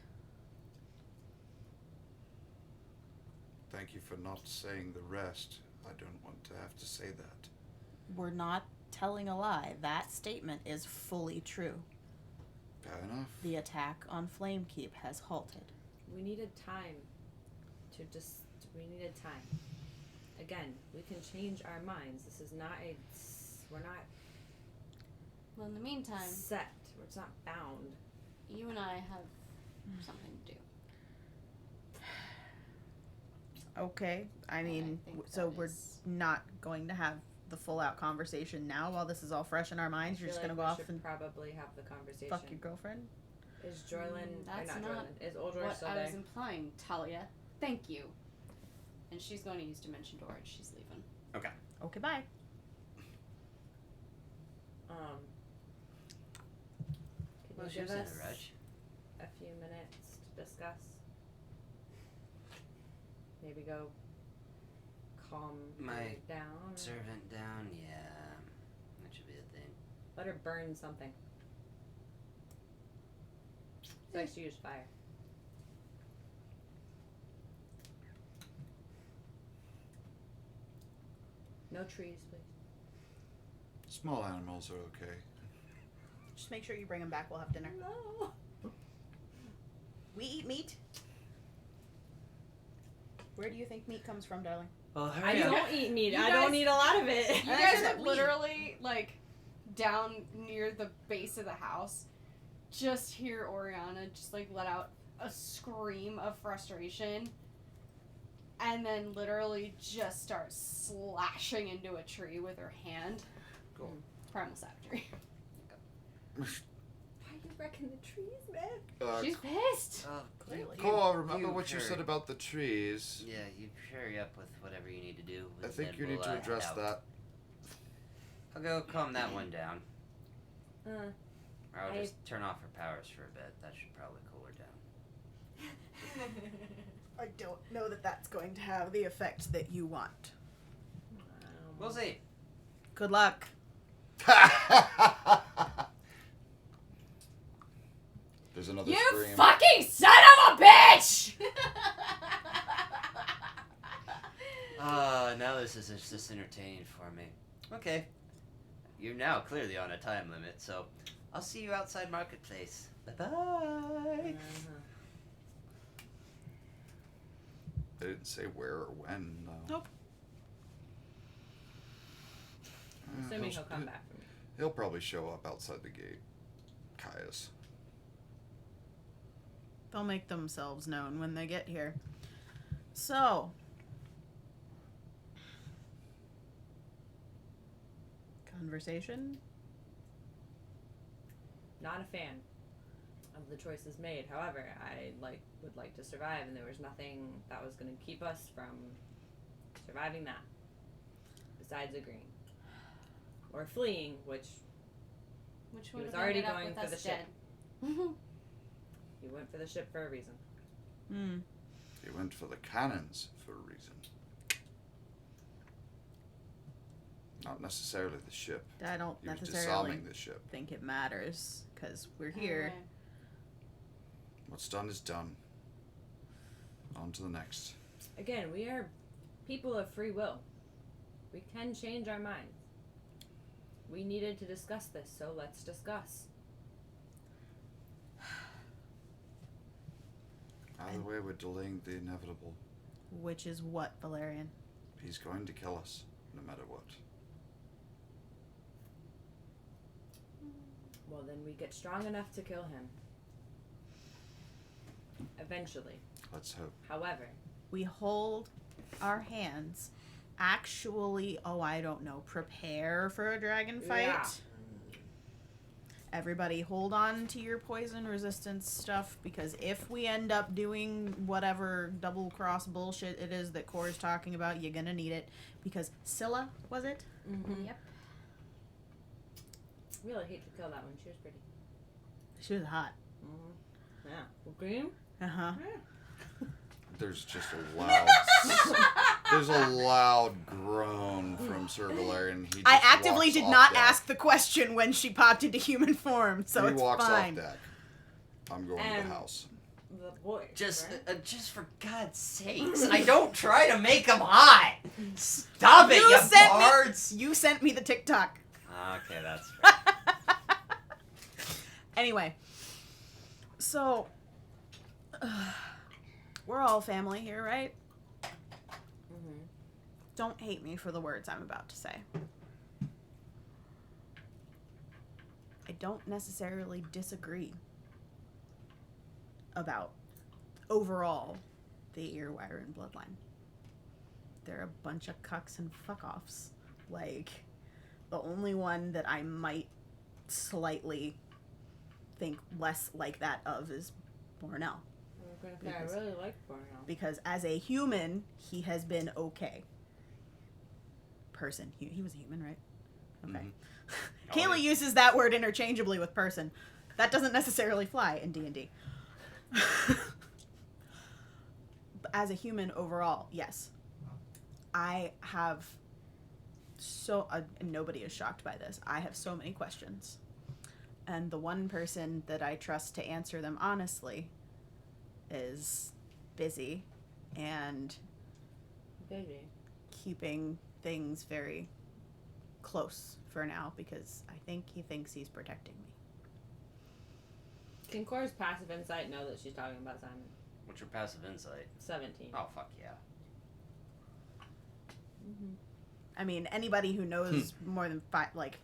Thank you for not saying the rest. I don't want to have to say that. We're not telling a lie. That statement is fully true. Fair enough. The attack on Flamekeep has halted. We needed time we needed time. Again, we can change our minds. This is not we're not Well, in the meantime, set. It's not bound. you and I have something to do. Okay. I mean, think so that we're is- not going to have the full out conversation now while this is all fresh in our minds. You're I just feel going to like go we off should and probably have the conversation. fuck your girlfriend? Is Joylin That's or not not Joylin? Is Oldroy What still I there? was implying, Talia. Thank you. And she's going to use Dimension Door and she's leaving. Okay, bye. Can Well, you she give was in us a rush. a few minutes to discuss? Maybe go calm My her down. Servant down, yeah. That should be a thing. Let her burn something. She likes to use fire. No trees, please. Small animals are okay. Just make sure you bring him back. We'll have dinner. No. We eat meat. Where do you think meat comes from, darling? Well, I hurry up. don't eat meat. You I guys- don't eat a lot of it. You I guys said are we- literally, like, down near the base of the house. Just hear Oriana just, like, let out a scream of frustration. And then literally just start slashing into a tree with her hand. Cool. Primal savagery. Why are you wrecking the trees, man? She's pissed. Oh, Clearly. Cole, remember You what you heard. said about the trees. Yeah, you hurry up with whatever you need to do. I and think then you need we'll, to head address out. that. I'll go calm that one down. Uh, Or I'll I- just turn off her powers for a bit. That should probably cool her down. I don't know that that's going to have the effect that you want. We'll see. Good luck. There's another You scream. fucking son of a bitch! Now this is just entertaining for me. Okay. You're now clearly on a time limit, so I'll see you outside Marketplace. Bye-bye. They didn't say where or when, though. Nope. Assuming he'll come back for me. He'll probably show up outside the gate. Caius. They'll make themselves known when they get here. So, conversation? Not a fan of the choices made. However, I would like to survive, and there was nothing that was going to keep us from surviving that, besides agreeing or fleeing, which would was have already ended up going with for us the ship. dead. He went for the ship for a reason. Hmm. He went for the cannons for a reason. Not necessarily the ship. I don't He was necessarily disarming the ship. think it matters because we're here. Alright. What's done is done. On to the next. Again, we are people of free will. We can change our minds. We needed to discuss this, so let's discuss. Either way, we're delaying the inevitable. Which is what, Valerian? He's going to kill us, no matter what. Well, then we get strong enough to kill him. Eventually. Let's hope. However, We hold our hands. Actually, I don't know, prepare for a dragon fight. Yeah. Everybody hold on to your poison resistance stuff, because if we end up doing whatever double cross bullshit it is that Core's talking about, you're gonna need it. Because Scylla, was it? mm-hmm. Yep. Really hate to kill that one. She was pretty. She was hot. Mm-hmm. Yeah. Well, green? Uh-huh. There's just a loud... There's a loud groan from Sir Valerian. He just I actively walks did off not deck. ask the question when she popped into human form, so he it's walks fine. off deck. I'm going to the house. The boy. Just, right? just for God's sakes, I don't try to make them hot. Stop it, you sent bards. me. You sent me the TikTok. Okay, that's right. Anyway, so we're all family here, right? Mm-hmm. Don't hate me for the words I'm about to say. I don't necessarily disagree about overall the Earwiren bloodline. They're a bunch of cucks and fuck-offs. Like, the only one that I might slightly think less like that of is Bornell. I was gonna say, I really like Bornell. Because as a human, he has been okay. Person. He was a human, right? Okay. Mhm. Kayla uses that word interchangeably with person. That doesn't necessarily fly in D&D. As a human overall, yes. I have and nobody is shocked by this. I have so many questions. And the one person that I trust to answer them honestly is busy and Baby. keeping things very close for now, because I think he thinks he's protecting me. Can Cora's passive insight know that she's talking about Simon? What's your passive insight? 17. Oh, fuck yeah. Mm-hmm. I mean, anybody who knows more than 5, like...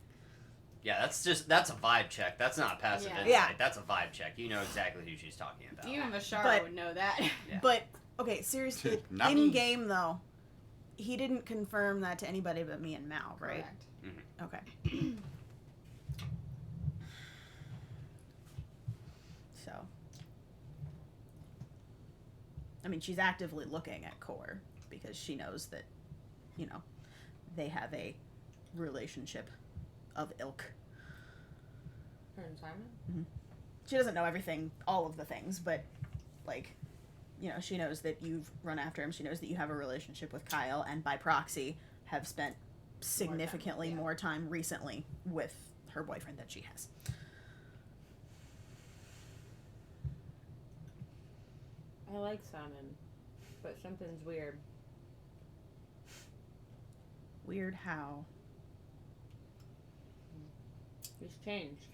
Yeah, that's a vibe check. That's not passive Yeah. insight. Yeah. That's a vibe check. You know exactly who she's talking about. Even Vashara But- would know that. Yeah. But, okay, seriously, Not me. in-game, though, he didn't confirm that to anybody but me and Mal, right? Correct. Okay. So, I mean, she's actively looking at Core because she knows that, you know, they have a relationship of ilk. Her and Simon? She doesn't know everything, all of the things, but, like, you know, she knows that you've run after him. She knows that you have a relationship with Kyle, and by proxy have spent significantly yeah. more time recently with her boyfriend that she has. I like Simon, but something's weird. Weird how He's changed.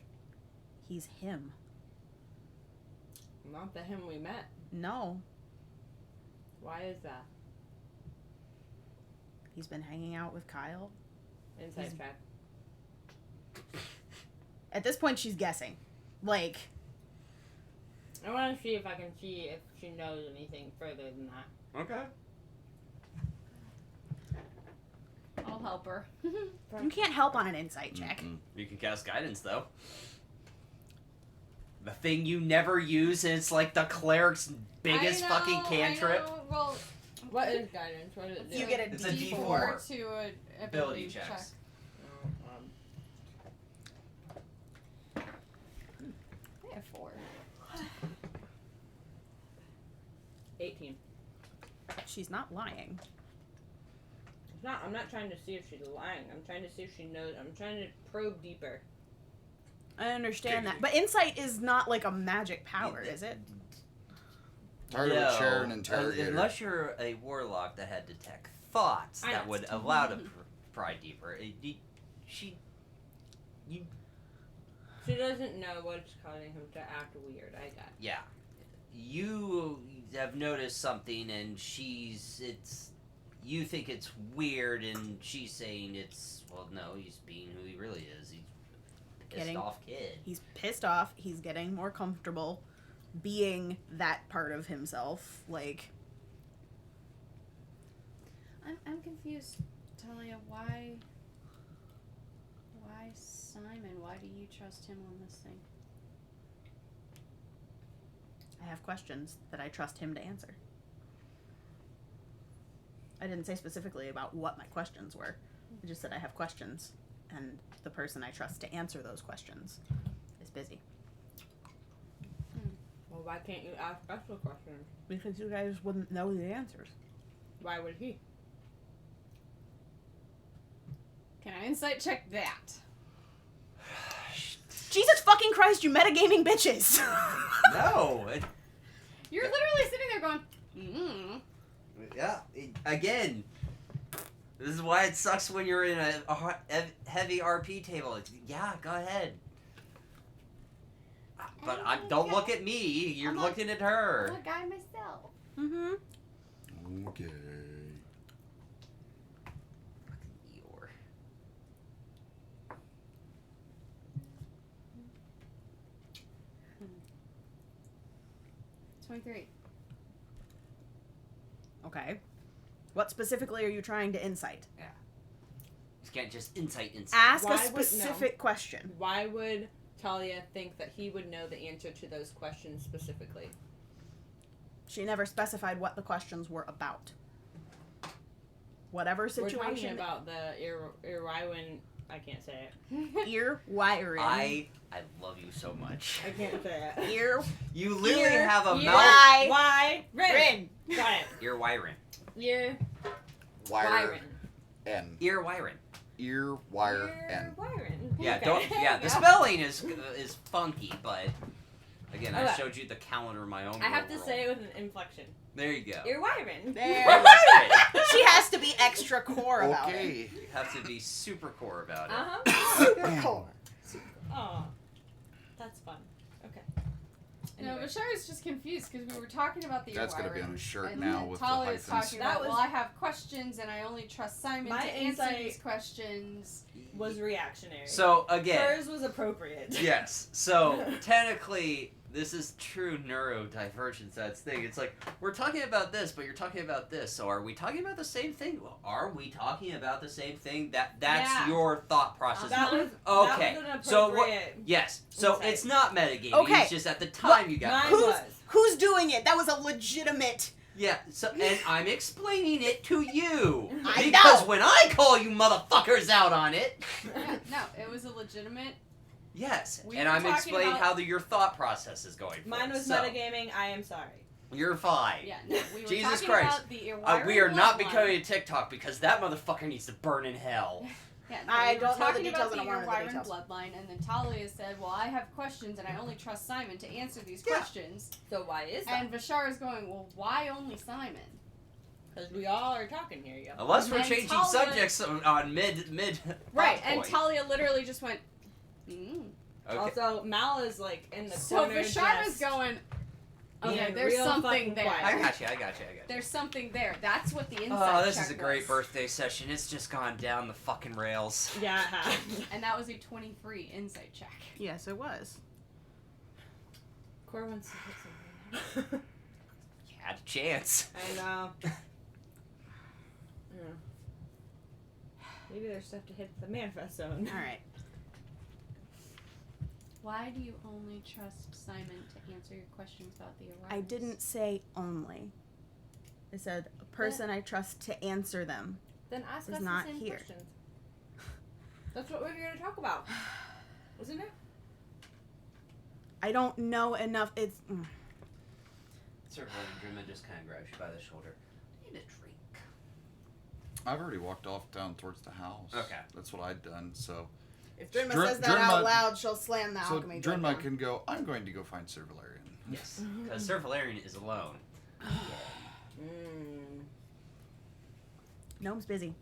he's him. Not the him we met. No, Why is that? he's been hanging out with Kyle. Inside He's- track. At this point, she's guessing. Like, I want to see if I can see if she knows anything further than that. Okay. I'll help her. You can't help on an insight check. You can cast guidance though. The thing you never use is like the cleric's biggest fucking cantrip. I know. Well, What is guidance? What does it do? You get a It's a D4. to an Ability check. checks. I have 4. 18. She's not lying. It's not. I'm not trying to see if she's lying. I'm trying to see if she knows. I'm trying to probe deeper. I understand that. But insight is not like a magic power, is it? Target would share an interrogator. Unless you're a warlock that had detect thoughts I that know. would allow to pry deeper. She doesn't know what's causing him to act weird. I got. yeah. You have noticed something, and you think it's weird, and she's saying no, he's being who he really is. He's a pissed off kid. He's pissed off. He's getting more comfortable being that part of himself. Like, I'm confused, Talia. Why Simon? Why do you trust him on this thing? I have questions that I trust him to answer. I didn't say specifically about what my questions were. I just said I have questions, and the person I trust to answer those questions is busy. Well, why can't you ask special questions? Because you guys wouldn't know the answers. Why would he? Can I insight check that? Jesus fucking Christ, you metagaming bitches! No. You're literally sitting there going, Yeah. Again, this is why it sucks when you're in a heavy RP table. Yeah, go ahead. But don't look at me. You're looking at her. I'm a guy myself. Mm-hmm. Okay. Eeyore. 23. Okay. What specifically are you trying to insight? You can't just insight. Ask Why a would- no. specific question. Why would Talia think that he would know the answer to those questions specifically? She never specified what the questions were about. Whatever We're talking situation. about the Irwin. I can't say it. Ear wiring. I love you so much. I can't say it. Ear You literally Ear- have a ear- mouth. Why? Rin. Got it. Ear wiring. Ear Wire wiring. N. Ear wiring. Ear wire Ear N. wiring. Yeah, Okay. don't. Yeah, the spelling is funky, but again, I Okay. showed you the calendar in my own. I have to world. say it with an inflection. There you go. Ear wiring. There. Wiring. She has to be extra core about it. Okay. You have to be super core about it. Uh-huh. Super core. Oh, that's fun. Okay. No, Anyway. Bashara's just confused because we were talking about the That's gonna be wiring, on his shirt and now then with the Talia's hyphens. talking about, That was- well, I have questions and I only trust Simon My to answer insight these questions. Was reactionary. So again, Hers was appropriate. yes. So technically, this is true neurodivergence. That's thing. It's like we're talking about this, but you're talking about this. So are we talking about the same thing? Well, are we talking about the same thing? That's Yeah. your thought process. That was Okay, That was an so what- appropriate. Yes. So Insight. it's not metagaming. Okay. It's just at the time you got. Mine Who's- was. Who's doing it? That was a legitimate. Yeah, so and I'm explaining it to you. I Because know. when I call you motherfuckers out on it, Yeah, no, it was a legitimate. yes, We and were I'm talking explaining about- how your thought process is going. Mine was so, metagaming. I am sorry. You're fine. Yeah, no, we were Jesus talking Christ. about the We are not bloodline. becoming a TikTok because that motherfucker needs to burn in hell. Yeah, no, I we were don't know the talking details about and I the wanted the Irwiron details. bloodline, and then Talia said, "Well, I have questions, and I only trust Simon to answer these Yeah. questions." So why is that? And Vashara's going, "Well, why only Simon?" Because we all are talking here, yo. Unless we're And changing Talia- subjects on mid Right, thought and point. Talia literally just went, "Hmm." Okay. Also, Mal is like in the So corner. Vashara's just going, being "Okay, there's real something fucking there. quiet. I got you. There's something there." That's what the inside Oh, this check is a great was. birthday session. It's just gone down the fucking rails. Yeah, it has. And that was a 23 insight check. Yes, it was. Core wants to hit something. You had a chance. I know. Maybe there's stuff to hit the manifest zone. All right. Why do you only trust Simon to answer your questions about the awareness? I didn't say only. I said a person I trust to answer them. Then ask Is us not the same here. questions. That's what we're here to talk about. Isn't it? I don't know enough. It's. Circle and Drima just kind of grabs you by the shoulder. Need a drink. I've already walked off down towards the house. Okay. That's what I'd done, so... If Drinma Dr- says that Drinma- out loud, she'll slam the So alchemy door Drinma down. can go, I'm going to go find Sir Valerian. Yes, because Sir Valerian is alone. Gnome's busy.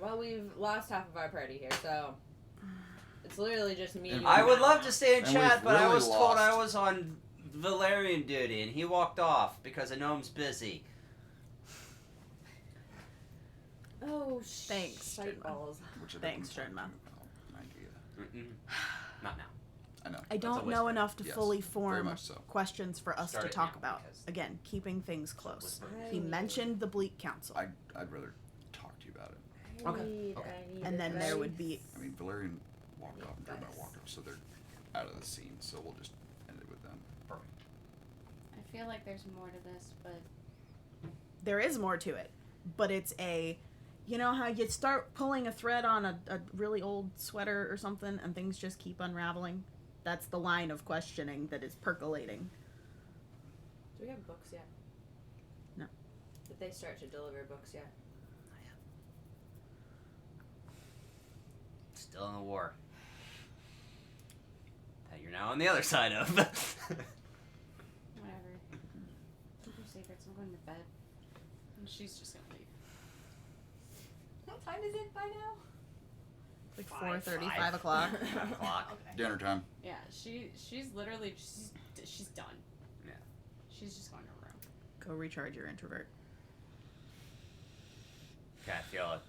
Well, we've lost half of our party here, so it's literally just me. And I would love to stay in And chat, we've but I really was told I lost. was on Valerian duty, and he walked off because a gnome's busy. Oh, Thanks, shite Drinma. balls. Which I Thanks, don't Drinma. know an idea. Not now. I know. I That's a don't know whisper. enough to Yes, fully very form much so. questions for us Start to it talk now, about. because- Again, keeping things close. Whisper. He mentioned the Bleak Council. I'd rather talk to you about it. Okay, I need And then there would be... I mean, Valerian walked off and Drinma walked off, so they're out of the scene, so we'll just end it with them. Perfect. I feel like there's more to this, but There is more to it. But it's a... You know how you start pulling a thread on a really old sweater or something and things just keep unraveling? That's the line of questioning that is percolating. Do we have books yet? No. Did they start to deliver books yet? Still in the war. That you're now on the other side of. whatever. Keep your secrets. I'm going to bed. And she's just gonna leave. What time is it by now? Like 4:30, 5 o'clock. 5 o'clock. Dinner time. Yeah, she's literally she's done. Yeah. She's just going to her room. Go recharge your introvert. Okay, I feel a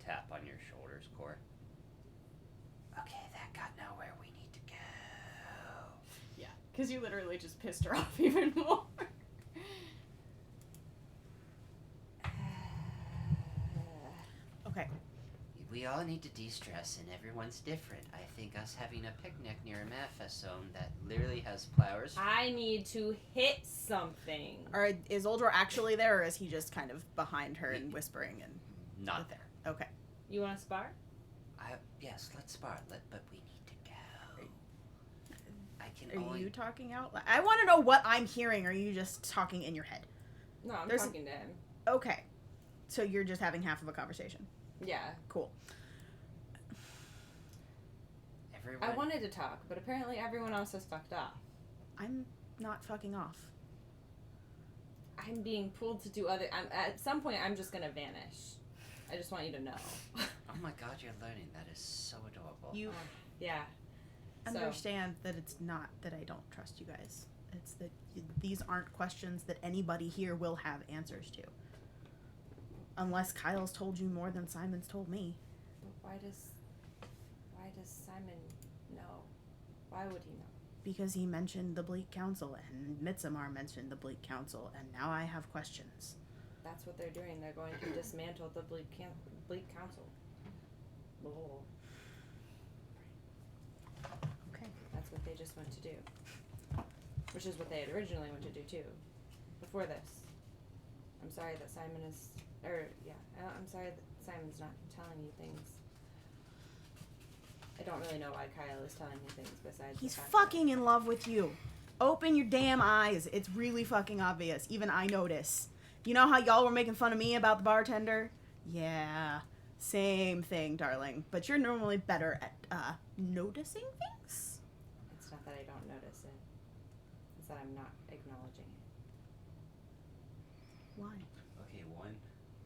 tap on your shoulders, Core. Okay, that got nowhere. We need to go. Yeah, because you literally just pissed her off even more. Okay. We all need to de-stress, and everyone's different. I think us having a picnic near a manifest zone that literally has flowers. I need to hit something. Or is Uldra actually there, or is he just kind of behind her and whispering and... Not there. Okay. You want to spar? Yes, let's spar. But we need to go. I can Are only. you talking out loud? I want to know what I'm hearing. Or are you just talking in your head? No, I'm There's- talking to him. Okay. So you're just having half of a conversation. Yeah. Cool. Everyone. I wanted to talk, but apparently everyone else has fucked off. I'm not fucking off. I'm being pulled to do other. At some point, I'm just gonna vanish. I just want you to know. Oh my God, you're learning. That is so adorable. You Yeah. So, understand that it's not that I don't trust you guys. It's that these aren't questions that anybody here will have answers to. Unless Kyle's told you more than Simon's told me. but why does Simon know? Why would he know? Because he mentioned the Bleak Council, and Midsommar mentioned the Bleak Council, and now I have questions. That's what they're doing. They're going to dismantle the Bleak Council. Lol. Okay. That's what they just went to do. Which is what they had originally went to do too. Before this. I'm sorry that Simon is... I'm sorry that Simon's not telling you things. I don't really know why Kyle is telling you things besides He's the fact fucking in love with you. Open your damn eyes. It's really fucking obvious. Even I notice. You know how y'all were making fun of me about the bartender? Yeah. Same thing, darling. But you're normally better at, noticing things? It's not that I don't notice it. It's that I'm not acknowledging it. Why? Okay, one,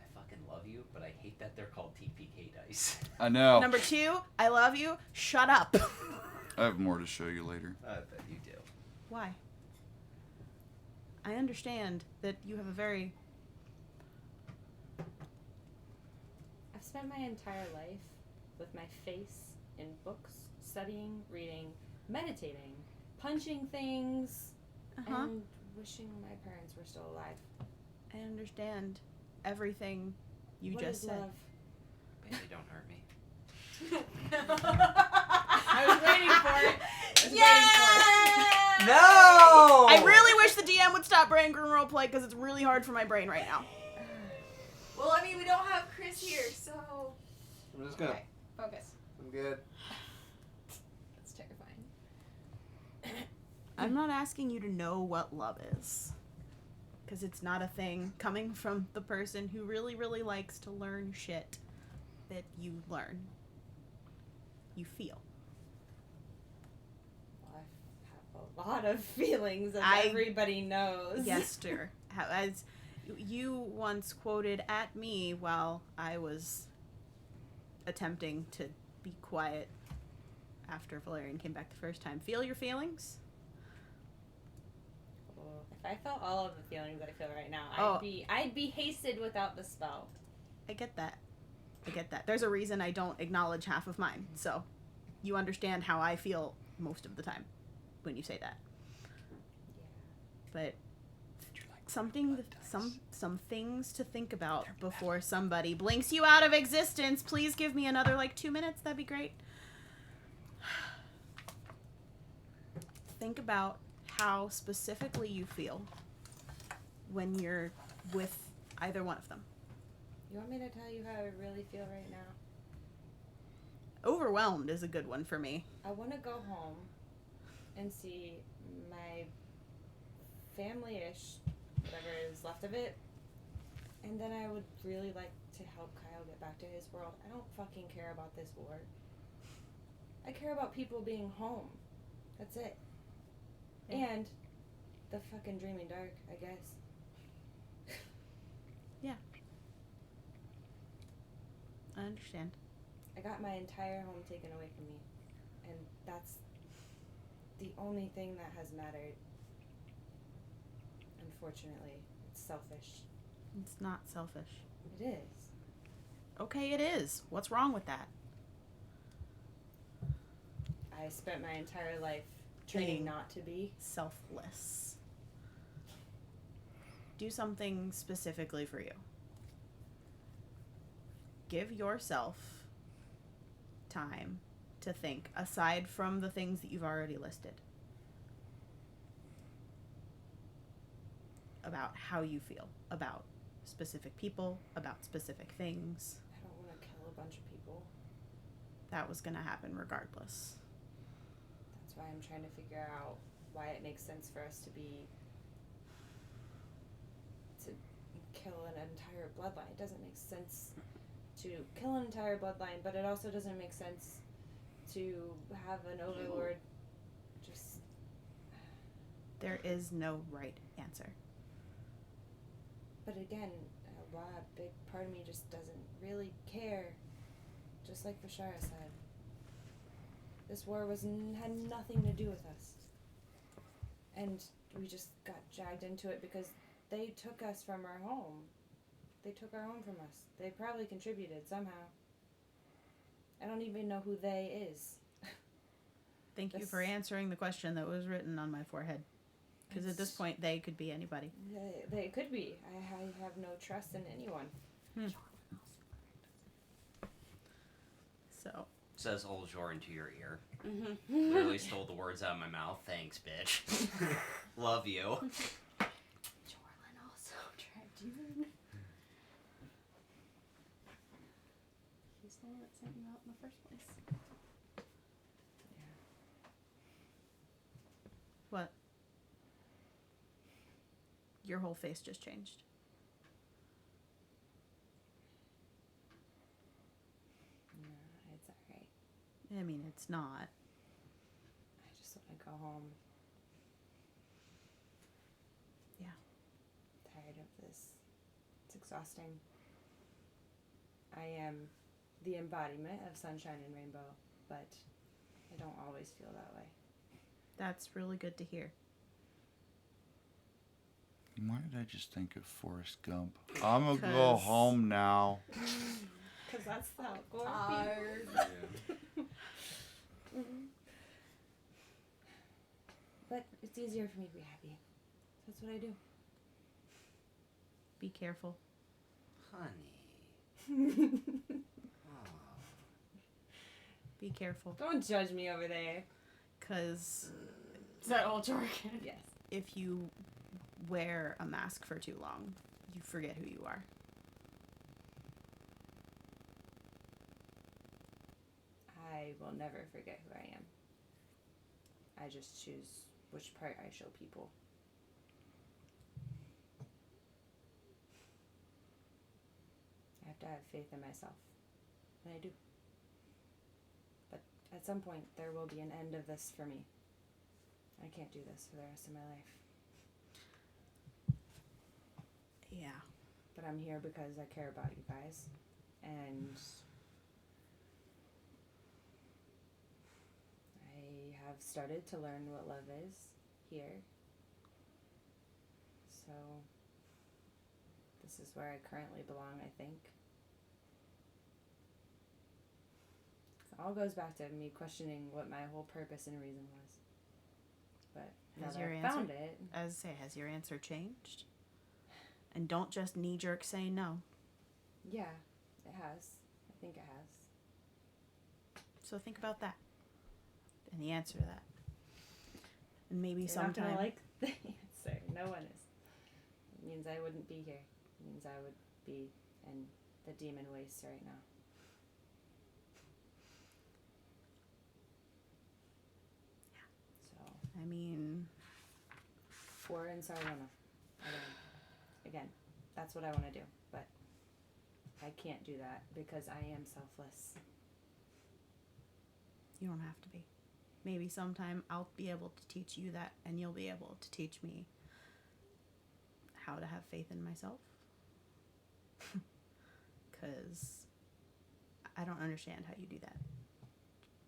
I fucking love you, but I hate that they're called TPK dice. I know. Number 2, I love you. Shut up. I have more to show you later. I bet you do. Why? I understand that you have a very... I've spent my entire life with my face in books, studying, reading, meditating, punching things, Uh-huh. and wishing my parents were still alive. I understand everything you What just is said. love? They don't hurt me. I was waiting for it. No! I really wish the DM would stop brain room roleplay because it's really hard for my brain right now. Well, I mean, we don't have Chris here, so. I'm just gonna. Okay, focus. I'm good. That's terrifying. I'm not asking you to know what love is. Because it's not a thing coming from the person who really, really likes to learn shit that you learn. You feel. Well, I have a lot of feelings, as everybody knows. Yes, dear. As you once quoted at me while I was attempting to be quiet after Valerian came back the first time. Feel your feelings? Well, if I felt all of the feelings I feel right now, Oh. I'd be hasted without the spell. I get that. There's a reason I don't acknowledge half of mine. So you understand how I feel most of the time when you say that. But some things to think about before somebody blinks you out of existence. Please give me another 2 minutes. That'd be great. Think about how specifically you feel when you're with either one of them. You want me to tell you how I really feel right now? Overwhelmed is a good one for me. I want to go home and see my family-ish, whatever is left of it, and then I would really like to help Kyle get back to his world. I don't fucking care about this war. I care about people being home. That's it. Yeah. And the fucking dreaming dark, I guess. Yeah. I understand. I got my entire home taken away from me, and that's the only thing that has mattered. Unfortunately, it's selfish. It's not selfish. It is. Okay, it is. What's wrong with that? I spent my entire life training not to be. Selfless. Do something specifically for you. Give yourself time to think, aside from the things that you've already listed, about how you feel about specific people, about specific things. I don't want to kill a bunch of people. That was going to happen regardless. That's why I'm trying to figure out why it makes sense for us to kill an entire bloodline. It doesn't make sense to kill an entire bloodline, but it also doesn't make sense to have an overlord just... There is no right answer. But again, a big part of me just doesn't really care. Just like Bashara said. This war had nothing to do with us. And we just got dragged into it because they took us from our home. They took our home from us. They probably contributed somehow. I don't even know who they is. Thank you for answering the question that was written on my forehead. Because at this point, they could be anybody. They could be. I have no trust in anyone. So. Says old Jor into your ear. Mm-hmm. Literally stole the words out of my mouth. Thanks, bitch. Love you. Jorlin also dragged you in. He's the one that sent you out in the first place. What? Your whole face just changed. No, it's alright. I mean, it's not. I just want to go home. Yeah. Tired of this. It's exhausting. I am the embodiment of sunshine and rainbow, but I don't always feel that way. That's really good to hear. Why did I just think of Forrest Gump? I'm gonna go home now. Because that's how gore But it's easier for me to be happy. That's what I do. Be careful. Honey. Oh. Be careful. Don't judge me over there. Because Is that old jargon? Yes. if you wear a mask for too long, you forget who you are. I will never forget who I am. I just choose which part I show people. I have to have faith in myself. And I do. But at some point, there will be an end of this for me. I can't do this for the rest of my life. Yeah. But I'm here because I care about you guys. And I have started to learn what love is here. So this is where I currently belong, I think. It all goes back to me questioning what my whole purpose and reason was. But now Has that your I answer, found it, as I say, has your answer changed? And don't just knee jerk say no. yeah, it has. I think it has. So think about that. And the answer to that. And maybe You're sometime. not gonna like the answer. No one is. It means I wouldn't be here. It means I would be in the demon wastes right now. So, I mean, or in Sarwana. Again, that's what I want to do, but I can't do that because I am selfless. you don't have to be. Maybe sometime I'll be able to teach you that, and you'll be able to teach me how to have faith in myself. Because I don't understand how you do that.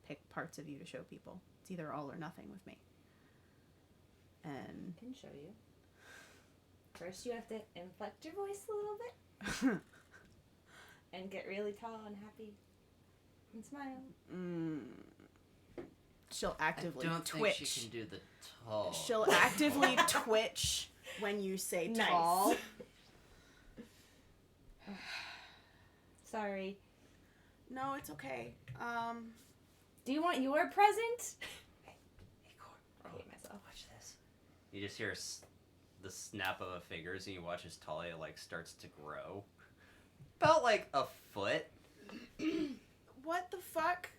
Pick parts of you to show people. It's either all or nothing with me. And I can show you. First, you have to inflect your voice a little bit and get really tall and happy and smile. She'll actively I don't twitch. think she can do the tall. She'll actively twitch when you say Nice. tall. Sorry. No, it's okay. Do you want your present? Hey, Cor. I hate myself. Watch this. You just hear the snap of a fingers, and you watch as Talia starts to grow. About like a foot. What the fuck?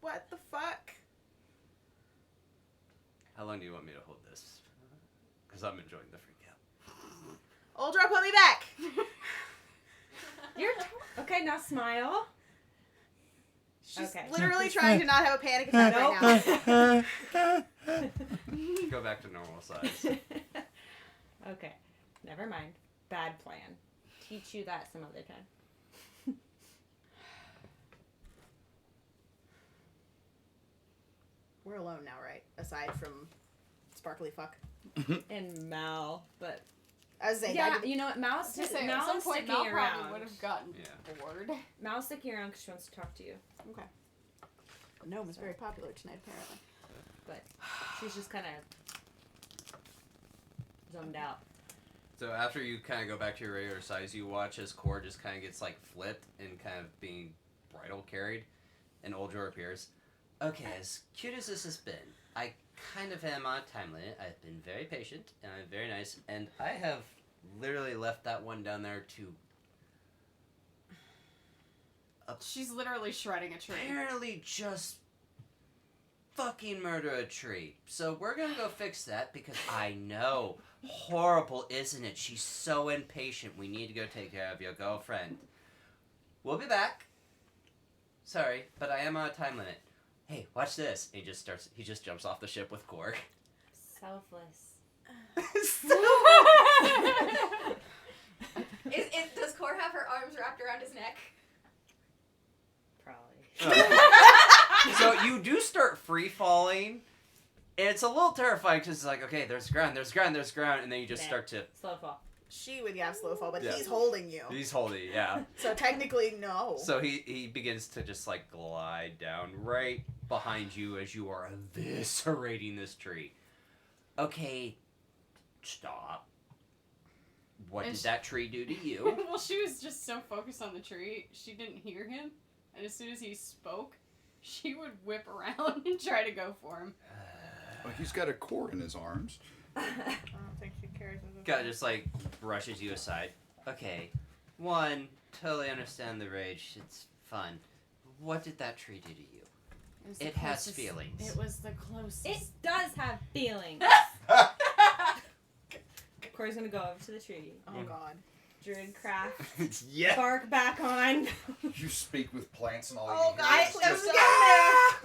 What the fuck? How long do you want me to hold this? Because I'm enjoying the freak out. Uldra, put me back! You're okay. Now smile. She's Okay. literally trying to not have a panic attack right now. Go back to normal size. Okay. Never mind. Bad plan. Teach you that some other time. We're alone now, right? Aside from sparkly fuck. And Mal, but As they yeah, you know what? Mal's To say, at Mal's some point, sticking Mal around. probably would have gotten Yeah. bored. Mal's sticking around because she wants to talk to you, Okay. The gnome is very popular tonight, apparently. but she's just kind of zoned out. So after you kind of go back to your regular size, you watch as Core just kind of gets flipped and kind of being bridle carried, and Uldra appears. Okay, as cute as this has been, I kind of am on a time limit. I've been very patient, and I'm very nice, and I have literally left that one down there to She's literally shredding a tree. apparently just fucking murder a tree. So we're gonna go fix that because I know. Horrible, isn't it? She's so impatient. We need to go take care of your girlfriend. We'll be back. Sorry, but I am on a time limit. Hey, watch this. And he just jumps off the ship with Korg. Selfless. Does Core have her arms wrapped around his neck? Probably. So you do start free falling. And it's a little terrifying because it's like, okay, there's ground, and then you just start to... Slow fall. She would have slow fall, but Yeah. he's holding you. He's holding, yeah. So technically, no. So he begins to just glide down right behind you as you are eviscerating this tree. Okay, stop. What And did that tree do to you? Well, she was just so focused on the tree, she didn't hear him. And as soon as he spoke, she would whip around and try to go for him. Well, he's got a cord in his arms. I don't think she cares. God just like brushes you aside. Okay, one, totally understand the rage. It's fun. What did that tree do to you? was the It has closest- feelings. It was the closest. It does have feelings. Corey's gonna go over to the tree. Oh God. Druidcraft. Yeah. Bark back on. You speak with plants and all Oh, you God, hear I is was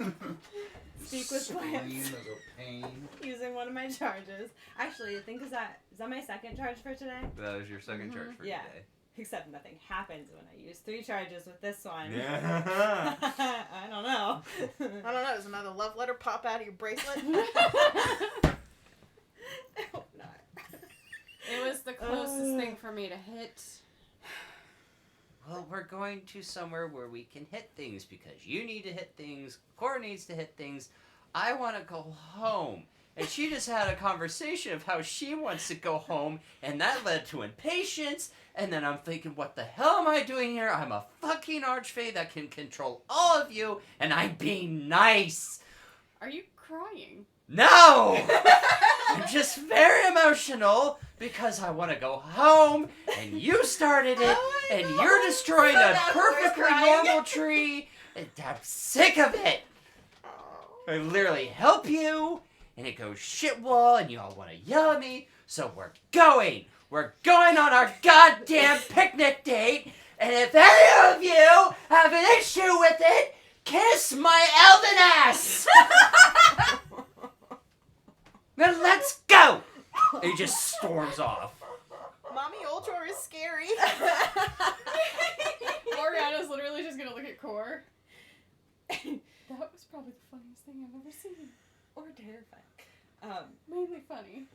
just Speak with scream plants. of a pain. Using one of my charges. Actually, I think is that my second charge for today? That was your second charge for Yeah. today. Except nothing happens when I use 3 charges with this one. Yeah. I don't know. I don't know. Does another love letter pop out of your bracelet? I hope not. It was the closest thing for me to hit. Well, we're going to somewhere where we can hit things because you need to hit things, Cora needs to hit things. I want to go home. And she just had a conversation of how she wants to go home, and that led to impatience. And then I'm thinking, what the hell am I doing here? I'm a fucking archfey that can control all of you, and I'm being nice. Are you crying? No! I'm just very emotional because I want to go home, and you started it, and you're destroying So a now Cora's perfectly crying. normal tree, and I'm sick of it. I literally help you, and it goes shit wall, and you all want to yell at me, so we're going. We're going on our goddamn picnic date, and if any of you have an issue with it, kiss my elven ass! Then let's go! And he just storms off. Mommy Ultor is scary. Oriana's literally just gonna look at Core. That was probably the funniest thing I've ever seen. Or terrifying. Mainly funny.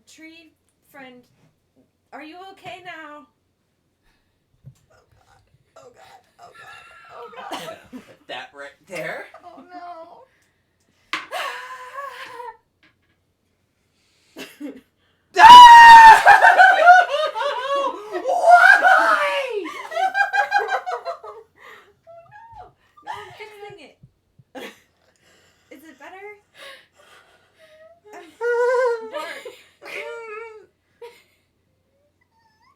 Tree friend, are you okay now? Oh God. Oh God. Oh God. Put that right there. Oh no. Why? No, I'm fixing it. Is it better? Bart.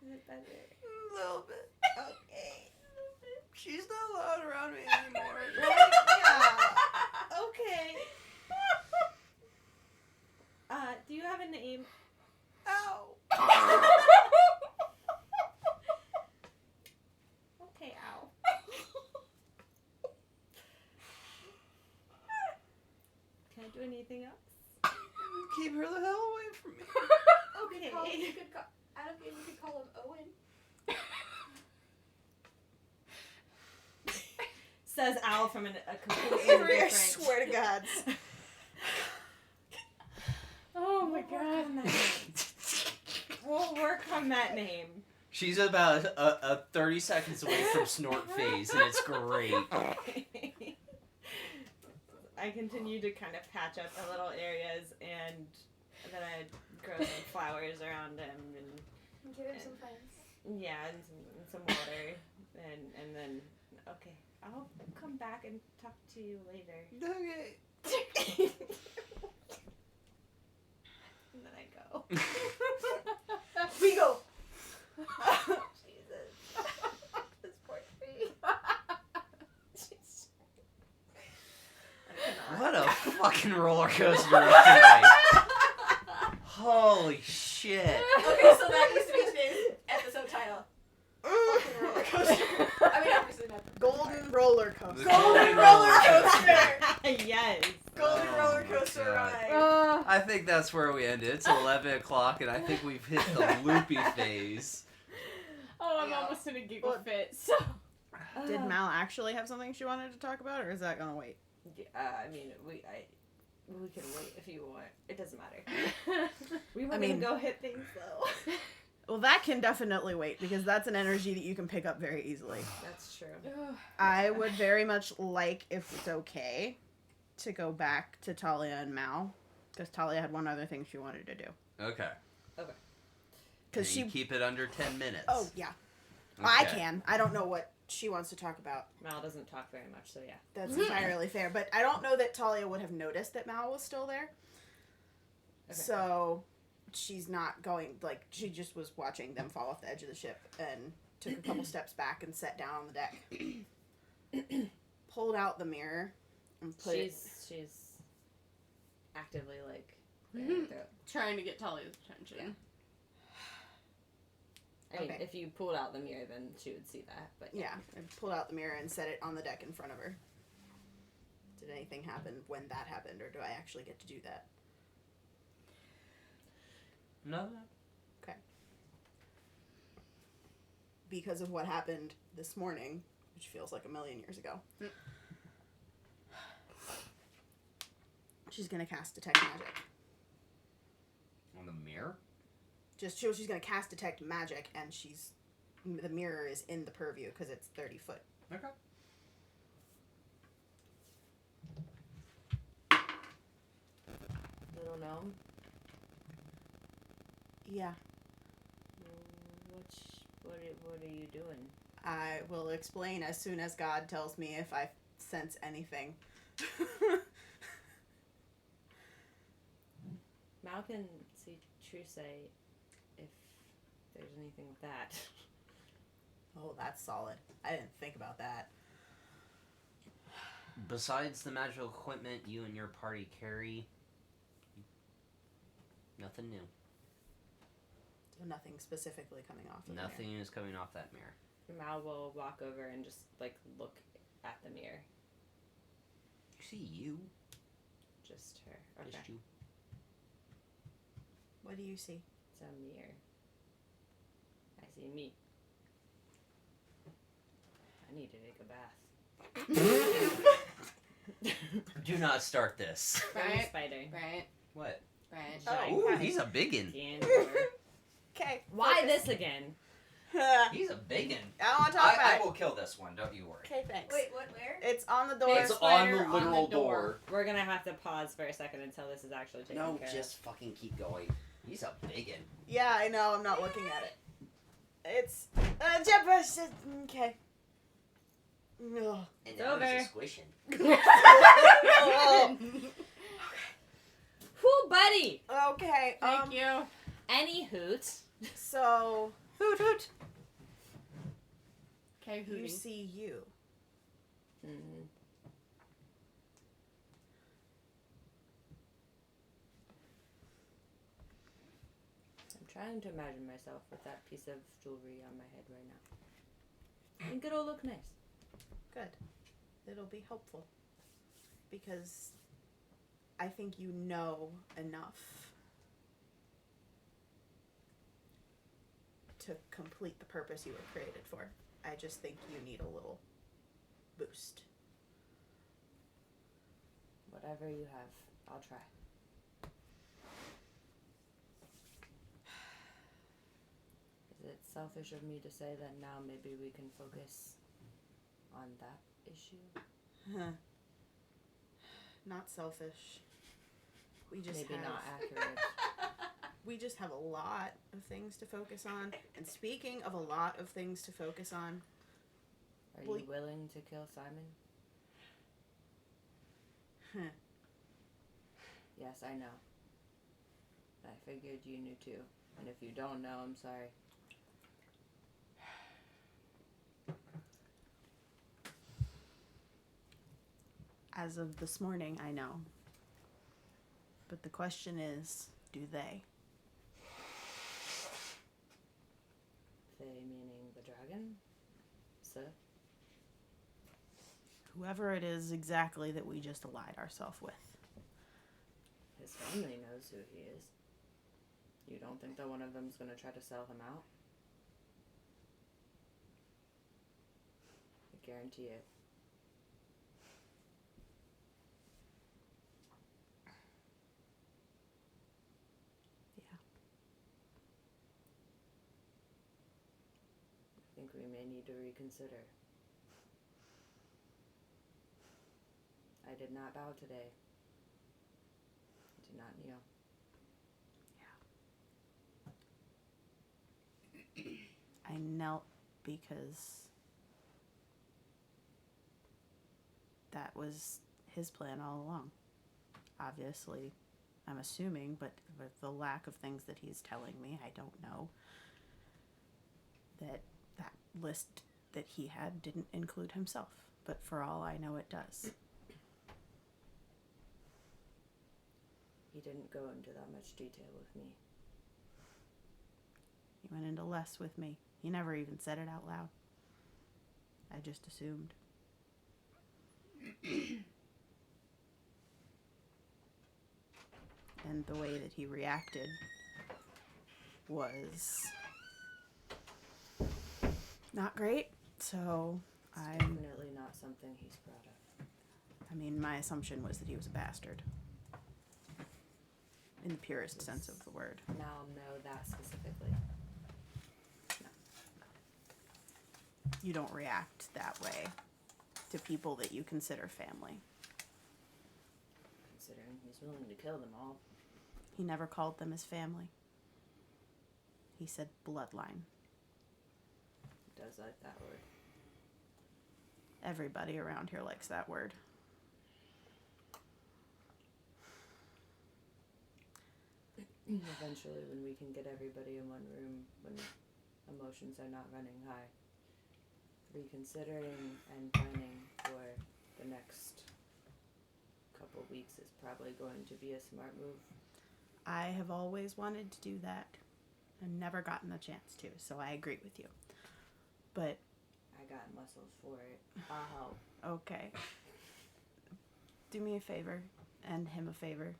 Is it better? A little bit. Okay. She's not allowed around me anymore. Yeah. Okay. Do you have a name? Ow. Okay, ow. Can I do anything else? Keep her the hell away from me. Okay. You could call, out of game, you could call him Owen. Says Al from a completely Avery, I different. swear to God. Oh my We'll work God. on that name. We'll work on that name. She's about a 30 seconds away from snort phase, and it's great. I continue to kind of patch up the little areas, and then I grow some flowers around him, and Give him some friends. yeah, and some water, and then okay, I'll come back and talk to you later. Okay. And then I go. We go. Jesus, this poor tree. What a fucking roller coaster tonight. Holy shit. Okay, so that used to be today's episode title. Fucking roller coaster. I mean, obviously not. Golden roller coaster. Golden roller coaster. Yes. Golden Oh roller my coaster God. ride. I think that's where we ended. It's 11 o'clock, and I think we've hit the loopy phase. Oh, I'm Yeah. almost in a giggle Well, fit. So. Did Mal actually have something she wanted to talk about, or is that gonna wait? I mean, we can wait if you want. It doesn't matter. We were mean- gonna go hit things though. Well, that can definitely wait because that's an energy that you can pick up very easily. That's true. I would very much like, if it's okay, to go back to Talia and Mal because Talia had one other thing she wanted to do. Okay. Because Can she. you keep it under 10 minutes. Oh yeah, I Okay. can. I don't know what she wants to talk about. Mal doesn't talk very much, so yeah. That's entirely fair. But I don't know that Talia would have noticed that Mal was still there. Okay. So she's not going. Like she just was watching them fall off the edge of the ship and took a couple steps back and sat down on the deck. Pulled out the mirror and put it. She's actively like Trying to get Talia's attention. I mean, Okay. if you pulled out the mirror, then she would see that. But Yeah, I pulled out the mirror and set it on the deck in front of her. Did anything happen when that happened, or do I actually get to do that? No. Because of what happened this morning, which feels like a million years ago. She's gonna cast Detect Magic. On the mirror? She's gonna cast Detect Magic, and the mirror is in the purview because it's 30 foot. Okay. little gnome. Yeah, What are you doing? I will explain as soon as God tells me if I sense anything. Mal can see Truce if there's anything with that. Oh, that's solid. I didn't think about that. Besides the magical equipment you and your party carry, nothing new. So nothing specifically coming off of Nothing is coming off that mirror. Mal will walk over and just like look at the mirror. You see you? Just her. Okay. Just you. What do you see? It's a mirror. I see me. I need to take a bath. Do not start this. Right. Spider. Right. What? Right. Oh, Ooh, okay. he's a biggin. Okay. Why this again? I He's a biggin. don't want to talk about I it. will kill this one, don't you worry. Okay, thanks. Wait, what? Where? It's on the door. It's on the literal door. We're gonna have to pause for a second until this is actually taken No, care of. just fucking keep going. He's a biggin. Yeah, I know. I'm not looking at it. It's Jeff. Okay. No. And It's now over. he's a squishing. Whoo, buddy! Okay. Thank you. Any hoot. So Hoot hoot. Okay, you hooting. see you. Mm-hmm. I'm trying to imagine myself with that piece of jewelry on my head right now. I think it'll look nice. Good. It'll be helpful. Because I think you know enough to complete the purpose you were created for. I just think you need a little boost. Whatever you have, I'll try. Is it selfish of me to say that now maybe we can focus on that issue? Huh. Not selfish. We just Maybe have, not accurate. we just have a lot of things to focus on. And speaking of a lot of things to focus on, Are Well, you willing to kill Simon? huh, Yes, I know. I figured you knew too. And if you don't know, I'm sorry. As of this morning, I know. But the question is, do they? They meaning the dragon? Sir? Whoever it is exactly that we just allied ourselves with. His family knows who he is. You don't think that one of them's gonna try to sell him out? I guarantee it. I think we may need to reconsider. I did not bow today. I did not kneel. knelt because that was his plan all along. Obviously, I'm assuming, but with the lack of things that he's telling me, I don't know that list that he had didn't include himself. But for all I know, it does. He didn't go into that much detail with me. He went into less with me. He never even said it out loud. I just assumed. And the way that he reacted was not great. So It's definitely not something he's proud of. I mean, my assumption was that he was a bastard. In the purest sense of the word. Now I'll know that specifically. You don't react that way to people that you consider family. Considering he's willing to kill them all. He never called them his family. He said bloodline. He does like that word. Everybody around here likes that word. Eventually, when we can get everybody in one room, when emotions are not running high, reconsidering and planning for the next couple weeks is probably going to be a smart move. I have always wanted to do that and never gotten the chance to, so I agree with you. But I got muscles for it. I'll help. okay. Do me a favor and him a favor.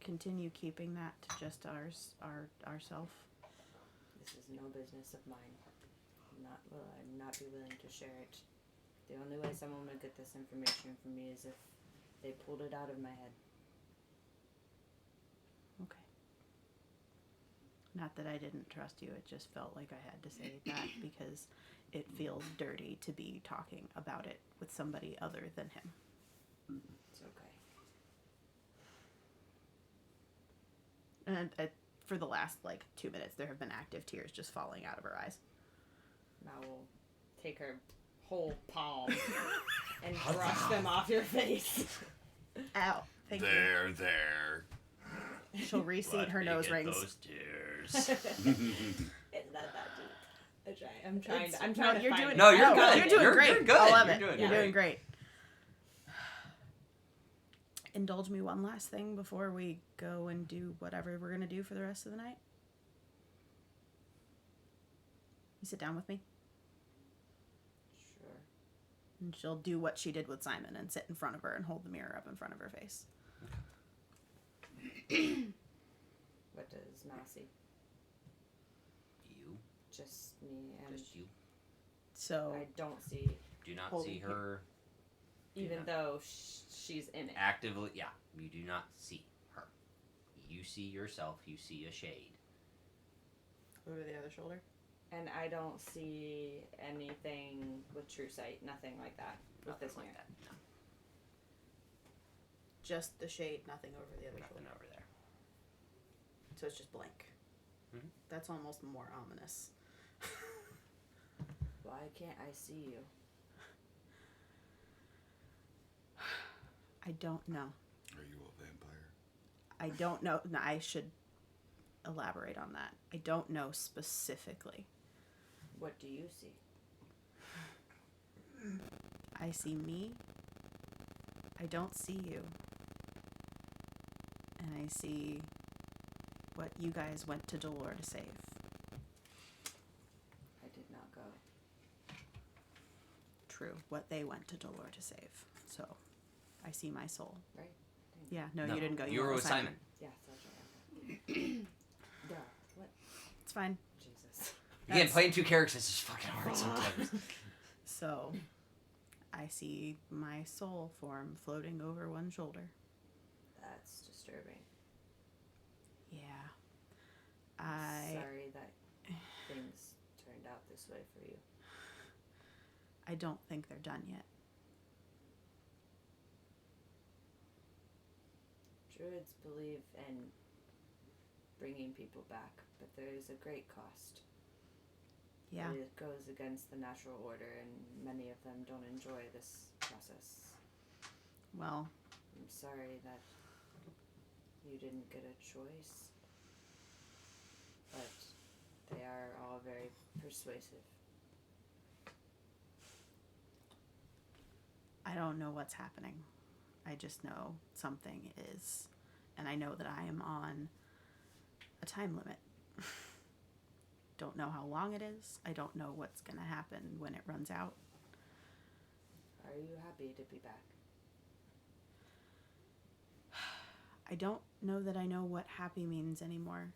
Continue keeping that to just ourself. This is no business of mine. I'd not be willing to share it. The only way someone would get this information from me is if they pulled it out of my head. Okay. Not that I didn't trust you, it just felt like I had to say that because it feels dirty to be talking about it with somebody other than him. It's okay. And for the last, 2 minutes, there have been active tears just falling out of her eyes. Now we'll take her whole palm and brush them off your face. Ow. Thank you. There. She'll reseat her nose rings. Those tears. It's not that deep. I'm trying to you're find doing it. No, you're good. You're doing great. You're good. I love You're it. doing You're great. doing great. Indulge me one last thing before we go and do whatever we're going to do for the rest of the night. You sit down with me, Sure. and she'll do what she did with Simon and sit in front of her and hold the mirror up in front of her face. What does Ma see? You? Just me and Just you. So I don't see, Do not Holding see her even not. though she's in it. actively. Yeah, you do not see her. You see yourself. You see a shade. over the other shoulder. And I don't see anything with true sight, nothing like that with Nothing this like mirror. that. No, Just the shade, nothing over the other nothing shoulder. over there. So it's just blank. Mhm. That's almost more ominous. Why can't I see you? I don't know. Are you a vampire? I don't know. No, I should elaborate on that. I don't know specifically. What do you see? I see me. I don't see you. And I see what you guys went to Dolor to save. I did not go. True, what they went to Dolor to save. So, I see my soul. Right. Yeah, no, you didn't go. You were with Simon. Yeah, that's right. Duh. What? It's fine. Jesus. Again, playing two characters is just fucking hard sometimes. So, I see my soul form floating over one shoulder. That's disturbing. Yeah. Sorry that things turned out this way for you. I don't think they're done yet. Druids believe in bringing people back, but there is a great cost. Yeah. It goes against the natural order, and many of them don't enjoy this process. Well, I'm sorry that you didn't get a choice, but they are all very persuasive. I don't know what's happening. I just know something is. And I know that I am on a time limit. Don't know how long it is. I don't know what's going to happen when it runs out. Are you happy to be back? I don't know that I know what happy means anymore.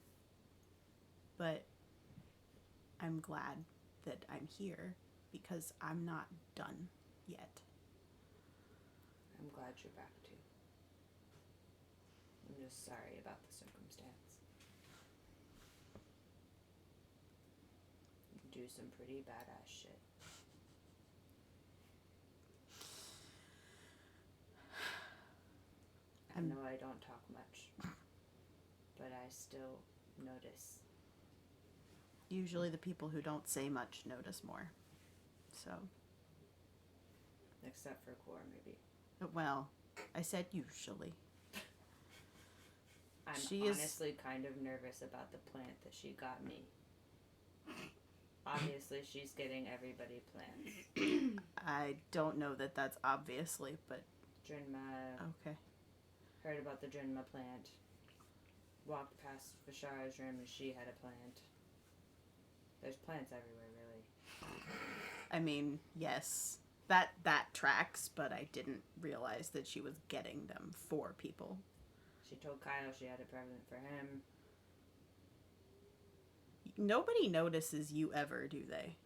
But I'm glad that I'm here because I'm not done yet. I'm glad you're back too. I'm just sorry about the circumstance. You do some pretty badass shit. I know I don't talk much, but I still notice. Usually the people who don't say much notice more. So, Except for Core, maybe. well, I said usually. I'm She is- honestly kind of nervous about the plant that she got me. Obviously, she's getting everybody plants. I don't know that that's obviously, but Drinma okay. heard about the Drinma plant. Walked past Vishara's room and she had a plant. There's plants everywhere, really. I mean, yes, that tracks, but I didn't realize that she was getting them for people. She told Kyle she had a present for him. Nobody notices you ever, do they?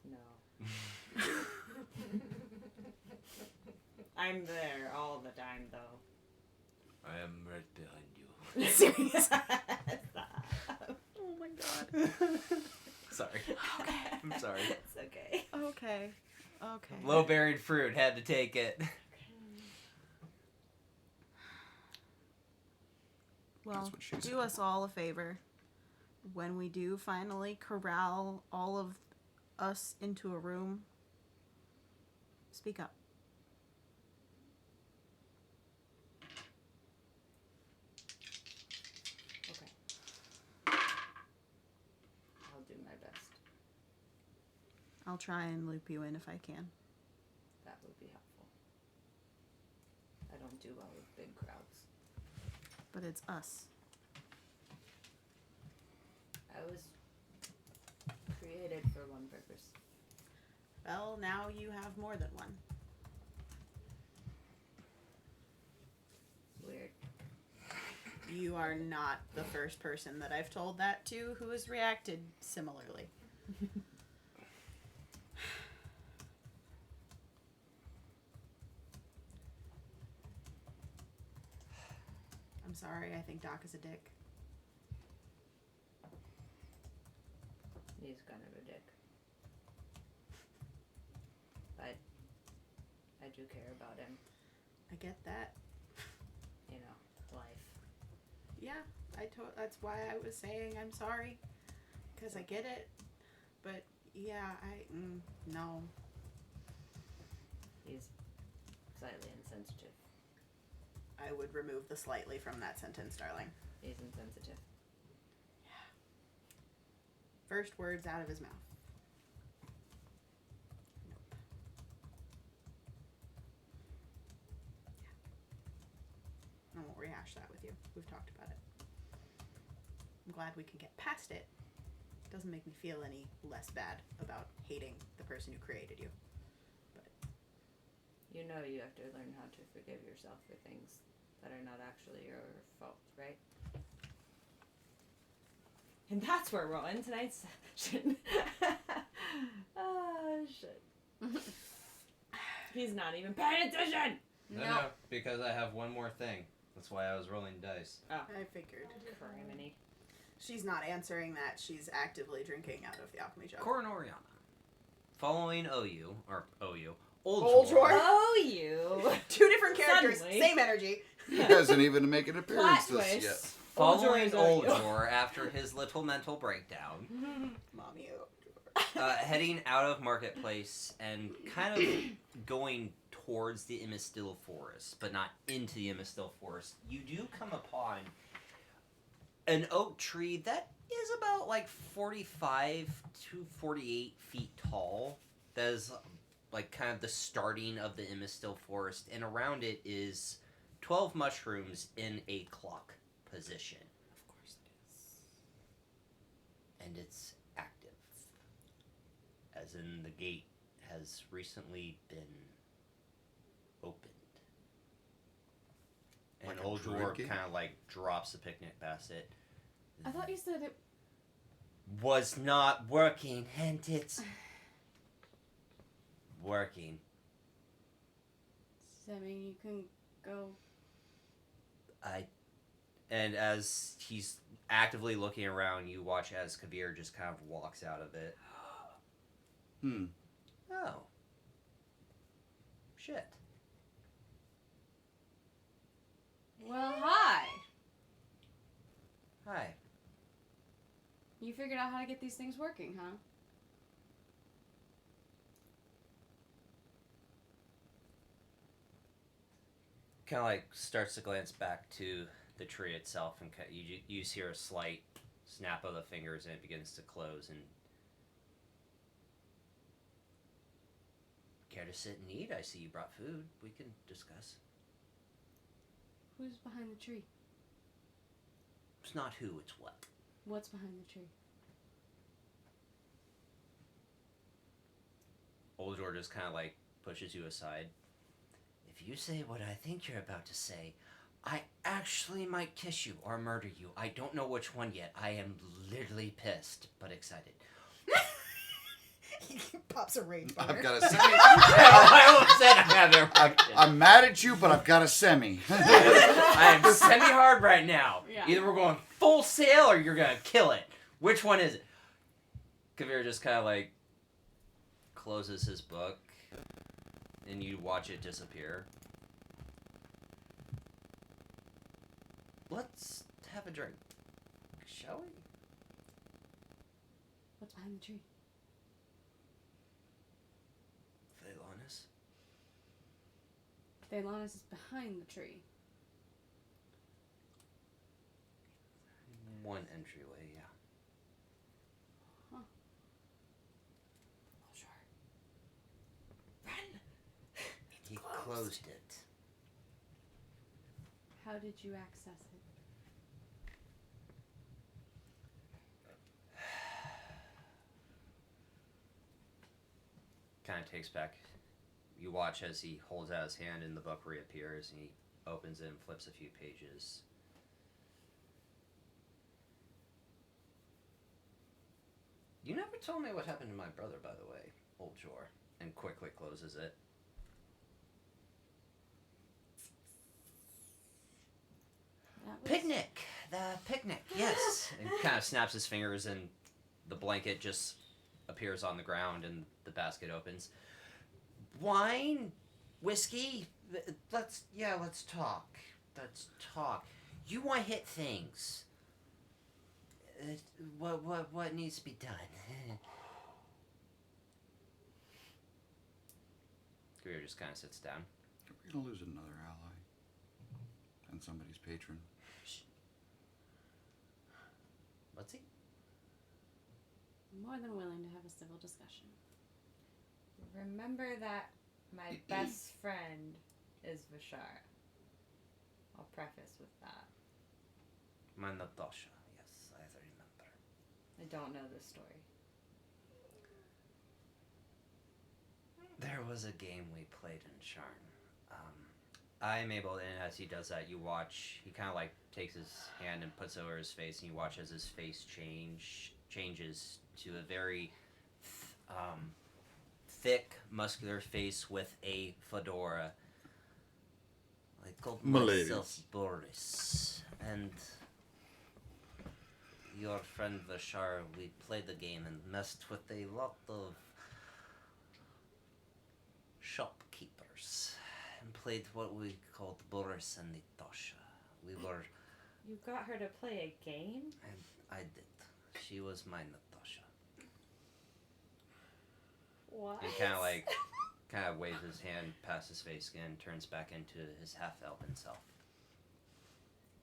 No. I'm there all the time, though. I am right behind you. Seriously? Oh my god. Sorry. Okay. I'm sorry. It's okay. Okay. Okay. Low buried fruit, had to take it. Well, That's what she do said. us all a favor. When we do finally corral all of us into a room, speak up. Okay. I'll do my best. I'll try and loop you in if I can. That would be helpful. I don't do well with big crowds. But it's us. I was created for one purpose. Well, now you have more than one. Weird. You are not the first person that I've told that to who has reacted similarly. I'm sorry, I think Doc is a dick. He's kind of a dick. But I do care about him. I get that. You know, life. Yeah, that's why I was saying I'm sorry. Because I get it. But, yeah, no. He's slightly insensitive. I would remove the slightly from that sentence, darling. He's insensitive. First words out of his mouth. Nope. Yeah. I won't rehash that with you. We've talked about it. I'm glad we can get past it. Doesn't make me feel any less bad about hating the person who created you. But You know you have to learn how to forgive yourself for things that are not actually your fault, right? And that's where we'll end tonight's session. Oh, shit. He's not even paying attention! No, because I have one more thing. That's why I was rolling dice. Oh, I figured. criminy. She's not answering that. She's actively drinking out of the alchemy jug. Cor and Oriana. Following OU, Old Old Jor. Jor. Oh, you! Two different characters, Suddenly. same energy. He hasn't even made an appearance Plot this twist. yet. Oldjor following is already- Oldjor after his little mental breakdown, Mommy. heading out of Marketplace and kind of going towards the Immistil Forest, but not into the Immistil Forest, you do come upon an oak tree that is about like 45 to 48 feet tall. That is like kind of the starting of the Immistil Forest, and around it is 12 mushrooms in a clock position. Of course it is. And it's active. As in, the gate has recently been opened. And Like a Old druid Dwarf gate? kind of like drops the picnic basket. I thought you said it. Was not working, and it's working. Does that mean you can go? And as he's actively looking around, you watch as Kabir just kind of walks out of it. Oh. Shit. Well, hi. Hi. You figured out how to get these things working, huh? Kind of like starts to glance back to the tree itself, and you hear a slight snap of the fingers, and it begins to close. And care to sit and eat? I see you brought food. We can discuss. Who's behind the tree? It's not who, it's what. What's behind the tree? Oldor just kind of like pushes you aside. If you say what I think you're about to say, I actually might kiss you or murder you. I don't know which one yet. I am literally pissed, but excited. He pops a rage bar. I've got a semi. I almost said I have erection. I'm mad at you, but I've got a semi. I am semi-hard right now. Yeah. Either we're going full sail or you're going to kill it. Which one is it? Kavir just kind of like closes his book and you watch it disappear. Let's have a drink, shall we? What's behind the tree? Thelanis. Thelanis is behind the tree. One entryway, yeah. Huh. Oh, sure. Run! He closed it. How did you access it? Kind of takes back. You watch as he holds out his hand and the book reappears and he opens it and flips a few pages. You never told me what happened to my brother, by the way, Old Jor, and quickly closes it. That was... Picnic! The picnic, yes! And kind of snaps his fingers and the blanket just appears on the ground and the basket opens. Wine? Whiskey? Let's talk. Let's talk. You want to hit things. What needs to be done? Greer just kind of sits down. We're gonna lose another ally and somebody's patron. What's he? More than willing to have a civil discussion. Remember that my best friend is Vashar. I'll preface with that. My Natasha. Yes, I remember. I don't know this story. There was a game we played in Sharn. I'm able, and as he does that, you watch, he kind of like takes his hand and puts it over his face, and you watch as his face changes to a very thick, muscular face with a fedora. I called myself Boris, and your friend Vashar, we played the game and messed with a lot of shopkeepers and played what we called Boris and Natasha. We were You got her to play a game? I did. She was my Natasha. What? He kind of waves his hand past his face again, turns back into his half-elven self.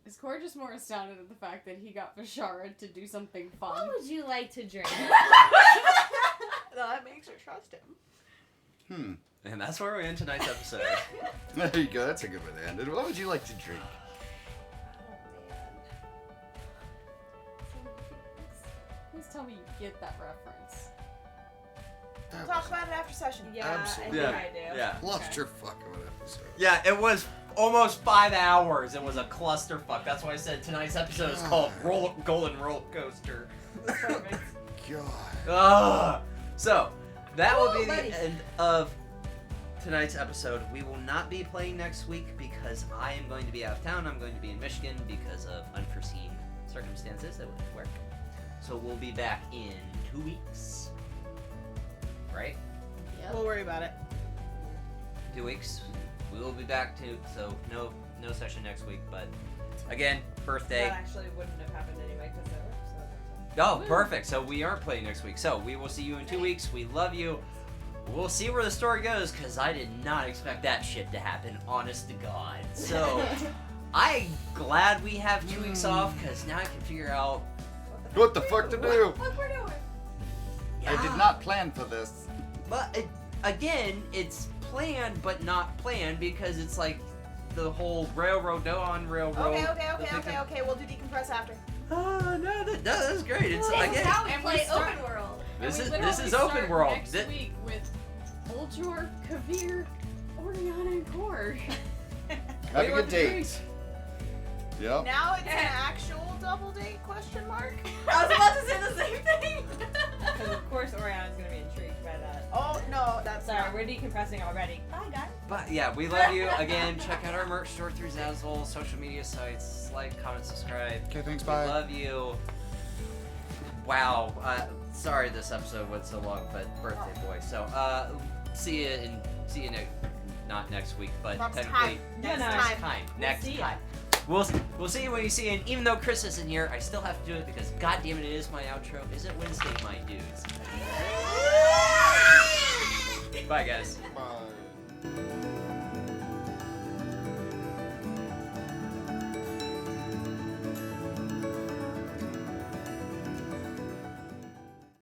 Is Core just more astounded at the fact that he got Bashara to do something fun? What would you like to drink? That makes her trust him. And that's where we end tonight's episode. There you go. That's a good way to end it. What would you like to drink? Please tell me you get that reference. We'll talk about it after session. Yeah, Absolutely. I think I do. Yeah. Clusterfuck of an episode. Yeah, it was almost 5 hours. It was a clusterfuck. That's why I said tonight's episode is called Golden Roller Coaster. Perfect. God. So, that will be the buddy. end of tonight's episode. We will not be playing next week because I am going to be out of town. I'm going to be in Michigan because of unforeseen circumstances that would work. So we'll be back in 2 weeks. Right? We'll worry about it. 2 weeks. We will be back to, so no session next week, but again, birthday. That actually wouldn't have happened anyway because I work, so that's Oh, perfect. So we aren't playing next week. So we will see you in 2 weeks. We love you. We'll see where the story goes, because I did not expect that shit to happen, honest to God. So I'm glad we have 2 weeks off, because now I can figure out... What the fuck to do? What we're doing. I did not plan for this. But again, it's planned, but not planned, because it's like the whole railroad, on railroad. Okay. We'll do decompress after. Oh, no, that's great. It's, This is again... how we and play we start- open world. This And is we this is literally open start world. Next Thi- week with Oljor, Kavir, Oriana, and Cord. Having a date. Yep. Now it's an actual double date? Question mark. I was about to say the same thing. Because of course Oriana's gonna be intrigued by that. Oh no, that's Sorry, not. we're decompressing already. Bye, guys. But yeah, we love you. Again, check out our merch store through Zazzle, social media sites, like, comment, subscribe. Okay, thanks, We bye. love you. Wow. Sorry this episode went so long, but birthday boy. So see you not next week, but Next technically time. Yeah, Next no. time. next see ya. time. We'll see you when you see it. And even though Chris isn't here, I still have to do it because goddamn it is my outro. Is it Wednesday, my dudes? Bye guys.